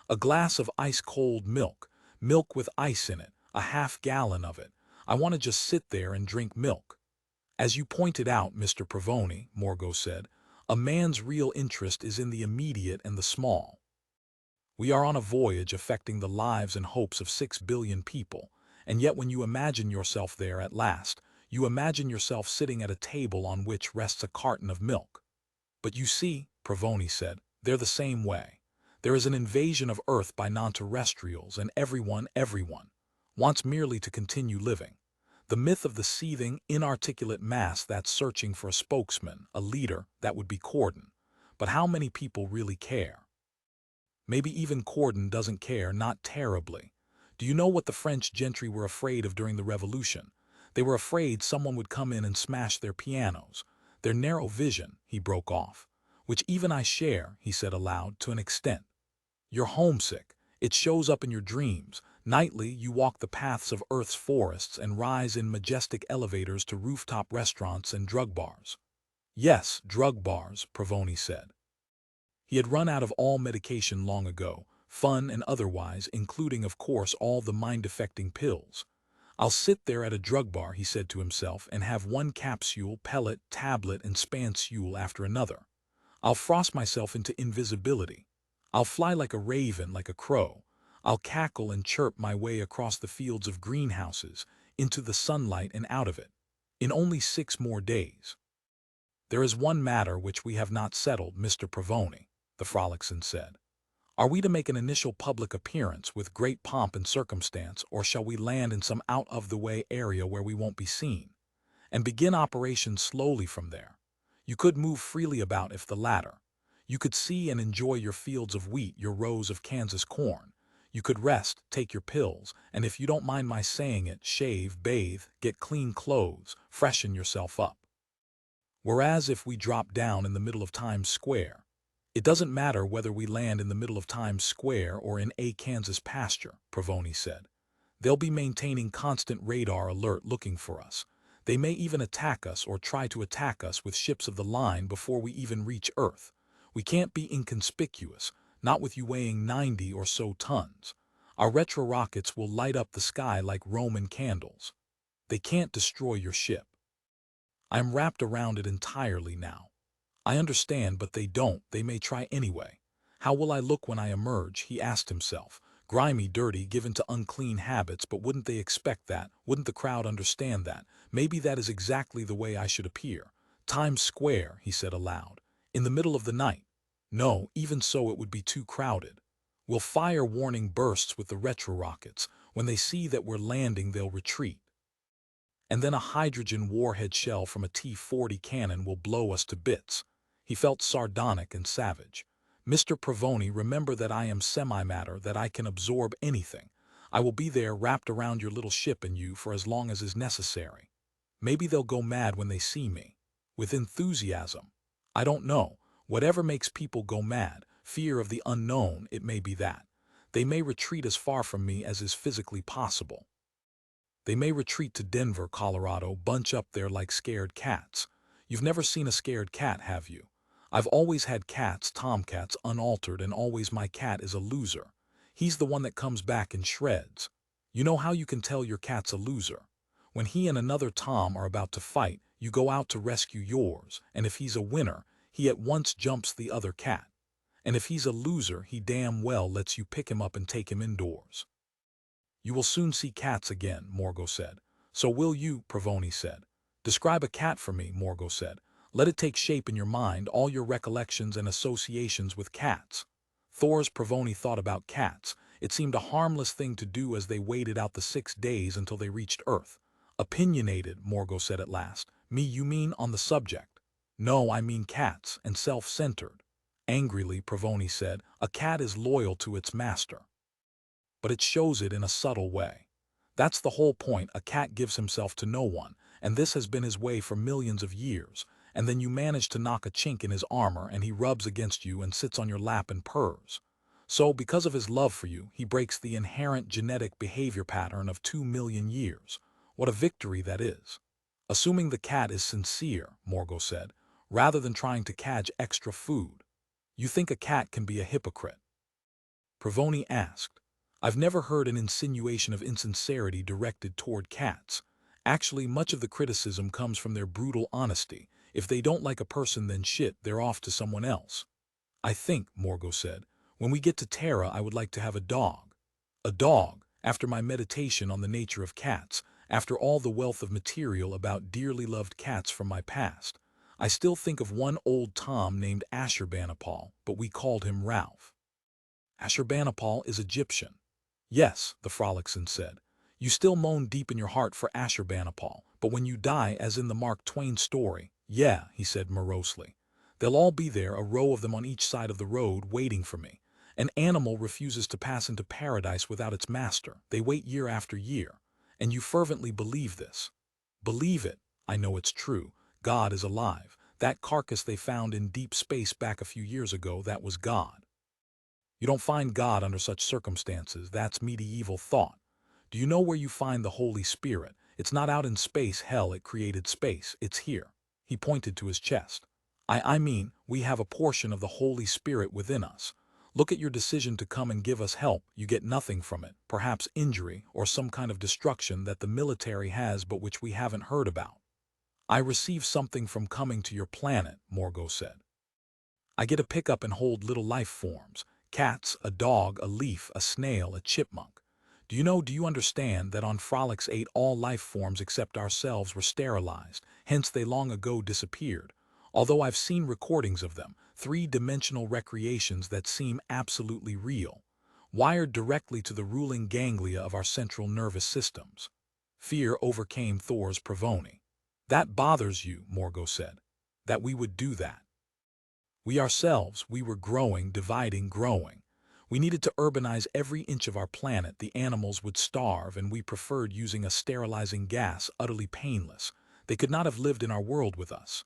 A glass of ice-cold milk, milk with ice in it, a half-gallon of it. I want to just sit there and drink milk. As you pointed out, Mr. Provoni, Morgo said, a man's real interest is in the immediate and the small. We are on a voyage affecting the lives and hopes of 6 billion people. And yet when you imagine yourself there at last, you imagine yourself sitting at a table on which rests a carton of milk. But you see, Provoni said, they're the same way. There is an invasion of Earth by non-terrestrials, and everyone wants merely to continue living. The myth of the seething, inarticulate mass that's searching for a spokesman, a leader, that would be Corden. But how many people really care? Maybe even Corden doesn't care, not terribly. Do you know what the French gentry were afraid of during the Revolution? They were afraid someone would come in and smash their pianos. Their narrow vision, he broke off. Which even I share, he said aloud, to an extent. You're homesick. It shows up in your dreams. Nightly, you walk the paths of Earth's forests and rise in majestic elevators to rooftop restaurants and drug bars. Yes, drug bars, Provoni said. He had run out of all medication long ago, fun and otherwise, including, of course, all the mind-affecting pills. I'll sit there at a drug bar, he said to himself, and have one capsule, pellet, tablet, and spansule after another. I'll frost myself into invisibility. I'll fly like a raven, like a crow. I'll cackle and chirp my way across the fields of greenhouses, into the sunlight and out of it. In only 6 more days. There is one matter which we have not settled, Mr. Provoni, the Frolix8 said. Are we to make an initial public appearance with great pomp and circumstance, or shall we land in some out-of-the-way area where we won't be seen, and begin operations slowly from there? You could move freely about if the latter. You could see and enjoy your fields of wheat, your rows of Kansas corn. You could rest, take your pills, and if you don't mind my saying it, shave, bathe, get clean clothes, freshen yourself up. Whereas if we drop down in the middle of Times Square, it doesn't matter whether we land in the middle of Times Square or in a Kansas pasture, Provoni said. They'll be maintaining constant radar alert looking for us. They may even attack us or try to attack us with ships of the line before we even reach Earth. We can't be inconspicuous, not with you weighing 90 or so tons. Our retro rockets will light up the sky like Roman candles. They can't destroy your ship. I'm wrapped around it entirely now. I understand, but they don't. They may try anyway. How will I look when I emerge? He asked himself. Grimy, dirty, given to unclean habits, but wouldn't they expect that? Wouldn't the crowd understand that? Maybe that is exactly the way I should appear. Times Square, he said aloud. In the middle of the night. No, even so it would be too crowded. We'll fire warning bursts with the retro rockets. When they see that we're landing, they'll retreat. And then a hydrogen warhead shell from a T-40 cannon will blow us to bits. He felt sardonic and savage. Mr. Provoni, remember that I am semi-matter, that I can absorb anything. I will be there wrapped around your little ship and you for as long as is necessary. Maybe they'll go mad when they see me. With enthusiasm. I don't know. Whatever makes people go mad, fear of the unknown, it may be that. They may retreat as far from me as is physically possible. They may retreat to Denver, Colorado, bunch up there like scared cats. You've never seen a scared cat, have you? I've always had cats, tomcats, unaltered, and always my cat is a loser. He's the one that comes back in shreds. You know how you can tell your cat's a loser? When he and another tom are about to fight, you go out to rescue yours, and if he's a winner, he at once jumps the other cat. And if he's a loser, he damn well lets you pick him up and take him indoors. You will soon see cats again, Morgo said. So will you, Provoni said. Describe a cat for me, Morgo said. Let it take shape in your mind, all your recollections and associations with cats. Thor's Provoni thought about cats. It seemed a harmless thing to do as they waited out the 6 days until they reached Earth. Opinionated, Morgo said at last. Me, you mean on the subject? No, I mean cats, and self-centered. Angrily, Provoni said, a cat is loyal to its master. But it shows it in a subtle way. That's the whole point. A cat gives himself to no one, and this has been his way for millions of years. And then you manage to knock a chink in his armor and he rubs against you and sits on your lap and purrs. So, because of his love for you, he breaks the inherent genetic behavior pattern of 2 million years. What a victory that is. Assuming the cat is sincere, Morgo said, rather than trying to catch extra food. You think a cat can be a hypocrite? Provoni asked. I've never heard an insinuation of insincerity directed toward cats. Actually, much of the criticism comes from their brutal honesty. If they don't like a person, then shit, they're off to someone else. I think, Morgo said, when we get to Terra, I would like to have a dog. A dog, after my meditation on the nature of cats, after all the wealth of material about dearly loved cats from my past. I still think of one old Tom named Ashurbanipal, but we called him Ralph. Ashurbanipal is Egyptian. Yes, the Frolix8 said. You still moan deep in your heart for Ashurbanipal, but when you die, as in the Mark Twain story, yeah, he said morosely. They'll all be there, a row of them on each side of the road, waiting for me. An animal refuses to pass into paradise without its master. They wait year after year. And you fervently believe this. Believe it. I know it's true. God is alive. That carcass they found in deep space back a few years ago, that was God. You don't find God under such circumstances. That's medieval thought. Do you know where you find the Holy Spirit? It's not out in space, hell, it created space. It's here. He pointed to his chest. I mean, we have a portion of the Holy Spirit within us. Look at your decision to come and give us help. You get nothing from it, perhaps injury or some kind of destruction that the military has but which we haven't heard about. I receive something from coming to your planet, Morgo said. I get to pick up and hold little life forms. Cats, a dog, a leaf, a snail, a chipmunk. Do you understand that on Frolix8 all life forms except ourselves were sterilized, hence they long ago disappeared. Although I've seen recordings of them, 3-dimensional recreations that seem absolutely real, wired directly to the ruling ganglia of our central nervous systems. Fear overcame Thor's Provoni. That bothers you, Morgo said, that we would do that. We ourselves, we were growing, dividing, growing. We needed to urbanize every inch of our planet. The animals would starve, and we preferred using a sterilizing gas, utterly painless. They could not have lived in our world with us.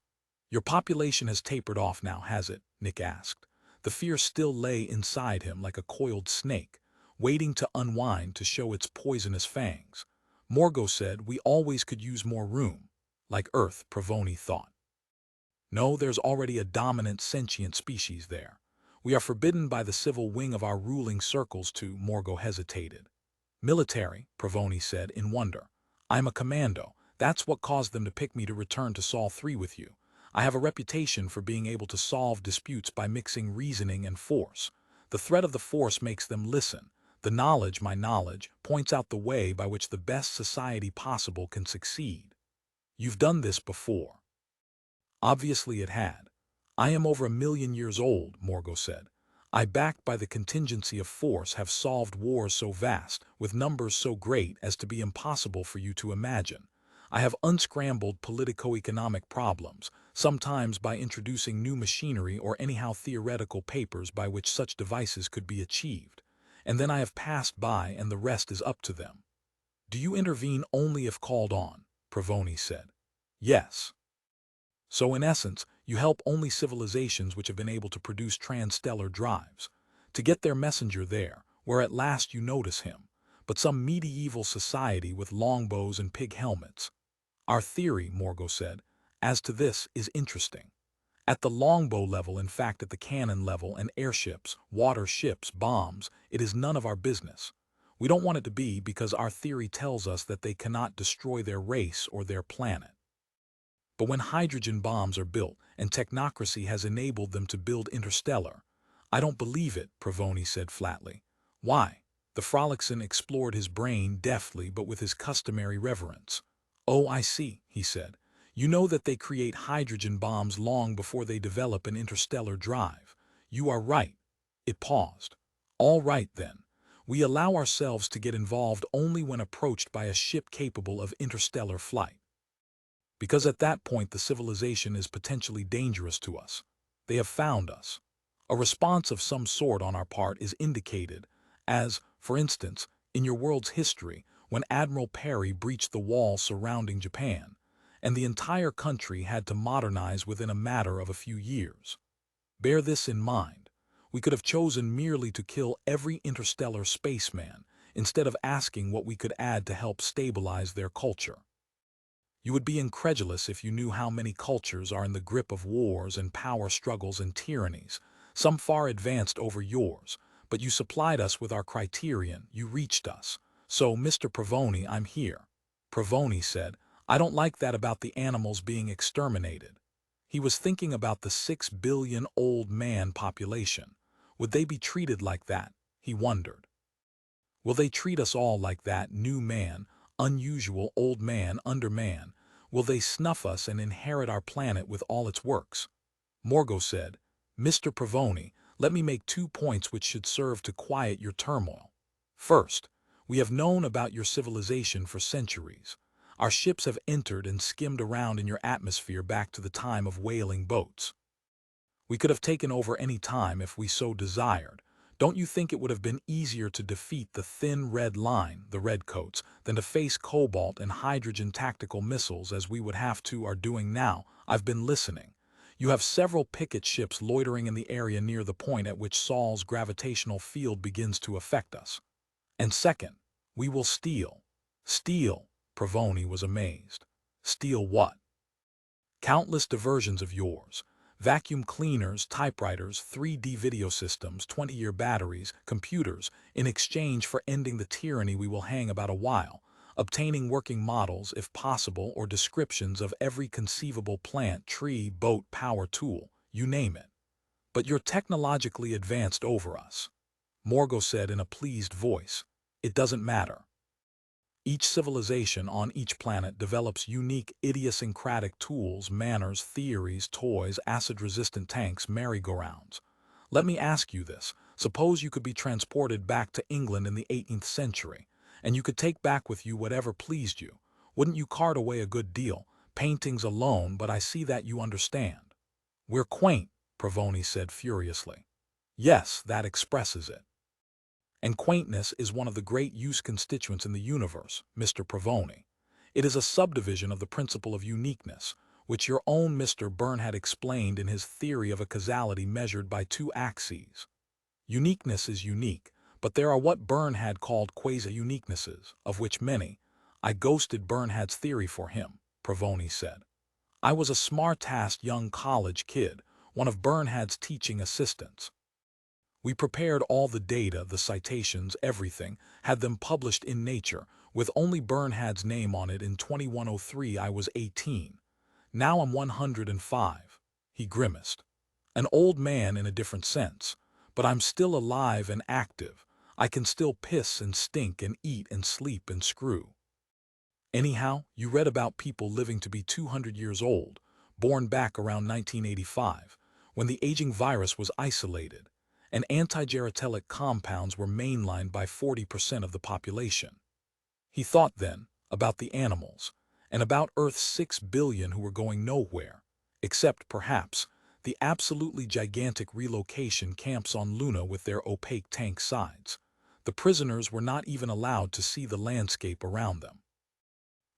Your population has tapered off now, has it? Nick asked. The fear still lay inside him like a coiled snake, waiting to unwind to show its poisonous fangs. Morgo said we always could use more room. Like Earth, Provoni thought. No, there's already a dominant sentient species there. We are forbidden by the civil wing of our ruling circles to, Morgo hesitated. Military, Provoni said in wonder. I'm a commando. That's what caused them to pick me to return to Sol 3 with you. I have a reputation for being able to solve disputes by mixing reasoning and force. The threat of the force makes them listen. The knowledge, my knowledge, points out the way by which the best society possible can succeed. You've done this before. Obviously it had. I am over 1,000,000 years old, Morgo said. I, backed by the contingency of force, have solved wars so vast, with numbers so great as to be impossible for you to imagine. I have unscrambled politico-economic problems, sometimes by introducing new machinery or anyhow theoretical papers by which such devices could be achieved. And then I have passed by, and the rest is up to them. Do you intervene only if called on? Pravoni said. Yes. So in essence, you help only civilizations which have been able to produce transstellar drives, to get their messenger there, where at last you notice him, but some medieval society with longbows and pig helmets. Our theory, Morgo said, as to this is interesting. At the longbow level, in fact at the cannon level, and airships, water ships, bombs, it is none of our business. We don't want it to be, because our theory tells us that they cannot destroy their race or their planet. But when hydrogen bombs are built, and technocracy has enabled them to build interstellar, I don't believe it, Pravoni said flatly. Why? The Frolix8 explored his brain deftly but with his customary reverence. Oh, I see, he said. You know that they create hydrogen bombs long before they develop an interstellar drive. You are right. It paused. All right, then. We allow ourselves to get involved only when approached by a ship capable of interstellar flight. Because at that point the civilization is potentially dangerous to us. They have found us. A response of some sort on our part is indicated, as, for instance, in your world's history, when Admiral Perry breached the wall surrounding Japan, and the entire country had to modernize within a matter of a few years. Bear this in mind. We could have chosen merely to kill every interstellar spaceman, instead of asking what we could add to help stabilize their culture. You would be incredulous if you knew how many cultures are in the grip of wars and power struggles and tyrannies, some far advanced over yours, but you supplied us with our criterion, you reached us. So, Mr. Pravoni, I'm here. Pravoni said, I don't like that about the animals being exterminated. He was thinking about the 6 billion old man population. Would they be treated like that? He wondered. Will they treat us all like that, new man, unusual old man, underman? Will they snuff us and inherit our planet with all its works? Morgo said, Mr. Pravoni, let me make 2 points which should serve to quiet your turmoil. First, we have known about your civilization for centuries. Our ships have entered and skimmed around in your atmosphere back to the time of whaling boats. We could have taken over any time if we so desired. Don't you think it would have been easier to defeat the thin red line, the redcoats, than to face cobalt and hydrogen tactical missiles as we would have to are doing now? I've been listening. You have several picket ships loitering in the area near the point at which Sol's gravitational field begins to affect us. And second, we will steal. Steal? Pravoni was amazed. Steal what? Countless diversions of yours. Vacuum cleaners, typewriters, 3D video systems, 20-year batteries, computers, in exchange for ending the tyranny we will hang about a while, obtaining working models, if possible, or descriptions of every conceivable plant, tree, boat, power tool, you name it. But you're technologically advanced over us. Morgo said in a pleased voice. It doesn't matter. Each civilization on each planet develops unique idiosyncratic tools, manners, theories, toys, acid-resistant tanks, merry-go-rounds. Let me ask you this. Suppose you could be transported back to England in the 18th century, and you could take back with you whatever pleased you. Wouldn't you cart away a good deal? Paintings alone, but I see that you understand. We're quaint, Pravoni said furiously. Yes, that expresses it. And quaintness is one of the great use constituents in the universe, Mr. Pravoni. It is a subdivision of the principle of uniqueness, which your own Mr. Bernhard explained in his theory of a causality measured by 2 axes. Uniqueness is unique, but there are what Bernhard called quasi-uniquenesses, of which many. I ghosted Bernhard's theory for him, Pravoni said. I was a smart-assed young college kid, one of Bernhard's teaching assistants. We prepared all the data, the citations, everything, had them published in Nature, with only Bernhard's name on it in 2103. I was 18. Now I'm 105. He grimaced. An old man in a different sense, but I'm still alive and active. I can still piss and stink and eat and sleep and screw. Anyhow, you read about people living to be 200 years old, born back around 1985, when the aging virus was isolated, and antigeratelic compounds were mainlined by 40% of the population. He thought then about the animals, and about Earth's 6 billion who were going nowhere, except, perhaps, the absolutely gigantic relocation camps on Luna with their opaque tank sides. The prisoners were not even allowed to see the landscape around them.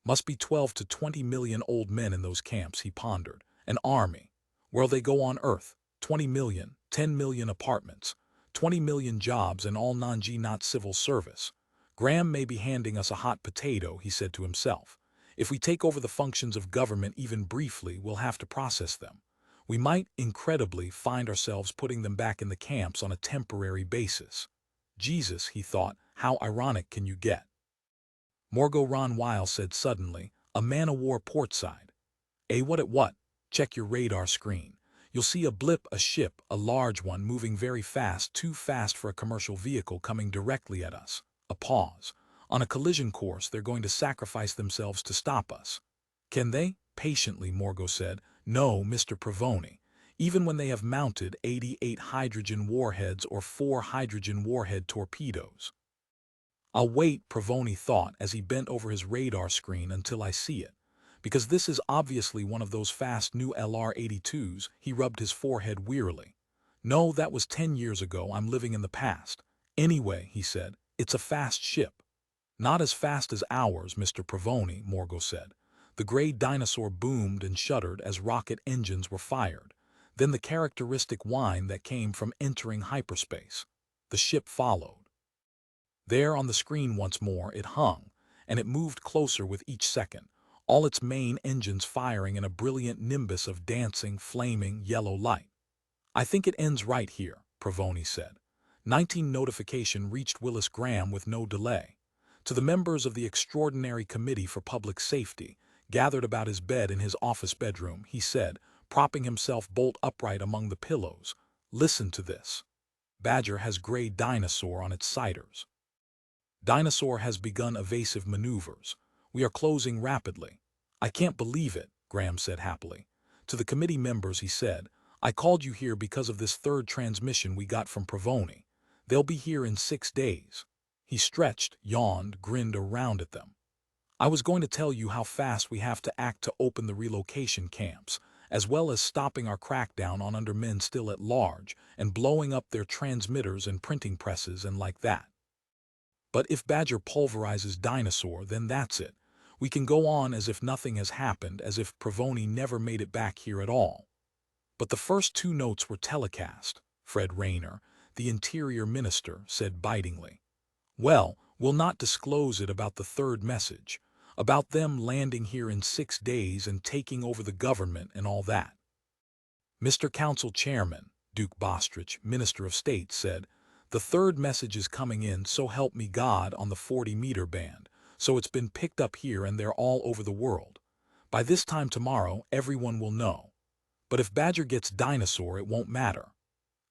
Must be 12 to 20 million old men in those camps, he pondered. An army. Where'll they go on Earth? 20 million, 10 million apartments, 20 million jobs and all non-G not civil service. Graham may be handing us a hot potato, he said to himself. If we take over the functions of government even briefly, we'll have to process them. We might, incredibly, find ourselves putting them back in the camps on a temporary basis. Jesus, he thought, how ironic can you get? Morgo Ron Weil said suddenly, a man-o-war portside. What? Check your radar screen. You'll see a blip, a ship, a large one moving very fast, too fast for a commercial vehicle coming directly at us. A pause. On a collision course, they're going to sacrifice themselves to stop us. Can they? Patiently, Morgo said. No, Mr. Provoni. Even when they have mounted 88 hydrogen warheads or 4 hydrogen warhead torpedoes. I'll wait, Provoni thought as he bent over his radar screen until I see it. Because this is obviously one of those fast new LR-82s, he rubbed his forehead wearily. No, that was 10 years ago, I'm living in the past. Anyway, he said, it's a fast ship. Not as fast as ours, Mr. Provoni, Morgo said. The gray dinosaur boomed and shuddered as rocket engines were fired. Then the characteristic whine that came from entering hyperspace. The ship followed. There on the screen once more it hung, and it moved closer with each second, all its main engines firing in a brilliant nimbus of dancing, flaming, yellow light. I think it ends right here, Provoni said. 19 notification reached Willis Graham with no delay. To the members of the Extraordinary Committee for Public Safety, gathered about his bed in his office bedroom, he said, propping himself bolt upright among the pillows, listen to this. Badger has gray dinosaur on its siders. Dinosaur has begun evasive maneuvers. We are closing rapidly. I can't believe it, Graham said happily. To the committee members he said, I called you here because of this third transmission we got from Provoni. They'll be here in 6 days. He stretched, yawned, grinned around at them. I was going to tell you how fast we have to act to open the relocation camps, as well as stopping our crackdown on under men still at large and blowing up their transmitters and printing presses and like that. But if Badger pulverizes Dinosaur, then that's it. We can go on as if nothing has happened, as if Provoni never made it back here at all. But the first 2 notes were telecast, Fred Rayner, the Interior Minister, said bitingly. Well, we'll not disclose it about the third message, about them landing here in 6 days and taking over the government and all that. Mr. Council Chairman, Duke Bostrich, Minister of State, said, the third message is coming in, so help me God, on the 40-meter band, so it's been picked up here and there all over the world. By this time tomorrow, everyone will know. But if Badger gets Dinosaur, it won't matter.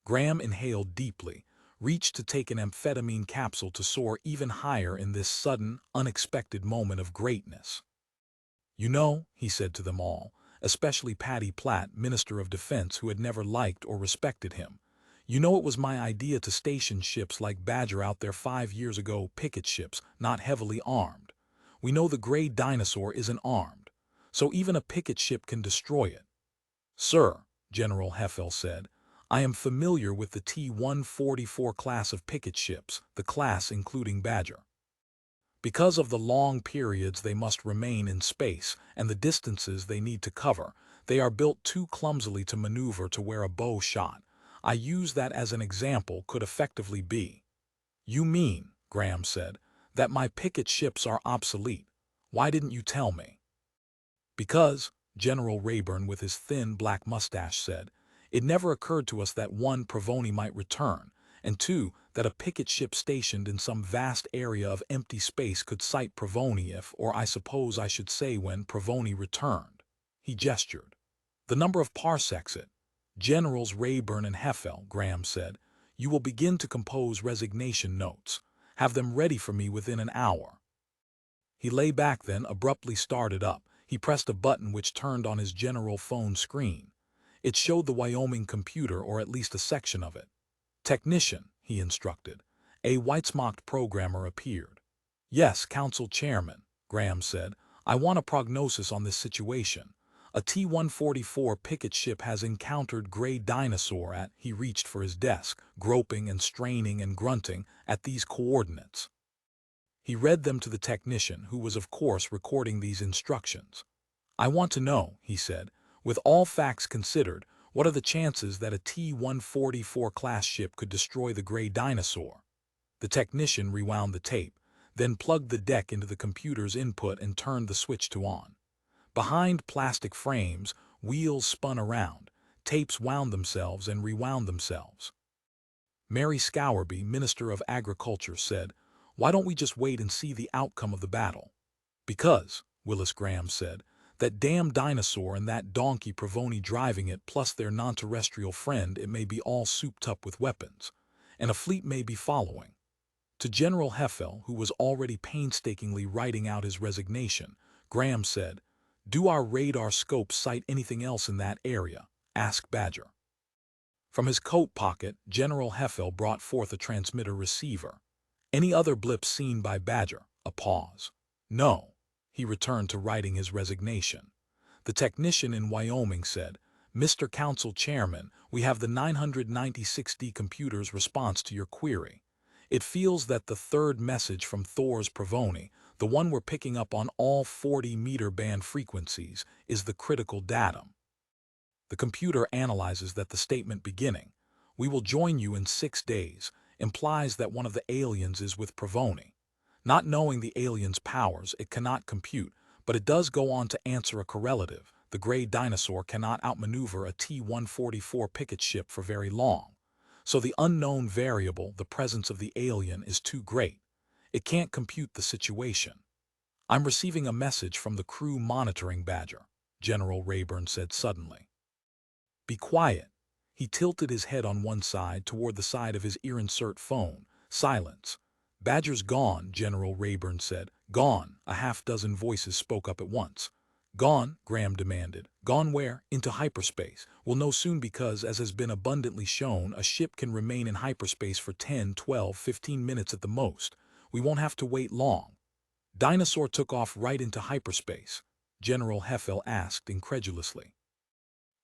Graham inhaled deeply, reached to take an amphetamine capsule to soar even higher in this sudden, unexpected moment of greatness. You know, he said to them all, especially Patty Platt, Minister of Defense, who had never liked or respected him. You know, it was my idea to station ships like Badger out there 5 years ago, picket ships, not heavily armed. We know the gray dinosaur isn't armed, so even a picket ship can destroy it. Sir, General Heffel said, I am familiar with the T-144 class of picket ships, the class including Badger. Because of the long periods they must remain in space and the distances they need to cover, they are built too clumsily to maneuver to where a bow shot, I use that as an example, could effectively be. You mean, Graham said, that my picket ships are obsolete. Why didn't you tell me? Because, General Rayburn with his thin black mustache said, it never occurred to us that 1, Provoni might return, and 2, that a picket ship stationed in some vast area of empty space could sight Provoni if, or I suppose I should say when, Provoni returned. He gestured. The number of parsecs it. Generals Rayburn and Heffel, Graham said. You will begin to compose resignation notes. Have them ready for me within an hour. He lay back then, abruptly started up. He pressed a button which turned on his general phone screen. It showed the Wyoming computer, or at least a section of it. Technician, he instructed. A white-smocked programmer appeared. Yes, Council Chairman, Graham said. I want a prognosis on this situation. A T-144 picket ship has encountered gray dinosaur at, he reached for his desk, groping and straining and grunting, at these coordinates. He read them to the technician, who was of course recording these instructions. I want to know, he said, with all facts considered, what are the chances that a T-144 class ship could destroy the gray dinosaur? The technician rewound the tape, then plugged the deck into the computer's input and turned the switch to on. Behind plastic frames, wheels spun around, tapes wound themselves and rewound themselves. Mary Scourby, Minister of Agriculture, said, Why don't we just wait and see the outcome of the battle? Because, Willis Graham said, that damn dinosaur and that donkey Provoni driving it plus their non-terrestrial friend, it may be all souped up with weapons, and a fleet may be following. To General Heffel, who was already painstakingly writing out his resignation, Graham said, Do our radar scopes sight anything else in that area? Asked Badger. From his coat pocket, General Heffel brought forth a transmitter receiver. Any other blips seen by Badger? A pause. No. He returned to writing his resignation. The technician in Wyoming said, Mr. Council Chairman, we have the 996D computer's response to your query. It feels that the third message from Thor's Provoni, the one we're picking up on all 40-meter band frequencies, is the critical datum. The computer analyzes that the statement beginning, "We will join you in 6 days," implies that one of the aliens is with Provoni. Not knowing the alien's powers, it cannot compute, but it does go on to answer a correlative. The gray dinosaur cannot outmaneuver a T-144 picket ship for very long. So the unknown variable, the presence of the alien, is too great. It can't compute the situation. I'm receiving a message from the crew monitoring Badger, General Rayburn said suddenly. Be quiet. He tilted his head on one side toward the side of his ear-insert phone. Silence. Badger's gone, General Rayburn said. Gone, a half-dozen voices spoke up at once. Gone, Graham demanded. Gone where? Into hyperspace. We'll know soon because, as has been abundantly shown, a ship can remain in hyperspace for 10, 12, 15 minutes at the most. We won't have to wait long. Dinosaur took off right into hyperspace, General Heffel asked incredulously.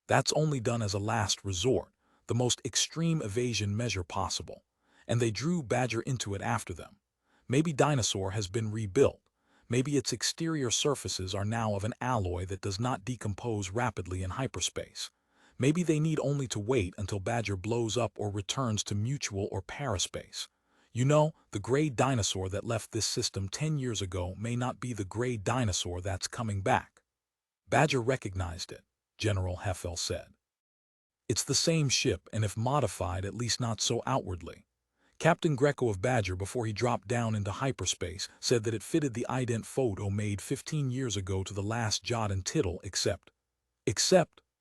That's only done as a last resort, the most extreme evasion measure possible, and they drew Badger into it after them. Maybe Dinosaur has been rebuilt. Maybe its exterior surfaces are now of an alloy that does not decompose rapidly in hyperspace. Maybe they need only to wait until Badger blows up or returns to mutual or paraspace. You know, the gray dinosaur that left this system 10 years ago may not be the gray dinosaur that's coming back. Badger recognized it, General Heffel said. It's the same ship, and if modified, at least not so outwardly. Captain Greco of Badger, before he dropped down into hyperspace, said that it fitted the ident photo made 15 years ago to the last jot and tittle, except,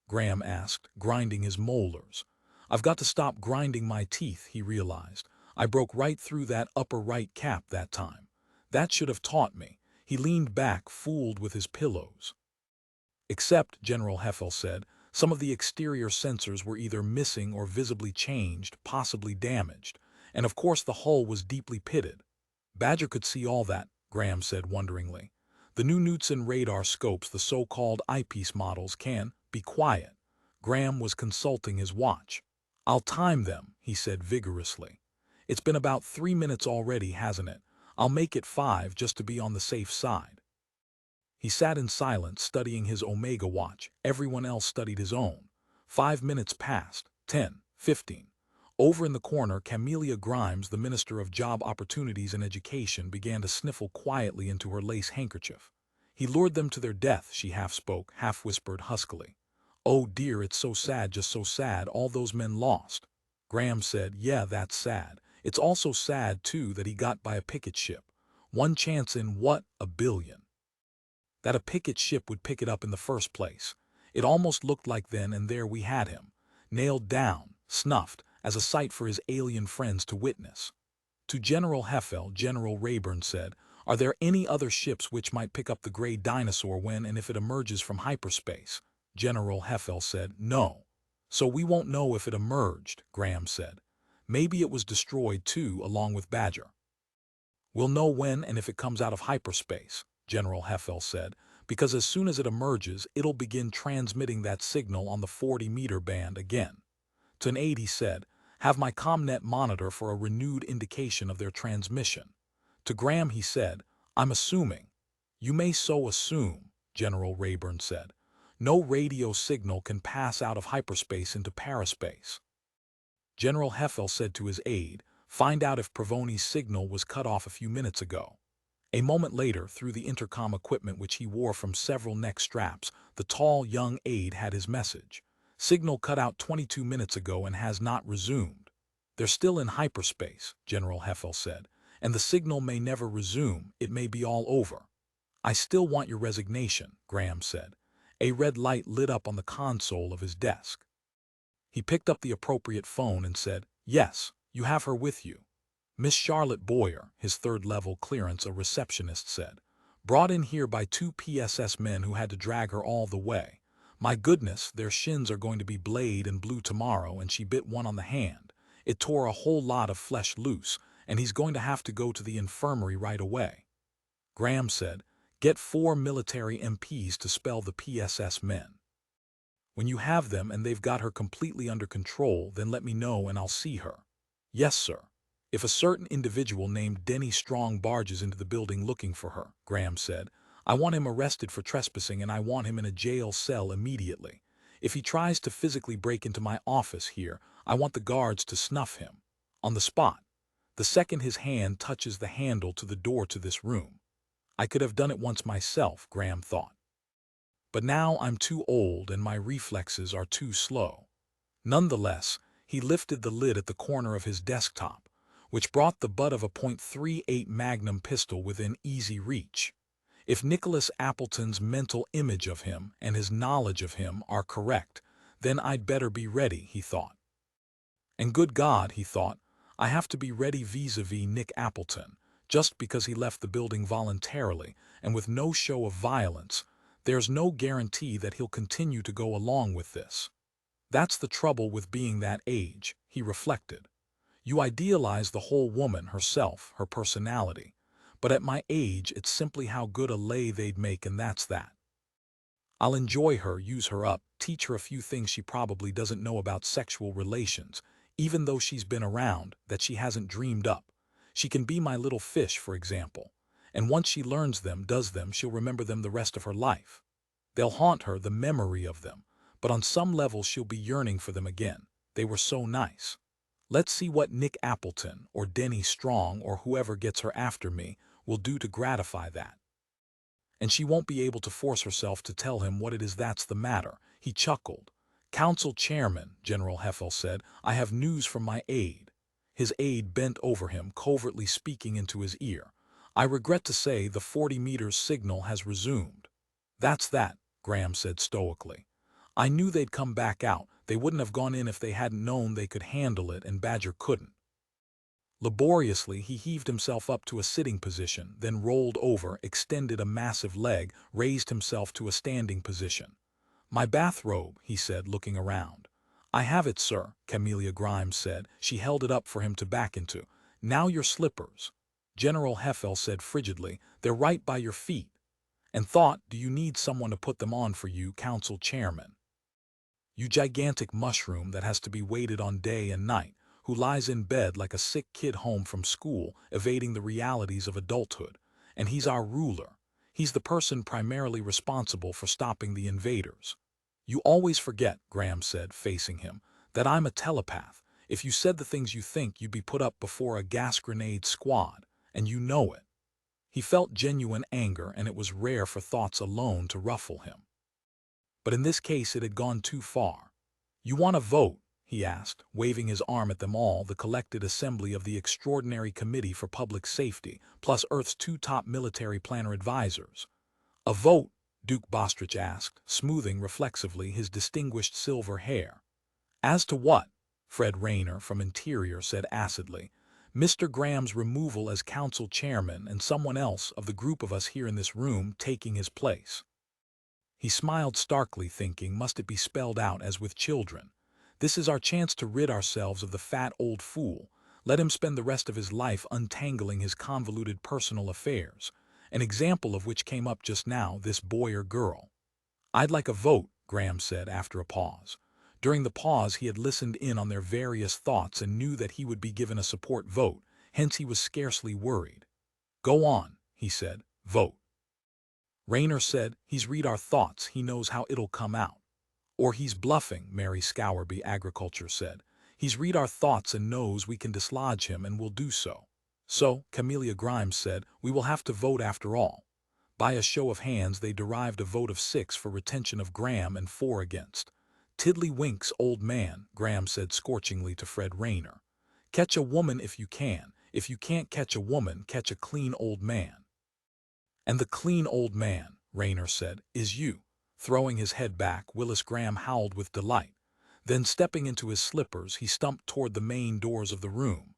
Graham asked, grinding his molars. I've got to stop grinding my teeth, he realized. I broke right through that upper right cap that time. That should have taught me. He leaned back, fooled with his pillows. Except, General Heffel said, some of the exterior sensors were either missing or visibly changed, possibly damaged. And of course the hull was deeply pitted. Badger could see all that, Graham said wonderingly. The new Knudsen radar scopes, the so-called eyepiece models, can be quiet. Graham was consulting his watch. I'll time them, he said vigorously. It's been about 3 minutes already, hasn't it? I'll make it 5 just to be on the safe side. He sat in silence, studying his Omega watch. Everyone else studied his own. 5 minutes passed, 10, 15. Over in the corner, Camelia Grimes, the Minister of Job Opportunities and Education, began to sniffle quietly into her lace handkerchief. He lured them to their death, she half spoke, half whispered huskily. Oh dear, it's so sad, just so sad, all those men lost. Graham said, yeah, that's sad. It's also sad, too, that he got by a picket ship. One chance in what? A billion. That a picket ship would pick it up in the first place. It almost looked like then and there we had him, nailed down, snuffed, as a sight for his alien friends to witness. To General Heffel, General Rayburn said, "Are there any other ships which might pick up the gray dinosaur when and if it emerges from hyperspace?" General Heffel said, "No." "So we won't know if it emerged," Graham said. "Maybe it was destroyed too, along with Badger." "We'll know when and if it comes out of hyperspace," General Heffel said, "because as soon as it emerges, it'll begin transmitting that signal on the 40-meter band again." To an aide he said, "Have my ComNet monitor for a renewed indication of their transmission." To Graham he said, "I'm assuming." "You may so assume," General Rayburn said. "No radio signal can pass out of hyperspace into paraspace." General Heffel said to his aide, "Find out if Pravoni's signal was cut off a few minutes ago." A moment later, through the intercom equipment which he wore from several neck straps, the tall young aide had his message. "Signal cut out 22 minutes ago and has not resumed." "They're still in hyperspace," General Heffel said, "and the signal may never resume, it may be all over." "I still want your resignation," Graham said. A red light lit up on the console of his desk. He picked up the appropriate phone and said, "Yes, you have her with you." "Miss Charlotte Boyer," his third-level clearance, a receptionist said. "Brought in here by 2 PSS men who had to drag her all the way. My goodness, their shins are going to be blade and blue tomorrow, and she bit one on the hand. It tore a whole lot of flesh loose, and he's going to have to go to the infirmary right away." Graham said, "Get 4 military MPs to spell the PSS men. When you have them and they've got her completely under control, then let me know and I'll see her." "Yes, sir." "If a certain individual named Denny Strong barges into the building looking for her," Graham said, "I want him arrested for trespassing and I want him in a jail cell immediately. If he tries to physically break into my office here, I want the guards to snuff him. On the spot. The second his hand touches the handle to the door to this room." I could have done it once myself, Graham thought. But now I'm too old and my reflexes are too slow. Nonetheless, he lifted the lid at the corner of his desktop, which brought the butt of a .38 Magnum pistol within easy reach. If Nicholas Appleton's mental image of him and his knowledge of him are correct, then I'd better be ready, he thought. And good God, he thought, I have to be ready vis-a-vis Nick Appleton, just because he left the building voluntarily and with no show of violence. There's no guarantee that he'll continue to go along with this. That's the trouble with being that age, he reflected. You idealize the whole woman herself, her personality. But at my age, it's simply how good a lay they'd make, and that's that. I'll enjoy her, use her up, teach her a few things she probably doesn't know about sexual relations, even though she's been around, that she hasn't dreamed up. She can be my little fish, for example. And once she learns them, does them, she'll remember them the rest of her life. They'll haunt her, the memory of them, but on some level she'll be yearning for them again. They were so nice. Let's see what Nick Appleton or Denny Strong or whoever gets her after me will do to gratify that. And she won't be able to force herself to tell him what it is that's the matter. He chuckled. "Council Chairman," General Heffel said, "I have news from my aide." His aide bent over him, covertly speaking into his ear. "I regret to say the 40-meter signal has resumed." "That's that," Graham said stoically. "I knew they'd come back out. They wouldn't have gone in if they hadn't known they could handle it, and Badger couldn't." Laboriously, he heaved himself up to a sitting position, then rolled over, extended a massive leg, raised himself to a standing position. "My bathrobe," he said, looking around. "I have it, sir," Camelia Grimes said. She held it up for him to back into. "Now your slippers." General Heffel said frigidly, "They're right by your feet." And thought, "Do you need someone to put them on for you, Council Chairman? You gigantic mushroom that has to be waited on day and night, who lies in bed like a sick kid home from school, evading the realities of adulthood. And he's our ruler. He's the person primarily responsible for stopping the invaders." "You always forget," Graham said, facing him, "that I'm a telepath. If you said the things you think, you'd be put up before a gas grenade squad, and you know it." He felt genuine anger, and it was rare for thoughts alone to ruffle him. But in this case it had gone too far. "You want to vote?" he asked, waving his arm at them all, the collected assembly of the Extraordinary Committee for Public Safety, plus Earth's 2 top military planner advisors. "A vote?" Duke Bostrich asked, smoothing reflexively his distinguished silver hair. As to what? Fred Rayner from Interior said acidly. Mr. Graham's removal as council chairman and someone else of the group of us here in this room taking his place. He smiled starkly, thinking, must it be spelled out as with children? This is our chance to rid ourselves of the fat old fool. Let him spend the rest of his life untangling his convoluted personal affairs, an example of which came up just now, this Boyer girl. I'd like a vote, Graham said after a pause. During the pause he had listened in on their various thoughts and knew that he would be given a support vote, hence he was scarcely worried. Go on, he said, vote. Rayner said, he's read our thoughts, he knows how it'll come out. Or he's bluffing, Mary Scowerby Agriculture said. He's read our thoughts and knows we can dislodge him and will do so. So, Camelia Grimes said, we will have to vote after all. By a show of hands they derived a vote of 6 for retention of Graham and 4 against. Tiddlywinks, old man, Graham said scorchingly to Fred Rayner. Catch a woman if you can. If you can't catch a woman, catch a clean old man. And the clean old man, Rayner said, is you. Throwing his head back, Willis Graham howled with delight. Then stepping into his slippers, he stumped toward the main doors of the room.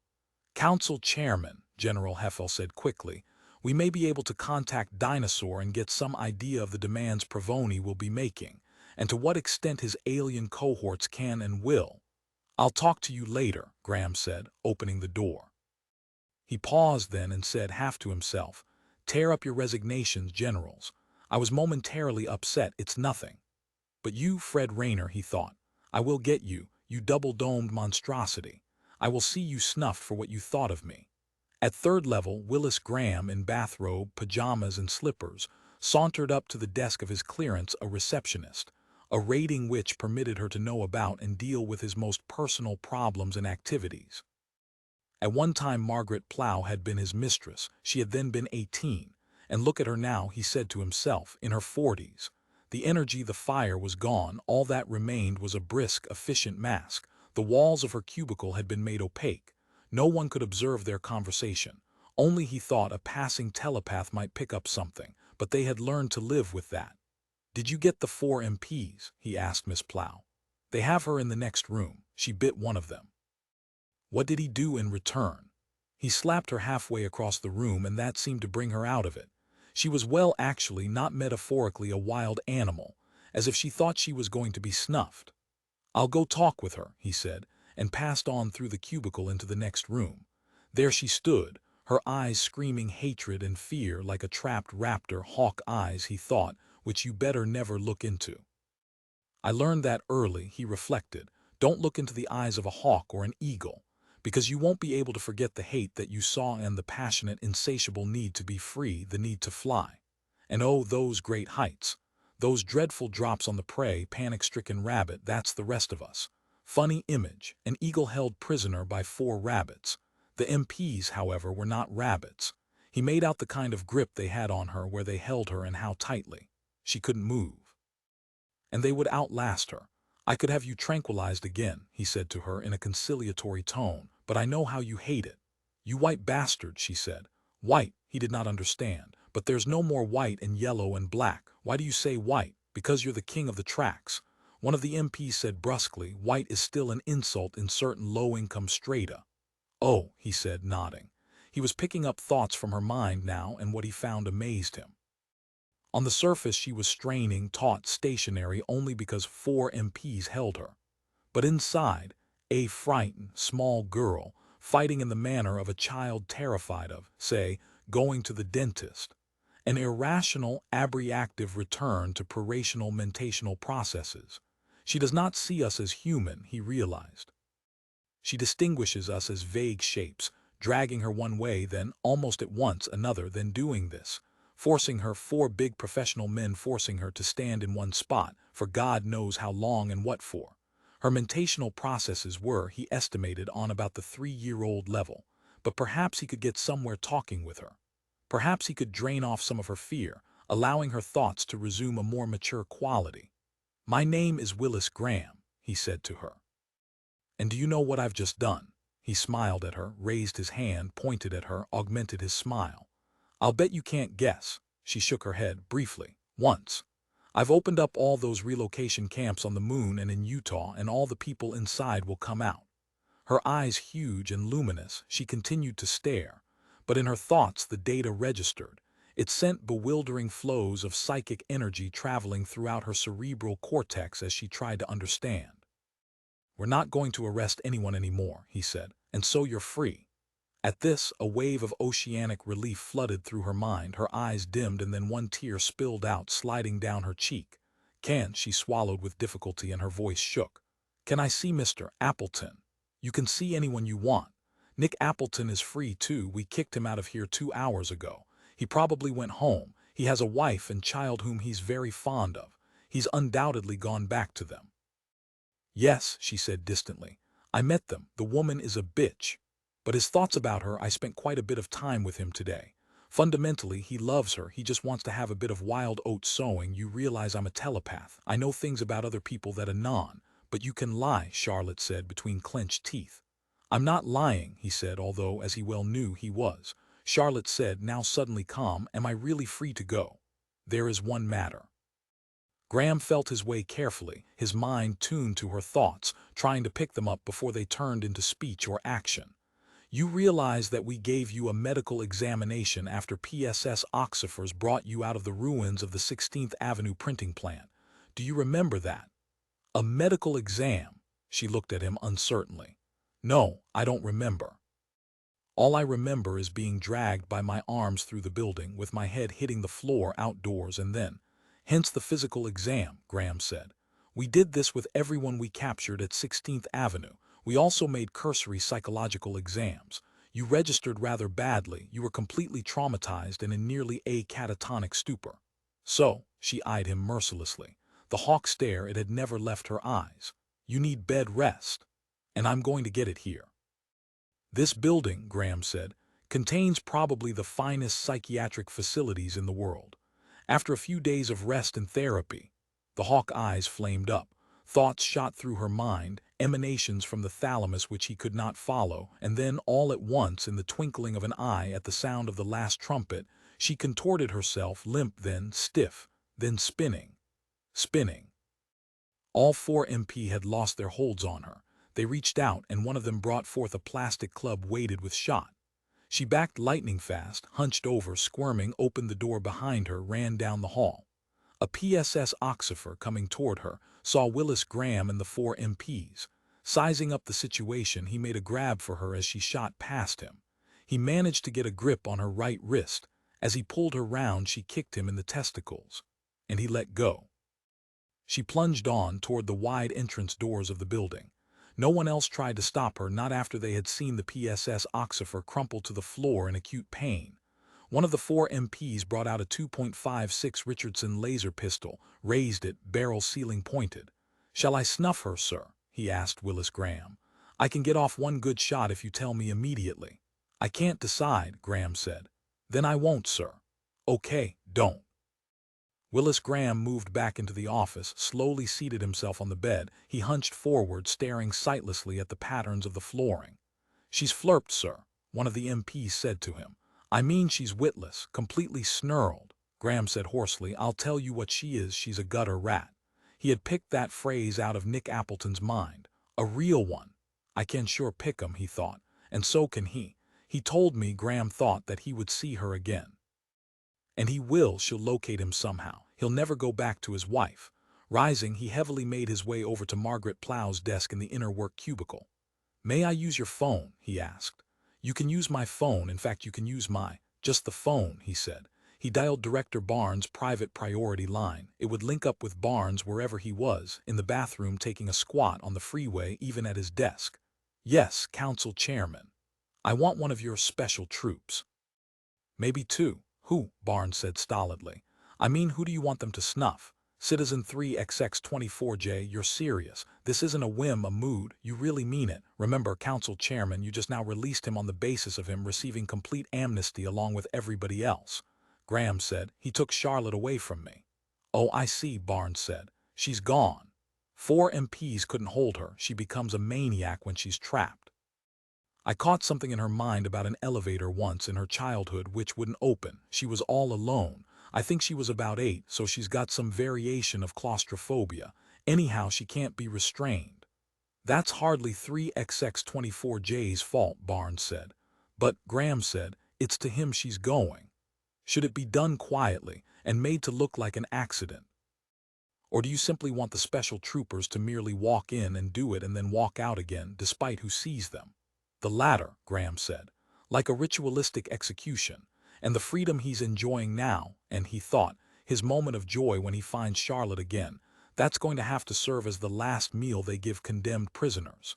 Council Chairman, General Heffel said quickly, we may be able to contact Dinosaur and get some idea of the demands Pravoni will be making, and to what extent his alien cohorts can and will. I'll talk to you later, Graham said, opening the door. He paused then and said half to himself, tear up your resignations, generals. I was momentarily upset, it's nothing. But you, Fred Rayner, he thought, I will get you, you double-domed monstrosity. I will see you snuffed for what you thought of me. At third level, Willis Graham, in bathrobe, pajamas, and slippers, sauntered up to the desk of his clearance, a receptionist, a rating which permitted her to know about and deal with his most personal problems and activities. At one time Margaret Plow had been his mistress, she had then been 18, and look at her now, he said to himself, in her 40s. The energy, the fire was gone, all that remained was a brisk, efficient mask. The walls of her cubicle had been made opaque. No one could observe their conversation. Only, he thought, a passing telepath might pick up something, but they had learned to live with that. Did you get the 4 MPs? He asked Miss Plow. They have her in the next room. She bit one of them. What did he do in return? He slapped her halfway across the room, and that seemed to bring her out of it. She was, well, actually, not metaphorically, a wild animal, as if she thought she was going to be snuffed. I'll go talk with her, he said, and passed on through the cubicle into the next room. There she stood, her eyes screaming hatred and fear like a trapped raptor, hawk eyes, he thought, which you better never look into. I learned that early, he reflected. Don't look into the eyes of a hawk or an eagle, because you won't be able to forget the hate that you saw and the passionate, insatiable need to be free, the need to fly. And oh, those great heights. Those dreadful drops on the prey, panic-stricken rabbit, that's the rest of us. Funny image, an eagle held prisoner by 4 rabbits. The MPs, however, were not rabbits. He made out the kind of grip they had on her, where they held her and how tightly. She couldn't move. And they would outlast her. I could have you tranquilized again, he said to her in a conciliatory tone, but I know how you hate it. You white bastard, she said. White, he did not understand. But there's no more white and yellow and black. Why do you say white? Because you're the king of the tracks. One of the MPs said brusquely, white is still an insult in certain low-income strata. Oh, he said, nodding. He was picking up thoughts from her mind now, and what he found amazed him. On the surface she was straining, taut, stationary only because 4 MPs held her. But inside, a frightened, small girl, fighting in the manner of a child terrified of, say, going to the dentist. An irrational, abreactive return to prerational mentational processes. She does not see us as human, he realized. She distinguishes us as vague shapes, dragging her one way, then, almost at once, another, then doing this. Forcing her, 4 big professional men forcing her to stand in one spot, for God knows how long and what for. Her mentational processes were, he estimated, on about the 3-year-old level, but perhaps he could get somewhere talking with her. Perhaps he could drain off some of her fear, allowing her thoughts to resume a more mature quality. My name is Willis Graham, he said to her. And do you know what I've just done? He smiled at her, raised his hand, pointed at her, augmented his smile. I'll bet you can't guess. She shook her head briefly. Once. I've opened up all those relocation camps on the moon and in Utah, and all the people inside will come out." Her eyes huge and luminous, she continued to stare, but in her thoughts the data registered. It sent bewildering flows of psychic energy traveling throughout her cerebral cortex as she tried to understand. "We're not going to arrest anyone anymore," he said, "and so you're free." At this, a wave of oceanic relief flooded through her mind. Her eyes dimmed and then one tear spilled out, sliding down her cheek. She swallowed with difficulty and her voice shook. "Can I see Mr. Appleton?" "You can see anyone you want. Nick Appleton is free too. We kicked him out of here 2 hours ago. He probably went home. He has a wife and child whom he's very fond of. He's undoubtedly gone back to them." "Yes," she said distantly. "I met them. The woman is a bitch. But his thoughts about her, I spent quite a bit of time with him today. Fundamentally, he loves her. He just wants to have a bit of wild oat sowing. You realize I'm a telepath. I know things about other people that a non, but you can lie," Charlotte said between clenched teeth. "I'm not lying," he said, although, as he well knew, he was. Charlotte said, now suddenly calm, "Am I really free to go? There is one matter." Graham felt his way carefully, his mind tuned to her thoughts, trying to pick them up before they turned into speech or action. "You realize that we gave you a medical examination after PSS Oxifers brought you out of the ruins of the 16th Avenue printing plant. Do you remember that?" "A medical exam?" She looked at him uncertainly. "No, I don't remember. All I remember is being dragged by my arms through the building with my head hitting the floor outdoors and then, hence the physical exam," Graham said. "We did this with everyone we captured at 16th Avenue. We also made cursory psychological exams. You registered rather badly. You were completely traumatized and in nearly a catatonic stupor." "So," she eyed him mercilessly. The hawk stare, it had never left her eyes. "You need bed rest. And I'm going to get it here." "This building," Graham said, "contains probably the finest psychiatric facilities in the world. After a few days of rest and therapy—" The hawk eyes flamed up. Thoughts shot through her mind, emanations from the thalamus which he could not follow, and then all at once, in the twinkling of an eye at the sound of the last trumpet, she contorted herself, limp, then stiff, then spinning. All four MP had lost their holds on her. They reached out, and one of them brought forth a plastic club weighted with shot. She backed lightning fast, hunched over, squirming, opened the door behind her, ran down the hall. A PSS Oxifer coming toward her saw Willis Graham and the four MPs. Sizing up the situation, he made a grab for her as she shot past him. He managed to get a grip on her right wrist. As he pulled her round, she kicked him in the testicles. And he let go. She plunged on toward the wide entrance doors of the building. No one else tried to stop her, not after they had seen the PSS Oxifer crumple to the floor in acute pain. One of the four MPs brought out a 2.56 Richardson laser pistol, raised it, barrel ceiling pointed. "Shall I snuff her, sir?" he asked Willis Graham. "I can get off one good shot if you tell me immediately." "I can't decide," Graham said. "Then I won't, sir." "Okay, don't." Willis Graham moved back into the office, slowly seated himself on the bed. He hunched forward, staring sightlessly at the patterns of the flooring. "She's flirped, sir," one of the MPs said to him. "I mean she's witless, completely snarled." Graham said hoarsely, "I'll tell you what she is, she's a gutter rat." He had picked that phrase out of Nick Appleton's mind. A real one. "I can sure pick 'em," he thought, "and so can he. He told me," Graham thought, "that he would see her again. And he will. She'll locate him somehow. He'll never go back to his wife." Rising, he heavily made his way over to Margaret Plow's desk in the inner work cubicle. "May I use your phone?" he asked. "You can use my phone. In fact, you can use just the phone," he said. He dialed Director Barnes' private priority line. It would link up with Barnes wherever he was, in the bathroom, taking a squat, on the freeway, even at his desk. "Yes, Council Chairman. I want one of your special troops." "Maybe two." "Who?" Barnes said stolidly. "I mean, who do you want them to snuff?" "Citizen 3XX24J, you're serious. This isn't a whim, a mood. You really mean it. Remember, Council Chairman, you just now released him on the basis of him receiving complete amnesty along with everybody else." Graham said, "He took Charlotte away from me." "Oh, I see," Barnes said. "She's gone. 4 MPs couldn't hold her. She becomes a maniac when she's trapped. I caught something in her mind about an elevator once in her childhood which wouldn't open. She was all alone. I think she was about 8, so she's got some variation of claustrophobia. Anyhow, she can't be restrained. That's hardly 3XX24J's fault, Barnes said. But, Graham said, it's to him she's going. Should it be done quietly and made to look like an accident? Or do you simply want the special troopers to merely walk in and do it and then walk out again, despite who sees them? The latter, Graham said, like a ritualistic execution, and the freedom he's enjoying now, and he thought, his moment of joy when he finds Charlotte again, that's going to have to serve as the last meal they give condemned prisoners.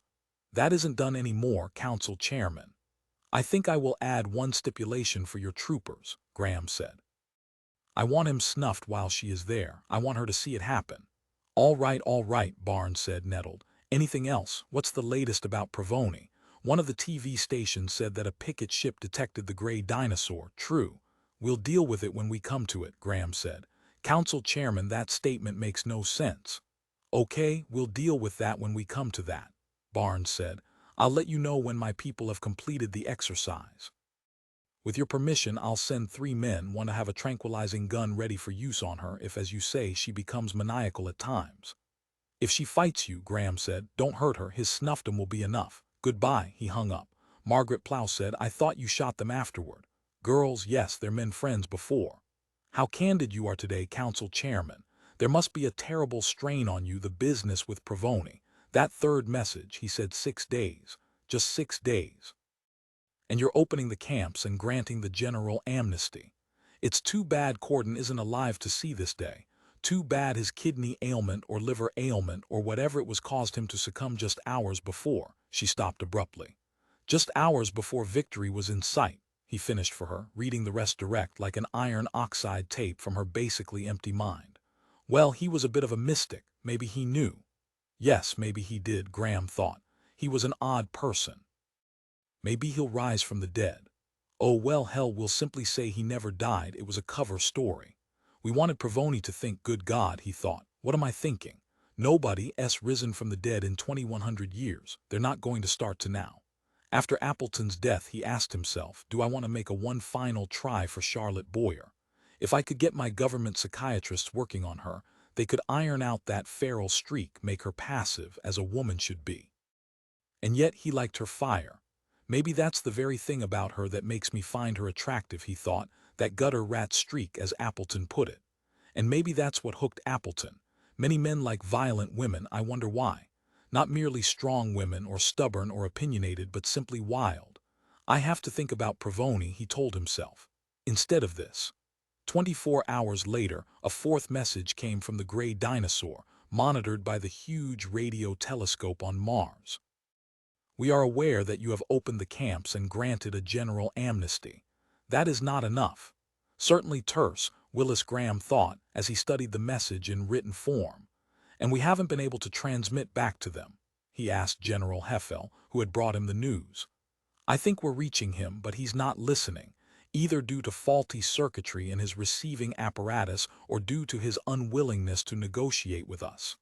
That isn't done anymore, Council Chairman. I think I will add one stipulation for your troopers, Graham said. I want him snuffed while she is there. I want her to see it happen. All right, Barnes said, nettled. Anything else? What's the latest about Provoni? One of the TV stations said that a picket ship detected the gray dinosaur. True. We'll deal with it when we come to it, Graham said. Council Chairman, that statement makes no sense. Okay, we'll deal with that when we come to that, Barnes said. I'll let you know when my people have completed the exercise. With your permission, I'll send 3 men, one to have a tranquilizing gun ready for use on her if, as you say, she becomes maniacal at times. If she fights you, Graham said, don't hurt her. His snuffdom will be enough. Goodbye, he hung up. Margaret Plow said, I thought you shot them afterward. Girls, yes, they're men friends before. How candid you are today, Council Chairman. There must be a terrible strain on you, the business with Provoni. That third message, he said, 6 days. Just 6 days. And you're opening the camps and granting the general amnesty. It's too bad Corden isn't alive to see this day. Too bad his kidney ailment or liver ailment or whatever it was caused him to succumb just hours before. She stopped abruptly. Just hours before victory was in sight, he finished for her, reading the rest direct like an iron oxide tape from her basically empty mind. Well, he was a bit of a mystic. Maybe he knew. Yes, maybe he did, Graham thought. He was an odd person. Maybe he'll rise from the dead. Oh well, hell, we'll simply say he never died. It was a cover story. We wanted Provoni to think, good God, he thought. What am I thinking? Nobody's risen from the dead in 2100 years. They're not going to start to now. After Appleton's death, he asked himself, do I want to make one final try for Charley Boyer? If I could get my government psychiatrists working on her, they could iron out that feral streak, make her passive as a woman should be. And yet he liked her fire. Maybe that's the very thing about her that makes me find her attractive, he thought, that gutter rat streak, as Appleton put it. And maybe that's what hooked Appleton. Many men like violent women, I wonder why. Not merely strong women or stubborn or opinionated, but simply wild. I have to think about Provoni, he told himself. Instead of this. 24 hours later, a fourth message came from the gray dinosaur, monitored by the huge radio telescope on Mars. We are aware that you have opened the camps and granted a general amnesty. That is not enough. Certainly terse, Willis Graham thought as he studied the message in written form. And we haven't been able to transmit back to them, he asked General Heffel, who had brought him the news. I think we're reaching him, but he's not listening, either due to faulty circuitry in his receiving apparatus or due to his unwillingness to negotiate with us.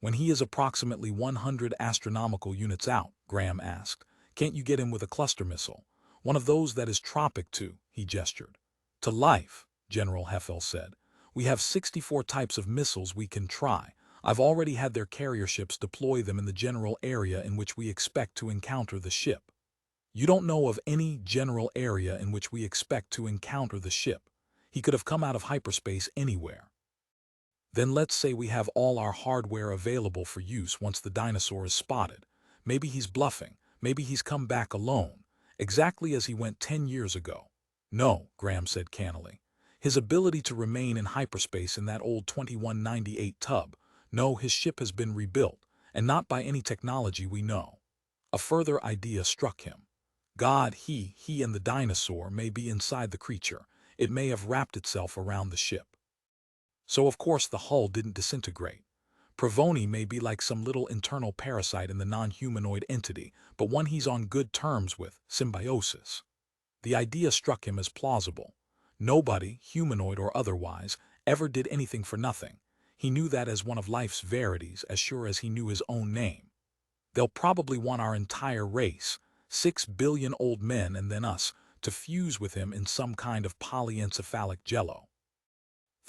When he is approximately 100 astronomical units out, Graham asked, can't you get him with a cluster missile? One of those that is tropic to, he gestured. To life, General Heffel said. We have 64 types of missiles we can try. I've already had their carrier ships deploy them in the general area in which we expect to encounter the ship. You don't know of any general area in which we expect to encounter the ship. He could have come out of hyperspace anywhere. Then let's say we have all our hardware available for use once the dinosaur is spotted. Maybe he's bluffing. Maybe he's come back alone, exactly as he went 10 years ago. No, Graham said cannily. His ability to remain in hyperspace in that old 2198 tub. No, his ship has been rebuilt, and not by any technology we know. A further idea struck him. God, he and the dinosaur may be inside the creature. It may have wrapped itself around the ship. So of course the hull didn't disintegrate. Provoni may be like some little internal parasite in the non-humanoid entity, but one he's on good terms with, symbiosis. The idea struck him as plausible. Nobody, humanoid or otherwise, ever did anything for nothing. He knew that as one of life's verities, as sure as he knew his own name. They'll probably want our entire race, 6 billion old men and then us, to fuse with him in some kind of polyencephalic jello.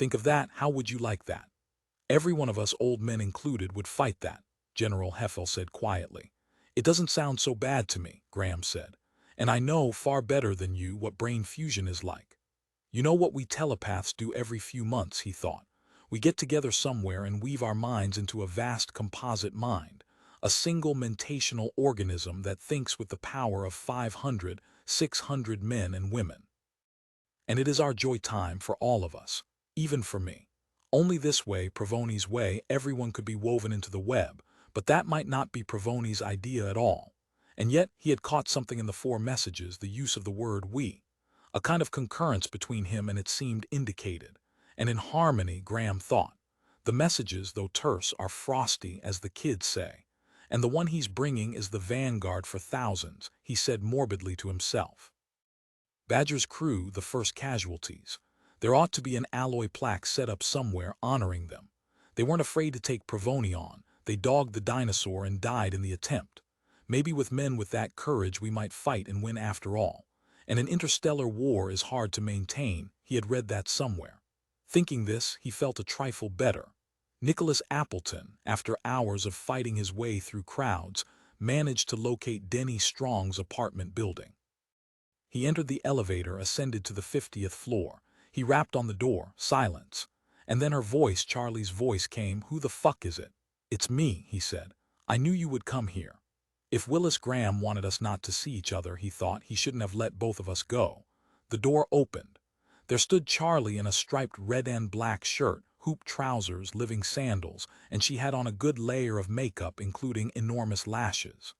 Think of that, how would you like that? Every one of us old men included would fight that, General Heffel said quietly. It doesn't sound so bad to me, Graham said. And I know far better than you what brain fusion is like. You know what we telepaths do every few months, he thought. We get together somewhere and weave our minds into a vast composite mind, a single mentational organism that thinks with the power of 500, 600 men and women. And it is our joy time for all of us, even for me. Only this way, Provoni's way, everyone could be woven into the web, but that might not be Provoni's idea at all. And yet he had caught something in the four messages, the use of the word we. A kind of concurrence between him and it seemed indicated. And in harmony, Graham thought. The messages, though terse, are frosty, as the kids say. And the one he's bringing is the vanguard for thousands, he said morbidly to himself. Badger's crew, the first casualties. There ought to be an alloy plaque set up somewhere honoring them. They weren't afraid to take Provoni on. They dogged the dinosaur and died in the attempt. Maybe with men with that courage we might fight and win after all. And an interstellar war is hard to maintain, he had read that somewhere. Thinking this, he felt a trifle better. Nicholas Appleton, after hours of fighting his way through crowds, managed to locate Denny Strong's apartment building. He entered the elevator, ascended to the 50th floor. He rapped on the door, silence. And then her voice, Charlie's voice, came. Who the fuck is it? It's me, he said. I knew you would come here. If Willis Graham wanted us not to see each other, he thought, he shouldn't have let both of us go. The door opened. There stood Charley in a striped red and black shirt, hooped trousers, living sandals, and she had on a good layer of makeup, including enormous lashes.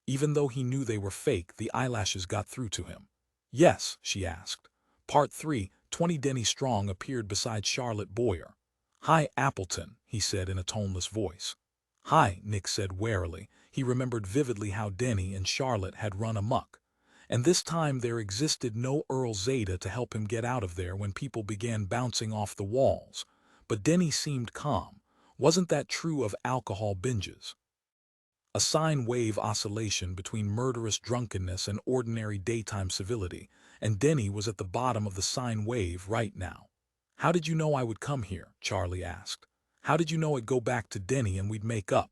Even though he knew they were fake, the eyelashes got through to him. Yes, she asked. Part 3, 20 Denny Strong appeared beside Charley Boyer. Hi, Appleton, he said in a toneless voice. Hi, Nick said warily. He remembered vividly how Denny and Charlotte had run amok. And this time there existed no Earl Zeta to help him get out of there when people began bouncing off the walls. But Denny seemed calm. Wasn't that true of alcohol binges? A sine wave oscillation between murderous drunkenness and ordinary daytime civility, and Denny was at the bottom of the sine wave right now. How did you know I would come here? Charley asked. How did you know I'd go back to Denny and we'd make up?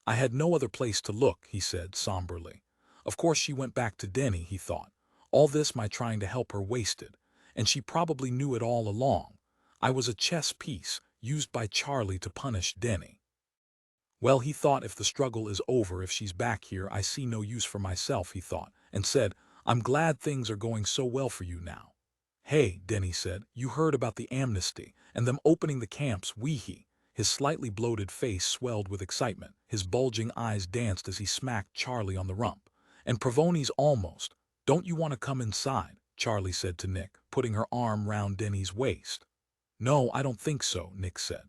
I had no other place to look, he said somberly. Of course she went back to Denny, he thought. All this my trying to help her wasted. And she probably knew it all along. I was a chess piece, used by Charley to punish Denny. Well, he thought, if the struggle is over, if she's back here, I see no use for myself, he thought, and said, I'm glad things are going so well for you now. Hey, Denny said, you heard about the amnesty, and them opening the camps, wee-hee. His slightly bloated face swelled with excitement. His bulging eyes danced as he smacked Charley on the rump. And Provoni's almost. Don't you want to come inside? Charley said to Nick, putting her arm round Denny's waist. No, I don't think so, Nick said.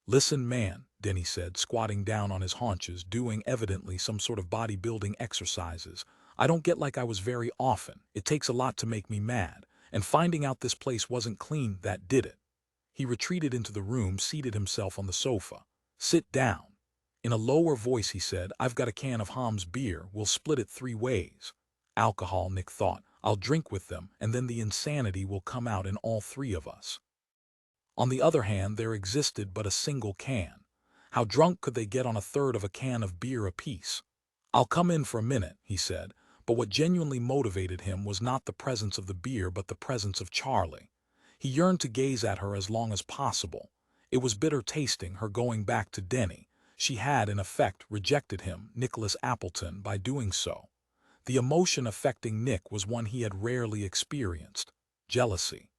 Listen, man, Denny said, squatting down on his haunches, doing evidently some sort of bodybuilding exercises. I don't get like I was very often. It takes a lot to make me mad. And finding out this place wasn't clean, that did it. He retreated into the room, seated himself on the sofa. Sit down. In a lower voice he said, I've got a can of Ham's beer. We'll split it 3 ways. Alcohol, Nick thought. I'll drink with them, and then the insanity will come out in all 3 of us. On the other hand, there existed but a single can. How drunk could they get on 1/3 of a can of beer apiece? I'll come in for a minute, he said, but what genuinely motivated him was not the presence of the beer but the presence of Charley. He yearned to gaze at her as long as possible. It was bitter tasting, her going back to Denny. She had, in effect, rejected him, Nicholas Appleton, by doing so. The emotion affecting Nick was one he had rarely experienced: jealousy.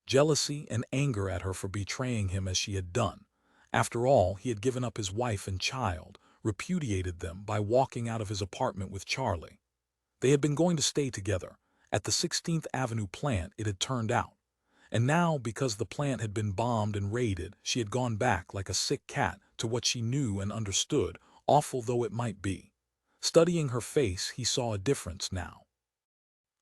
Jealousy and anger at her for betraying him as she had done. After all, he had given up his wife and child, repudiated them by walking out of his apartment with Charley. They had been going to stay together. At the 16th Avenue plant, it had turned out. And now, because the plant had been bombed and raided, she had gone back like a sick cat to what she knew and understood, awful though it might be. Studying her face, he saw a difference now.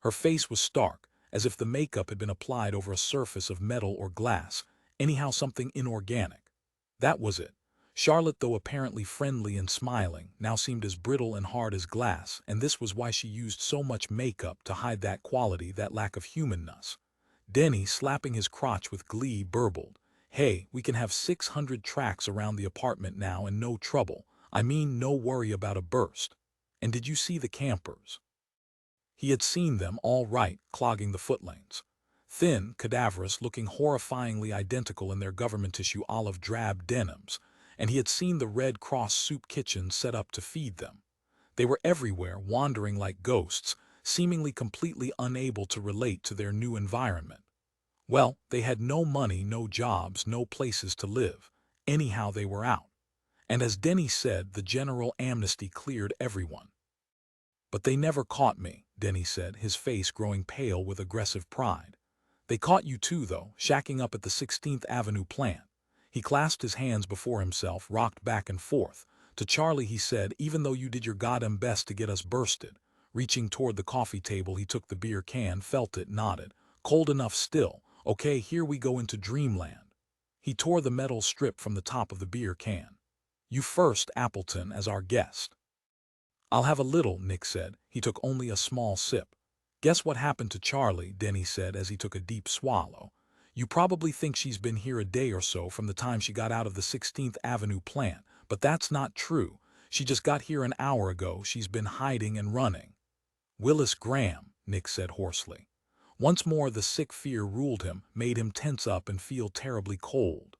Her face was stark, as if the makeup had been applied over a surface of metal or glass, anyhow something inorganic. That was it. Charlotte, though apparently friendly and smiling, now seemed as brittle and hard as glass, and this was why she used so much makeup to hide that quality, that lack of humanness. Denny, slapping his crotch with glee, burbled. Hey, we can have 600 tracks around the apartment now and no trouble. I mean, no worry about a burst. And did you see the campers? He had seen them, all right, clogging the footlanes. Thin, cadaverous, looking horrifyingly identical in their government-issue olive-drab denims, and he had seen the Red Cross soup kitchens set up to feed them. They were everywhere, wandering like ghosts, seemingly completely unable to relate to their new environment. Well, they had no money, no jobs, no places to live. Anyhow, they were out. And as Denny said, the general amnesty cleared everyone. But they never caught me, Denny said, his face growing pale with aggressive pride. They caught you too, though, shacking up at the 16th Avenue plant. He clasped his hands before himself, rocked back and forth. To Charlie he said, even though you did your goddamn best to get us bursted. Reaching toward the coffee table, he took the beer can, felt it, nodded. Cold enough still. Okay, here we go into dreamland. He tore the metal strip from the top of the beer can. You first, Appleton, as our guest. I'll have a little, Nick said. He took only a small sip. Guess what happened to Charlie, Denny said as he took a deep swallow. You probably think she's been here a day or so from the time she got out of the 16th Avenue plant, but that's not true. She just got here an hour ago. She's been hiding and running. Willis Graham, Nick said hoarsely. Once more the sick fear ruled him, made him tense up and feel terribly cold.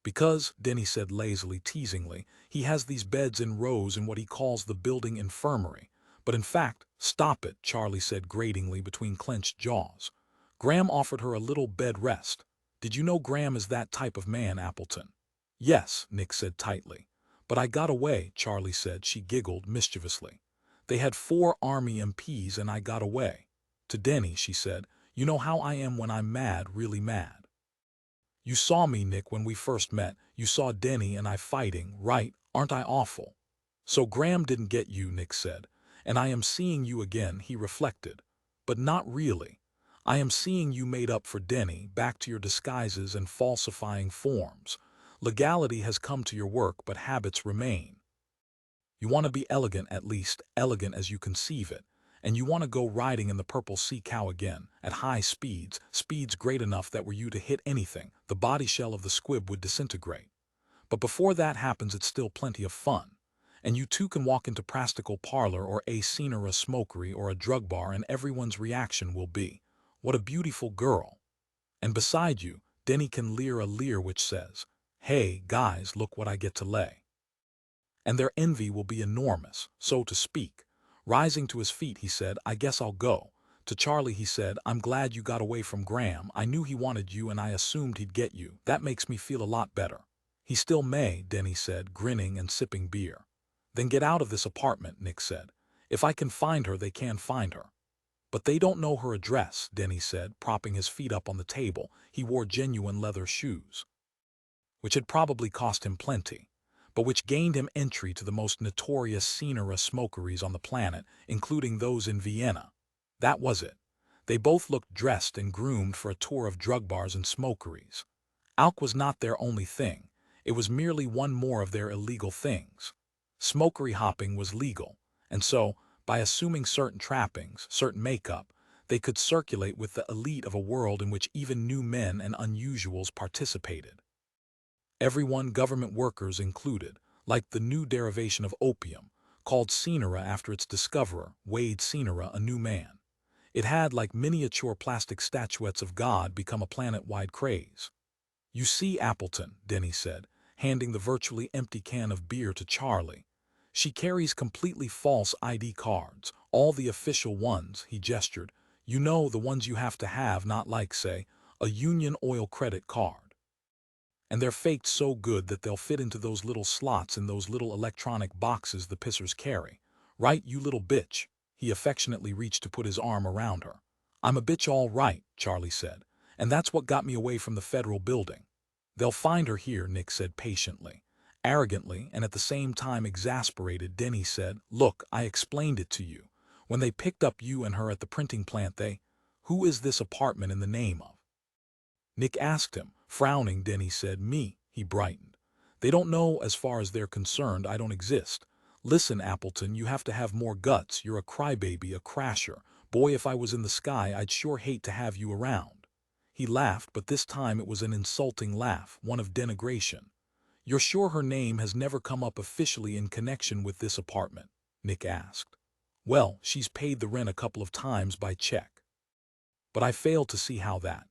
Because, Denny said lazily, teasingly, he has these beds in rows in what he calls the building infirmary. But in fact, stop it, Charlie said gratingly between clenched jaws. Graham offered her a little bed rest. Did you know Graham is that type of man, Appleton? Yes, Nick said tightly. But I got away, Charlie said. She giggled mischievously. They had 4 Army MPs and I got away. To Denny, she said, you know how I am when I'm mad, really mad. You saw me, Nick, when we first met. You saw Denny and I fighting, right? Aren't I awful? So Graham didn't get you, Nick said. And I am seeing you again, he reflected. But not really. I am seeing you made up for Denny, back to your disguises and falsifying forms. Legality has come to your work, but habits remain. You want to be elegant, at least, elegant as you conceive it. And you want to go riding in the purple sea cow again, at high speeds, speeds great enough that were you to hit anything, the body shell of the squib would disintegrate. But before that happens, it's still plenty of fun. And you too can walk into Prastical Parlor or a scene or a smokery or a drug bar and everyone's reaction will be, what a beautiful girl. And beside you, Denny can leer a leer which says, hey, guys, look what I get to lay. And their envy will be enormous, so to speak. Rising to his feet, he said, I guess I'll go. To Charlie, he said, I'm glad you got away from Graham. I knew he wanted you and I assumed he'd get you. That makes me feel a lot better. He still may, Denny said, grinning and sipping beer. Then get out of this apartment, Nick said. If I can find her, they can find her. But they don't know her address, Denny said, propping his feet up on the table. He wore genuine leather shoes, which had probably cost him plenty, but which gained him entry to the most notorious scenera smokeries on the planet, including those in Vienna. That was it. They both looked dressed and groomed for a tour of drug bars and smokeries. Alk was not their only thing. It was merely one more of their illegal things. Smokery hopping was legal, and so, by assuming certain trappings, certain makeup, they could circulate with the elite of a world in which even new men and unusuals participated. Everyone, government workers included, like the new derivation of opium, called Scenera after its discoverer, Wade Scenera, a new man. It had, like miniature plastic statuettes of God, become a planet-wide craze. You see, Appleton, Denny said, handing the virtually empty can of beer to Charlie. She carries completely false ID cards, all the official ones, he gestured. You know, the ones you have to have, not like, say, a Union Oil credit card. And they're faked so good that they'll fit into those little slots in those little electronic boxes the pissers carry. Right, you little bitch? He affectionately reached to put his arm around her. I'm a bitch all right, Charlie said, and that's what got me away from the federal building. They'll find her here, Nick said patiently. Arrogantly, and at the same time exasperated, Denny said, look, I explained it to you. When they picked up you and her at the printing plant, who is this apartment in the name of? Nick asked him. Frowning, Denny said, me. He brightened. They don't know, as far as they're concerned, I don't exist. Listen, Appleton, you have to have more guts. You're a crybaby, a crasher. Boy, if I was in the sky, I'd sure hate to have you around. He laughed, but this time it was an insulting laugh, one of denigration. "You're sure her name has never come up officially in connection with this apartment?" Nick asked. "Well, she's paid the rent a couple of times by check." "But I fail to see how that."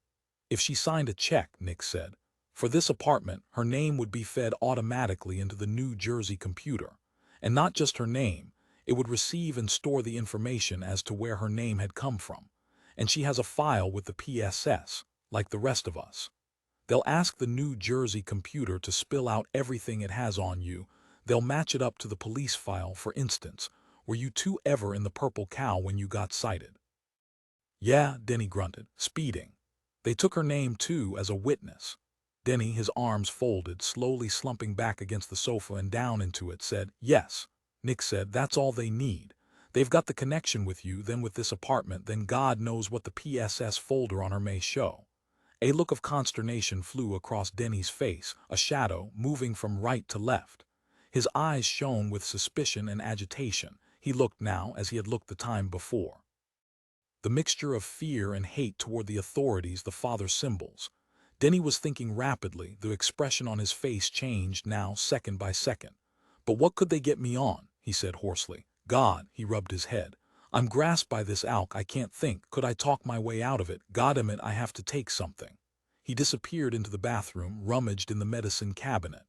"If she signed a check," Nick said, "for this apartment, her name would be fed automatically into the New Jersey computer. And not just her name, it would receive and store the information as to where her name had come from. And she has a file with the PSS, like the rest of us. They'll ask the New Jersey computer to spill out everything it has on you. They'll match it up to the police file, for instance. Were you two ever in the Purple Cow when you got cited?" "Yeah," Denny grunted, "speeding. They took her name, too, as a witness." Denny, his arms folded, slowly slumping back against the sofa and down into it, said, "Yes." Nick said, "That's all they need. They've got the connection with you, then with this apartment, then God knows what the PSS folder on her may show." A look of consternation flew across Denny's face, a shadow moving from right to left. His eyes shone with suspicion and agitation. He looked now as he had looked the time before. The mixture of fear and hate toward the authorities, the father symbols. Denny was thinking rapidly, the expression on his face changed now second by second. "But what could they get me on?" he said hoarsely. "God," he rubbed his head. "I'm grasped by this alk, I can't think. Could I talk my way out of it? Goddamn it, I have to take something." He disappeared into the bathroom, rummaged in the medicine cabinet.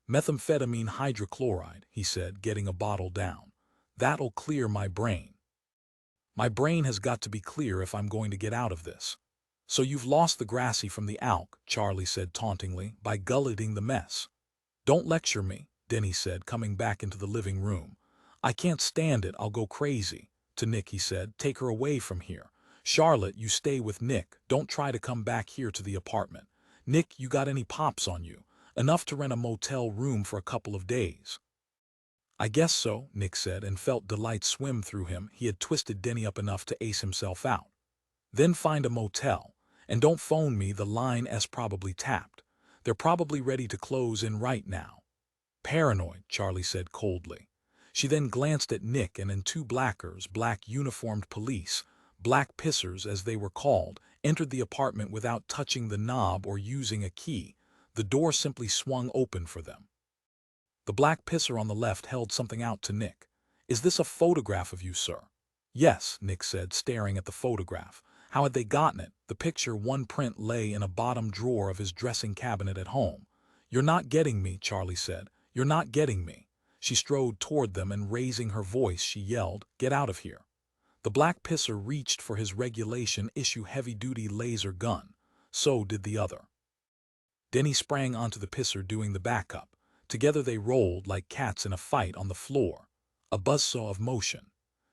"Methamphetamine hydrochloride," he said, getting a bottle down. "That'll clear my brain. My brain has got to be clear if I'm going to get out of this." "So you've lost the grassy from the alk," Charley said tauntingly, "by gulleting the mess." "Don't lecture me," Denny said, coming back into the living room. "I can't stand it, I'll go crazy." To Nick he said, "Take her away from here. Charlotte, you stay with Nick, don't try to come back here to the apartment. Nick, you got any pops on you? Enough to rent a motel room for a couple of days?" "I guess so," Nick said, and felt delight swim through him. He had twisted Denny up enough to ace himself out. "Then find a motel. And don't phone me, the line's probably tapped. They're probably ready to close in right now." "Paranoid," Charley said coldly. She then glanced at Nick, and in two blackers, black uniformed police, black pissers as they were called, entered the apartment without touching the knob or using a key. The door simply swung open for them. The black pisser on the left held something out to Nick. "Is this a photograph of you, sir?" "Yes," Nick said, staring at the photograph. How had they gotten it? The picture, one print, lay in a bottom drawer of his dressing cabinet at home. "You're not getting me," Charley said. "You're not getting me." She strode toward them, and raising her voice, she yelled, "Get out of here." The black pisser reached for his regulation-issue heavy-duty laser gun. So did the other. Denny sprang onto the pisser, doing the backup. Together they rolled like cats in a fight on the floor. A buzzsaw of motion.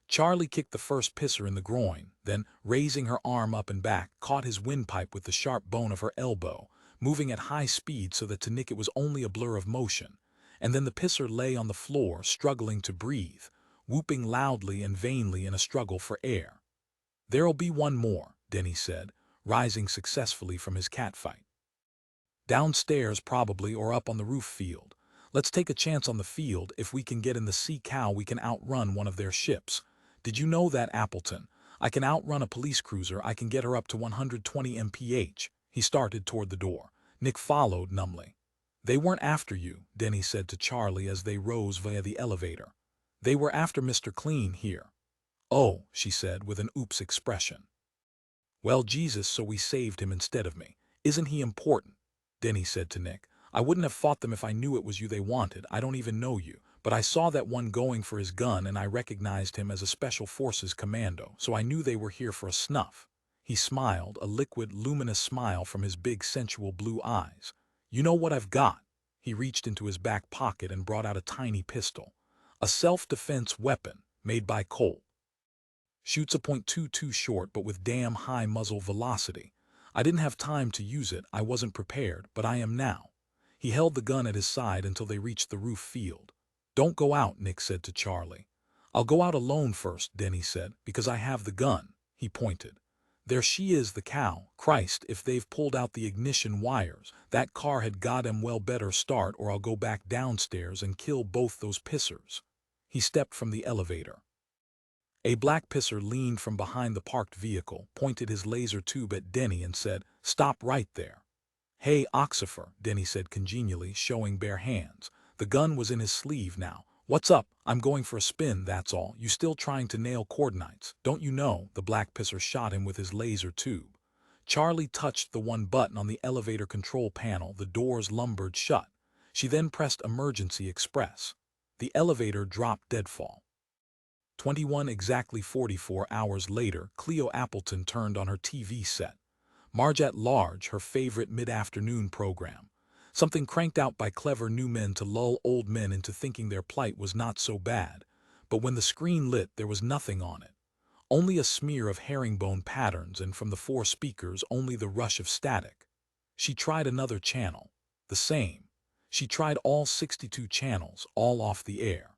Charley kicked the first pisser in the groin, then, raising her arm up and back, caught his windpipe with the sharp bone of her elbow, moving at high speed so that to Nick it was only a blur of motion. And then the pisser lay on the floor, struggling to breathe, whooping loudly and vainly in a struggle for air. "There'll be one more," Denny said, rising successfully from his catfight. "Downstairs probably, or up on the roof field. Let's take a chance on the field. If we can get in the Sea Cow, we can outrun one of their ships. Did you know that, Appleton? I can outrun a police cruiser. I can get her up to 120 mph. He started toward the door. Nick followed numbly. "They weren't after you," Denny said to Charley as they rose via the elevator. "They were after Mr. Clean here." "Oh," she said with an oops expression. "Well, Jesus, so we saved him instead of me. Isn't he important?" Denny said to Nick. "I wouldn't have fought them if I knew it was you they wanted. I don't even know you. But I saw that one going for his gun, and I recognized him as a Special Forces commando, so I knew they were here for a snuff." He smiled, a liquid, luminous smile from his big, sensual blue eyes. "You know what I've got?" He reached into his back pocket and brought out a tiny pistol. "A self-defense weapon, made by Colt. Shoots a .22 short, but with damn high muzzle velocity. I didn't have time to use it, I wasn't prepared, but I am now." He held the gun at his side until they reached the roof field. "Don't go out," Nick said to Charley. "I'll go out alone first," Denny said, "because I have the gun." He pointed. "There she is, the cow. Christ, if they've pulled out the ignition wires, that car had goddamn well better start, or I'll go back downstairs and kill both those pissers." He stepped from the elevator. A black pisser leaned from behind the parked vehicle, pointed his laser tube at Denny and said, "Stop right there." "Hey, Oxifer," Denny said congenially, showing bare hands. The gun was in his sleeve now. "What's up? I'm going for a spin, that's all. You still trying to nail coordinates, don't you know?" The black pisser shot him with his laser tube. Charley touched the one button on the elevator control panel. The doors lumbered shut. She then pressed Emergency Express. The elevator dropped deadfall. 21 exactly 44 hours later, Cleo Appleton turned on her TV set. Marge at Large, her favorite mid-afternoon program. Something cranked out by clever new men to lull old men into thinking their plight was not so bad. But when the screen lit, there was nothing on it. Only a smear of herringbone patterns, and from the 4 speakers only the rush of static. She tried another channel. The same. She tried all 62 channels, all off the air.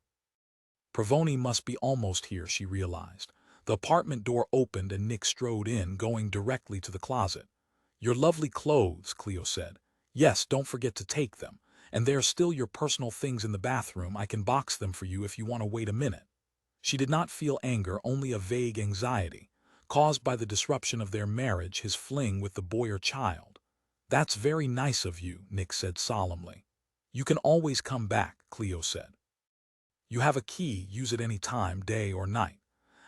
Provoni must be almost here, she realized. The apartment door opened and Nick strode in, going directly to the closet. "Your lovely clothes," Cleo said. "Yes, don't forget to take them. And there's still your personal things in the bathroom. I can box them for you if you want to wait a minute." She did not feel anger, only a vague anxiety, caused by the disruption of their marriage, his fling with the Boyer child. "That's very nice of you," Nick said solemnly. "You can always come back," Cleo said. "You have a key, use it any time, day or night.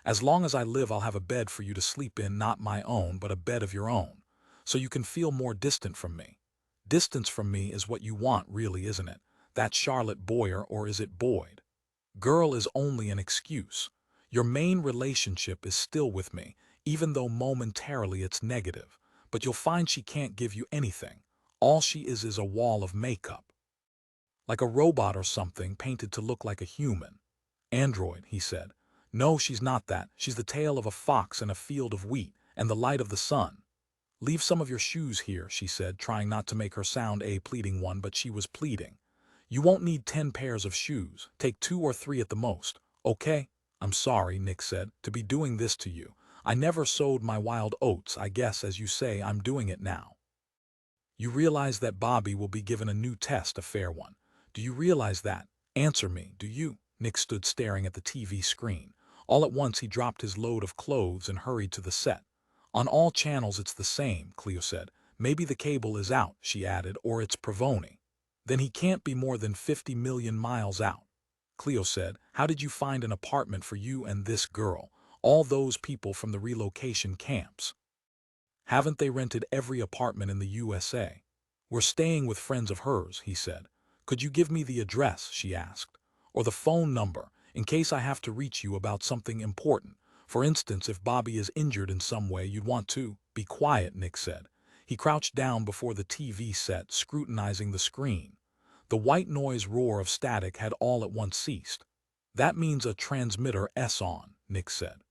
As long as I live, I'll have a bed for you to sleep in, not my own, but a bed of your own, so you can feel more distant from me. Distance from me is what you want, really, isn't it? That Charlotte Boyer, or is it Boyd? Girl is only an excuse. Your main relationship is still with me, even though momentarily it's negative, but you'll find she can't give you anything. All she is a wall of makeup. Like a robot or something, painted to look like a human." "Android," he said. "No, she's not that. She's the tail of a fox in a field of wheat, and the light of the sun." "Leave some of your shoes here," she said, trying not to make her sound a pleading one, but she was pleading. "You won't need 10 pairs of shoes. Take 2 or 3 at the most, okay?" "I'm sorry," Nick said, "to be doing this to you. I never sowed my wild oats. I guess, as you say, I'm doing it now." "You realize that Bobby will be given a new test, a fair one. Do you realize that? Answer me, do you?" Nick stood staring at the TV screen. All at once he dropped his load of clothes and hurried to the set. "On all channels it's the same," Cleo said. "Maybe the cable is out," she added, "or it's Provoni. Then he can't be more than 50 million miles out." Cleo said, "How did you find an apartment for you and this girl? All those people from the relocation camps. Haven't they rented every apartment in the USA?" "We're staying with friends of hers," he said. "Could you give me the address?" she asked. "Or the phone number, in case I have to reach you about something important. For instance, if Bobby is injured in some way you'd want to—" "Be quiet," Nick said. He crouched down before the TV set, scrutinizing the screen. The white noise roar of static had all at once ceased. "That means a transmitter S on," Nick said.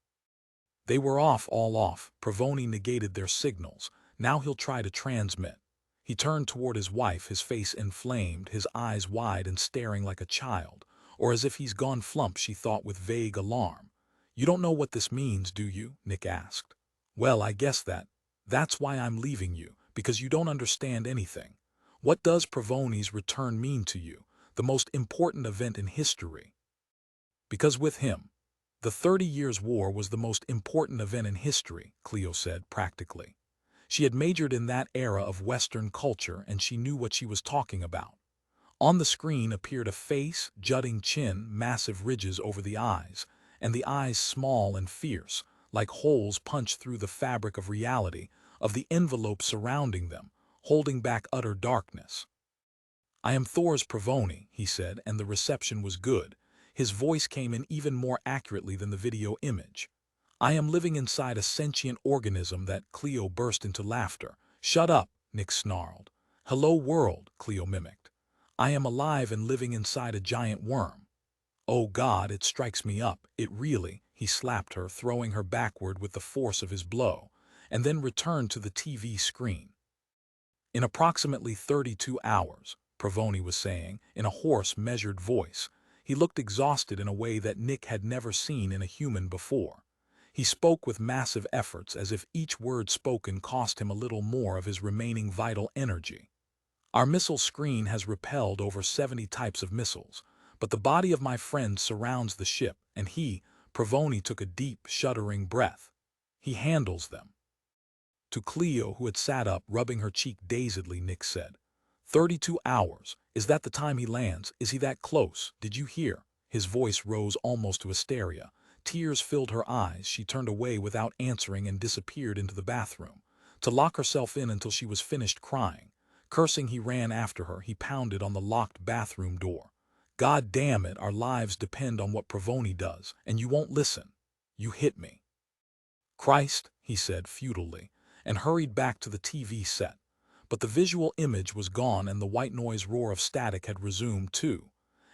They were off, all off. Provoni negated their signals. Now he'll try to transmit. He turned toward his wife, his face inflamed, his eyes wide and staring like a child. Or as if he's gone flump, she thought with vague alarm. "You don't know what this means, do you?" Nick asked. "Well, I guess that's why I'm leaving you, because you don't understand anything. What does Provoni's return mean to you? The most important event in history." "Because with him, the 30 Years' War was the most important event in history," Cleo said practically. She had majored in that era of Western culture, and she knew what she was talking about. On the screen appeared a face, jutting chin, massive ridges over the eyes, and the eyes small and fierce, like holes punched through the fabric of reality, of the envelope surrounding them, holding back utter darkness. "I am Thor's Provoni," he said, and the reception was good. His voice came in even more accurately than the video image. "I am living inside a sentient organism that—" Cleo burst into laughter. "Shut up," Nick snarled. "Hello world," Cleo mimicked. "I am alive and living inside a giant worm. Oh God, it strikes me up, it really—" He slapped her, throwing her backward with the force of his blow, and then returned to the TV screen. "In approximately 32 hours, Provoni was saying, in a hoarse, measured voice. He looked exhausted in a way that Nick had never seen in a human before. He spoke with massive efforts, as if each word spoken cost him a little more of his remaining vital energy. "Our missile screen has repelled over 70 types of missiles, but the body of my friend surrounds the ship, and he—" Provoni took a deep, shuddering breath. He handles them. To Cleo, who had sat up, rubbing her cheek dazedly, Nick said, 32 hours. Is that the time he lands? Is he that close? Did you hear? His voice rose almost to hysteria. Tears filled her eyes. She turned away without answering and disappeared into the bathroom, to lock herself in until she was finished crying. Cursing, he ran after her. He pounded on the locked bathroom door. God damn it, our lives depend on what Provoni does, and you won't listen. You hit me. Christ, he said futilely, and hurried back to the TV set. But the visual image was gone and the white noise roar of static had resumed too.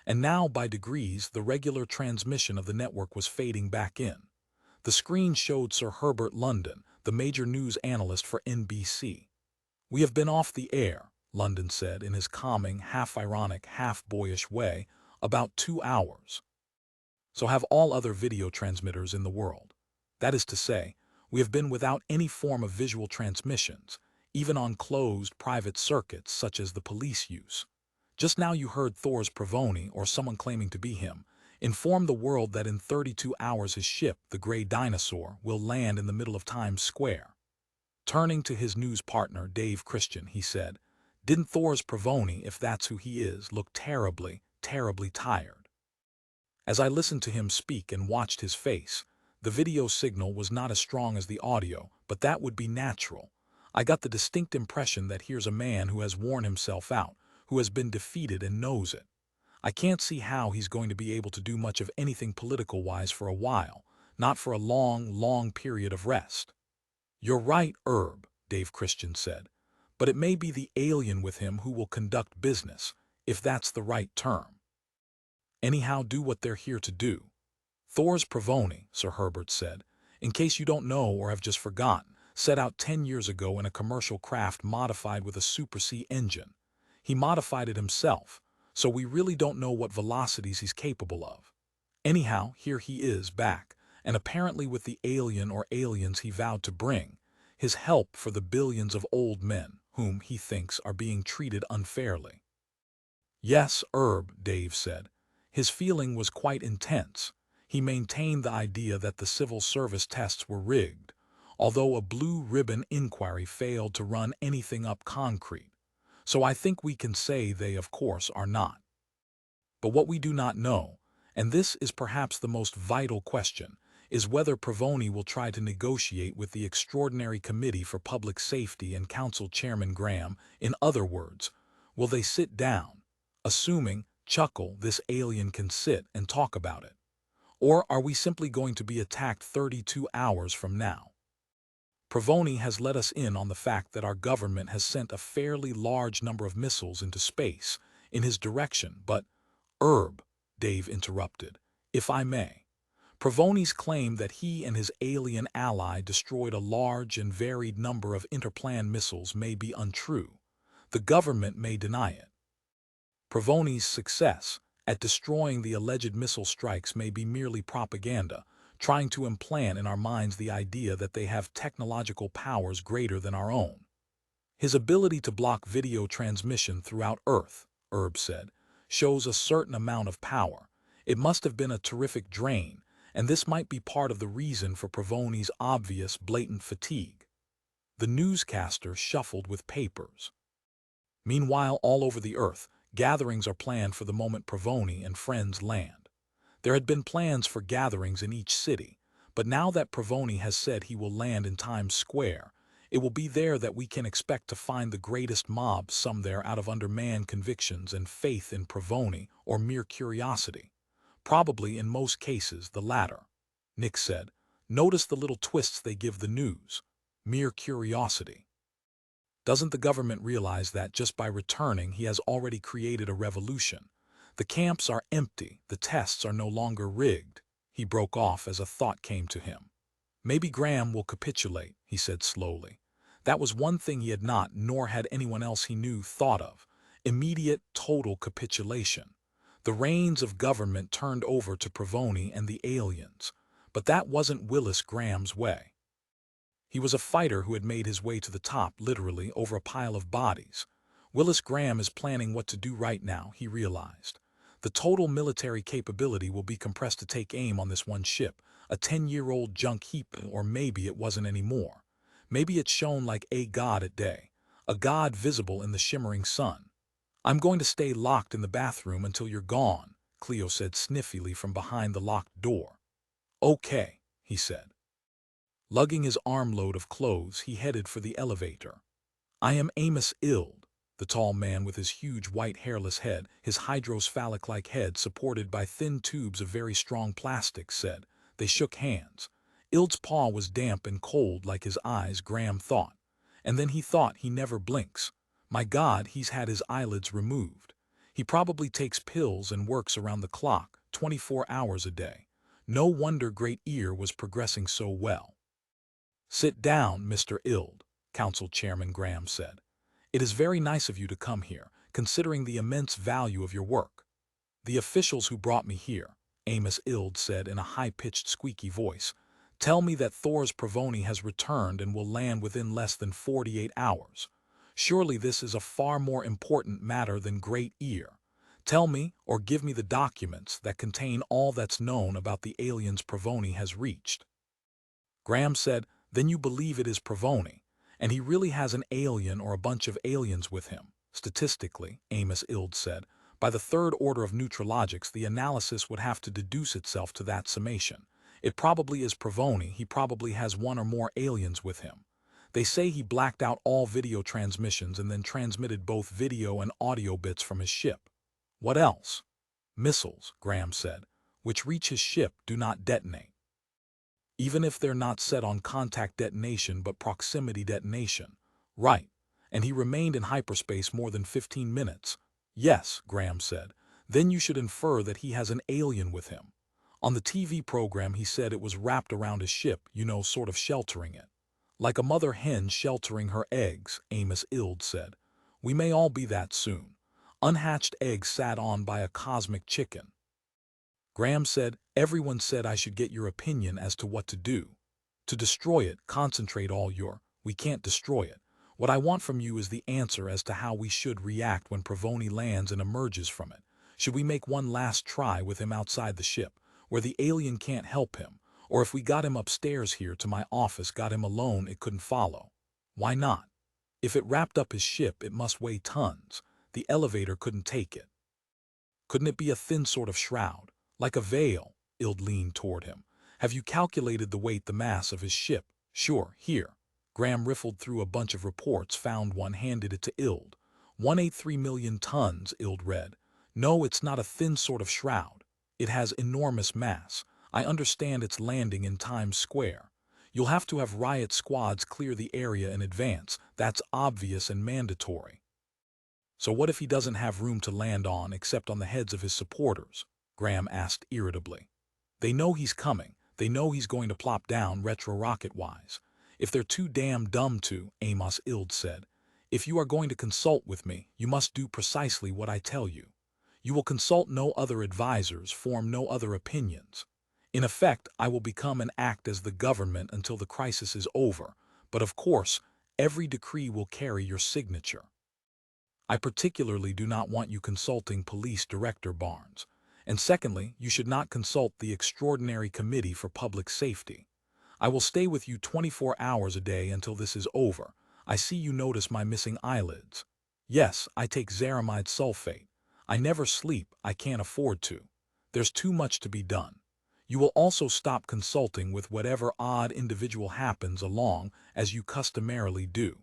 And now, by degrees, the regular transmission of the network was fading back in. The screen showed Sir Herbert London, the major news analyst for NBC. We have been off the air, London said in his calming, half-ironic, half-boyish way, about 2 hours. So have all other video transmitters in the world. That is to say, we have been without any form of visual transmissions, even on closed private circuits such as the police use. Just now you heard Thor's Provoni, or someone claiming to be him, inform the world that in 32 hours his ship, the Gray Dinosaur, will land in the middle of Times Square. Turning to his news partner, Dave Christian, he said, "Didn't Thor's Provoni, if that's who he is, look terribly, terribly tired?" As I listened to him speak and watched his face, the video signal was not as strong as the audio, but that would be natural. I got the distinct impression that here's a man who has worn himself out, who has been defeated and knows it. I can't see how he's going to be able to do much of anything political-wise for a while, not for a long, long period of rest. You're right, Herb, Dave Christian said, but it may be the alien with him who will conduct business, if that's the right term. Anyhow, do what they're here to do. Thor's Provoni, Sir Herbert said, in case you don't know or have just forgotten, set out 10 years ago in a commercial craft modified with a Super C engine. He modified it himself, so we really don't know what velocities he's capable of. Anyhow, here he is back, and apparently with the alien or aliens he vowed to bring, his help for the billions of old men whom he thinks are being treated unfairly. Yes, Herb, Dave said. His feeling was quite intense. He maintained the idea that the civil service tests were rigged, although a blue ribbon inquiry failed to run anything up concrete. So I think we can say they, of course, are not. But what we do not know, and this is perhaps the most vital question, is whether Provoni will try to negotiate with the Extraordinary Committee for Public Safety and Council Chairman Graham. In other words, will they sit down, assuming, chuckle, this alien can sit and talk about it? Or are we simply going to be attacked 32 hours from now? Provoni has let us in on the fact that our government has sent a fairly large number of missiles into space in his direction, but, Herb, Dave interrupted, if I may. Provoni's claim that he and his alien ally destroyed a large and varied number of interplan missiles may be untrue. The government may deny it. Provoni's success at destroying the alleged missile strikes may be merely propaganda, trying to implant in our minds the idea that they have technological powers greater than our own. His ability to block video transmission throughout Earth, Herb said, shows a certain amount of power. It must have been a terrific drain, and this might be part of the reason for Provoni's obvious, blatant fatigue. The newscaster shuffled with papers. Meanwhile, all over the Earth, gatherings are planned for the moment Provoni and friends land. There had been plans for gatherings in each city, but now that Provoni has said he will land in Times Square, it will be there that we can expect to find the greatest mob, some there out of undermanned convictions and faith in Provoni, or mere curiosity. Probably in most cases the latter. Nick said, notice the little twists they give the news. Mere curiosity. Doesn't the government realize that just by returning he has already created a revolution? The camps are empty, the tests are no longer rigged. He broke off as a thought came to him. Maybe Graham will capitulate, he said slowly. That was one thing he had not, nor had anyone else he knew, thought of. Immediate, total capitulation. The reins of government turned over to Provoni and the aliens. But that wasn't Willis Graham's way. He was a fighter who had made his way to the top, literally, over a pile of bodies. Willis Graham is planning what to do right now, he realized. The total military capability will be compressed to take aim on this one ship, a 10-year-old junk heap, or maybe it wasn't any more. Maybe it shone like a god at day, a god visible in the shimmering sun. I'm going to stay locked in the bathroom until you're gone, Cleo said sniffily from behind the locked door. Okay, he said. Lugging his armload of clothes, he headed for the elevator. I am Amos Ild, the tall man with his huge white hairless head, his hydrocephalic-like head supported by thin tubes of very strong plastic, said. They shook hands. Ild's paw was damp and cold like his eyes, Graham thought. And then he thought he never blinks. My God, he's had his eyelids removed. He probably takes pills and works around the clock, 24 hours a day. No wonder Great Ear was progressing so well. Sit down, Mr. Ild, Council Chairman Graham said. It is very nice of you to come here, considering the immense value of your work. The officials who brought me here, Amos Ild said in a high-pitched, squeaky voice, tell me that Thor's Pravoni has returned and will land within less than 48 hours. Surely this is a far more important matter than Great Ear. Tell me, or give me the documents that contain all that's known about the aliens Pravoni has reached. Graham said, then you believe it is Pravoni, and he really has an alien or a bunch of aliens with him. Statistically, Amos Ild said, by the third order of neutralogics, the analysis would have to deduce itself to that summation. It probably is Pravoni. He probably has one or more aliens with him. They say he blacked out all video transmissions and then transmitted both video and audio bits from his ship. What else? Missiles, Graham said, which reach his ship do not detonate. Even if they're not set on contact detonation but proximity detonation. Right. And he remained in hyperspace more than 15 minutes. Yes, Graham said. Then you should infer that he has an alien with him. On the TV program he said it was wrapped around his ship, sort of sheltering it. Like a mother hen sheltering her eggs, Amos Ild said. We may all be that soon. Unhatched eggs sat on by a cosmic chicken. Graham said, everyone said I should get your opinion as to what to do. To destroy it, concentrate all your, we can't destroy it. What I want from you is the answer as to how we should react when Pravoni lands and emerges from it. Should we make one last try with him outside the ship, where the alien can't help him, or if we got him upstairs here to my office, got him alone, it couldn't follow? Why not? If it wrapped up his ship, it must weigh tons. The elevator couldn't take it. Couldn't it be a thin sort of shroud? Like a veil? Ild leaned toward him. Have you calculated the weight, the mass of his ship? Sure, here. Graham riffled through a bunch of reports, found one, handed it to Ild. 183 million tons, Ild read. No, it's not a thin sort of shroud. It has enormous mass. I understand it's landing in Times Square. You'll have to have riot squads clear the area in advance. That's obvious and mandatory. So what if he doesn't have room to land on except on the heads of his supporters? Graham asked irritably. They know he's coming. They know he's going to plop down retro-rocket-wise. If they're too damn dumb to, Amos Ild said. If you are going to consult with me, you must do precisely what I tell you. You will consult no other advisors, form no other opinions. In effect, I will become and act as the government until the crisis is over, but of course, every decree will carry your signature. I particularly do not want you consulting Police Director Barnes. And secondly, you should not consult the Extraordinary Committee for Public Safety. I will stay with you 24 hours a day until this is over. I see you notice my missing eyelids. Yes, I take zeramide sulfate. I never sleep, I can't afford to. There's too much to be done. You will also stop consulting with whatever odd individual happens along, as you customarily do.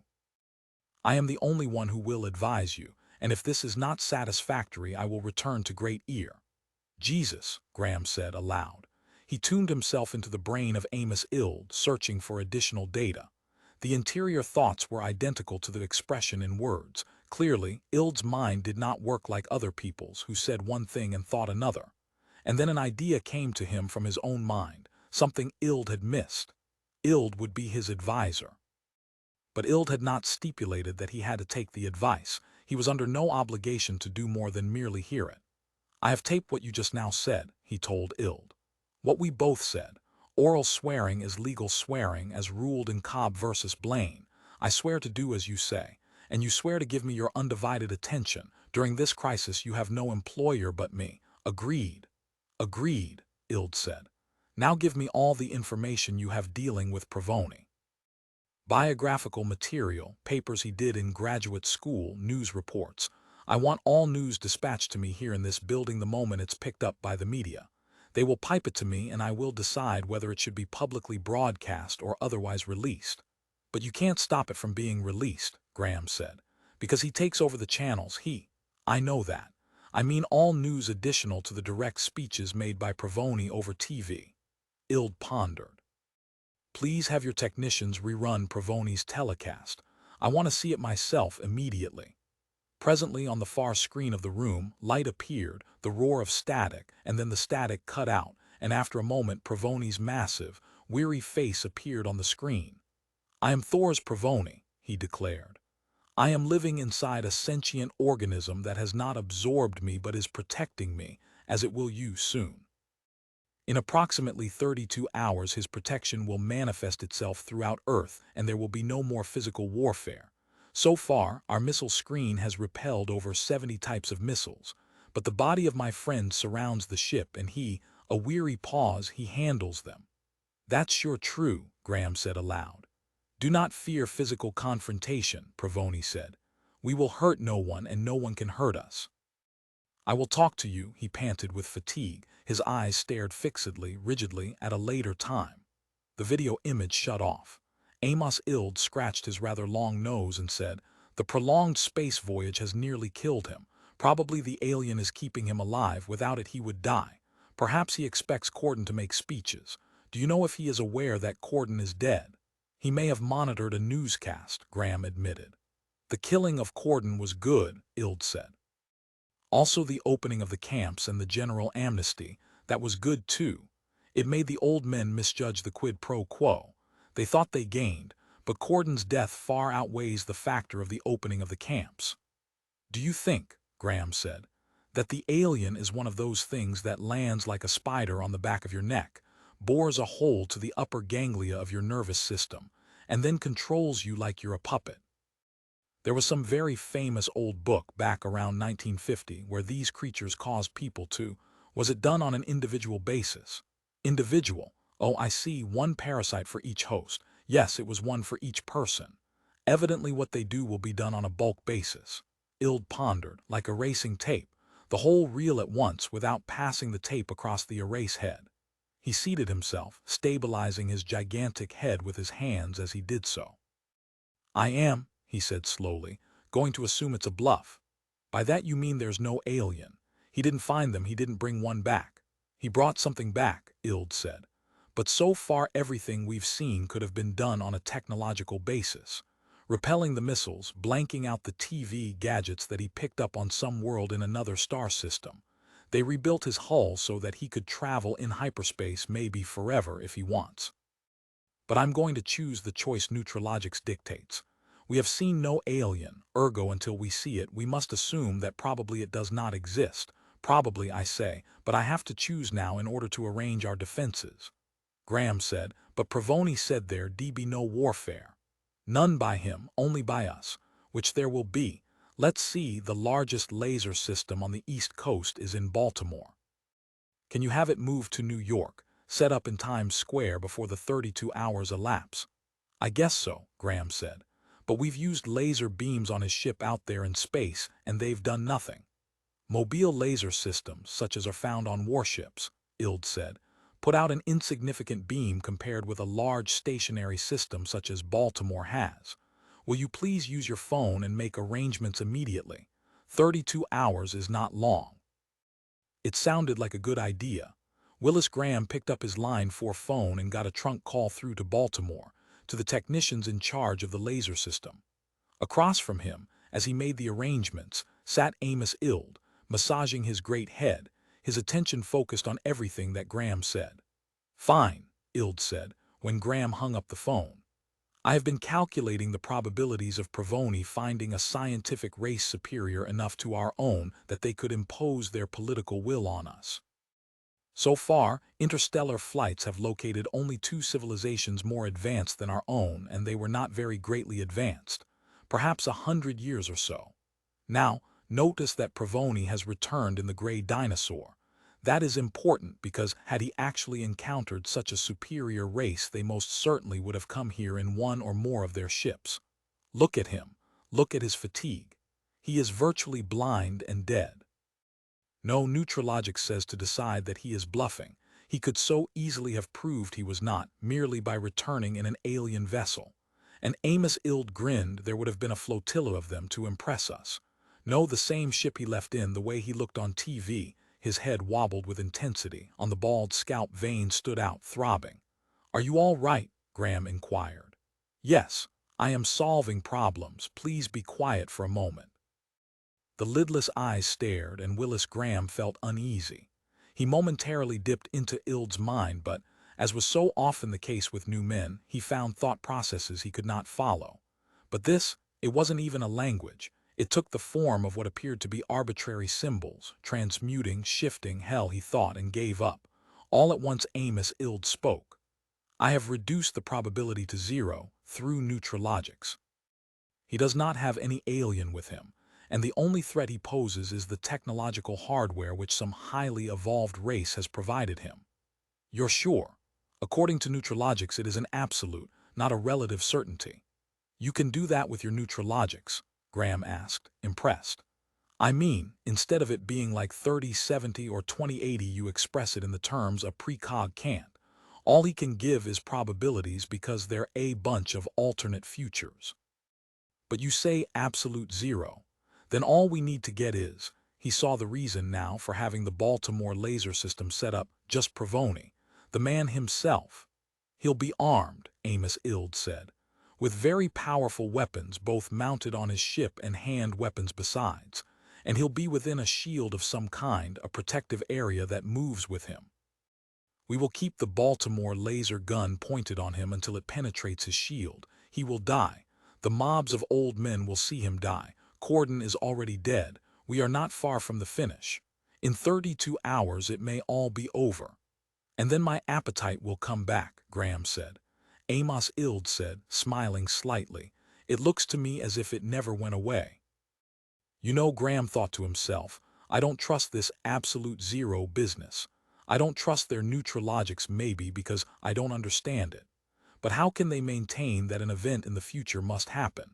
I am the only one who will advise you, and if this is not satisfactory, I will return to Great Ear. Jesus, Graham said aloud. He tuned himself into the brain of Amos Ild, searching for additional data. The interior thoughts were identical to the expression in words. Clearly, Ild's mind did not work like other people's, who said one thing and thought another. And then an idea came to him from his own mind, something Ild had missed. Ild would be his advisor. But Ild had not stipulated that he had to take the advice. He was under no obligation to do more than merely hear it. I have taped what you just now said, he told Ild. What we both said. Oral swearing is legal swearing as ruled in Cobb versus Blaine. I swear to do as you say, and you swear to give me your undivided attention. During this crisis you have no employer but me. Agreed. Agreed, Ild said. Now give me all the information you have dealing with Provoni. Biographical material, papers he did in graduate school, news reports. I want all news dispatched to me here in this building the moment it's picked up by the media. They will pipe it to me and I will decide whether it should be publicly broadcast or otherwise released. But you can't stop it from being released, Graham said, because he takes over the channels. I know that. I mean all news additional to the direct speeches made by Provoni over TV. Ild pondered. Please have your technicians rerun Provoni's telecast. I want to see it myself immediately. Presently on the far screen of the room, light appeared, the roar of static, and then the static cut out, and after a moment Provoni's massive, weary face appeared on the screen. I am Thor's Provoni, he declared. I am living inside a sentient organism that has not absorbed me but is protecting me, as it will you soon. In approximately 32 hours his protection will manifest itself throughout Earth and there will be no more physical warfare. So far, our missile screen has repelled over 70 types of missiles, but the body of my friend surrounds the ship and a weary pause, he handles them. That's sure true, Graham said aloud. Do not fear physical confrontation, Provoni said. We will hurt no one and no one can hurt us. I will talk to you, he panted with fatigue. His eyes stared fixedly, rigidly, at a later time. The video image shut off. Amos Ild scratched his rather long nose and said, the prolonged space voyage has nearly killed him. Probably the alien is keeping him alive. Without it he would die. Perhaps he expects Corden to make speeches. Do you know if he is aware that Corden is dead? He may have monitored a newscast, Graham admitted. The killing of Corden was good, Ild said. Also the opening of the camps and the general amnesty, that was good too. It made the old men misjudge the quid pro quo. They thought they gained, but Corden's death far outweighs the factor of the opening of the camps. Do you think, Graham said, that the alien is one of those things that lands like a spider on the back of your neck, bores a hole to the upper ganglia of your nervous system, and then controls you like you're a puppet? There was some very famous old book back around 1950 where these creatures caused people to. Was it done on an individual basis? Individual. Oh, I see, one parasite for each host. Yes, it was one for each person. Evidently what they do will be done on a bulk basis. Ild pondered, like erasing tape, the whole reel at once without passing the tape across the erase head. He seated himself, stabilizing his gigantic head with his hands as he did so. I am, he said slowly, going to assume it's a bluff. By that you mean there's no alien. He didn't find them, he didn't bring one back. He brought something back, Ild said. But so far everything we've seen could have been done on a technological basis. Repelling the missiles, blanking out the TV gadgets that he picked up on some world in another star system. They rebuilt his hull so that he could travel in hyperspace maybe forever if he wants. But I'm going to choose the choice Neutralogics dictates. We have seen no alien, ergo until we see it, we must assume that probably it does not exist. Probably, I say, but I have to choose now in order to arrange our defenses. Graham said, but Provoni said there be no warfare. None by him, only by us, which there will be. Let's see, the largest laser system on the East Coast is in Baltimore. Can you have it moved to New York, set up in Times Square before the 32 hours elapse? I guess so, Graham said. But we've used laser beams on his ship out there in space, and they've done nothing. Mobile laser systems, such as are found on warships, Ild said, put out an insignificant beam compared with a large stationary system such as Baltimore has. Will you please use your phone and make arrangements immediately? 32 hours is not long. It sounded like a good idea. Willis Graham picked up his line 4 phone and got a trunk call through to Baltimore, to the technicians in charge of the laser system. Across from him, as he made the arrangements, sat Amos Ild, massaging his great head, his attention focused on everything that Graham said. Fine, Ild said, when Graham hung up the phone. I have been calculating the probabilities of Provoni finding a scientific race superior enough to our own that they could impose their political will on us. So far, interstellar flights have located only 2 civilizations more advanced than our own, and they were not very greatly advanced, perhaps 100 years or so. Now, notice that Provoni has returned in the gray dinosaur. That is important because had he actually encountered such a superior race, they most certainly would have come here in one or more of their ships. Look at him. Look at his fatigue. He is virtually blind and dead. No, Neutralogic says to decide that he is bluffing. He could so easily have proved he was not, merely by returning in an alien vessel. And Amos Ild grinned. There would have been a flotilla of them to impress us. No, the same ship he left in, the way he looked on TV. His head wobbled with intensity. On the bald scalp veins stood out, throbbing. "Are you all right?" Graham inquired. "Yes, I am solving problems. Please be quiet for a moment." The lidless eyes stared, and Willis Graham felt uneasy. He momentarily dipped into Ild's mind, but, as was so often the case with new men, he found thought processes he could not follow. But this, it wasn't even a language. It took the form of what appeared to be arbitrary symbols, transmuting, shifting. Hell, he thought, and gave up. All at once Amos Ild spoke. "I have reduced the probability to 0 through Neutralogics. He does not have any alien with him, and the only threat he poses is the technological hardware which some highly evolved race has provided him." "You're sure?" "According to Neutralogics, it is an absolute, not a relative certainty." "You can do that with your Neutralogics?" Graham asked, impressed. "I mean, instead of it being like 3070 or 2080, you express it in the terms a precog can't. All he can give is probabilities because they're a bunch of alternate futures." "But you say absolute 0. Then all we need to get is," he saw the reason now for having the Baltimore laser system set up, "just Provoni, the man himself." "He'll be armed," Amos Ild said, "with very powerful weapons, both mounted on his ship and hand weapons besides. And he'll be within a shield of some kind, a protective area that moves with him. We will keep the Baltimore laser gun pointed on him until it penetrates his shield. He will die. The mobs of old men will see him die. Corden is already dead. We are not far from the finish. In 32 hours it may all be over. And then my appetite will come back," Graham said. Amos Ild said, smiling slightly, "It looks to me as if it never went away." "You know," Graham thought to himself, "I don't trust this absolute 0 business. I don't trust their Neutralogics, maybe because I don't understand it. But how can they maintain that an event in the future must happen?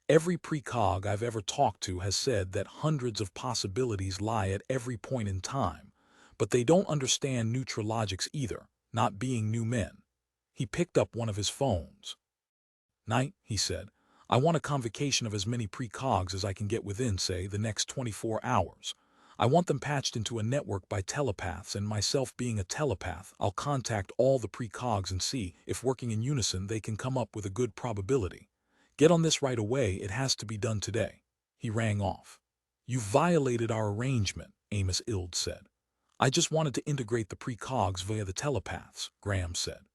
Every precog I've ever talked to has said that hundreds of possibilities lie at every point in time, but they don't understand Neutralogics either, not being new men." He picked up one of his phones. "Night," he said. "I want a convocation of as many precogs as I can get within, say, the next 24 hours. I want them patched into a network by telepaths, and myself being a telepath, I'll contact all the precogs and see if, working in unison, they can come up with a good probability. Get on this right away. It has to be done today." He rang off. "You violated our arrangement," Amos Ild said. "I just wanted to integrate the precogs via the telepaths," Graham said.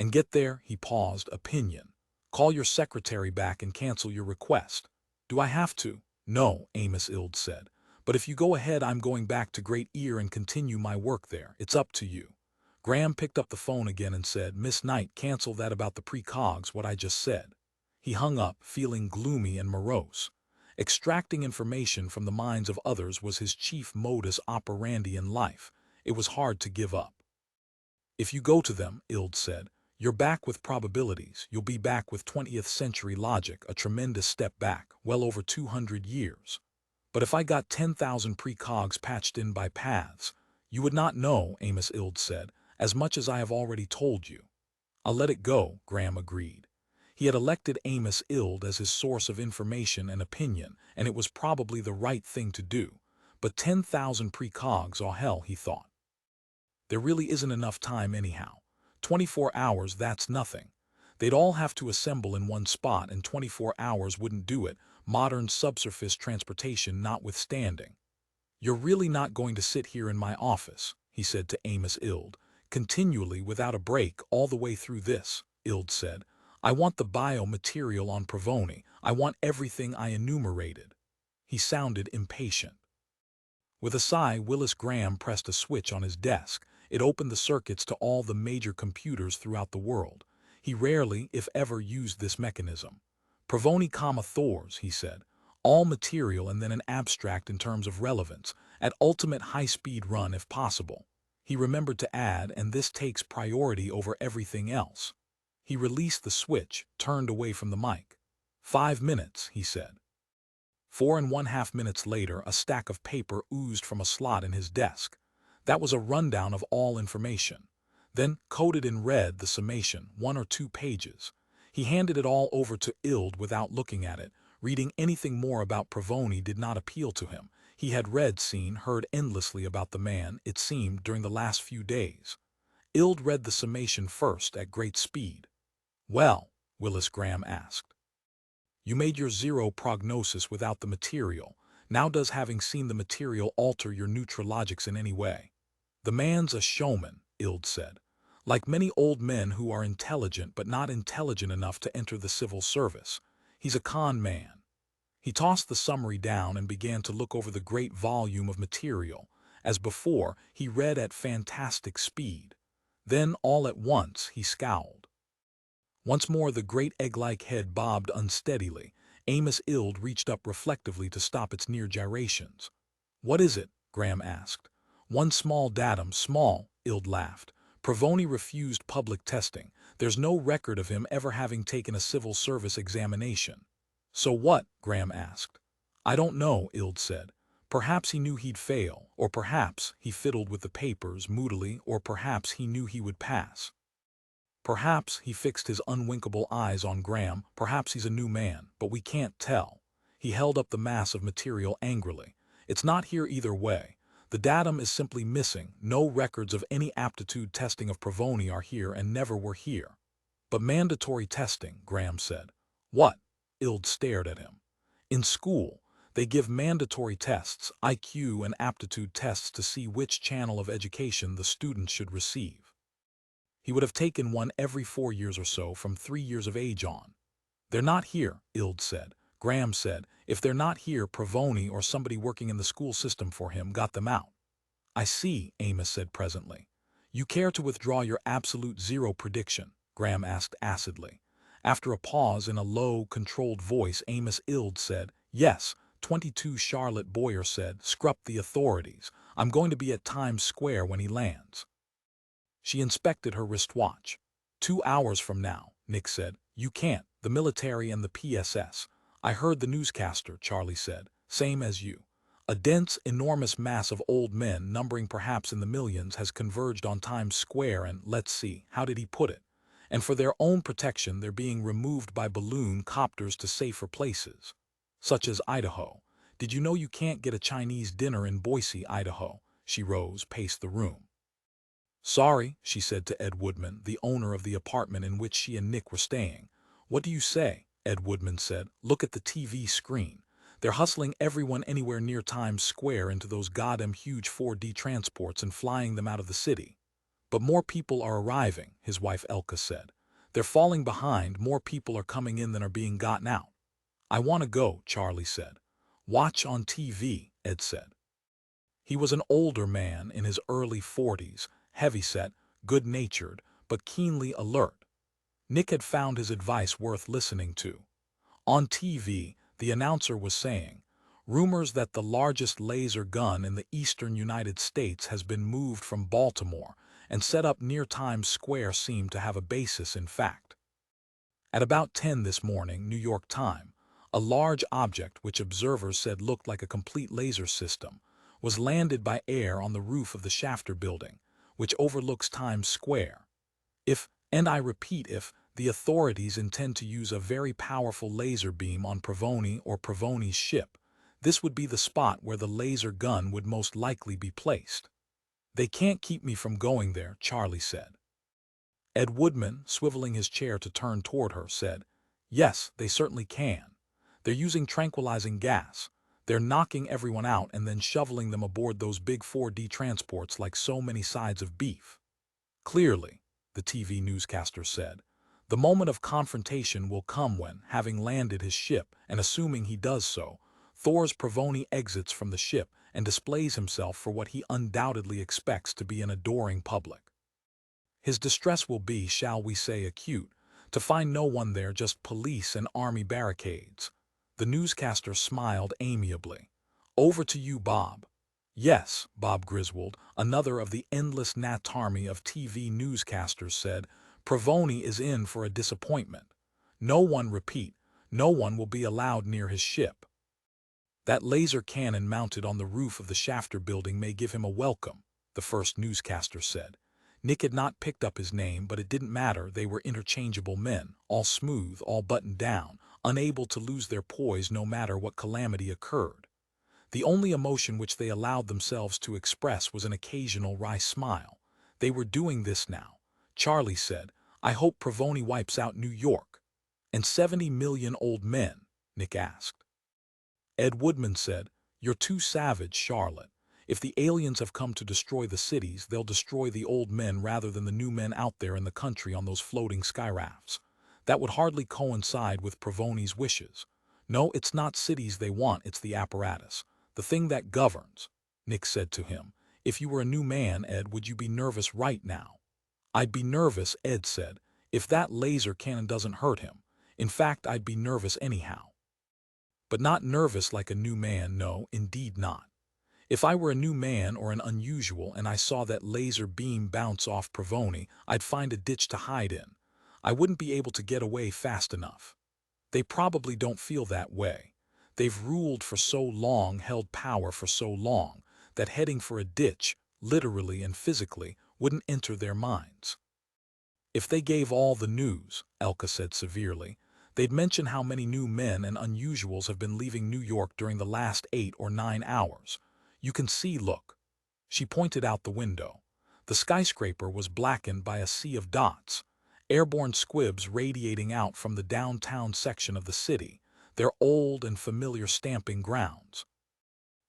"And get there," he paused, "opinion. Call your secretary back and cancel your request." "Do I have to?" "No," Amos Ild said. "But if you go ahead, I'm going back to Great Ear and continue my work there. It's up to you." Graham picked up the phone again and said, "Miss Knight, cancel that about the precogs, what I just said." He hung up, feeling gloomy and morose. Extracting information from the minds of others was his chief modus operandi in life. It was hard to give up. "If you go to them," Ild said, "you're back with probabilities. You'll be back with 20th century logic, a tremendous step back, well over 200 years. But if I got 10,000 precogs patched in by paths, you would not know," Amos Ild said, "as much as I have already told you." "I'll let it go," Graham agreed. He had elected Amos Ild as his source of information and opinion, and it was probably the right thing to do. But 10,000 precogs, oh hell, he thought. There really isn't enough time anyhow. 24 hours, that's nothing. They'd all have to assemble in one spot, and 24 hours wouldn't do it, modern subsurface transportation notwithstanding. "You're really not going to sit here in my office," he said to Amos Ild, "continually without a break all the way through this," Ild said. "I want the biomaterial on Provoni. I want everything I enumerated." He sounded impatient. With a sigh, Willis Graham pressed a switch on his desk. It opened the circuits to all the major computers throughout the world. He rarely, if ever, used this mechanism. "Provoni, Thors," he said. "All material and then an abstract in terms of relevance, At ultimate high-speed run if possible. He remembered to add, and this takes priority over everything else. He released the switch, turned away from the mic. 5 minutes, he said. 4.5 minutes later, a stack of paper oozed from a slot in his desk. That was a rundown of all information. Then, coded in red, the summation, 1 or 2 pages. He handed it all over to Ild without looking at it. Reading anything more about Provoni did not appeal to him. He had read, seen, heard endlessly about the man, it seemed, during the last few days. Ild read the summation first at great speed. "Well," Willis Graham asked. "You made your zero prognosis without the material. Now does having seen the material alter your neutralogics in any way?" "The man's a showman," Ild said. "Like many old men who are intelligent but not intelligent enough to enter the civil service. He's a con man." He tossed the summary down and began to look over the great volume of material. As before, he read at fantastic speed. Then, all at once, he scowled. Once more the great egg-like head bobbed unsteadily. Amos Ild reached up reflectively to stop its near gyrations. "What is it?" Graham asked. "One small datum." "Small," Ild laughed. "Provoni refused public testing. There's no record of him ever having taken a civil service examination." "So what?" Graham asked. "I don't know," Ild said. "Perhaps he knew he'd fail, or perhaps he fiddled with the papers moodily, or perhaps he knew he would pass. Perhaps," he fixed his unwinkable eyes on Graham, "perhaps he's a new man, but we can't tell." He held up the mass of material angrily. "It's not here either way. The datum is simply missing. No records of any aptitude testing of Provoni are here and never were here." "But mandatory testing," Graham said. "What?" Ild stared at him. "In school, they give mandatory tests, IQ and aptitude tests, to see which channel of education the student should receive. He would have taken one every 4 years or so from 3 years of age on." "They're not here," Ild said. Graham said, "If they're not here, Provoni or somebody working in the school system for him got them out." "I see," Amos said presently. "You care to withdraw your absolute zero prediction?" Graham asked acidly. After a pause, in a low, controlled voice, Amos Ild said, "Yes." 22 Charlotte Boyer said, "Scrup the authorities. I'm going to be at Times Square when he lands." She inspected her wristwatch. 2 hours from now," Nick said. "You can't. The military and the PSS. I heard the newscaster," Charley said. "Same as you. A dense, enormous mass of old men, numbering perhaps in the millions, has converged on Times Square and, let's see, how did he put it? And for their own protection they're being removed by balloon copters to safer places. Such as Idaho. Did you know you can't get a Chinese dinner in Boise, Idaho?" She rose, paced the room. "Sorry," she said to Ed Woodman, the owner of the apartment in which she and Nick were staying. "What do you say?" Ed Woodman said. "Look at the TV screen. They're hustling everyone anywhere near Times Square into those goddamn huge 4D transports and flying them out of the city." "But more people are arriving," his wife Elka said. "They're falling behind. More people are coming in than are being gotten out." "I want to go," Charley said. "Watch on TV," Ed said. He was an older man in his early 40s, heavyset, good-natured, but keenly alert. Nick had found his advice worth listening to. On TV, the announcer was saying, "Rumors that the largest laser gun in the eastern United States has been moved from Baltimore and set up near Times Square seem to have a basis in fact." At about 10 this morning, New York time, a large object which observers said looked like a complete laser system was landed by air on the roof of the Shafter building, which overlooks Times Square. If, and I repeat if, the authorities intend to use a very powerful laser beam on Provoni or Provoni's ship, this would be the spot where the laser gun would most likely be placed. "They can't keep me from going there," Charley said. Ed Woodman, swiveling his chair to turn toward her, said, "Yes, they certainly can. They're using tranquilizing gas. They're knocking everyone out and then shoveling them aboard those big 4D transports like so many sides of beef." "Clearly," the TV newscaster said, "the moment of confrontation will come when, having landed his ship, and assuming he does so, Thor's Provoni exits from the ship and displays himself for what he undoubtedly expects to be an adoring public. His distress will be, shall we say, acute, to find no one there, just police and army barricades." The newscaster smiled amiably. "Over to you, Bob." Yes, Bob Griswold, another of the endless army of TV newscasters said, Provoni is in for a disappointment. No one, repeat, no one will be allowed near his ship. That laser cannon mounted on the roof of the Shafter building may give him a welcome, the first newscaster said. Nick had not picked up his name, but it didn't matter. They were interchangeable men, all smooth, all buttoned down, unable to lose their poise no matter what calamity occurred. The only emotion which they allowed themselves to express was an occasional wry smile. They were doing this now. Charlie said, I hope Provoni wipes out New York. And 70 million old men, Nick asked. Ed Woodman said, You're too savage, Charlotte. If the aliens have come to destroy the cities, they'll destroy the old men rather than the new men out there in the country on those floating sky rafts. That would hardly coincide with Provoni's wishes. No, it's not cities they want, it's the apparatus. The thing that governs, Nick said to him. If you were a new man, Ed, would you be nervous right now? I'd be nervous, Ed said, if that laser cannon doesn't hurt him. In fact, I'd be nervous anyhow. But not nervous like a new man, no, indeed not. If I were a new man or an unusual and I saw that laser beam bounce off Provoni, I'd find a ditch to hide in. I wouldn't be able to get away fast enough. They probably don't feel that way. They've ruled for so long, held power for so long, that heading for a ditch, literally and physically, wouldn't enter their minds. If they gave all the news, Elka said severely, they'd mention how many new men and unusuals have been leaving New York during the last 8 or 9 hours. You can see, look. She pointed out the window. The skyscraper was blackened by a sea of dots, airborne squibs radiating out from the downtown section of the city, their old and familiar stamping grounds.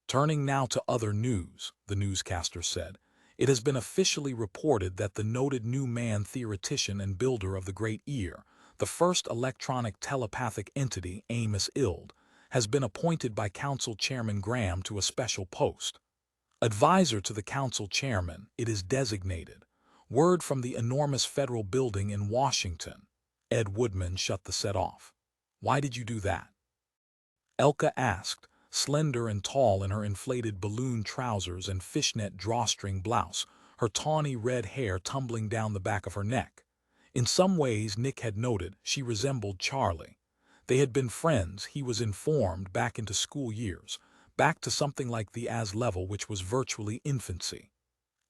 Turning now to other news, the newscaster said, it has been officially reported that the noted new man theoretician and builder of the Great Ear, the first electronic telepathic entity, Amos Ild, has been appointed by Council Chairman Graham to a special post. Advisor to the Council Chairman, it is designated. Word from the enormous federal building in Washington. Ed Woodman shut the set off. Why did you do that? Elka asked, slender and tall in her inflated balloon trousers and fishnet drawstring blouse, her tawny red hair tumbling down the back of her neck. In some ways, Nick had noted, she resembled Charlie. They had been friends, he was informed, back into school years, back to something like the AS level, which was virtually infancy.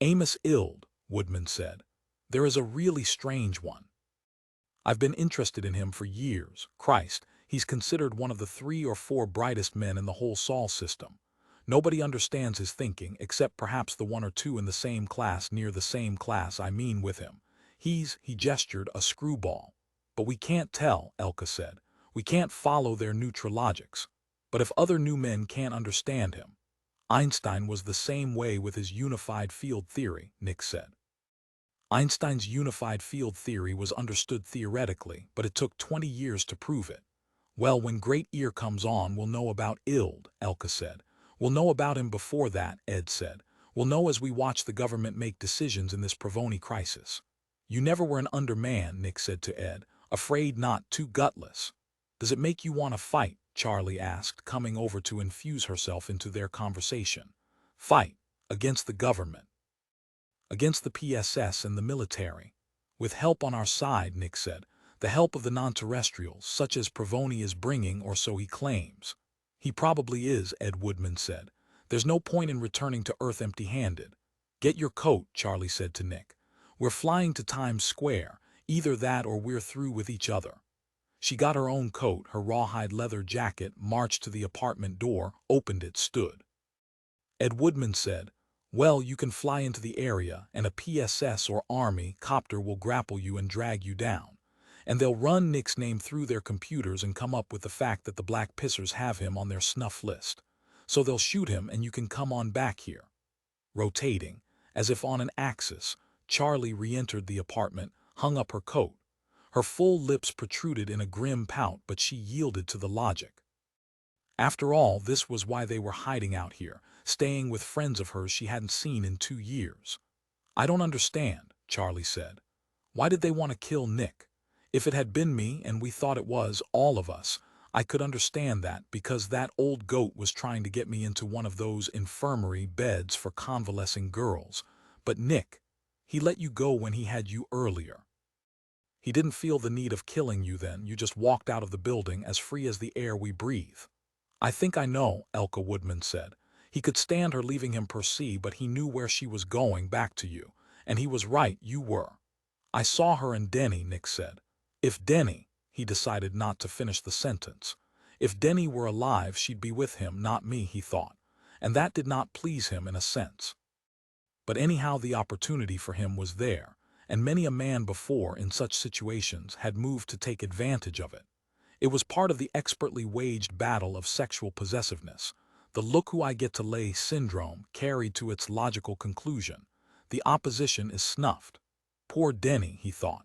Amos Ild, Woodman said. There is a really strange one. I've been interested in him for years. Christ, he's considered one of the 3 or 4 brightest men in the whole Sol system. Nobody understands his thinking, except perhaps the 1 or 2 in the same class, near the same class, I mean, with him. He gestured, a screwball. But we can't tell, Elka said. We can't follow their neutral logics. But if other new men can't understand him. Einstein was the same way with his unified field theory, Nick said. Einstein's unified field theory was understood theoretically, but it took 20 years to prove it. Well, when Great Ear comes on, we'll know about Ild, Elka said. We'll know about him before that, Ed said. We'll know as we watch the government make decisions in this Provoni crisis. You never were an underman, Nick said to Ed, afraid not, too gutless. Does it make you want to fight? Charlie asked, coming over to infuse herself into their conversation. Fight. Against the government. Against the PSS and the military. With help on our side, Nick said. The help of the non-terrestrials, such as Provoni is bringing, or so he claims. He probably is, Ed Woodman said. There's no point in returning to Earth empty-handed. Get your coat, Charlie said to Nick. We're flying to Times Square. Either that or we're through with each other. She got her own coat, her rawhide leather jacket, marched to the apartment door, opened it, stood. Ed Woodman said, well, you can fly into the area, and a PSS or Army copter will grapple you and drag you down. And they'll run Nick's name through their computers and come up with the fact that the Black Pissers have him on their snuff list. So they'll shoot him and you can come on back here. Rotating, as if on an axis, Charlie re-entered the apartment, hung up her coat. Her full lips protruded in a grim pout, but she yielded to the logic. After all, this was why they were hiding out here, staying with friends of hers she hadn't seen in 2 years. I don't understand, Charlie said. Why did they want to kill Nick? If it had been me, and we thought it was, all of us, I could understand that because that old goat was trying to get me into one of those infirmary beds for convalescing girls. But Nick, he let you go when he had you earlier. He didn't feel the need of killing you then, you just walked out of the building as free as the air we breathe. I think I know, Elka Woodman said. He could stand her leaving him per se, but he knew where she was going, back to you. And he was right, you were. I saw her and Denny, Nick said. If Denny, he decided not to finish the sentence. If Denny were alive, she'd be with him, not me, he thought. And that did not please him in a sense. But anyhow, the opportunity for him was there, and many a man before in such situations had moved to take advantage of it. It was part of the expertly waged battle of sexual possessiveness, the look who I get to lay syndrome carried to its logical conclusion. The opposition is snuffed. Poor Denny, he thought.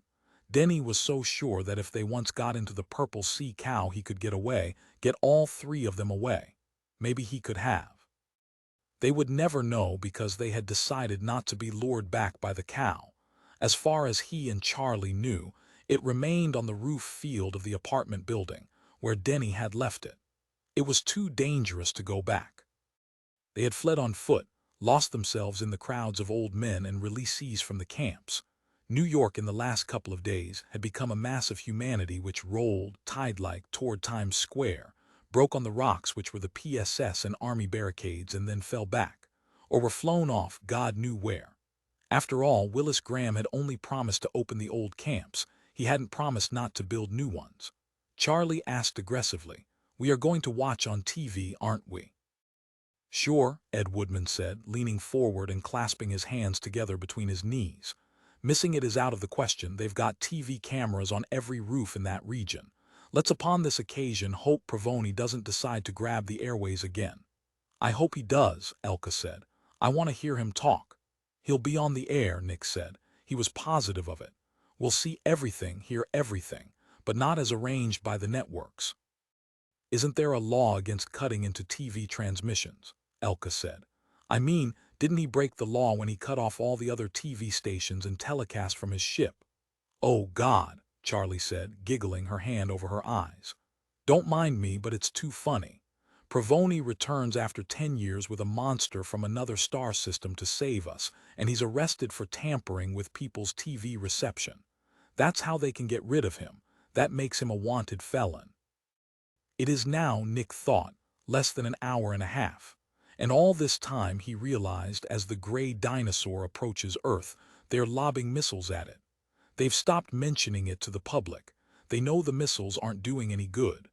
Denny was so sure that if they once got into the purple sea cow he could get away, get all three of them away. Maybe he could have. They would never know because they had decided not to be lured back by the cow. As far as he and Charlie knew, it remained on the roof field of the apartment building, where Denny had left it. It was too dangerous to go back. They had fled on foot, lost themselves in the crowds of old men and releasees from the camps. New York in the last couple of days had become a mass of humanity which rolled, tide-like, toward Times Square, broke on the rocks which were the PSS and Army barricades and then fell back, or were flown off God knew where. After all, Willis Graham had only promised to open the old camps. He hadn't promised not to build new ones. Charlie asked aggressively, "We are going to watch on TV, aren't we?" "Sure," Ed Woodman said, leaning forward and clasping his hands together between his knees. "Missing it is out of the question. They've got TV cameras on every roof in that region. Let's upon this occasion hope Provoni doesn't decide to grab the airways again." "I hope he does," Elka said. "I want to hear him talk." "He'll be on the air," Nick said. He was positive of it. "We'll see everything, hear everything, but not as arranged by the networks." "Isn't there a law against cutting into TV transmissions?" Elka said. "I mean, didn't he break the law when he cut off all the other TV stations and telecast from his ship?" "Oh, God," Charlie said, giggling, her hand over her eyes. "Don't mind me, but it's too funny. Provoni returns after 10 years with a monster from another star system to save us, and he's arrested for tampering with people's TV reception. That's how they can get rid of him. That makes him a wanted felon." It is now, Nick thought, less than an hour and a half. And all this time he realized as the gray dinosaur approaches Earth, they're lobbing missiles at it. They've stopped mentioning it to the public. They know the missiles aren't doing any good.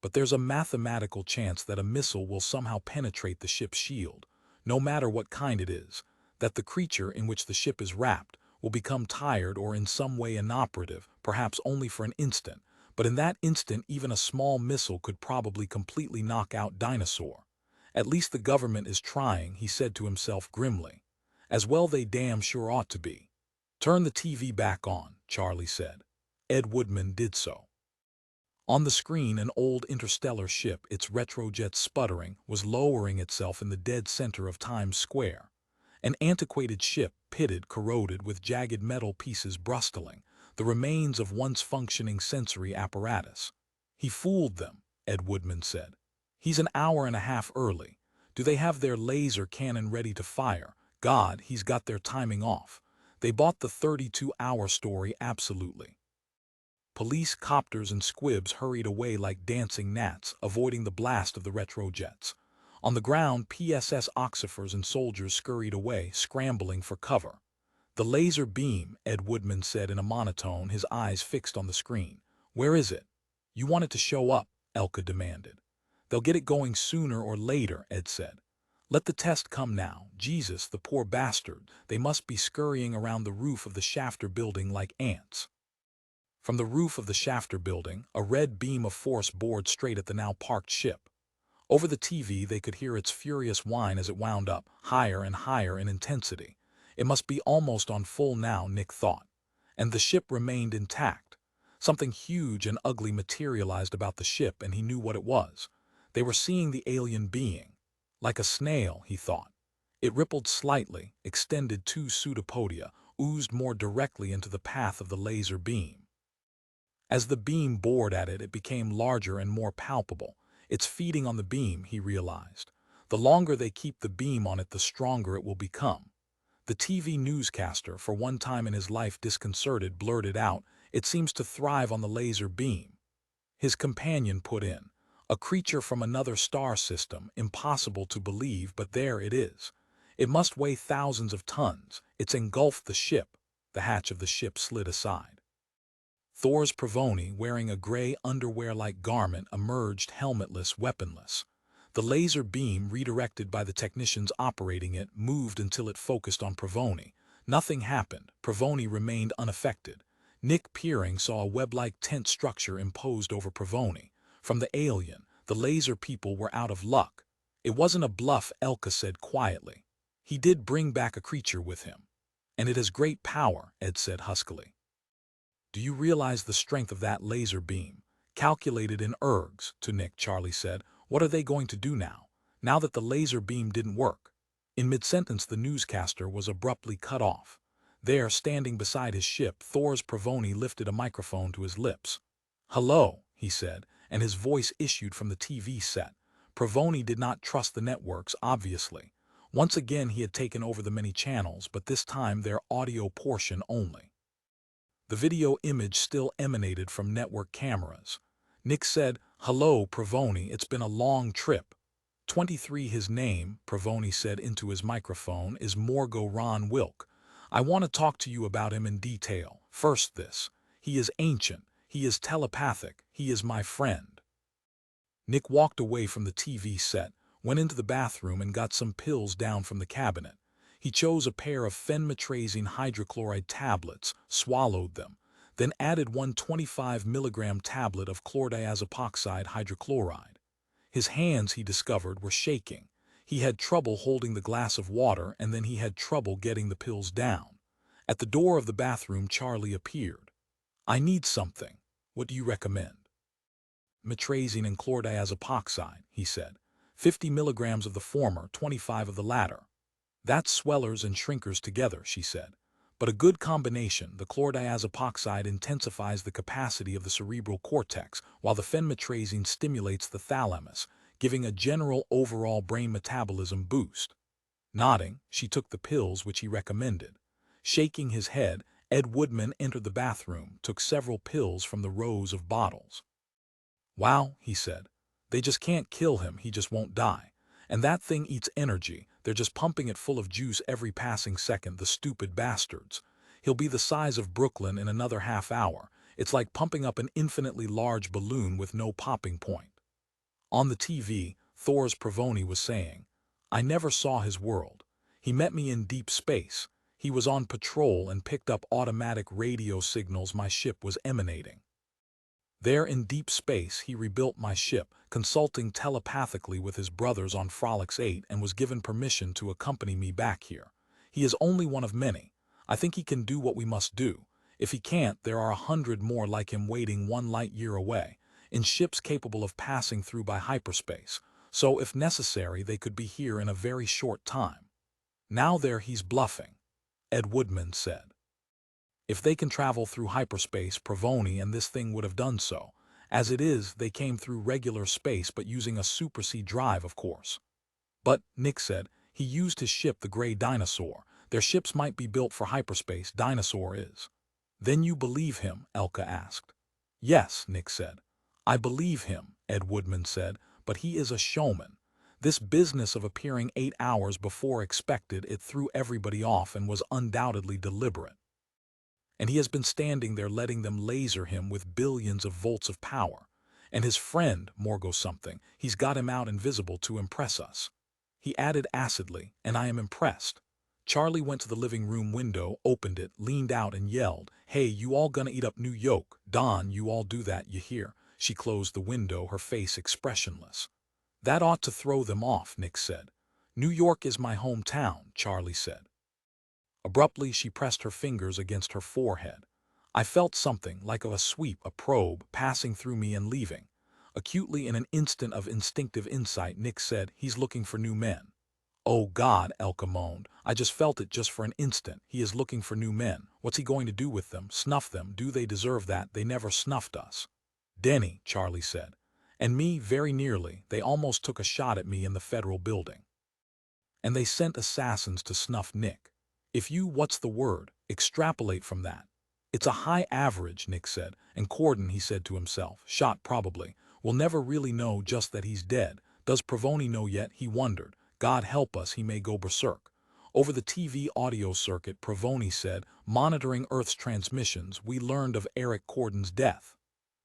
But there's a mathematical chance that a missile will somehow penetrate the ship's shield, no matter what kind it is, that the creature in which the ship is wrapped will become tired or in some way inoperative, perhaps only for an instant, but in that instant even a small missile could probably completely knock out Dinosaur. At least the government is trying, he said to himself grimly. As well they damn sure ought to be. "Turn the TV back on," Charlie said. Ed Woodman did so. On the screen, an old interstellar ship, its retrojets sputtering, was lowering itself in the dead center of Times Square. An antiquated ship, pitted, corroded, with jagged metal pieces bristling, the remains of once functioning sensory apparatus. "He fooled them," Ed Woodman said. "He's an hour and a half early. Do they have their laser cannon ready to fire? God, he's got their timing off. They bought the 32-hour story absolutely." Police, copters, and squibs hurried away like dancing gnats, avoiding the blast of the retrojets. On the ground, PSS oxifers and soldiers scurried away, scrambling for cover. "The laser beam," Ed Woodman said in a monotone, his eyes fixed on the screen. "Where is it?" "You want it to show up," Elka demanded. "They'll get it going sooner or later," Ed said. "Let the test come now. Jesus, the poor bastard, they must be scurrying around the roof of the Shafter building like ants." From the roof of the Shafter building, a red beam of force bored straight at the now parked ship. Over the TV they could hear its furious whine as it wound up, higher and higher in intensity. It must be almost on full now, Nick thought. And the ship remained intact. Something huge and ugly materialized about the ship, and he knew what it was. They were seeing the alien being. Like a snail, he thought. It rippled slightly, extended two pseudopodia, oozed more directly into the path of the laser beam. As the beam bored at it, it became larger and more palpable. It's feeding on the beam, he realized. The longer they keep the beam on it, the stronger it will become. The TV newscaster, for one time in his life disconcerted, blurted out, "It seems to thrive on the laser beam." His companion put in, "A creature from another star system, impossible to believe, but there it is. It must weigh thousands of tons. It's engulfed the ship." The hatch of the ship slid aside. Thor's Pravoni, wearing a gray underwear-like garment, emerged helmetless, weaponless. The laser beam, redirected by the technicians operating it, moved until it focused on Pravoni. Nothing happened. Pravoni remained unaffected. Nick, peering, saw a web-like tent structure imposed over Pravoni. From the alien, the laser people were out of luck. "It wasn't a bluff," Elka said quietly. "He did bring back a creature with him. And it has great power," Ed said huskily. "Do you realize the strength of that laser beam? Calculated in ergs," to Nick, Charley said. "What are they going to do now that the laser beam didn't work?" In mid-sentence, the newscaster was abruptly cut off. There, standing beside his ship, Thor's Pravoni lifted a microphone to his lips. "Hello," he said, and his voice issued from the TV set. Pravoni did not trust the networks, obviously. Once again he had taken over the many channels, but this time their audio portion only. The video image still emanated from network cameras. Nick said, "Hello, Pravoni, it's been a long trip." 23 his name, Pravoni said into his microphone, "is Morgo Ron Wilk. I want to talk to you about him in detail. First this. He is ancient. He is telepathic. He is my friend." Nick walked away from the TV set, went into the bathroom and got some pills down from the cabinet. He chose a pair of phenmetrazine hydrochloride tablets, swallowed them, then added one 25-milligram tablet of chlordiazepoxide hydrochloride. His hands, he discovered, were shaking. He had trouble holding the glass of water, and then he had trouble getting the pills down. At the door of the bathroom, Charley appeared. "I need something. What do you recommend?" "Metrazine and chlordiazepoxide," he said. 50 milligrams of the former, 25 of the latter. "That's swellers and shrinkers together," she said. "But a good combination. The chlordiazepoxide intensifies the capacity of the cerebral cortex, while the phenmetrazine stimulates the thalamus, giving a general overall brain metabolism boost." Nodding, she took the pills which he recommended. Shaking his head, Ed Woodman entered the bathroom, took several pills from the rows of bottles. "Wow," he said. "They just can't kill him, he just won't die. And that thing eats energy. They're just pumping it full of juice every passing second, the stupid bastards. He'll be the size of Brooklyn in another half hour. It's like pumping up an infinitely large balloon with no popping point." On the TV, Thor's Pravoni was saying, "I never saw his world. He met me in deep space. He was on patrol and picked up automatic radio signals my ship was emanating. There in deep space, he rebuilt my ship, consulting telepathically with his brothers on Frolix8, and was given permission to accompany me back here. He is only one of many. I think he can do what we must do. If he can't, there are 100 more like him waiting 1 light year away, in ships capable of passing through by hyperspace. So if necessary, they could be here in a very short time." "Now there he's bluffing," Ed Woodman said. "If they can travel through hyperspace, Pravoni and this thing would have done so. As it is, they came through regular space but using a supersea drive, of course." "But," Nick said, "he used his ship, the Gray Dinosaur. Their ships might be built for hyperspace, Dinosaur is." "Then you believe him?" Elka asked. "Yes," Nick said. "I believe him," Ed Woodman said, "but he is a showman. This business of appearing 8 hours before expected, it threw everybody off and was undoubtedly deliberate. And he has been standing there letting them laser him with billions of volts of power. And his friend, Morgo something, he's got him out invisible to impress us." He added acidly, "And I am impressed." Charley went to the living room window, opened it, leaned out and yelled, "Hey, you all gonna eat up New York? Don, you all do that, you hear?" She closed the window, her face expressionless. "That ought to throw them off," Nick said. "New York is my hometown," Charley said. Abruptly, she pressed her fingers against her forehead. "I felt something, like a sweep, a probe, passing through me and leaving." Acutely, in an instant of instinctive insight, Nick said, "He's looking for new men." Oh God, Elka moaned. I just felt it just for an instant. He is looking for new men. What's he going to do with them? Snuff them? Do they deserve that? They never snuffed us. Denny, Charlie said. And me, very nearly. They almost took a shot at me in the federal building. And they sent assassins to snuff Nick. If you, what's the word, extrapolate from that. It's a high average, Nick said, and Corden, he said to himself, shot probably. We'll never really know just that he's dead. Does Provoni know yet? He wondered. God help us, he may go berserk. Over the TV audio circuit, Provoni said, monitoring Earth's transmissions, we learned of Eric Corden's death.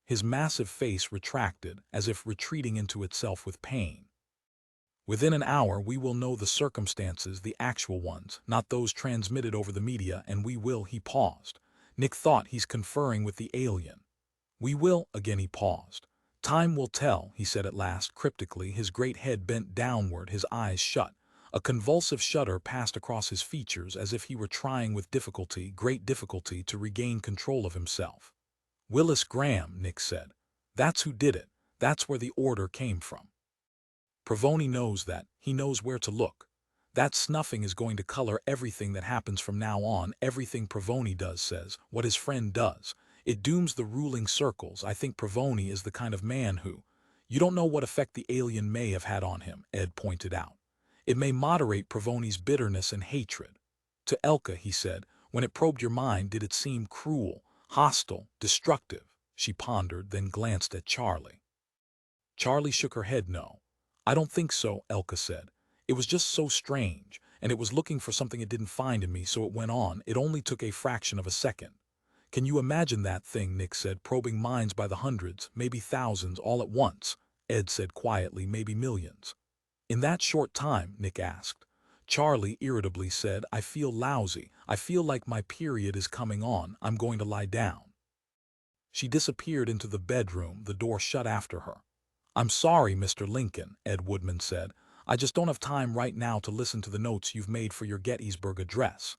His massive face retracted, as if retreating into itself with pain. Within an hour, we will know the circumstances, the actual ones, not those transmitted over the media, and we will, he paused. Nick thought he's conferring with the alien. We will, again he paused. Time will tell, he said at last, cryptically, his great head bent downward, his eyes shut. A convulsive shudder passed across his features as if he were trying with difficulty, great difficulty, to regain control of himself. Willis Graham, Nick said. That's who did it. That's where the order came from. Provoni knows that. He knows where to look. That snuffing is going to color everything that happens from now on. Everything Provoni does says, what his friend does. It dooms the ruling circles. I think Provoni is the kind of man who... You don't know what effect the alien may have had on him, Ed pointed out. It may moderate Provoni's bitterness and hatred. To Elka, he said, when it probed your mind, did it seem cruel, hostile, destructive? She pondered, then glanced at Charlie. Charlie shook her head no. I don't think so, Elka said. It was just so strange, and it was looking for something it didn't find in me, so it went on. It only took a fraction of a second. Can you imagine that thing, Nick said, probing minds by the hundreds, maybe thousands, all at once? Ed said quietly, maybe millions. In that short time, Nick asked. Charlie irritably said, I feel lousy. I feel like my period is coming on. I'm going to lie down. She disappeared into the bedroom, the door shut after her. I'm sorry, Mr. Lincoln, Ed Woodman said. I just don't have time right now to listen to the notes you've made for your Gettysburg Address.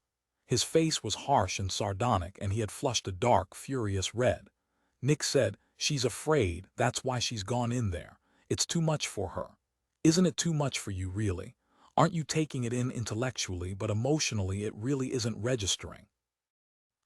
His face was harsh and sardonic, and he had flushed a dark, furious red. Nick said, she's afraid, that's why she's gone in there. It's too much for her. Isn't it too much for you, really? Aren't you taking it in intellectually, but emotionally it really isn't registering?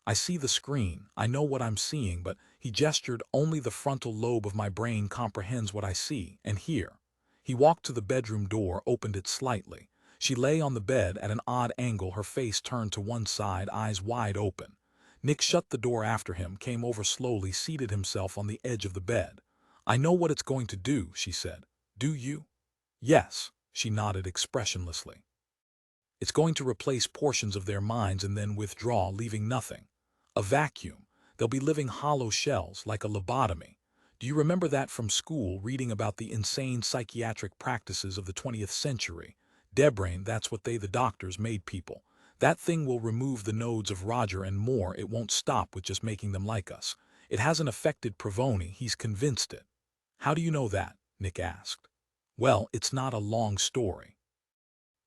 I see the screen, I know what I'm seeing, but he gestured, only the frontal lobe of my brain comprehends what I see and hear. He walked to the bedroom door, opened it slightly. She lay on the bed at an odd angle, her face turned to one side, eyes wide open. Nick shut the door after him, came over slowly, seated himself on the edge of the bed. I know what it's going to do, she said. Do you? Yes, she nodded expressionlessly. It's going to replace portions of their minds and then withdraw, leaving nothing. A vacuum. They'll be living hollow shells, like a lobotomy. Do you remember that from school, reading about the insane psychiatric practices of the 20th century? Debrain, that's what the doctors made people. That thing will remove the nodes of Roger and more. It won't stop with just making them like us. It hasn't affected Provoni, he's convinced it. How do you know that? Nick asked. Well, it's not a long story.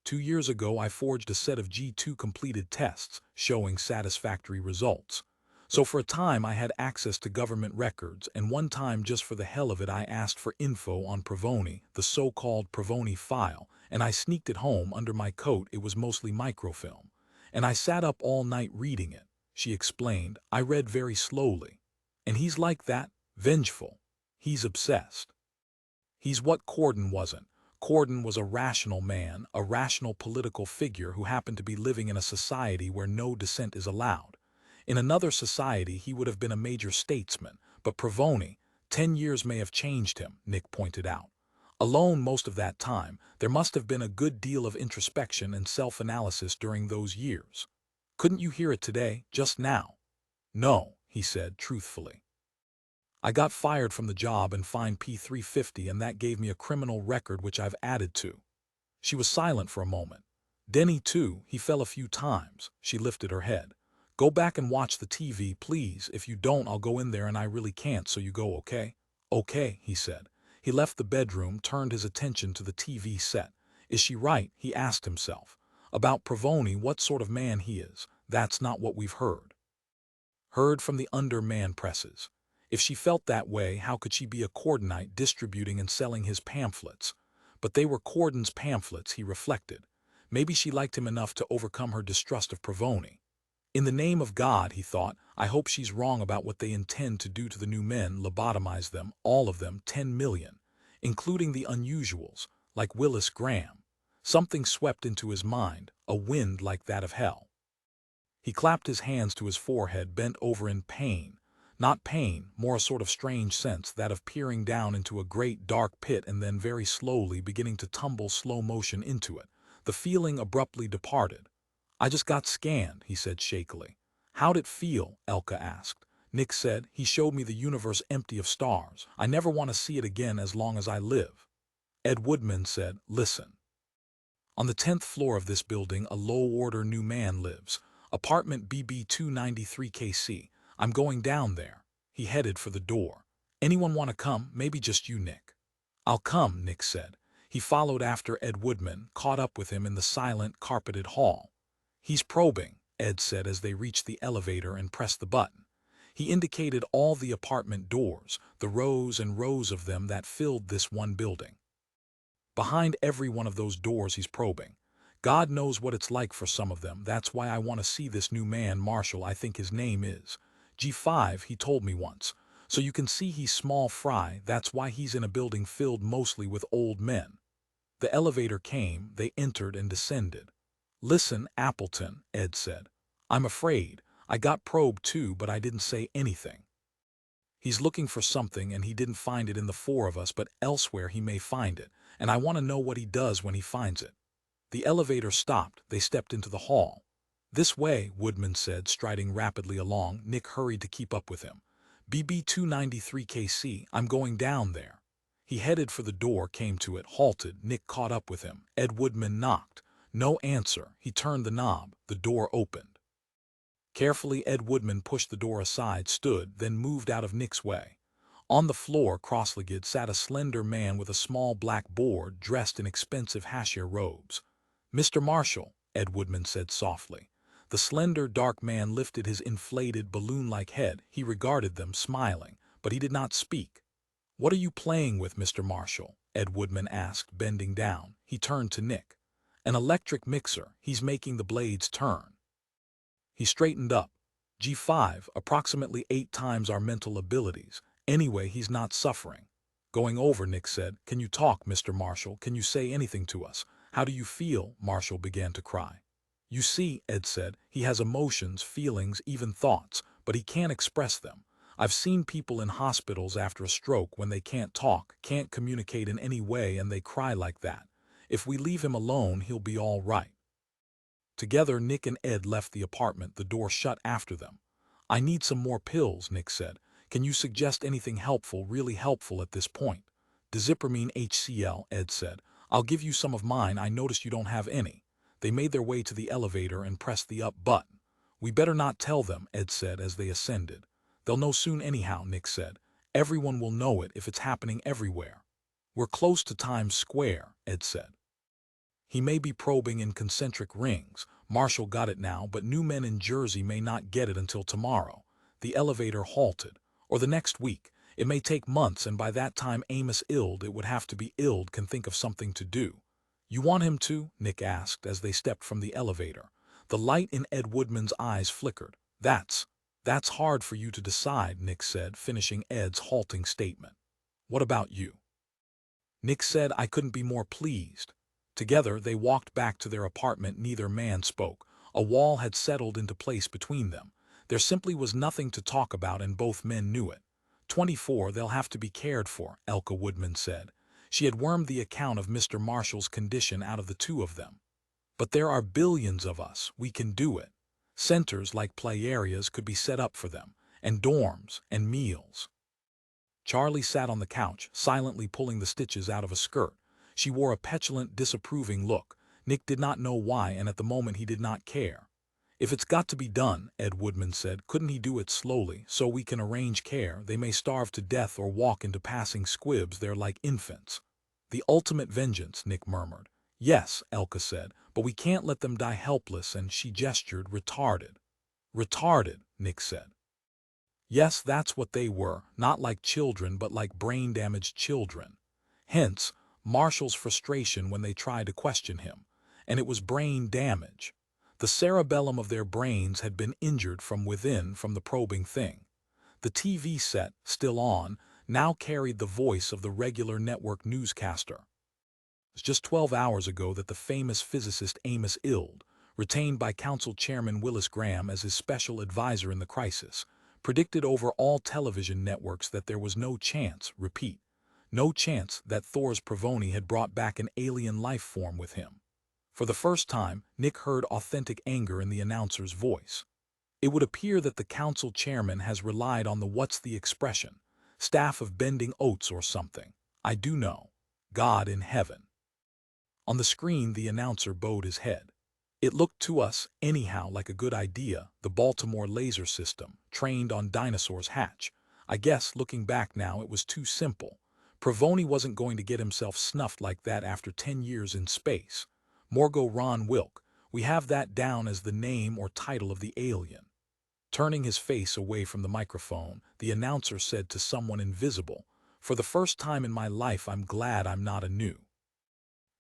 2 years ago, I forged a set of G2 completed tests showing satisfactory results. So for a time, I had access to government records, and one time, just for the hell of it, I asked for info on Provoni, the so-called Provoni file, and I sneaked it home under my coat. It was mostly microfilm. And I sat up all night reading it, she explained. I read very slowly. And he's like that, vengeful. He's obsessed. He's what Corden wasn't. Corden was a rational man, a rational political figure who happened to be living in a society where no dissent is allowed. In another society, he would have been a major statesman, but Provoni, 10 years may have changed him, Nick pointed out. Alone most of that time, there must have been a good deal of introspection and self-analysis during those years. Couldn't you hear it today, just now? No, he said truthfully. I got fired from the job and fined P350, and that gave me a criminal record which I've added to. She was silent for a moment. Denny too, he fell a few times. She lifted her head. Go back and watch the TV, please. If you don't, I'll go in there, and I really can't, so you go, okay? Okay, he said. He left the bedroom, turned his attention to the TV set. Is she right? He asked himself. About Provoni, what sort of man he is. That's not what we've heard. Heard from the under-man presses. If she felt that way, how could she be a Cordenite distributing and selling his pamphlets? But they were Corden's pamphlets, he reflected. Maybe she liked him enough to overcome her distrust of Provoni. In the name of God, he thought, I hope she's wrong about what they intend to do to the new men, lobotomize them, all of them, 10 million, including the unusuals, like Willis Graham. Something swept into his mind, a wind like that of hell. He clapped his hands to his forehead, bent over in pain. Not pain, more a sort of strange sense, that of peering down into a great dark pit and then very slowly beginning to tumble slow motion into it. The feeling abruptly departed. I just got scanned, he said shakily. How'd it feel? Elka asked. Nick said, he showed me the universe empty of stars. I never want to see it again as long as I live. Ed Woodman said, listen. On the 10th floor of this building, a low-order new man lives. Apartment BB 293 KC. I'm going down there. He headed for the door. Anyone want to come? Maybe just you, Nick. I'll come, Nick said. He followed after Ed Woodman, caught up with him in the silent, carpeted hall. He's probing, Ed said as they reached the elevator and pressed the button. He indicated all the apartment doors, the rows and rows of them that filled this one building. Behind every one of those doors he's probing. God knows what it's like for some of them. That's why I want to see this new man, Marshall, I think his name is. G5, he told me once. So you can see he's small fry, that's why he's in a building filled mostly with old men. The elevator came, they entered and descended. Listen, Appleton, Ed said. I'm afraid. I got probed too, but I didn't say anything. He's looking for something and he didn't find it in the four of us, but elsewhere he may find it, and I want to know what he does when he finds it. The elevator stopped, they stepped into the hall. This way, Woodman said, striding rapidly along. Nick hurried to keep up with him. BB 293 KC, I'm going down there. He headed for the door, came to it, halted. Nick caught up with him. Ed Woodman knocked. No answer. He turned the knob. The door opened. Carefully, Ed Woodman pushed the door aside, stood, then moved out of Nick's way. On the floor, cross-legged, sat a slender man with a small black board, dressed in expensive hashier robes. Mr. Marshall, Ed Woodman said softly. The slender, dark man lifted his inflated, balloon-like head. He regarded them, smiling, but he did not speak. What are you playing with, Mr. Marshall? Ed Woodman asked, bending down. He turned to Nick. An electric mixer. He's making the blades turn. He straightened up. G5, approximately 8 times our mental abilities. Anyway, he's not suffering. Going over, Nick said. Can you talk, Mr. Marshall? Can you say anything to us? How do you feel? Marshall began to cry. You see, Ed said, he has emotions, feelings, even thoughts, but he can't express them. I've seen people in hospitals after a stroke when they can't talk, can't communicate in any way, and they cry like that. If we leave him alone, he'll be all right. Together, Nick and Ed left the apartment, the door shut after them. I need some more pills, Nick said. Can you suggest anything helpful, really helpful at this point? Dizipramine HCl, Ed said. I'll give you some of mine. I noticed you don't have any. They made their way to the elevator and pressed the up button. We better not tell them, Ed said as they ascended. They'll know soon anyhow, Nick said. Everyone will know it if it's happening everywhere. We're close to Times Square, Ed said. He may be probing in concentric rings. Marshall got it now, but new men in Jersey may not get it until tomorrow. The elevator halted. Or the next week. It may take months, and by that time Amos Ild, it would have to be Ild, can think of something to do. You want him to? Nick asked as they stepped from the elevator. The light in Ed Woodman's eyes flickered. That's hard for you to decide, Nick said, finishing Ed's halting statement. What about you? Nick said, I couldn't be more pleased. Together, they walked back to their apartment. Neither man spoke. A wall had settled into place between them. There simply was nothing to talk about, and both men knew it. 24, they'll have to be cared for, Elka Woodman said. She had wormed the account of Mr. Marshall's condition out of the two of them. But there are billions of us. We can do it. Centers like play areas could be set up for them, and dorms, and meals. Charley sat on the couch, silently pulling the stitches out of a skirt. She wore a petulant, disapproving look. Nick did not know why, and at the moment he did not care. If it's got to be done, Ed Woodman said, couldn't he do it slowly, so we can arrange care? They may starve to death or walk into passing squibs. They're like infants. The ultimate vengeance, Nick murmured. Yes, Elka said, but we can't let them die helpless, and she gestured. Retarded. Retarded, Nick said. Yes, that's what they were, not like children, but like brain-damaged children. Hence, Marshall's frustration when they tried to question him. and it was brain damage. The cerebellum of their brains had been injured from within from the probing thing. The TV set, still on, now carried the voice of the regular network newscaster. It was just 12 hours ago that the famous physicist Amos Ild, retained by Council Chairman Willis Graham as his special advisor in the crisis, predicted over all television networks that there was no chance, repeat, no chance that Thor's Pravoni had brought back an alien life form with him. For the first time, Nick heard authentic anger in the announcer's voice. It would appear that the council chairman has relied on the what's the expression, staff of bending oats or something. I do know. God in heaven. On the screen, the announcer bowed his head. It looked to us, anyhow, like a good idea, the Baltimore laser system, trained on dinosaurs hatch. I guess, looking back now, it was too simple. Pravoni wasn't going to get himself snuffed like that after 10 years in space. Morgo Ron Wilk, we have that down as the name or title of the alien. Turning his face away from the microphone, the announcer said to someone invisible, "For the first time in my life, I'm glad I'm not a new."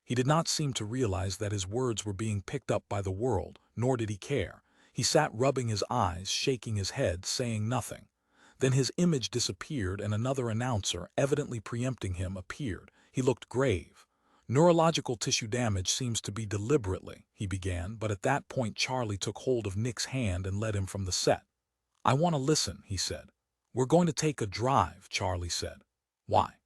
He did not seem to realize that his words were being picked up by the world, nor did he care. He sat rubbing his eyes, shaking his head, saying nothing. Then his image disappeared and another announcer, evidently preempting him, appeared. He looked grave. "Neurological tissue damage seems to be deliberately," he began, but at that point Charley took hold of Nick's hand and led him from the set. "I want to listen," he said. "We're going to take a drive," Charley said. "Why?"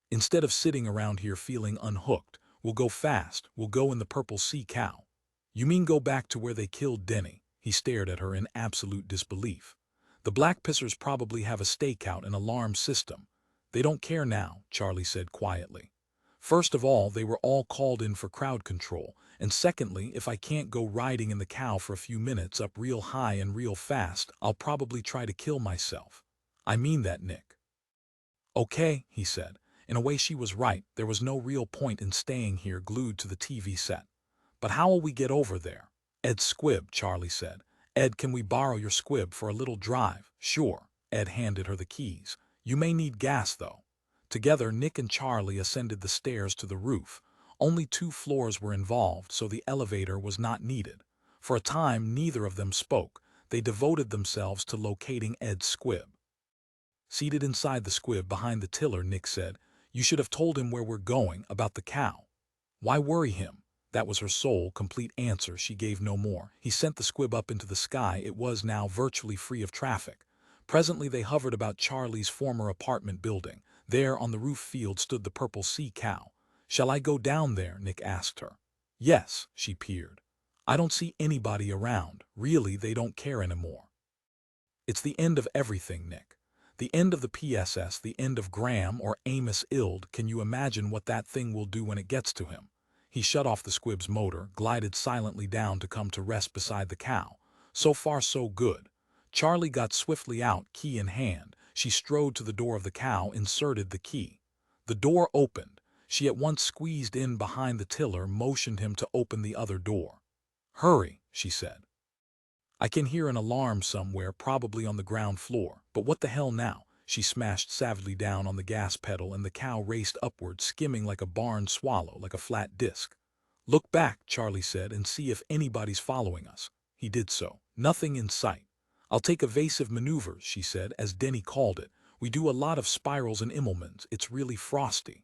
"Instead of sitting around here feeling unhooked, we'll go fast, we'll go in the Purple Sea Cow." "You mean go back to where they killed Denny?" He stared at her in absolute disbelief. "The Black Pissers probably have a stakeout and alarm system." "They don't care now," Charley said quietly. "First of all, they were all called in for crowd control, and secondly, if I can't go riding in the cow for a few minutes up real high and real fast, I'll probably try to kill myself." "I mean that, Nick." "Okay," he said. In a way she was right, there was no real point in staying here glued to the TV set. "But how will we get over there?" "Ed's squib," Charley said. "Ed, can we borrow your squib for a little drive?" "Sure." Ed handed her the keys. "You may need gas, though." Together, Nick and Charley ascended the stairs to the roof. Only 2 floors were involved, so the elevator was not needed. For a time, neither of them spoke. They devoted themselves to locating Ed's squib. Seated inside the squib behind the tiller, Nick said, "You should have told him where we're going, about the cow." "Why worry him?" That was her sole, complete answer. She gave no more. He sent the squib up into the sky. It was now virtually free of traffic. Presently they hovered about Charley's former apartment building. There on the roof field stood the Purple Sea Cow. "Shall I go down there?" Nick asked her. "Yes," she peered. "I don't see anybody around. Really, they don't care anymore." "It's the end of everything, Nick. The end of the PSS, the end of Graham or Amos Ild. Can you imagine what that thing will do when it gets to him?" He shut off the squib's motor, glided silently down to come to rest beside the cow. So far so good. Charley got swiftly out, key in hand. She strode to the door of the cow, inserted the key. The door opened. She at once squeezed in behind the tiller, motioned him to open the other door. "Hurry," she said. "I can hear an alarm somewhere, probably on the ground floor. But what the hell now?" She smashed savagely down on the gas pedal and the cow raced upward, skimming like a barn swallow, like a flat disc. "Look back," Charley said, "and see if anybody's following us." He did so. Nothing in sight. "I'll take evasive maneuvers," she said, as Denny called it. "We do a lot of spirals and Immelmans. It's really frosty."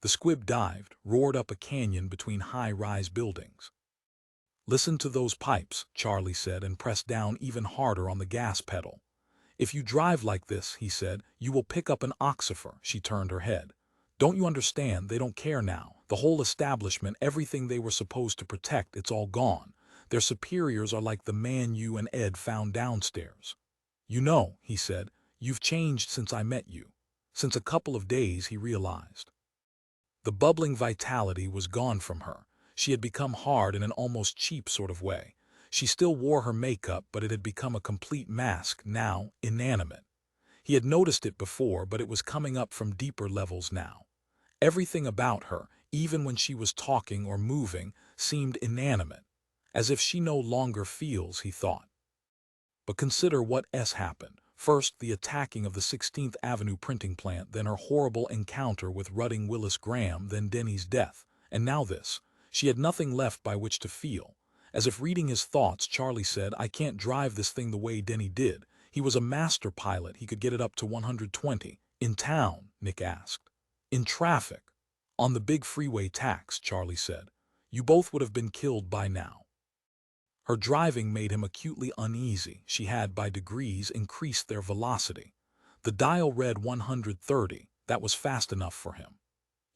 The squib dived, roared up a canyon between high-rise buildings. "Listen to those pipes," Charley said, and pressed down even harder on the gas pedal. "If you drive like this," he said, "you will pick up an oxifer." She turned her head. "Don't you understand? They don't care now. The whole establishment, everything they were supposed to protect, it's all gone. Their superiors are like the man you and Ed found downstairs." "You know," he said, "you've changed since I met you." Since a couple of days, he realized. The bubbling vitality was gone from her. She had become hard in an almost cheap sort of way. She still wore her makeup, but it had become a complete mask, now inanimate. He had noticed it before, but it was coming up from deeper levels now. Everything about her, even when she was talking or moving, seemed inanimate. As if she no longer feels, he thought. But consider what happened. First, the attacking of the 16th Avenue printing plant, then her horrible encounter with rutting Willis Graham, then Denny's death, and now this. She had nothing left by which to feel. As if reading his thoughts, Charley said, "I can't drive this thing the way Denny did. He was a master pilot. He could get it up to 120. In town?" Nick asked. "In traffic. On the big freeway tax," Charley said. "You both would have been killed by now." Her driving made him acutely uneasy. She had, by degrees, increased their velocity. The dial read 130. That was fast enough for him.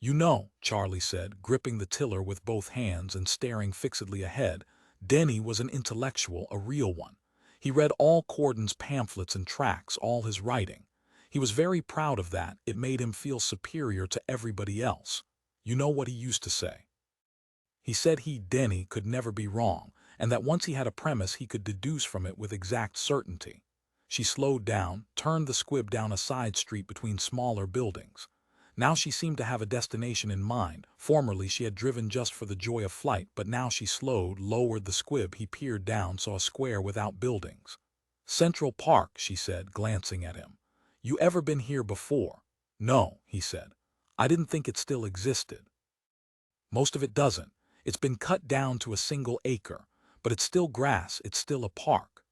"You know," Charley said, gripping the tiller with both hands and staring fixedly ahead, "Denny was an intellectual, a real one. He read all Cordon's pamphlets and tracts, all his writing. He was very proud of that. It made him feel superior to everybody else. You know what he used to say? He said Denny, could never be wrong, and that once he had a premise he could deduce from it with exact certainty." She slowed down, turned the squib down a side street between smaller buildings. Now she seemed to have a destination in mind. Formerly she had driven just for the joy of flight, but now she slowed, lowered the squib. He peered down, saw a square without buildings. "Central Park," she said, glancing at him. "You ever been here before?" "No," he said. "I didn't think it still existed." "Most of it doesn't. It's been cut down to a single acre. But it's still grass, it's still a park."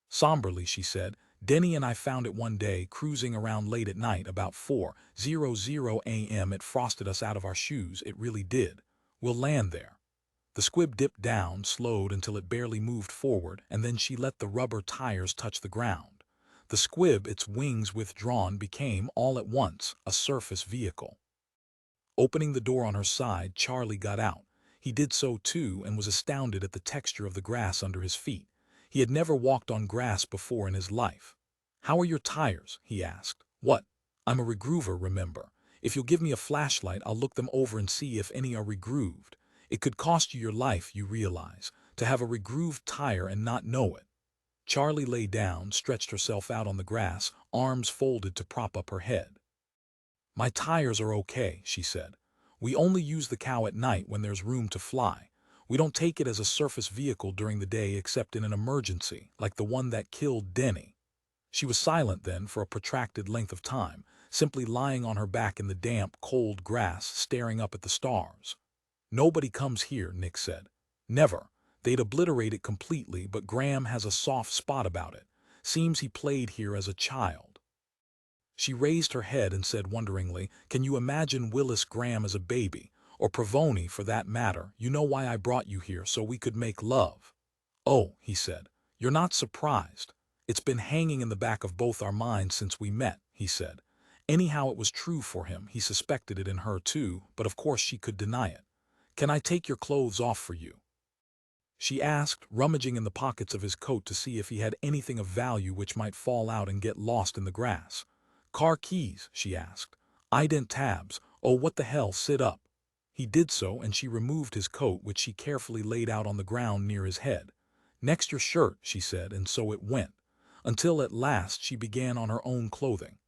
Somberly she said, "Denny and I found it one day, cruising around late at night, about 4:00 a.m. It frosted us out of our shoes, it really did. We'll land there." The squib dipped down, slowed until it barely moved forward, and then she let the rubber tires touch the ground. The squib, its wings withdrawn, became, all at once, a surface vehicle. Opening the door on her side, Charley got out. He did so too, and was astounded at the texture of the grass under his feet. He had never walked on grass before in his life. "How are your tires?" he asked. "What? I'm a regroover, remember. If you'll give me a flashlight, I'll look them over and see if any are regrooved. It could cost you your life, you realize, to have a regrooved tire and not know it." Charley lay down, stretched herself out on the grass, arms folded to prop up her head. "My tires are okay," she said. "We only use the cow at night when there's room to fly. We don't take it as a surface vehicle during the day except in an emergency, like the one that killed Denny." She was silent then for a protracted length of time, simply lying on her back in the damp, cold grass, staring up at the stars. "Nobody comes here," Nick said. "Never. They'd obliterate it completely, but Graham has a soft spot about it. Seems he played here as a child." She raised her head and said wonderingly, "Can you imagine Willis Graham as a baby? Or Provoni, for that matter? You know why I brought you here, so we could make love." "Oh," he said, "you're not surprised." "It's been hanging in the back of both our minds since we met," he said. Anyhow, it was true for him. He suspected it in her too, but of course she could deny it. "Can I take your clothes off for you?" she asked, rummaging in the pockets of his coat to see if he had anything of value which might fall out and get lost in the grass. "Car keys?" she asked. "Ident tabs. Oh, what the hell, sit up." He did so, and she removed his coat, which she carefully laid out on the ground near his head. "Next your shirt," she said, and so it went. Until at last she began on her own clothing.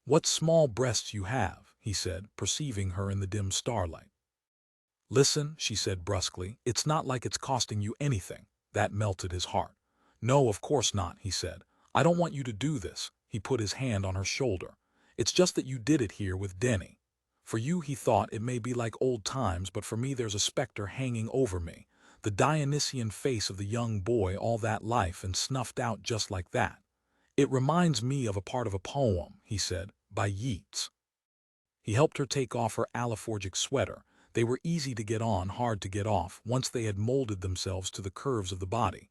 "What small breasts you have," he said, perceiving her in the dim starlight. "Listen," she said brusquely, "it's not like it's costing you anything." That melted his heart. "No, of course not," he said. "I don't want you to do this." He put his hand on her shoulder. "It's just that you did it here with Denny. For you," he thought, "it may be like old times, but for me there's a specter hanging over me. The Dionysian face of the young boy, all that life, and snuffed out just like that. It reminds me of a part of a poem," he said, "by Yeats." He helped her take off her alloforgic sweater. They were easy to get on, hard to get off, once they had molded themselves to the curves of the body.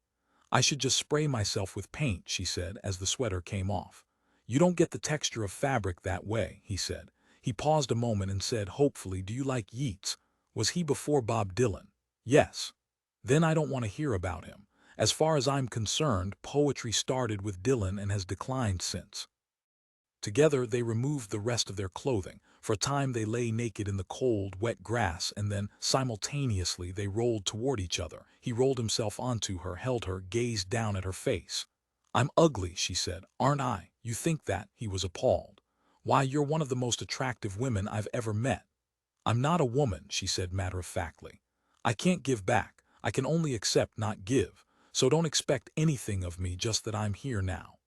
"I should just spray myself with paint," she said, as the sweater came off. "You don't get the texture of fabric that way," he said. He paused a moment and said hopefully, "Do you like Yeats? Was he before Bob Dylan?" "Yes." "Then I don't want to hear about him. As far as I'm concerned, poetry started with Dylan and has declined since." Together they removed the rest of their clothing. For a time they lay naked in the cold, wet grass, and then, simultaneously, they rolled toward each other. He rolled himself onto her, held her, gazed down at her face. "I'm ugly," she said. "Aren't I?" "You think that?" He was appalled. "Why, you're one of the most attractive women I've ever met." "I'm not a woman," she said matter-of-factly. "I can't give back. I can only accept, not give. So don't expect anything of me, just that I'm here now."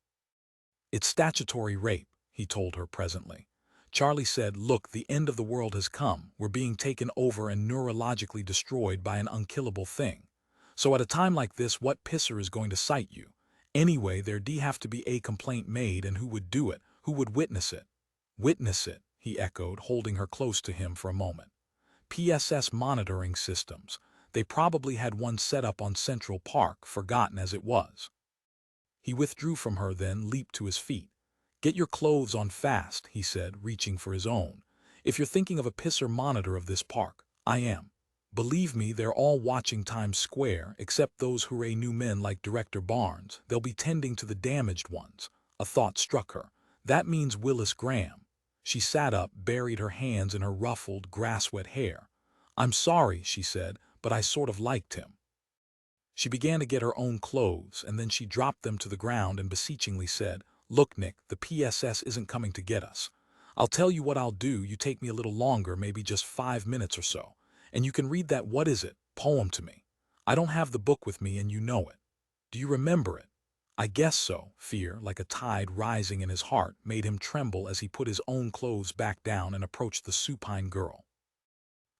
"It's statutory rape," he told her presently. Charley said, "Look, the end of the world has come. We're being taken over and neurologically destroyed by an unkillable thing. So at a time like this, what pisser is going to cite you? Anyway, there'd have to be a complaint made, and who would do it? Who would witness it?" "Witness it," he echoed, holding her close to him for a moment. "PSS monitoring systems. They probably had one set up on Central Park, forgotten as it was." He withdrew from her, then leaped to his feet. "Get your clothes on fast," he said, reaching for his own. "If you're thinking of a pisser monitor of this park, I am. Believe me, they're all watching Times Square, except those hooray new men like Director Barnes. They'll be tending to the damaged ones." A thought struck her. "That means Willis Graham." She sat up, buried her hands in her ruffled, grass-wet hair. "I'm sorry," she said, "but I sort of liked him." She began to get her own clothes, and then she dropped them to the ground and beseechingly said, "Look, Nick, the PSS isn't coming to get us. I'll tell you what I'll do. You take me a little longer, maybe just 5 minutes or so, and you can read that what is it poem to me. I don't have the book with me, and you know it. Do you remember it?" "I guess so." Fear, like a tide rising in his heart, made him tremble as he put his own clothes back down and approached the supine girl.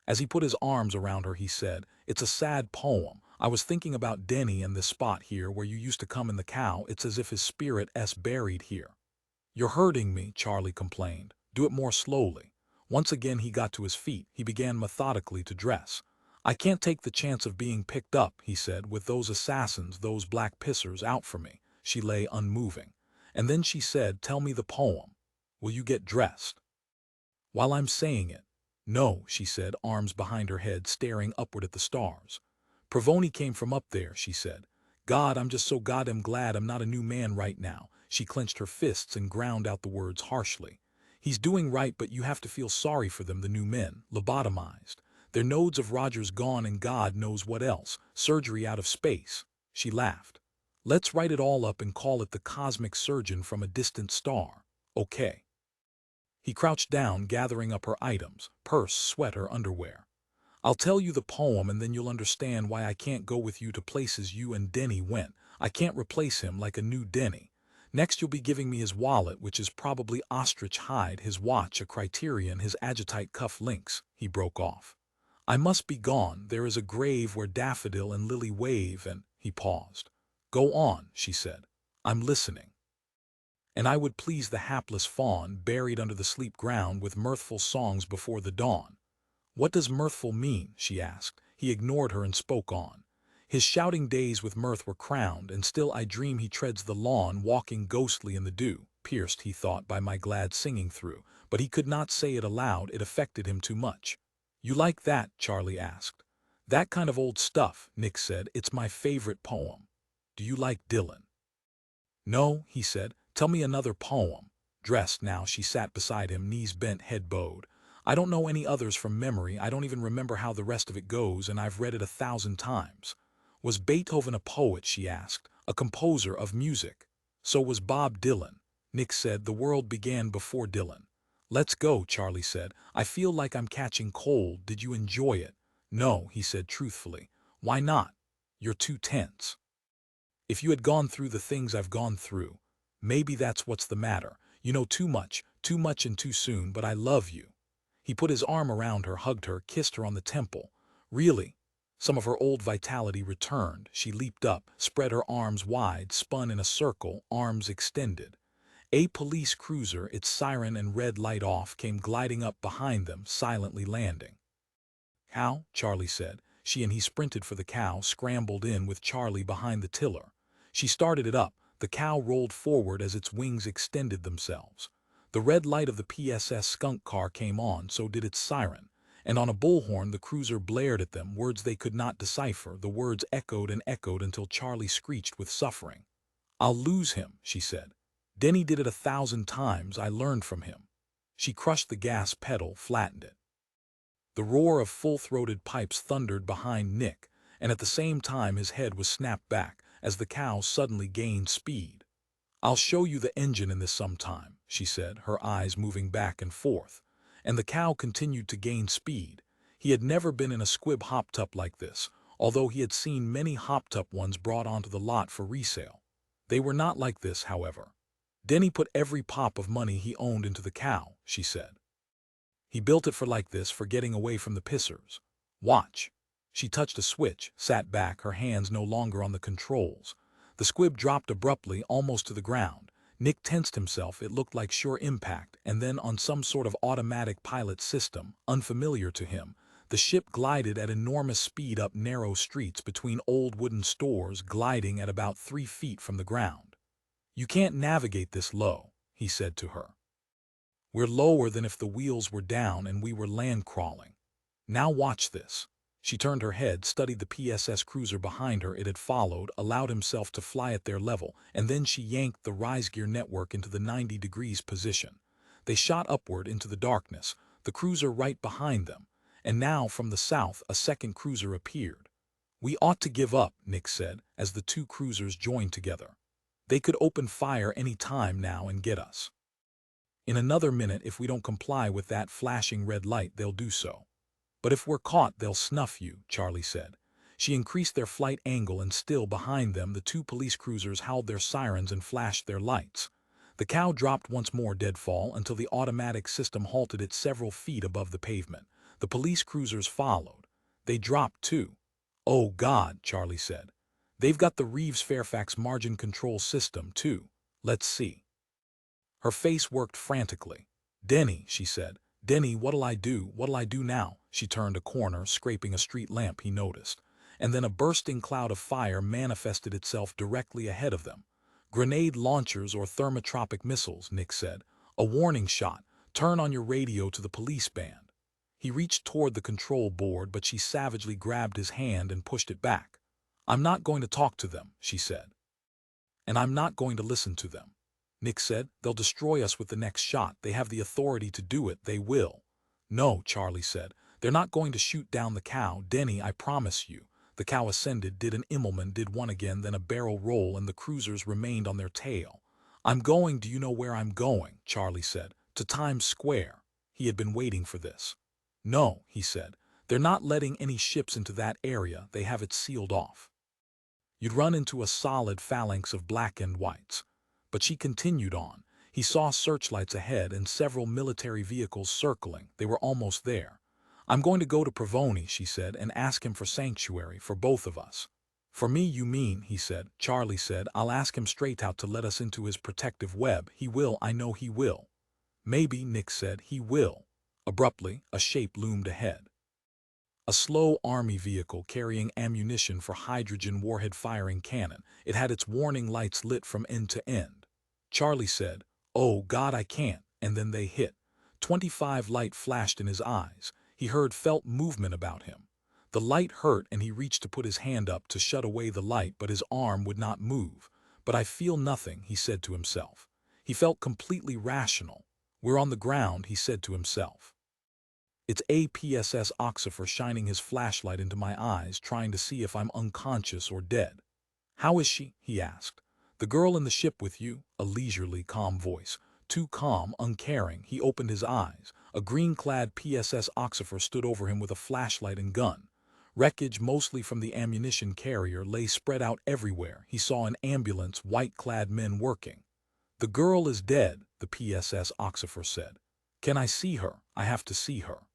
As he put his arms around her, he said, "It's a sad poem. I was thinking about Denny and this spot here where you used to come in the cow. It's as if his spirit's buried here." "You're hurting me," Charley complained. "Do it more slowly." Once again he got to his feet. He began methodically to dress. "I can't take the chance of being picked up," he said, "with those assassins, those black pissers out for me." She lay unmoving. And then she said, "Tell me the poem. Will you get dressed?" "While I'm saying it." "No," she said, arms behind her head, staring upward at the stars. "Provoni came from up there," she said. "God, I'm just so goddamn glad I'm not a new man right now." She clenched her fists and ground out the words harshly. "He's doing right, but you have to feel sorry for them, the new men, lobotomized. Their nodes of Rogers gone and God knows what else, surgery out of space." She laughed. "Let's write it all up and call it The Cosmic Surgeon from a Distant Star. Okay." He crouched down, gathering up her items, purse, sweater, underwear. "I'll tell you the poem and then you'll understand why I can't go with you to places you and Denny went. I can't replace him like a new Denny. Next you'll be giving me his wallet, which is probably ostrich hide, his watch, a Criterion, his Agitite cuff links." He broke off. "I must be gone. There is a grave where daffodil and lily wave," and he paused. "Go on," she said. "I'm listening." "And I would please the hapless fawn, buried under the sleep ground, with mirthful songs before the dawn." "What does mirthful mean?" she asked. He ignored her and spoke on. "His shouting days with mirth were crowned, and still I dream he treads the lawn, walking ghostly in the dew, pierced," he thought, "by my glad singing through." But he could not say it aloud, it affected him too much. "You like that?" Charley asked. "That kind of old stuff," Nick said. "It's my favorite poem." "Do you like Dylan?" "No," he said. "Tell me another poem." Dressed now, she sat beside him, knees bent, head bowed. "I don't know any others from memory. I don't even remember how the rest of it goes, and I've read it 1,000 times." "Was Beethoven a poet?" she asked. "A composer of music?" "So was Bob Dylan." Nick said, "The world began before Dylan." "Let's go," Charley said. "I feel like I'm catching cold. Did you enjoy it?" "No," he said truthfully. "Why not?" "You're too tense. If you had gone through the things I've gone through, maybe that's what's the matter. You know too much and too soon, but I love you." He put his arm around her, hugged her, kissed her on the temple. "Really?" Some of her old vitality returned. She leaped up, spread her arms wide, spun in a circle, arms extended. A police cruiser, its siren and red light off, came gliding up behind them, silently landing. "How?" Charley said. She and he sprinted for the cow, scrambled in with Charley behind the tiller. She started it up. The cow rolled forward as its wings extended themselves. The red light of the PSS skunk car came on, so did its siren. And on a bullhorn the cruiser blared at them, words they could not decipher. The words echoed and echoed until Charley screeched with suffering. "I'll lose him," she said. "Denny did it 1,000 times. I learned from him." She crushed the gas pedal, flattened it. The roar of full-throated pipes thundered behind Nick, and at the same time his head was snapped back as the cow suddenly gained speed. "I'll show you the engine in this sometime," she said, her eyes moving back and forth. And the cow continued to gain speed. He had never been in a squib hop-tup like this, although he had seen many hop-tup ones brought onto the lot for resale. They were not like this, however. "Denny put every pop of money he owned into the cow," she said. He built it for like this, for getting away from the pissers. Watch. She touched a switch, sat back, her hands no longer on the controls. The squib dropped abruptly, almost to the ground. Nick tensed himself. It looked like sure impact, and then on some sort of automatic pilot system, unfamiliar to him, the ship glided at enormous speed up narrow streets between old wooden stores, gliding at about 3 feet from the ground. "You can't navigate this low," he said to her. "We're lower than if the wheels were down and we were land crawling. Now watch this." She turned her head, studied the PSS cruiser behind her. It had followed, allowed himself to fly at their level, and then she yanked the rise gear network into the 90 degrees position. They shot upward into the darkness, the cruiser right behind them, and now from the south a second cruiser appeared. "We ought to give up," Nick said, as the two cruisers joined together. "They could open fire any time now and get us. In another minute, if we don't comply with that flashing red light, they'll do so. But if we're caught, they'll snuff you," Charley said. She increased their flight angle, and still behind them the two police cruisers howled their sirens and flashed their lights. The cow dropped once more, deadfall, until the automatic system halted it several feet above the pavement. The police cruisers followed. They dropped too. "Oh God," Charley said. "They've got the Reeves-Fairfax margin control system too. Let's see." Her face worked frantically. "Denny," she said. "Denny, what'll I do? What'll I do now?" She turned a corner, scraping a street lamp, he noticed. And then a bursting cloud of fire manifested itself directly ahead of them. "Grenade launchers or thermotropic missiles," Nick said. "A warning shot. Turn on your radio to the police band." He reached toward the control board, but she savagely grabbed his hand and pushed it back. "I'm not going to talk to them," she said. "And I'm not going to listen to them," Nick said. "They'll destroy us with the next shot. They have the authority to do it. They will." "No," Charley said. "They're not going to shoot down the cow, Denny, I promise you." The cow ascended, did an Immelman, did one again, then a barrel roll, and the cruisers remained on their tail. "I'm going, do you know where I'm going?" Charley said. "To Times Square." He had been waiting for this. "No," he said. "They're not letting any ships into that area. They have it sealed off. You'd run into a solid phalanx of black and whites." But she continued on. He saw searchlights ahead and several military vehicles circling. They were almost there. "I'm going to go to Provoni," she said, "and ask him for sanctuary for both of us." "For me, you mean," he said. Charley said. "I'll ask him straight out to let us into his protective web. He will, I know he will." "Maybe," Nick said. "He will." Abruptly, a shape loomed ahead. A slow army vehicle carrying ammunition for hydrogen warhead-firing cannon. It had its warning lights lit from end to end. Charley said, "Oh God, I can't," and then they hit. 25 light flashed in his eyes. He felt movement about him. The light hurt, and he reached to put his hand up to shut away the light, but his arm would not move. "But I feel nothing," he said to himself. He felt completely rational. "We're on the ground," he said to himself. "It's APSS Oxifer shining his flashlight into my eyes, trying to see if I'm unconscious or dead." "How is she?" he asked. "The girl in the ship with you?" A leisurely, calm voice. Too calm, uncaring. He opened his eyes. A green-clad PSS Oxifer stood over him with a flashlight and gun. Wreckage, mostly from the ammunition carrier, lay spread out everywhere. He saw an ambulance, white-clad men working. "The girl is dead," the PSS Oxifer said. "Can I see her? I have to see her."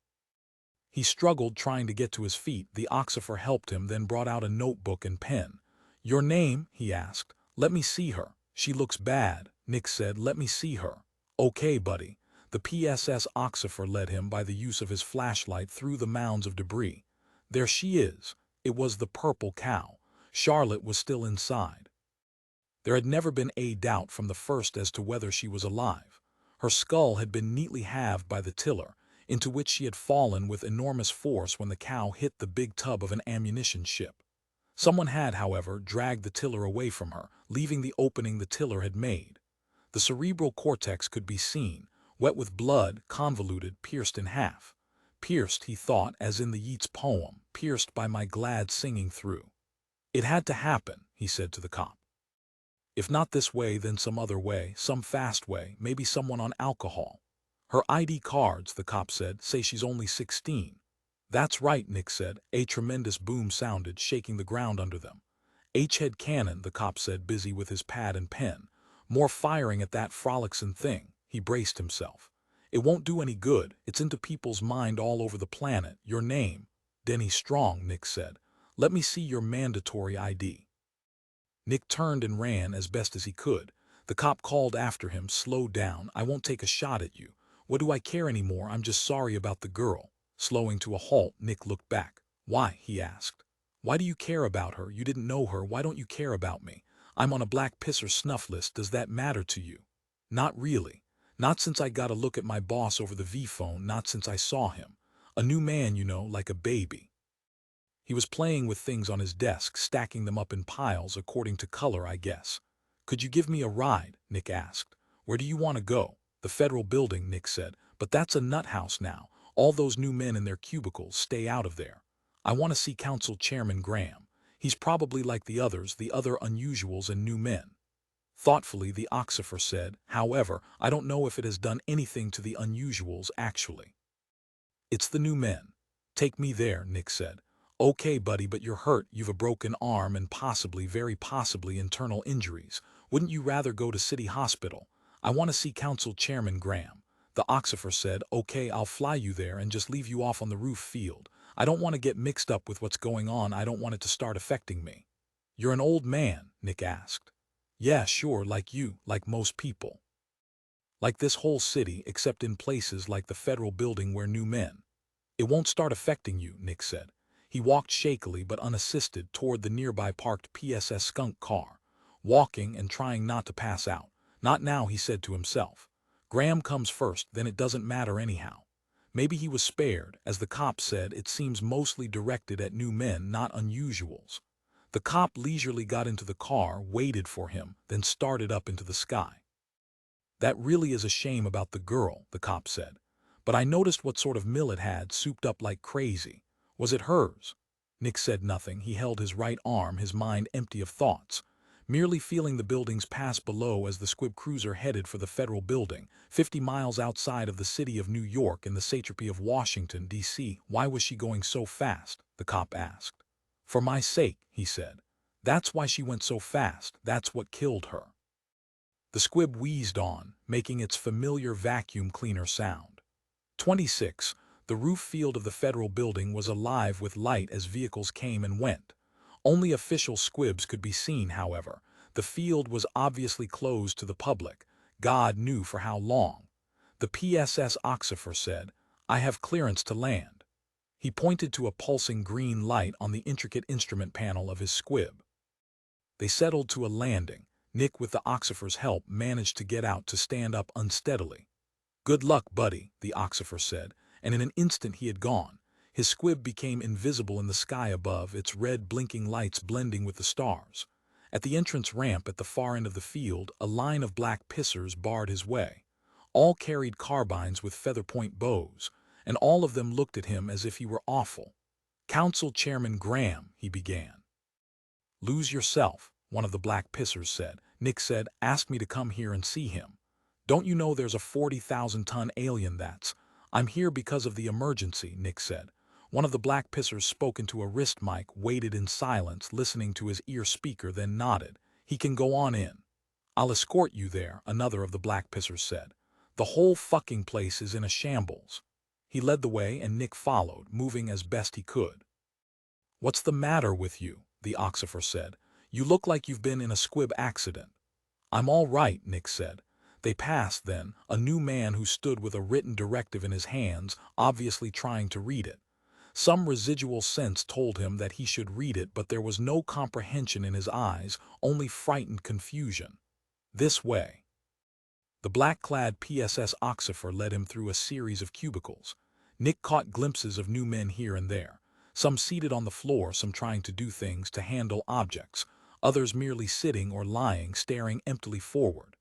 He struggled, trying to get to his feet. The Oxifer helped him, then brought out a notebook and pen. "Your name?" he asked. "Let me see her." "She looks bad," Nick said. "Let me see her." "Okay, buddy." The PSS Oxifer led him, by the use of his flashlight, through the mounds of debris. "There she is." It was the purple cow. Charlotte was still inside. There had never been a doubt from the first as to whether she was alive. Her skull had been neatly halved by the tiller, into which she had fallen with enormous force when the cow hit the big tub of an ammunition ship. Someone had, however, dragged the tiller away from her, leaving the opening the tiller had made. The cerebral cortex could be seen, wet with blood, convoluted, pierced in half. Pierced, he thought, as in the Yeats poem, pierced by my glad singing through. "It had to happen," he said to the cop. "If not this way, then some other way, some fast way, maybe someone on alcohol." "Her ID cards," the cop said, "say she's only 16. "That's right," Nick said. A tremendous boom sounded, shaking the ground under them. "H-head cannon," the cop said, busy with his pad and pen. "More firing at that Frolix8 thing." He braced himself. It won't do any good. It's into people's mind all over the planet. Your name? Denny Strong, Nick said. Let me see your mandatory ID. Nick turned and ran as best as he could. The cop called after him, slow down. I won't take a shot at you. What do I care anymore? I'm just sorry about the girl. Slowing to a halt, Nick looked back. Why? He asked. Why do you care about her? You didn't know her. Why don't you care about me? I'm on a black pisser snuff list. Does that matter to you? Not really. Not since I got a look at my boss over the V-phone, not since I saw him. A new man, you know, like a baby. He was playing with things on his desk, stacking them up in piles according to color, I guess. Could you give me a ride? Nick asked. Where do you want to go? The federal building, Nick said. But that's a nut house now. All those new men in their cubicles, stay out of there. I want to see Council Chairman Graham. He's probably like the other unusuals and new men. Thoughtfully, the Oxifer said, however, I don't know if it has done anything to the unusuals, actually. It's the new men. Take me there, Nick said. Okay, buddy, but you're hurt. You've a broken arm and possibly, very possibly, internal injuries. Wouldn't you rather go to City Hospital? I want to see Council Chairman Graham. The Oxifer said, okay, I'll fly you there and just leave you off on the roof field. I don't want to get mixed up with what's going on. I don't want it to start affecting me. You're an old man, Nick asked. Yeah, sure, like you, like most people. Like this whole city, except in places like the federal building where new men. It won't start affecting you, Nick said. He walked shakily but unassisted toward the nearby parked PSS skunk car, walking and trying not to pass out. Not now, he said to himself. Graham comes first, then it doesn't matter anyhow. Maybe he was spared. As the cop said, it seems mostly directed at new men, not unusuals. The cop leisurely got into the car, waited for him, then started up into the sky. That really is a shame about the girl, the cop said. But I noticed what sort of mill it had, souped up like crazy. Was it hers? Nick said nothing. He held his right arm, his mind empty of thoughts, merely feeling the buildings pass below as the squib cruiser headed for the federal building, 50 miles outside of the city of New York in the satrapy of Washington, D.C. Why was she going so fast? The cop asked. For my sake, he said. That's why she went so fast. That's what killed her. The squib wheezed on, making its familiar vacuum cleaner sound. 26. The roof field of the federal building was alive with light as vehicles came and went. Only official squibs could be seen, however. The field was obviously closed to the public. God knew for how long. The PSS Oxifer said, I have clearance to land. He pointed to a pulsing green light on the intricate instrument panel of his squib. They settled to a landing. Nick, with the Oxifer's help, managed to get out to stand up unsteadily. Good luck, buddy, the Oxifer said, and in an instant he had gone. His squib became invisible in the sky above, its red blinking lights blending with the stars. At the entrance ramp at the far end of the field, a line of black pissers barred his way. All carried carbines with feather-point bows, and all of them looked at him as if he were awful. Council Chairman Graham, he began. Lose yourself, one of the black pissers said. Nick said, asked me to come here and see him. Don't you know there's a 40,000-ton alien that's... I'm here because of the emergency, Nick said. One of the black pissers spoke into a wrist mic, waited in silence, listening to his ear speaker, then nodded. He can go on in. I'll escort you there, another of the black pissers said. The whole fucking place is in a shambles. He led the way and Nick followed, moving as best he could. What's the matter with you? The Oxifer said. You look like you've been in a squib accident. I'm all right, Nick said. They passed then, a new man who stood with a written directive in his hands, obviously trying to read it. Some residual sense told him that he should read it, but there was no comprehension in his eyes, only frightened confusion. This way. The black-clad PSS Oxifer led him through a series of cubicles. Nick caught glimpses of new men here and there, some seated on the floor, some trying to do things, to handle objects, others merely sitting or lying, staring emptily forward.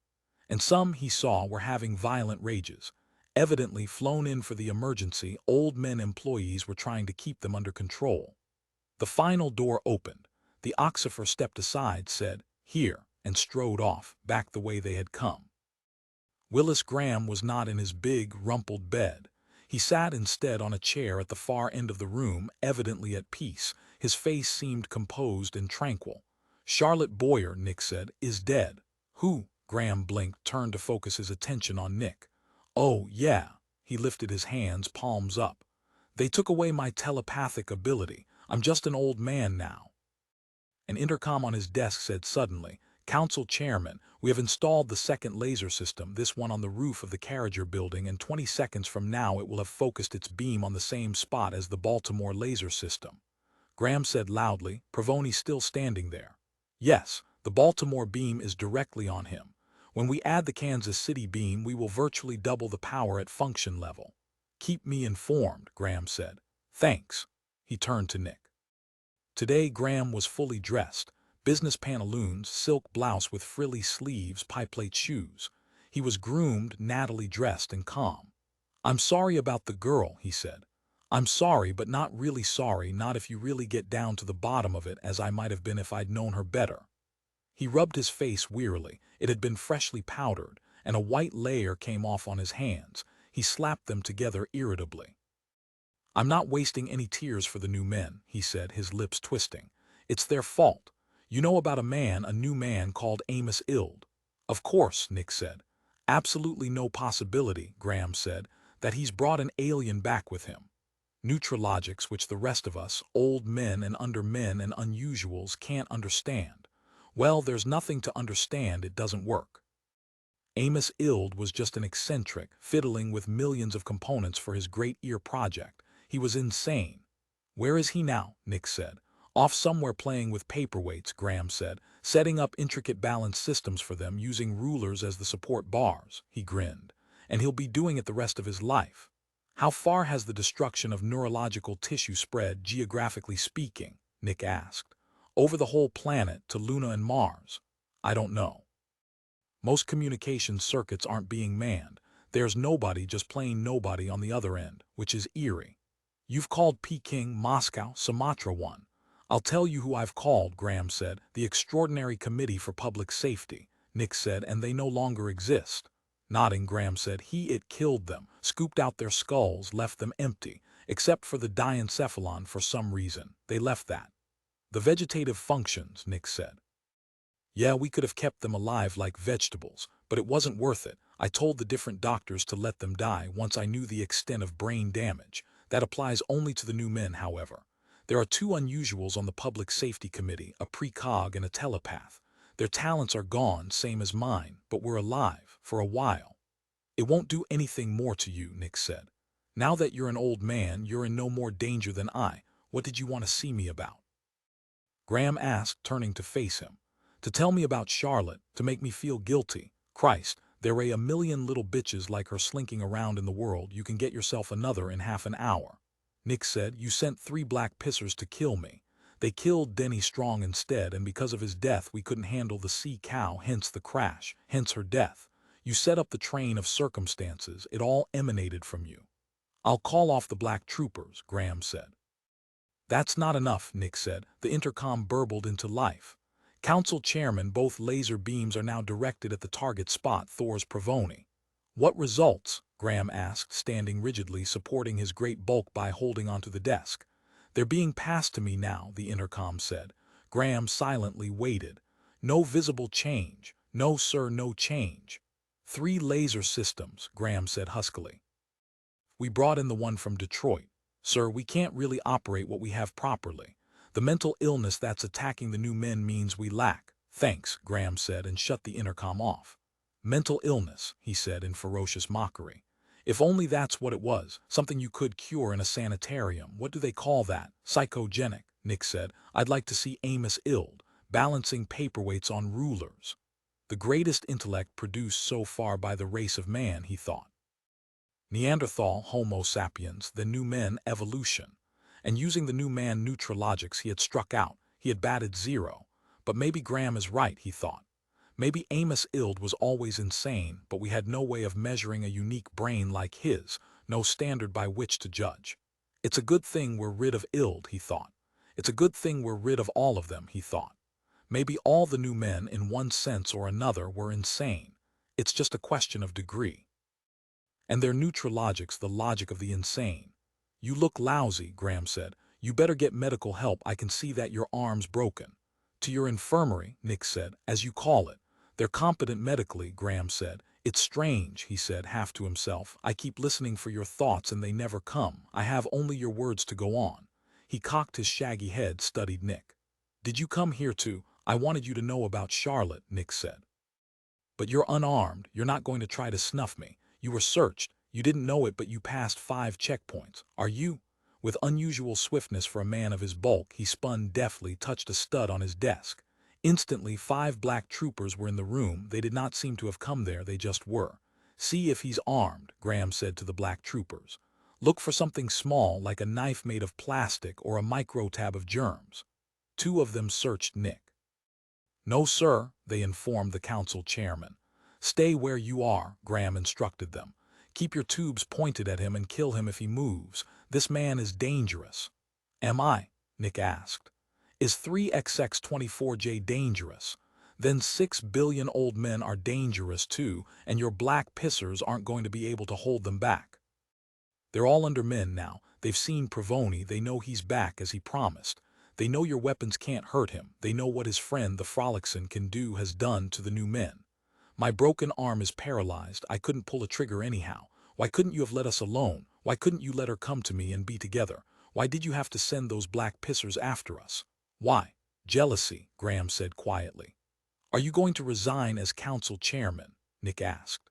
And some, he saw, were having violent rages. Evidently flown in for the emergency, old men employees were trying to keep them under control. The final door opened. The Oxifer stepped aside, said, "Here," and strode off, back the way they had come. Willis Graham was not in his big, rumpled bed. He sat instead on a chair at the far end of the room, evidently at peace. His face seemed composed and tranquil. Charley Boyer, Nick said, is dead. Who? Graham blinked, turned to focus his attention on Nick. Oh, yeah, He lifted his hands, palms up. They took away my telepathic ability. I'm just an old man now. An intercom on his desk said suddenly, "Council Chairman, we have installed the second laser system, this one on the roof of the Carriager building, and 20 seconds from now it will have focused its beam on the same spot as the Baltimore laser system." Graham said loudly, Provoni still standing there. "Yes, the Baltimore beam is directly on him. When we add the Kansas City beam, we will virtually double the power at function level." "Keep me informed," Graham said. "Thanks." He turned to Nick. Today Graham was fully dressed, business pantaloons, silk blouse with frilly sleeves, pie-plate shoes. He was groomed, nattily dressed and calm. "I'm sorry about the girl," he said. "I'm sorry, but not really sorry, not if you really get down to the bottom of it, as I might have been if I'd known her better." He rubbed his face wearily. It had been freshly powdered, and a white layer came off on his hands. He slapped them together irritably. "I'm not wasting any tears for the new men," he said, his lips twisting. "It's their fault. You know about a new man called Amos Ild." "Of course," Nick said. "Absolutely no possibility," Graham said, "that he's brought an alien back with him. Nutralogics which the rest of us, old men and undermen and unusuals, can't understand. Well, there's nothing to understand, it doesn't work. Amos Ild was just an eccentric, fiddling with millions of components for his great ear project. He was insane." "Where is he now?" Nick said. "Off somewhere playing with paperweights," Graham said, "setting up intricate balance systems for them, using rulers as the support bars." He grinned. "And he'll be doing it the rest of his life." "How far has the destruction of neurological tissue spread, geographically speaking?" Nick asked. "Over the whole planet, to Luna and Mars?" "I don't know. Most communication circuits aren't being manned. There's nobody, just plain nobody on the other end, which is eerie." "You've called Peking, Moscow, Sumatra one." "I'll tell you who I've called," Graham said. "The Extraordinary Committee for Public Safety." Nick said, "And they no longer exist." Nodding, Graham said, "It killed them, scooped out their skulls, left them empty, except for the diencephalon for some reason. They left that." "The vegetative functions," Nick said. "Yeah, we could have kept them alive like vegetables, but it wasn't worth it. I told the different doctors to let them die once I knew the extent of brain damage. That applies only to the new men, however. There are two unusuals on the Public Safety Committee, a precog and a telepath. Their talents are gone, same as mine, but we're alive, for a while." "It won't do anything more to you," Nick said. "Now that you're an old man, you're in no more danger than I. What did you want to see me about?" Graham asked, turning to face him. "To tell me about Charlotte, to make me feel guilty. Christ, there are a million little bitches like her slinking around in the world. You can get yourself another in half an hour." Nick said, "You sent 3 black pissers to kill me. They killed Denny Strong instead, and because of his death we couldn't handle the sea cow, hence the crash, hence her death. You set up the train of circumstances. It all emanated from you." "I'll call off the black troopers," Graham said. "That's not enough," Nick said. The intercom burbled into life. "Council Chairman, both laser beams are now directed at the target spot, Thor's Provoni." "What results?" Graham asked, standing rigidly, supporting his great bulk by holding onto the desk. "They're being passed to me now," the intercom said. Graham silently waited. "No visible change. No, sir, no change." 3 laser systems," Graham said huskily. "We brought in the one from Detroit. Sir, we can't really operate what we have properly. The mental illness that's attacking the new men means we lack." "Thanks," Graham said, and shut the intercom off. "Mental illness," he said in ferocious mockery. "If only that's what it was, something you could cure in a sanitarium. What do they call that? Psychogenic," Nick said. "I'd like to see Amos Ild, balancing paperweights on rulers. The greatest intellect produced so far by the race of man," he thought. Neanderthal, Homo sapiens, the new men, evolution. And using the new man nutralogics he had struck out, he had batted 0. But maybe Graham is right, he thought. Maybe Amos Ild was always insane, but we had no way of measuring a unique brain like his, no standard by which to judge. "It's a good thing we're rid of Ild," he thought. "It's a good thing we're rid of all of them," he thought. Maybe all the new men, in one sense or another, were insane. It's just a question of degree. And their nutralogics, the logic of the insane. "You look lousy," Graham said. "You better get medical help. I can see that your arm's broken." "To your infirmary," Nick said, "as you call it. They're competent medically," Graham said. It's strange, he said, half to himself. I keep listening for your thoughts and they never come. I have only your words to go on. He cocked his shaggy head, studied Nick. Did you come here to? I wanted you to know about Charlotte, Nick said. But you're unarmed. You're not going to try to snuff me. You were searched. You didn't know it, but you passed 5 checkpoints. Are you? With unusual swiftness for a man of his bulk, he spun deftly, touched a stud on his desk. Instantly, 5 black troopers were in the room. They did not seem to have come there, they just were. See if he's armed, Graham said to the black troopers. Look for something small, like a knife made of plastic or a micro-tab of germs. 2 of them searched Nick. No, sir, they informed the council chairman. Stay where you are, Graham instructed them. Keep your tubes pointed at him and kill him if he moves. This man is dangerous. Am I? Nick asked. Is 3XX24J dangerous? Then 6 billion old men are dangerous too, and your black pissers aren't going to be able to hold them back. They're all under men now. They've seen Provoni. They know he's back as he promised. They know your weapons can't hurt him. They know what his friend, the Frolix8, can do has done to the new men. My broken arm is paralyzed. I couldn't pull a trigger anyhow. Why couldn't you have let us alone? Why couldn't you let her come to me and be together? Why did you have to send those black pissers after us? Why? Jealousy, Graham said quietly. Are you going to resign as council chairman? Nick asked.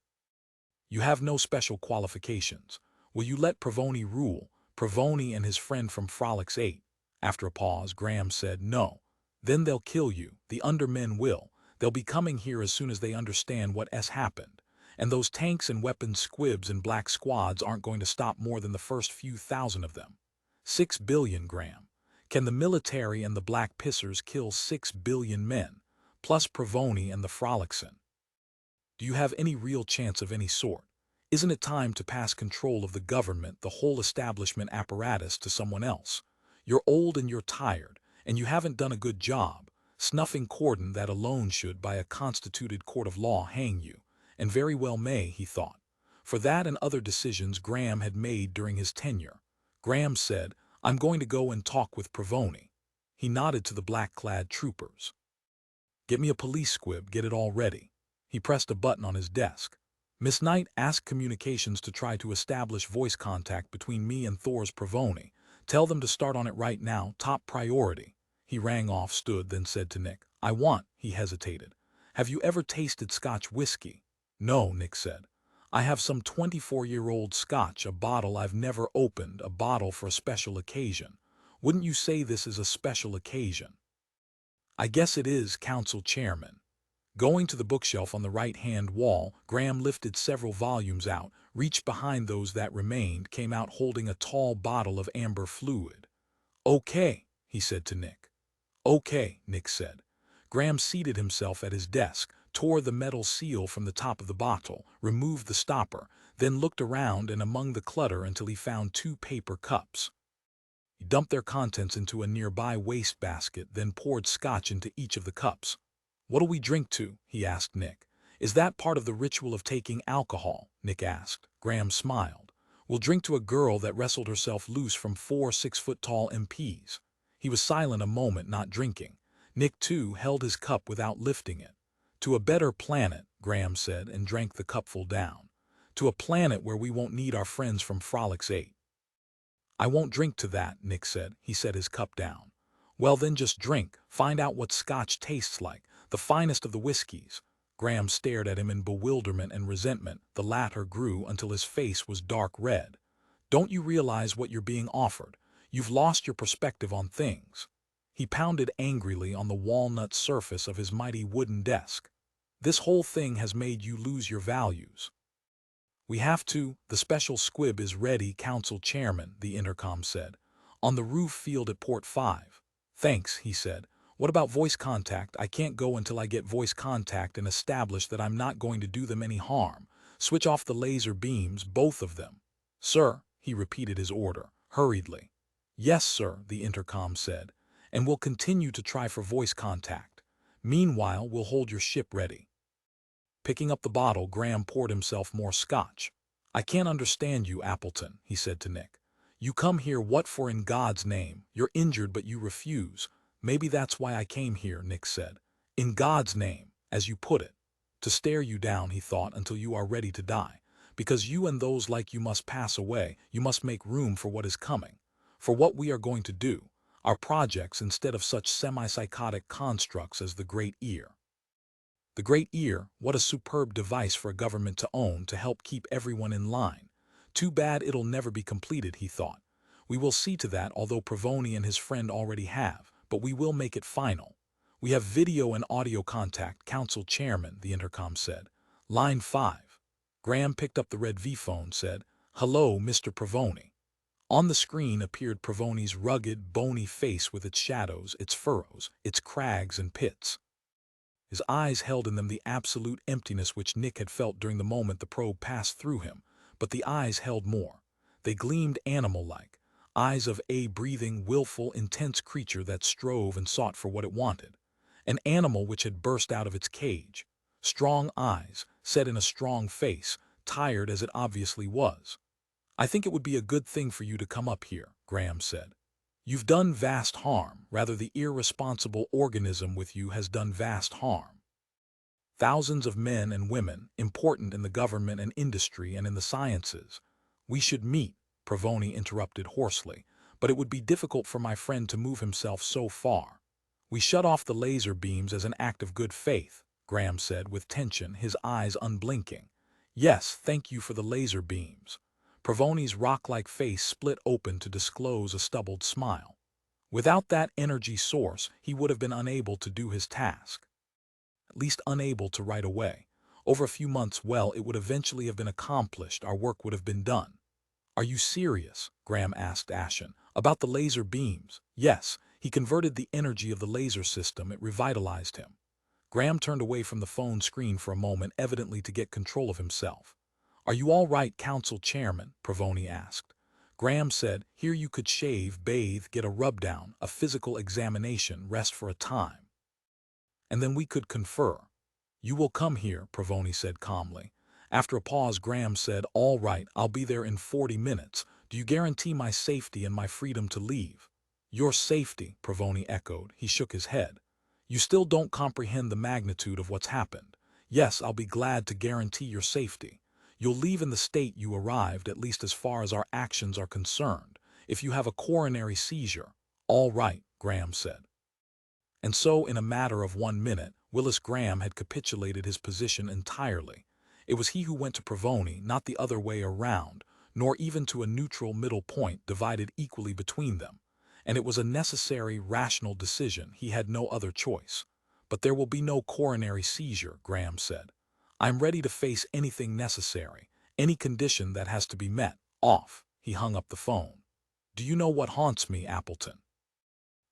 You have no special qualifications. Will you let Provoni rule? Provoni and his friend from Frolix8. After a pause, Graham said, no. Then they'll kill you. The undermen will. They'll be coming here as soon as they understand what has happened. And those tanks and weapons squibs and black squads aren't going to stop more than the first few thousand of them. 6 billion, Graham. Can the military and the black pissers kill 6 billion men, plus Provoni and the Frolix8? Do you have any real chance of any sort? Isn't it time to pass control of the government, the whole establishment apparatus, to someone else? You're old and you're tired, and you haven't done a good job. Snuffing cordon, that alone should, by a constituted court of law, hang you. And very well may, he thought. For that and other decisions Graham had made during his tenure. Graham said, I'm going to go and talk with Provoni. He nodded to the black-clad troopers. Get me a police squib, get it all ready. He pressed a button on his desk. Miss Knight, ask communications to try to establish voice contact between me and Thor's Provoni. Tell them to start on it right now, top priority. He rang off, stood, then said to Nick, he hesitated. Have you ever tasted Scotch whiskey? No, Nick said. I have some 24-year-old Scotch, a bottle I've never opened, a bottle for a special occasion. Wouldn't you say this is a special occasion? I guess it is, council chairman. Going to the bookshelf on the right-hand wall, Graham lifted several volumes out, reached behind those that remained, came out holding a tall bottle of amber fluid. Okay, he said to Nick. Okay, Nick said. Graham seated himself at his desk, tore the metal seal from the top of the bottle, removed the stopper, then looked around and among the clutter until he found 2 paper cups. He dumped their contents into a nearby wastebasket, then poured scotch into each of the cups. What'll we drink to? He asked Nick. Is that part of the ritual of taking alcohol? Nick asked. Graham smiled. We'll drink to a girl that wrestled herself loose from 4 6-foot-tall MPs. He was silent a moment, not drinking. Nick, too, held his cup without lifting it. To a better planet, Graham said, and drank the cupful down. To a planet where we won't need our friends from Frolix8. I won't drink to that, Nick said. He set his cup down. Well, then just drink. Find out what scotch tastes like, the finest of the whiskeys. Graham stared at him in bewilderment and resentment. The latter grew until his face was dark red. Don't you realize what you're being offered? You've lost your perspective on things. He pounded angrily on the walnut surface of his mighty wooden desk. This whole thing has made you lose your values. We have to. The special squib is ready, council chairman, the intercom said. On the roof field at port 5. Thanks, he said. What about voice contact? I can't go until I get voice contact and establish that I'm not going to do them any harm. Switch off the laser beams, both of them. Sir, he repeated his order, hurriedly. Yes, sir, the intercom said. And we'll continue to try for voice contact. Meanwhile, we'll hold your ship ready. Picking up the bottle, Graham poured himself more scotch. I can't understand you, Appleton, he said to Nick. You come here what for in God's name? You're injured but you refuse. Maybe that's why I came here, Nick said. In God's name, as you put it. To stare you down, he thought, until you are ready to die. Because you and those like you must pass away, you must make room for what is coming. For what we are going to do, our projects instead of such semi-psychotic constructs as the Great Ear. The Great Ear, what a superb device for a government to own to help keep everyone in line. Too bad it'll never be completed, he thought. We will see to that, although Provoni and his friend already have, but we will make it final. We have video and audio contact, Council Chairman, the intercom said. Line 5. Graham picked up the red V-phone, said, "Hello, Mr. Provoni." On the screen appeared Provoni's rugged, bony face with its shadows, its furrows, its crags and pits. His eyes held in them the absolute emptiness which Nick had felt during the moment the probe passed through him, but the eyes held more. They gleamed animal-like, eyes of a breathing, willful, intense creature that strove and sought for what it wanted. An animal which had burst out of its cage. Strong eyes, set in a strong face, tired as it obviously was. "I think it would be a good thing for you to come up here," Graham said. "You've done vast harm, rather the irresponsible organism with you has done vast harm. Thousands of men and women, important in the government and industry and in the sciences. We should meet," Provoni interrupted hoarsely, "but it would be difficult for my friend to move himself so far." "We shut off the laser beams as an act of good faith," Graham said with tension, his eyes unblinking. "Yes, thank you for the laser beams." Provoni's rock-like face split open to disclose a stubbled smile. Without that energy source, he would have been unable to do his task. At least unable to right away. Over a few months, well, it would eventually have been accomplished, our work would have been done. "Are you serious?" Graham asked Ashen. "About the laser beams?" "Yes, he converted the energy of the laser system, it revitalized him." Graham turned away from the phone screen for a moment, evidently to get control of himself. "Are you all right, Council Chairman?" Provoni asked. Graham said, "Here you could shave, bathe, get a rub-down, a physical examination, rest for a time. And then we could confer." "You will come here," Provoni said calmly. After a pause, Graham said, "All right, I'll be there in 40 minutes. Do you guarantee my safety and my freedom to leave?" "Your safety," Provoni echoed. He shook his head. "You still don't comprehend the magnitude of what's happened. Yes, I'll be glad to guarantee your safety. You'll leave in the state you arrived, at least as far as our actions are concerned. If you have a coronary seizure—" "All right," Graham said. And so, in a matter of 1 minute, Willis Graham had capitulated his position entirely. It was he who went to Provoni, not the other way around, nor even to a neutral middle point divided equally between them. And it was a necessary, rational decision. He had no other choice. "But there will be no coronary seizure," Graham said. "I'm ready to face anything necessary, any condition that has to be met. Off." He hung up the phone. "Do you know what haunts me, Appleton?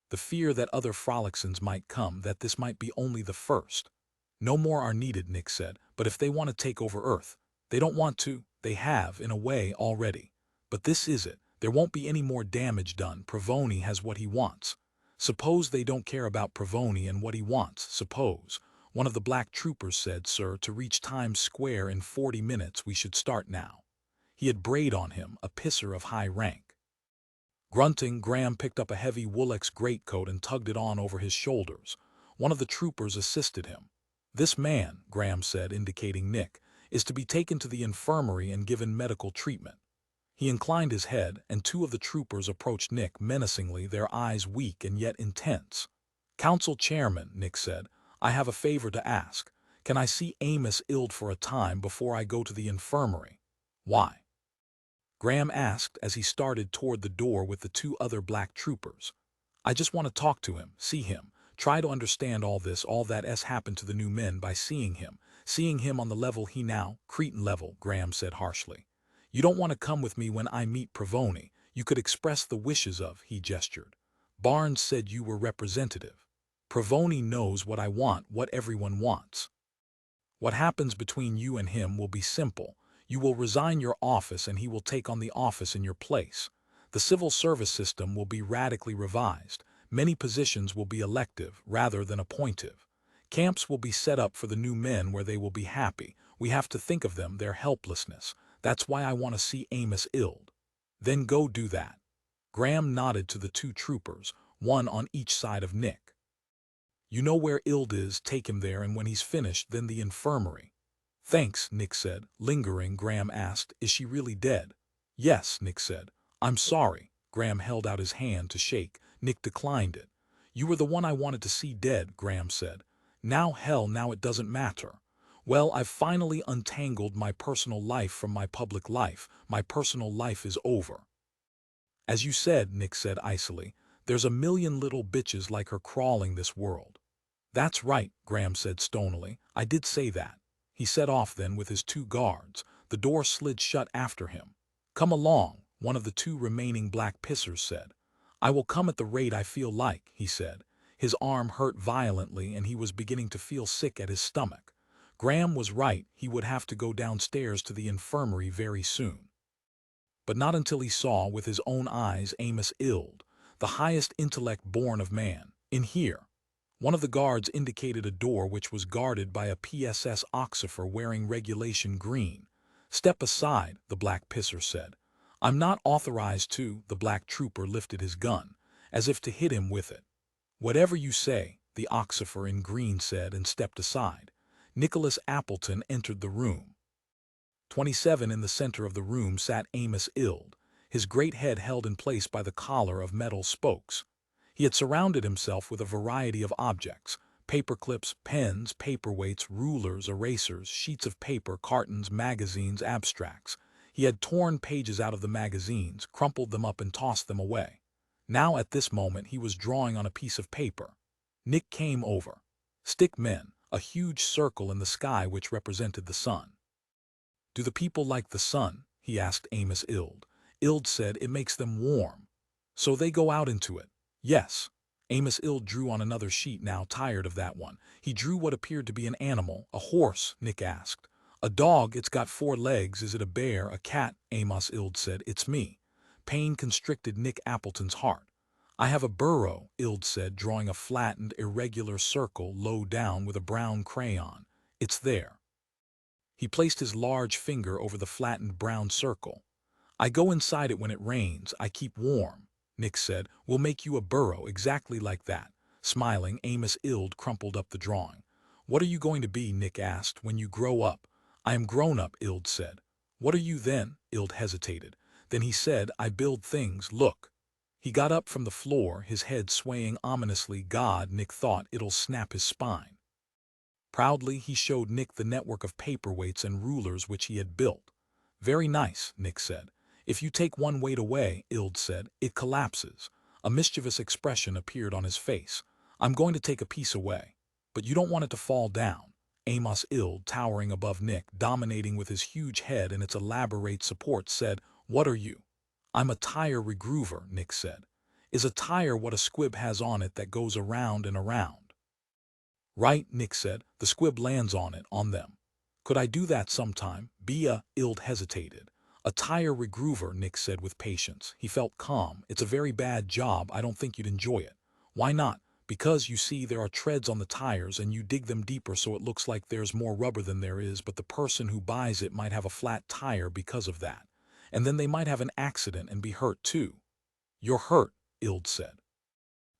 The fear that other Frolixans might come, that this might be only the first." "No more are needed," Nick said, "but if they want to take over Earth, they don't want to, they have, in a way, already. But this is it. There won't be any more damage done. Provoni has what he wants. Suppose they don't care about Provoni and what he wants. Suppose," one of the black troopers said, "Sir, to reach Times Square in 40 minutes, we should start now." He had braid on him, a pisser of high rank. Grunting, Graham picked up a heavy Woollex greatcoat and tugged it on over his shoulders. One of the troopers assisted him. "This man," Graham said, indicating Nick, "is to be taken to the infirmary and given medical treatment." He inclined his head, and 2 of the troopers approached Nick menacingly, their eyes weak and yet intense. "Council Chairman," Nick said, "I have a favor to ask. Can I see Amos Ild for a time before I go to the infirmary?" "Why?" Graham asked as he started toward the door with the 2 other black troopers. "I just want to talk to him, see him, try to understand all this, all that has happened to the new men by seeing him on the level he now, Cretan level," Graham said harshly. "You don't want to come with me when I meet Provoni. You could express the wishes of," he gestured. "Barnes said you were representative. Provoni knows what I want, what everyone wants. What happens between you and him will be simple. You will resign your office and he will take on the office in your place. The civil service system will be radically revised. Many positions will be elective rather than appointive. Camps will be set up for the new men where they will be happy. We have to think of them, their helplessness. That's why I want to see Amos Ild." "Then go do that." Graham nodded to the 2 troopers, one on each side of Nick. You know where Ild is, take him there, and when he's finished, then the infirmary. Thanks, Nick said. Lingering, Graham asked, is she really dead? Yes, Nick said. I'm sorry. Graham held out his hand to shake. Nick declined it. You were the one I wanted to see dead, Graham said. Now it doesn't matter. Well, I've finally untangled my personal life from my public life. My personal life is over. As you said, Nick said icily, there's a million little bitches like her crawling this world. That's right, Graham said stonily. I did say that. He set off then with his two guards. The door slid shut after him. Come along, one of the two remaining black pissers said. I will come at the rate I feel like, he said. His arm hurt violently and he was beginning to feel sick at his stomach. Graham was right, he would have to go downstairs to the infirmary very soon. But not until he saw with his own eyes Amos Ild, the highest intellect born of man, in here. One of the guards indicated a door which was guarded by a PSS officer wearing regulation green. Step aside, the black pisser said. I'm not authorized to. The black trooper lifted his gun, as if to hit him with it. Whatever you say, the officer in green said and stepped aside. Nicholas Appleton entered the room. 27 in the center of the room sat Amos Ild, his great head held in place by the collar of metal spokes. He had surrounded himself with a variety of objects: paper clips, pens, paperweights, rulers, erasers, sheets of paper, cartons, magazines, abstracts. He had torn pages out of the magazines, crumpled them up and tossed them away. Now at this moment he was drawing on a piece of paper. Nick came over. Stick men, a huge circle in the sky which represented the sun. Do the people like the sun? He asked Amos Ild. Ild said it makes them warm. So they go out into it. Yes. Amos Ild drew on another sheet, now tired of that one. He drew what appeared to be an animal. A horse, Nick asked. A dog, it's got 4 legs. Is it a bear, a cat? Amos Ild said. It's me. Pain constricted Nick Appleton's heart. I have a burrow, Ild said, drawing a flattened, irregular circle low down with a brown crayon. It's there. He placed his large finger over the flattened brown circle. I go inside it when it rains. I keep warm. Nick said, we'll make you a burrow exactly like that. Smiling, Amos Ild crumpled up the drawing. What are you going to be? Nick asked. When you grow up. I am grown up, Ild said. What are you then? Ild hesitated. Then he said, I build things, look. He got up from the floor, his head swaying ominously. God, Nick thought, it'll snap his spine. Proudly, he showed Nick the network of paperweights and rulers which he had built. Very nice, Nick said. If you take one weight away, Ild said, it collapses. A mischievous expression appeared on his face. I'm going to take a piece away. But you don't want it to fall down. Amos Ild, towering above Nick, dominating with his huge head and its elaborate support, said, What are you? I'm a tire regroover, Nick said. Is a tire what a squib has on it that goes around and around? Right, Nick said. The squib lands on it, on them. Could I do that sometime? Ild hesitated. A tire regroover, Nick said with patience. He felt calm. It's a very bad job. I don't think you'd enjoy it. Why not? Because, you see, there are treads on the tires and you dig them deeper so it looks like there's more rubber than there is, but the person who buys it might have a flat tire because of that. And then they might have an accident and be hurt too. You're hurt, Ild said.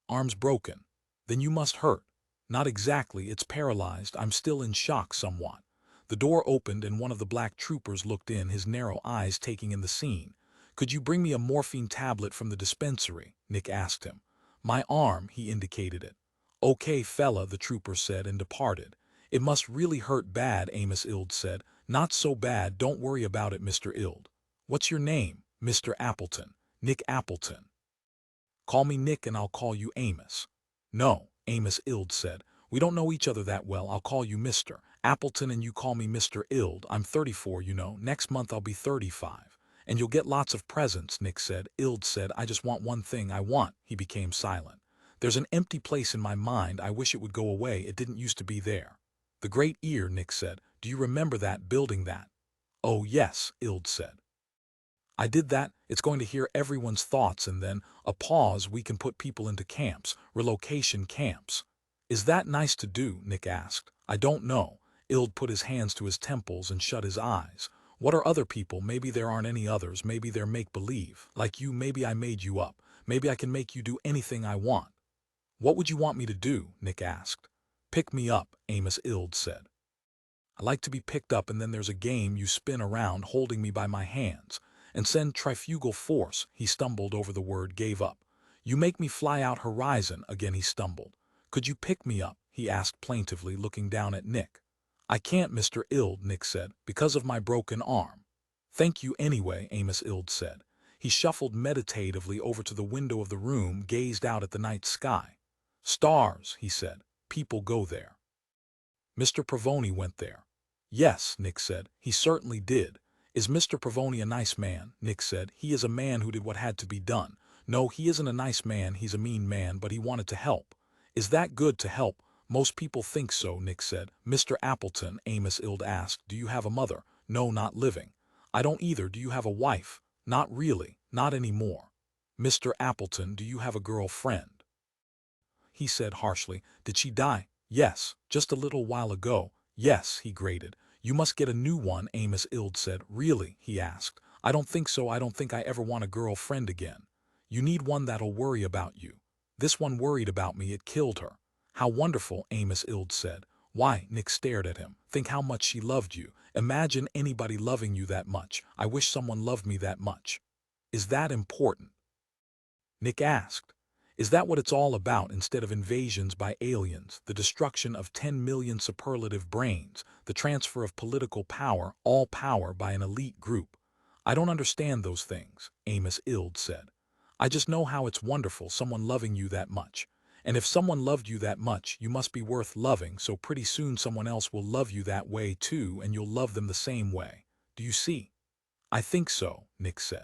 Arm's broken. Then you must hurt. Not exactly, it's paralyzed. I'm still in shock somewhat. The door opened and one of the black troopers looked in, his narrow eyes taking in the scene. Could you bring me a morphine tablet from the dispensary? Nick asked him. My arm, he indicated it. Okay, fella, the trooper said and departed. It must really hurt bad, Amos Ild said. Not so bad, don't worry about it, Mr. Ild. What's your name? Mr. Appleton. Nick Appleton. Call me Nick and I'll call you Amos. No, Amos Ild said. We don't know each other that well. I'll call you Mr. Appleton and you call me Mr. Ild. I'm 34, you know. Next month I'll be 35. And you'll get lots of presents, Nick said. Ild said, I just want one thing. I want. He became silent. There's an empty place in my mind. I wish it would go away. It didn't used to be there. The Great Ear, Nick said. Do you remember that, building that? Oh yes, Ild said. I did that. It's going to hear everyone's thoughts and then, a pause, we can put people into camps, relocation camps. Is that nice to do? Nick asked. I don't know. Ild put his hands to his temples and shut his eyes. What are other people? Maybe there aren't any others. Maybe they're make-believe. Like you, maybe I made you up. Maybe I can make you do anything I want. What would you want me to do? Nick asked. Pick me up, Amos Ild said. I like to be picked up, and then there's a game you spin around holding me by my hands and send trifugal force. He stumbled over the word, gave up. You make me fly out horizon. Again he stumbled. Could you pick me up? He asked plaintively, looking down at Nick. I can't, Mr. Ild, Nick said, because of my broken arm. Thank you anyway, Amos Ild said. He shuffled meditatively over to the window of the room, gazed out at the night sky. Stars, he said. People go there. Mr. Provoni went there. Yes, Nick said. He certainly did. Is Mr. Provoni a nice man? Nick said. He is a man who did what had to be done. No, he isn't a nice man, he's a mean man, but he wanted to help. Is that good to help? Most people think so, Nick said. Mr. Appleton, Amos Ild asked, do you have a mother? No, not living. I don't either. Do you have a wife? Not really, not anymore. Mr. Appleton, do you have a girlfriend? He said harshly. Did she die? Yes, just a little while ago. Yes, he grated. You must get a new one, Amos Ild said. Really? He asked. I don't think so. I don't think I ever want a girlfriend again. You need one that'll worry about you. This one worried about me. It killed her. How wonderful, Amos Ild said. Why? Nick stared at him. Think how much she loved you. Imagine anybody loving you that much. I wish someone loved me that much. Is that important? Nick asked. Is that what it's all about instead of invasions by aliens, the destruction of 10 million superlative brains, the transfer of political power, all power by an elite group? I don't understand those things, Amos Ild said. I just know how it's wonderful, someone loving you that much. And if someone loved you that much, you must be worth loving, so pretty soon someone else will love you that way too, and you'll love them the same way. Do you see? I think so, Nick said.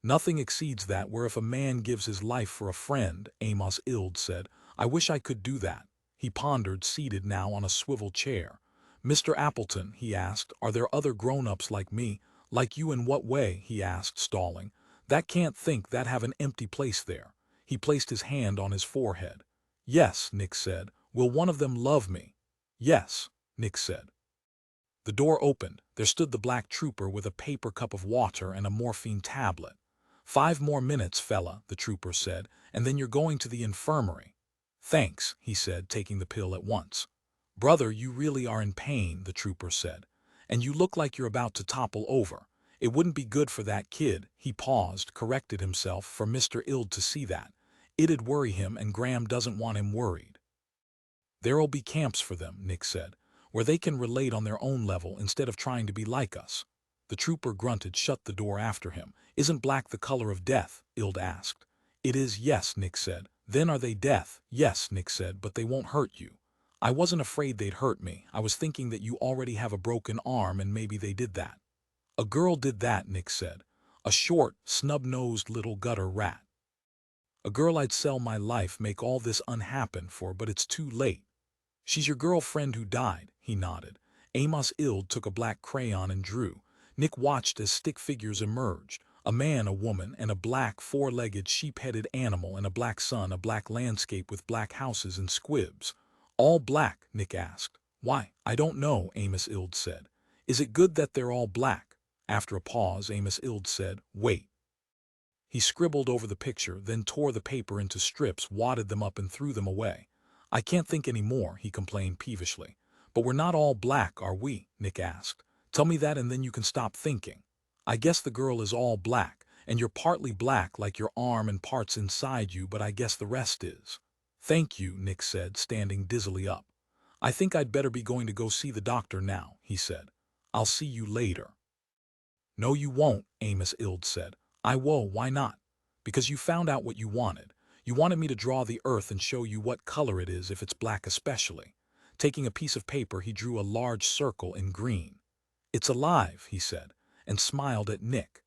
Nothing exceeds that, where if a man gives his life for a friend, Amos Ild said. I wish I could do that. He pondered, seated now on a swivel chair. Mr. Appleton, he asked, are there other grown-ups like me? Like you in what way? He asked, stalling. That can't think, that have an empty place there. He placed his hand on his forehead. Yes, Nick said. Will one of them love me? Yes, Nick said. The door opened. There stood the black trooper with a paper cup of water and a morphine tablet. 5 more minutes, fella, the trooper said, and then you're going to the infirmary. Thanks, he said, taking the pill at once. Brother, you really are in pain, the trooper said, and you look like you're about to topple over. It wouldn't be good for that kid. He paused, corrected himself, for Mr. Ild to see that. It'd worry him, and Graham doesn't want him worried. There'll be camps for them, Nick said, where they can relate on their own level instead of trying to be like us. The trooper grunted, shut the door after him. Isn't black the color of death? Ild asked. It is, yes, Nick said. Then are they death? Yes, Nick said, but they won't hurt you. I wasn't afraid they'd hurt me. I was thinking that you already have a broken arm and maybe they did that. A girl did that, Nick said. A short, snub-nosed little gutter rat. A girl I'd sell my life, make all this unhappen for, but it's too late. She's your girlfriend who died, he nodded. Amos Ild took a black crayon and drew. Nick watched as stick figures emerged. A man, a woman, and a black four-legged sheep-headed animal, and a black sun, a black landscape with black houses and squibs. All black, Nick asked. Why? I don't know, Amos Ild said. Is it good that they're all black? After a pause, Amos Ild said, wait. He scribbled over the picture, then tore the paper into strips, wadded them up and threw them away. I can't think any more, he complained peevishly. But we're not all black, are we? Nick asked. Tell me that and then you can stop thinking. I guess the girl is all black, and you're partly black like your arm and parts inside you, but I guess the rest is. Thank you, Nick said, standing dizzily up. I think I'd better be going to go see the doctor now, he said. I'll see you later. No, you won't, Amos Ild said. I will, why not? Because you found out what you wanted. You wanted me to draw the earth and show you what color it is if it's black especially. Taking a piece of paper, he drew a large circle in green. It's alive, he said, and smiled at Nick.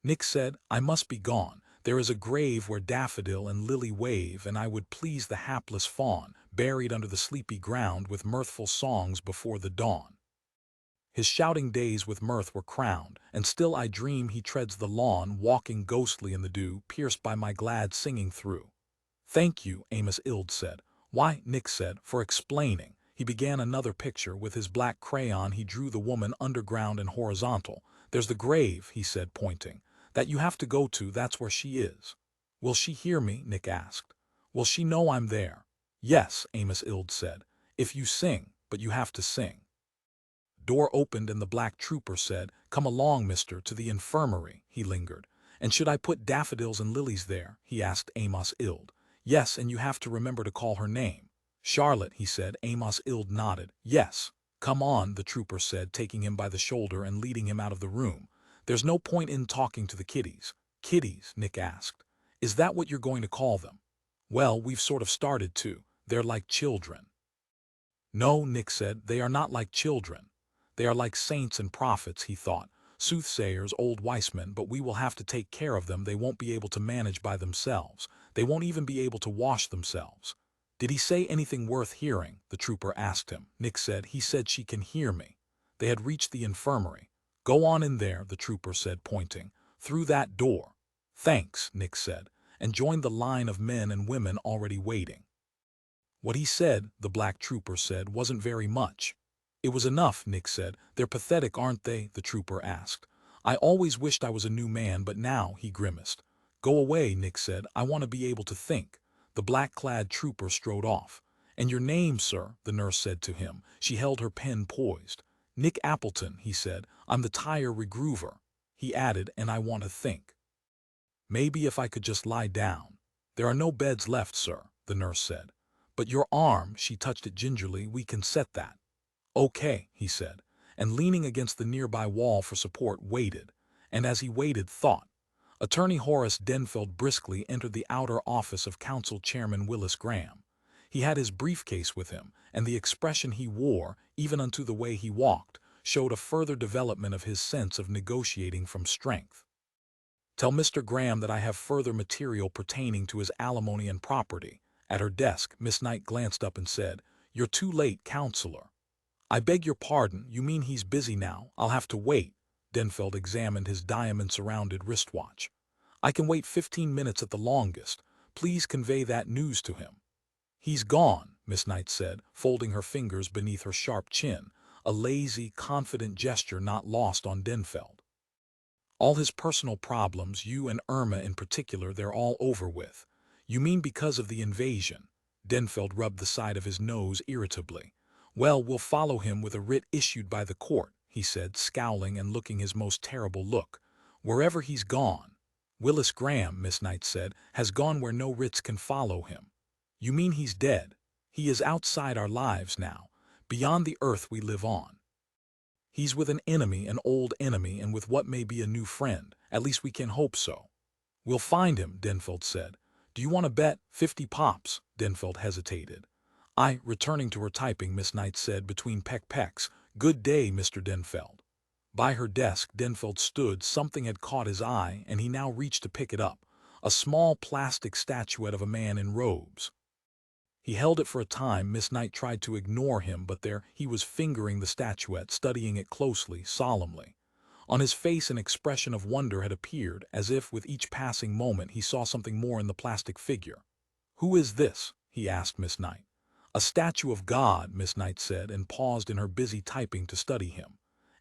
Nick said, I must be gone. There is a grave where daffodil and lily wave, and I would please the hapless fawn, buried under the sleepy ground with mirthful songs before the dawn. His shouting days with mirth were crowned, and still I dream he treads the lawn, walking ghostly in the dew, pierced by my glad singing through. Thank you, Amos Ild said. Why, Nick said, for explaining. He began another picture. With his black crayon he drew the woman underground and horizontal. There's the grave, he said, pointing. That you have to go to, that's where she is. Will she hear me? Nick asked. Will she know I'm there? Yes, Amos Ild said. If you sing, but you have to sing. Door opened and the black trooper said, "Come along, mister, to the infirmary." He lingered. "And should I put daffodils and lilies there?" he asked Amos Ild. "Yes, and you have to remember to call her name." "Charlotte," he said. Amos Ild nodded. "Yes." "Come on," the trooper said, taking him by the shoulder and leading him out of the room. "There's no point in talking to the kiddies." "Kiddies?" Nick asked. "Is that what you're going to call them?" "Well, we've sort of started to. They're like children." "No," Nick said, "they are not like children. They are like saints and prophets," he thought. "Soothsayers, old wise men, but we will have to take care of them. They won't be able to manage by themselves. They won't even be able to wash themselves." "Did he say anything worth hearing?" the trooper asked him. Nick said, "He said she can hear me." They had reached the infirmary. "Go on in there," the trooper said, pointing. "Through that door." "Thanks," Nick said, and joined the line of men and women already waiting. What he said, the black trooper said, wasn't very much. "It was enough," Nick said. "They're pathetic, aren't they?" the trooper asked. "I always wished I was a new man, but now," he grimaced. "Go away," Nick said. "I want to be able to think." The black-clad trooper strode off. "And your name, sir?" the nurse said to him. She held her pen poised. "Nick Appleton," he said. "I'm the tire regroover." He added, "And I want to think. Maybe if I could just lie down." "There are no beds left, sir," the nurse said. "But your arm," she touched it gingerly, "we can set that." "Okay," he said, and leaning against the nearby wall for support waited, and as he waited thought. Attorney Horace Denfeld briskly entered the outer office of Council Chairman Willis Graham. He had his briefcase with him, and the expression he wore, even unto the way he walked, showed a further development of his sense of negotiating from strength. "Tell Mr. Graham that I have further material pertaining to his alimony and property." At her desk, Miss Knight glanced up and said, "You're too late, Counselor." "I beg your pardon, you mean he's busy now? I'll have to wait." Denfeld examined his diamond-surrounded wristwatch. "I can wait 15 minutes at the longest. Please convey that news to him." "He's gone," Miss Knight said, folding her fingers beneath her sharp chin, a lazy, confident gesture not lost on Denfeld. "All his personal problems, you and Irma in particular, they're all over with." "You mean because of the invasion?" Denfeld rubbed the side of his nose irritably. "Well, we'll follow him with a writ issued by the court," he said, scowling and looking his most terrible look. "Wherever he's gone." "Willis Graham," Miss Knight said, "has gone where no writs can follow him." "You mean he's dead?" "He is outside our lives now, beyond the earth we live on. He's with an enemy, an old enemy, and with what may be a new friend. At least we can hope so." "We'll find him," Denfeld said. "Do you want to bet 50 pops?" Denfeld hesitated. Returning to her typing, Miss Knight said between peck-pecks, "Good day, Mr. Denfeld." By her desk, Denfeld stood. Something had caught his eye, and he now reached to pick it up. A small plastic statuette of a man in robes. He held it for a time. Miss Knight tried to ignore him, but there he was fingering the statuette, studying it closely, solemnly. On his face an expression of wonder had appeared, as if with each passing moment he saw something more in the plastic figure. "Who is this?" he asked Miss Knight. "A statue of God," Miss Knight said, and paused in her busy typing to study him.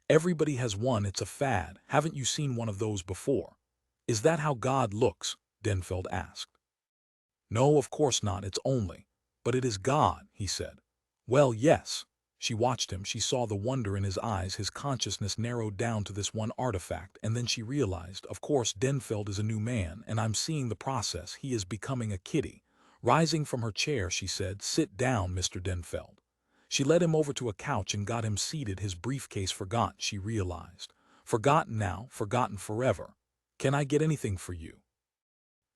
"Everybody has one, it's a fad. Haven't you seen one of those before?" "Is that how God looks?" Denfeld asked. "No, of course not, it's only. But it is God," he said. "Well, yes." She watched him. She saw the wonder in his eyes. His consciousness narrowed down to this one artifact, and then she realized, of course, Denfeld is a new man, and I'm seeing the process. He is becoming a kiddie. Rising from her chair, she said, "Sit down, Mr. Denfeld." She led him over to a couch and got him seated. His briefcase forgot, she realized. Forgotten now, forgotten forever. "Can I get anything for you?"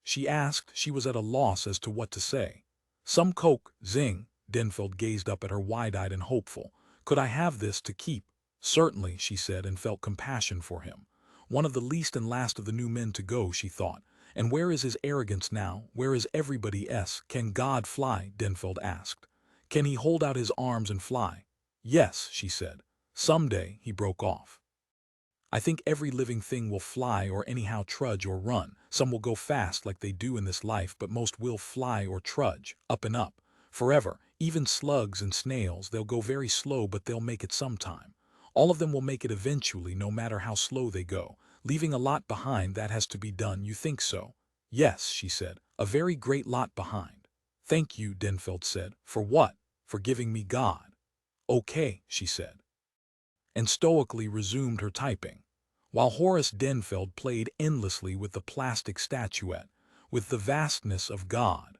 she asked. She was at a loss as to what to say. "Some Coke, zing." Denfeld gazed up at her wide-eyed and hopeful. "Could I have this to keep?" "Certainly," she said, and felt compassion for him. One of the least and last of the new men to go, she thought. And where is his arrogance now? Where is everybody else? "Can God fly?" Denfeld asked. "Can he hold out his arms and fly?" "Yes," she said. "Someday," he broke off. "I think every living thing will fly or anyhow trudge or run. Some will go fast like they do in this life, but most will fly or trudge, up and up, forever. Even slugs and snails, they'll go very slow, but they'll make it sometime. All of them will make it eventually, no matter how slow they go, leaving a lot behind that has to be done. You think so?" "Yes," she said, "a very great lot behind." "Thank you," Denfeld said. "For what? For giving me God." "Okay," she said, and stoically resumed her typing, while Horace Denfeld played endlessly with the plastic statuette, with the vastness of God.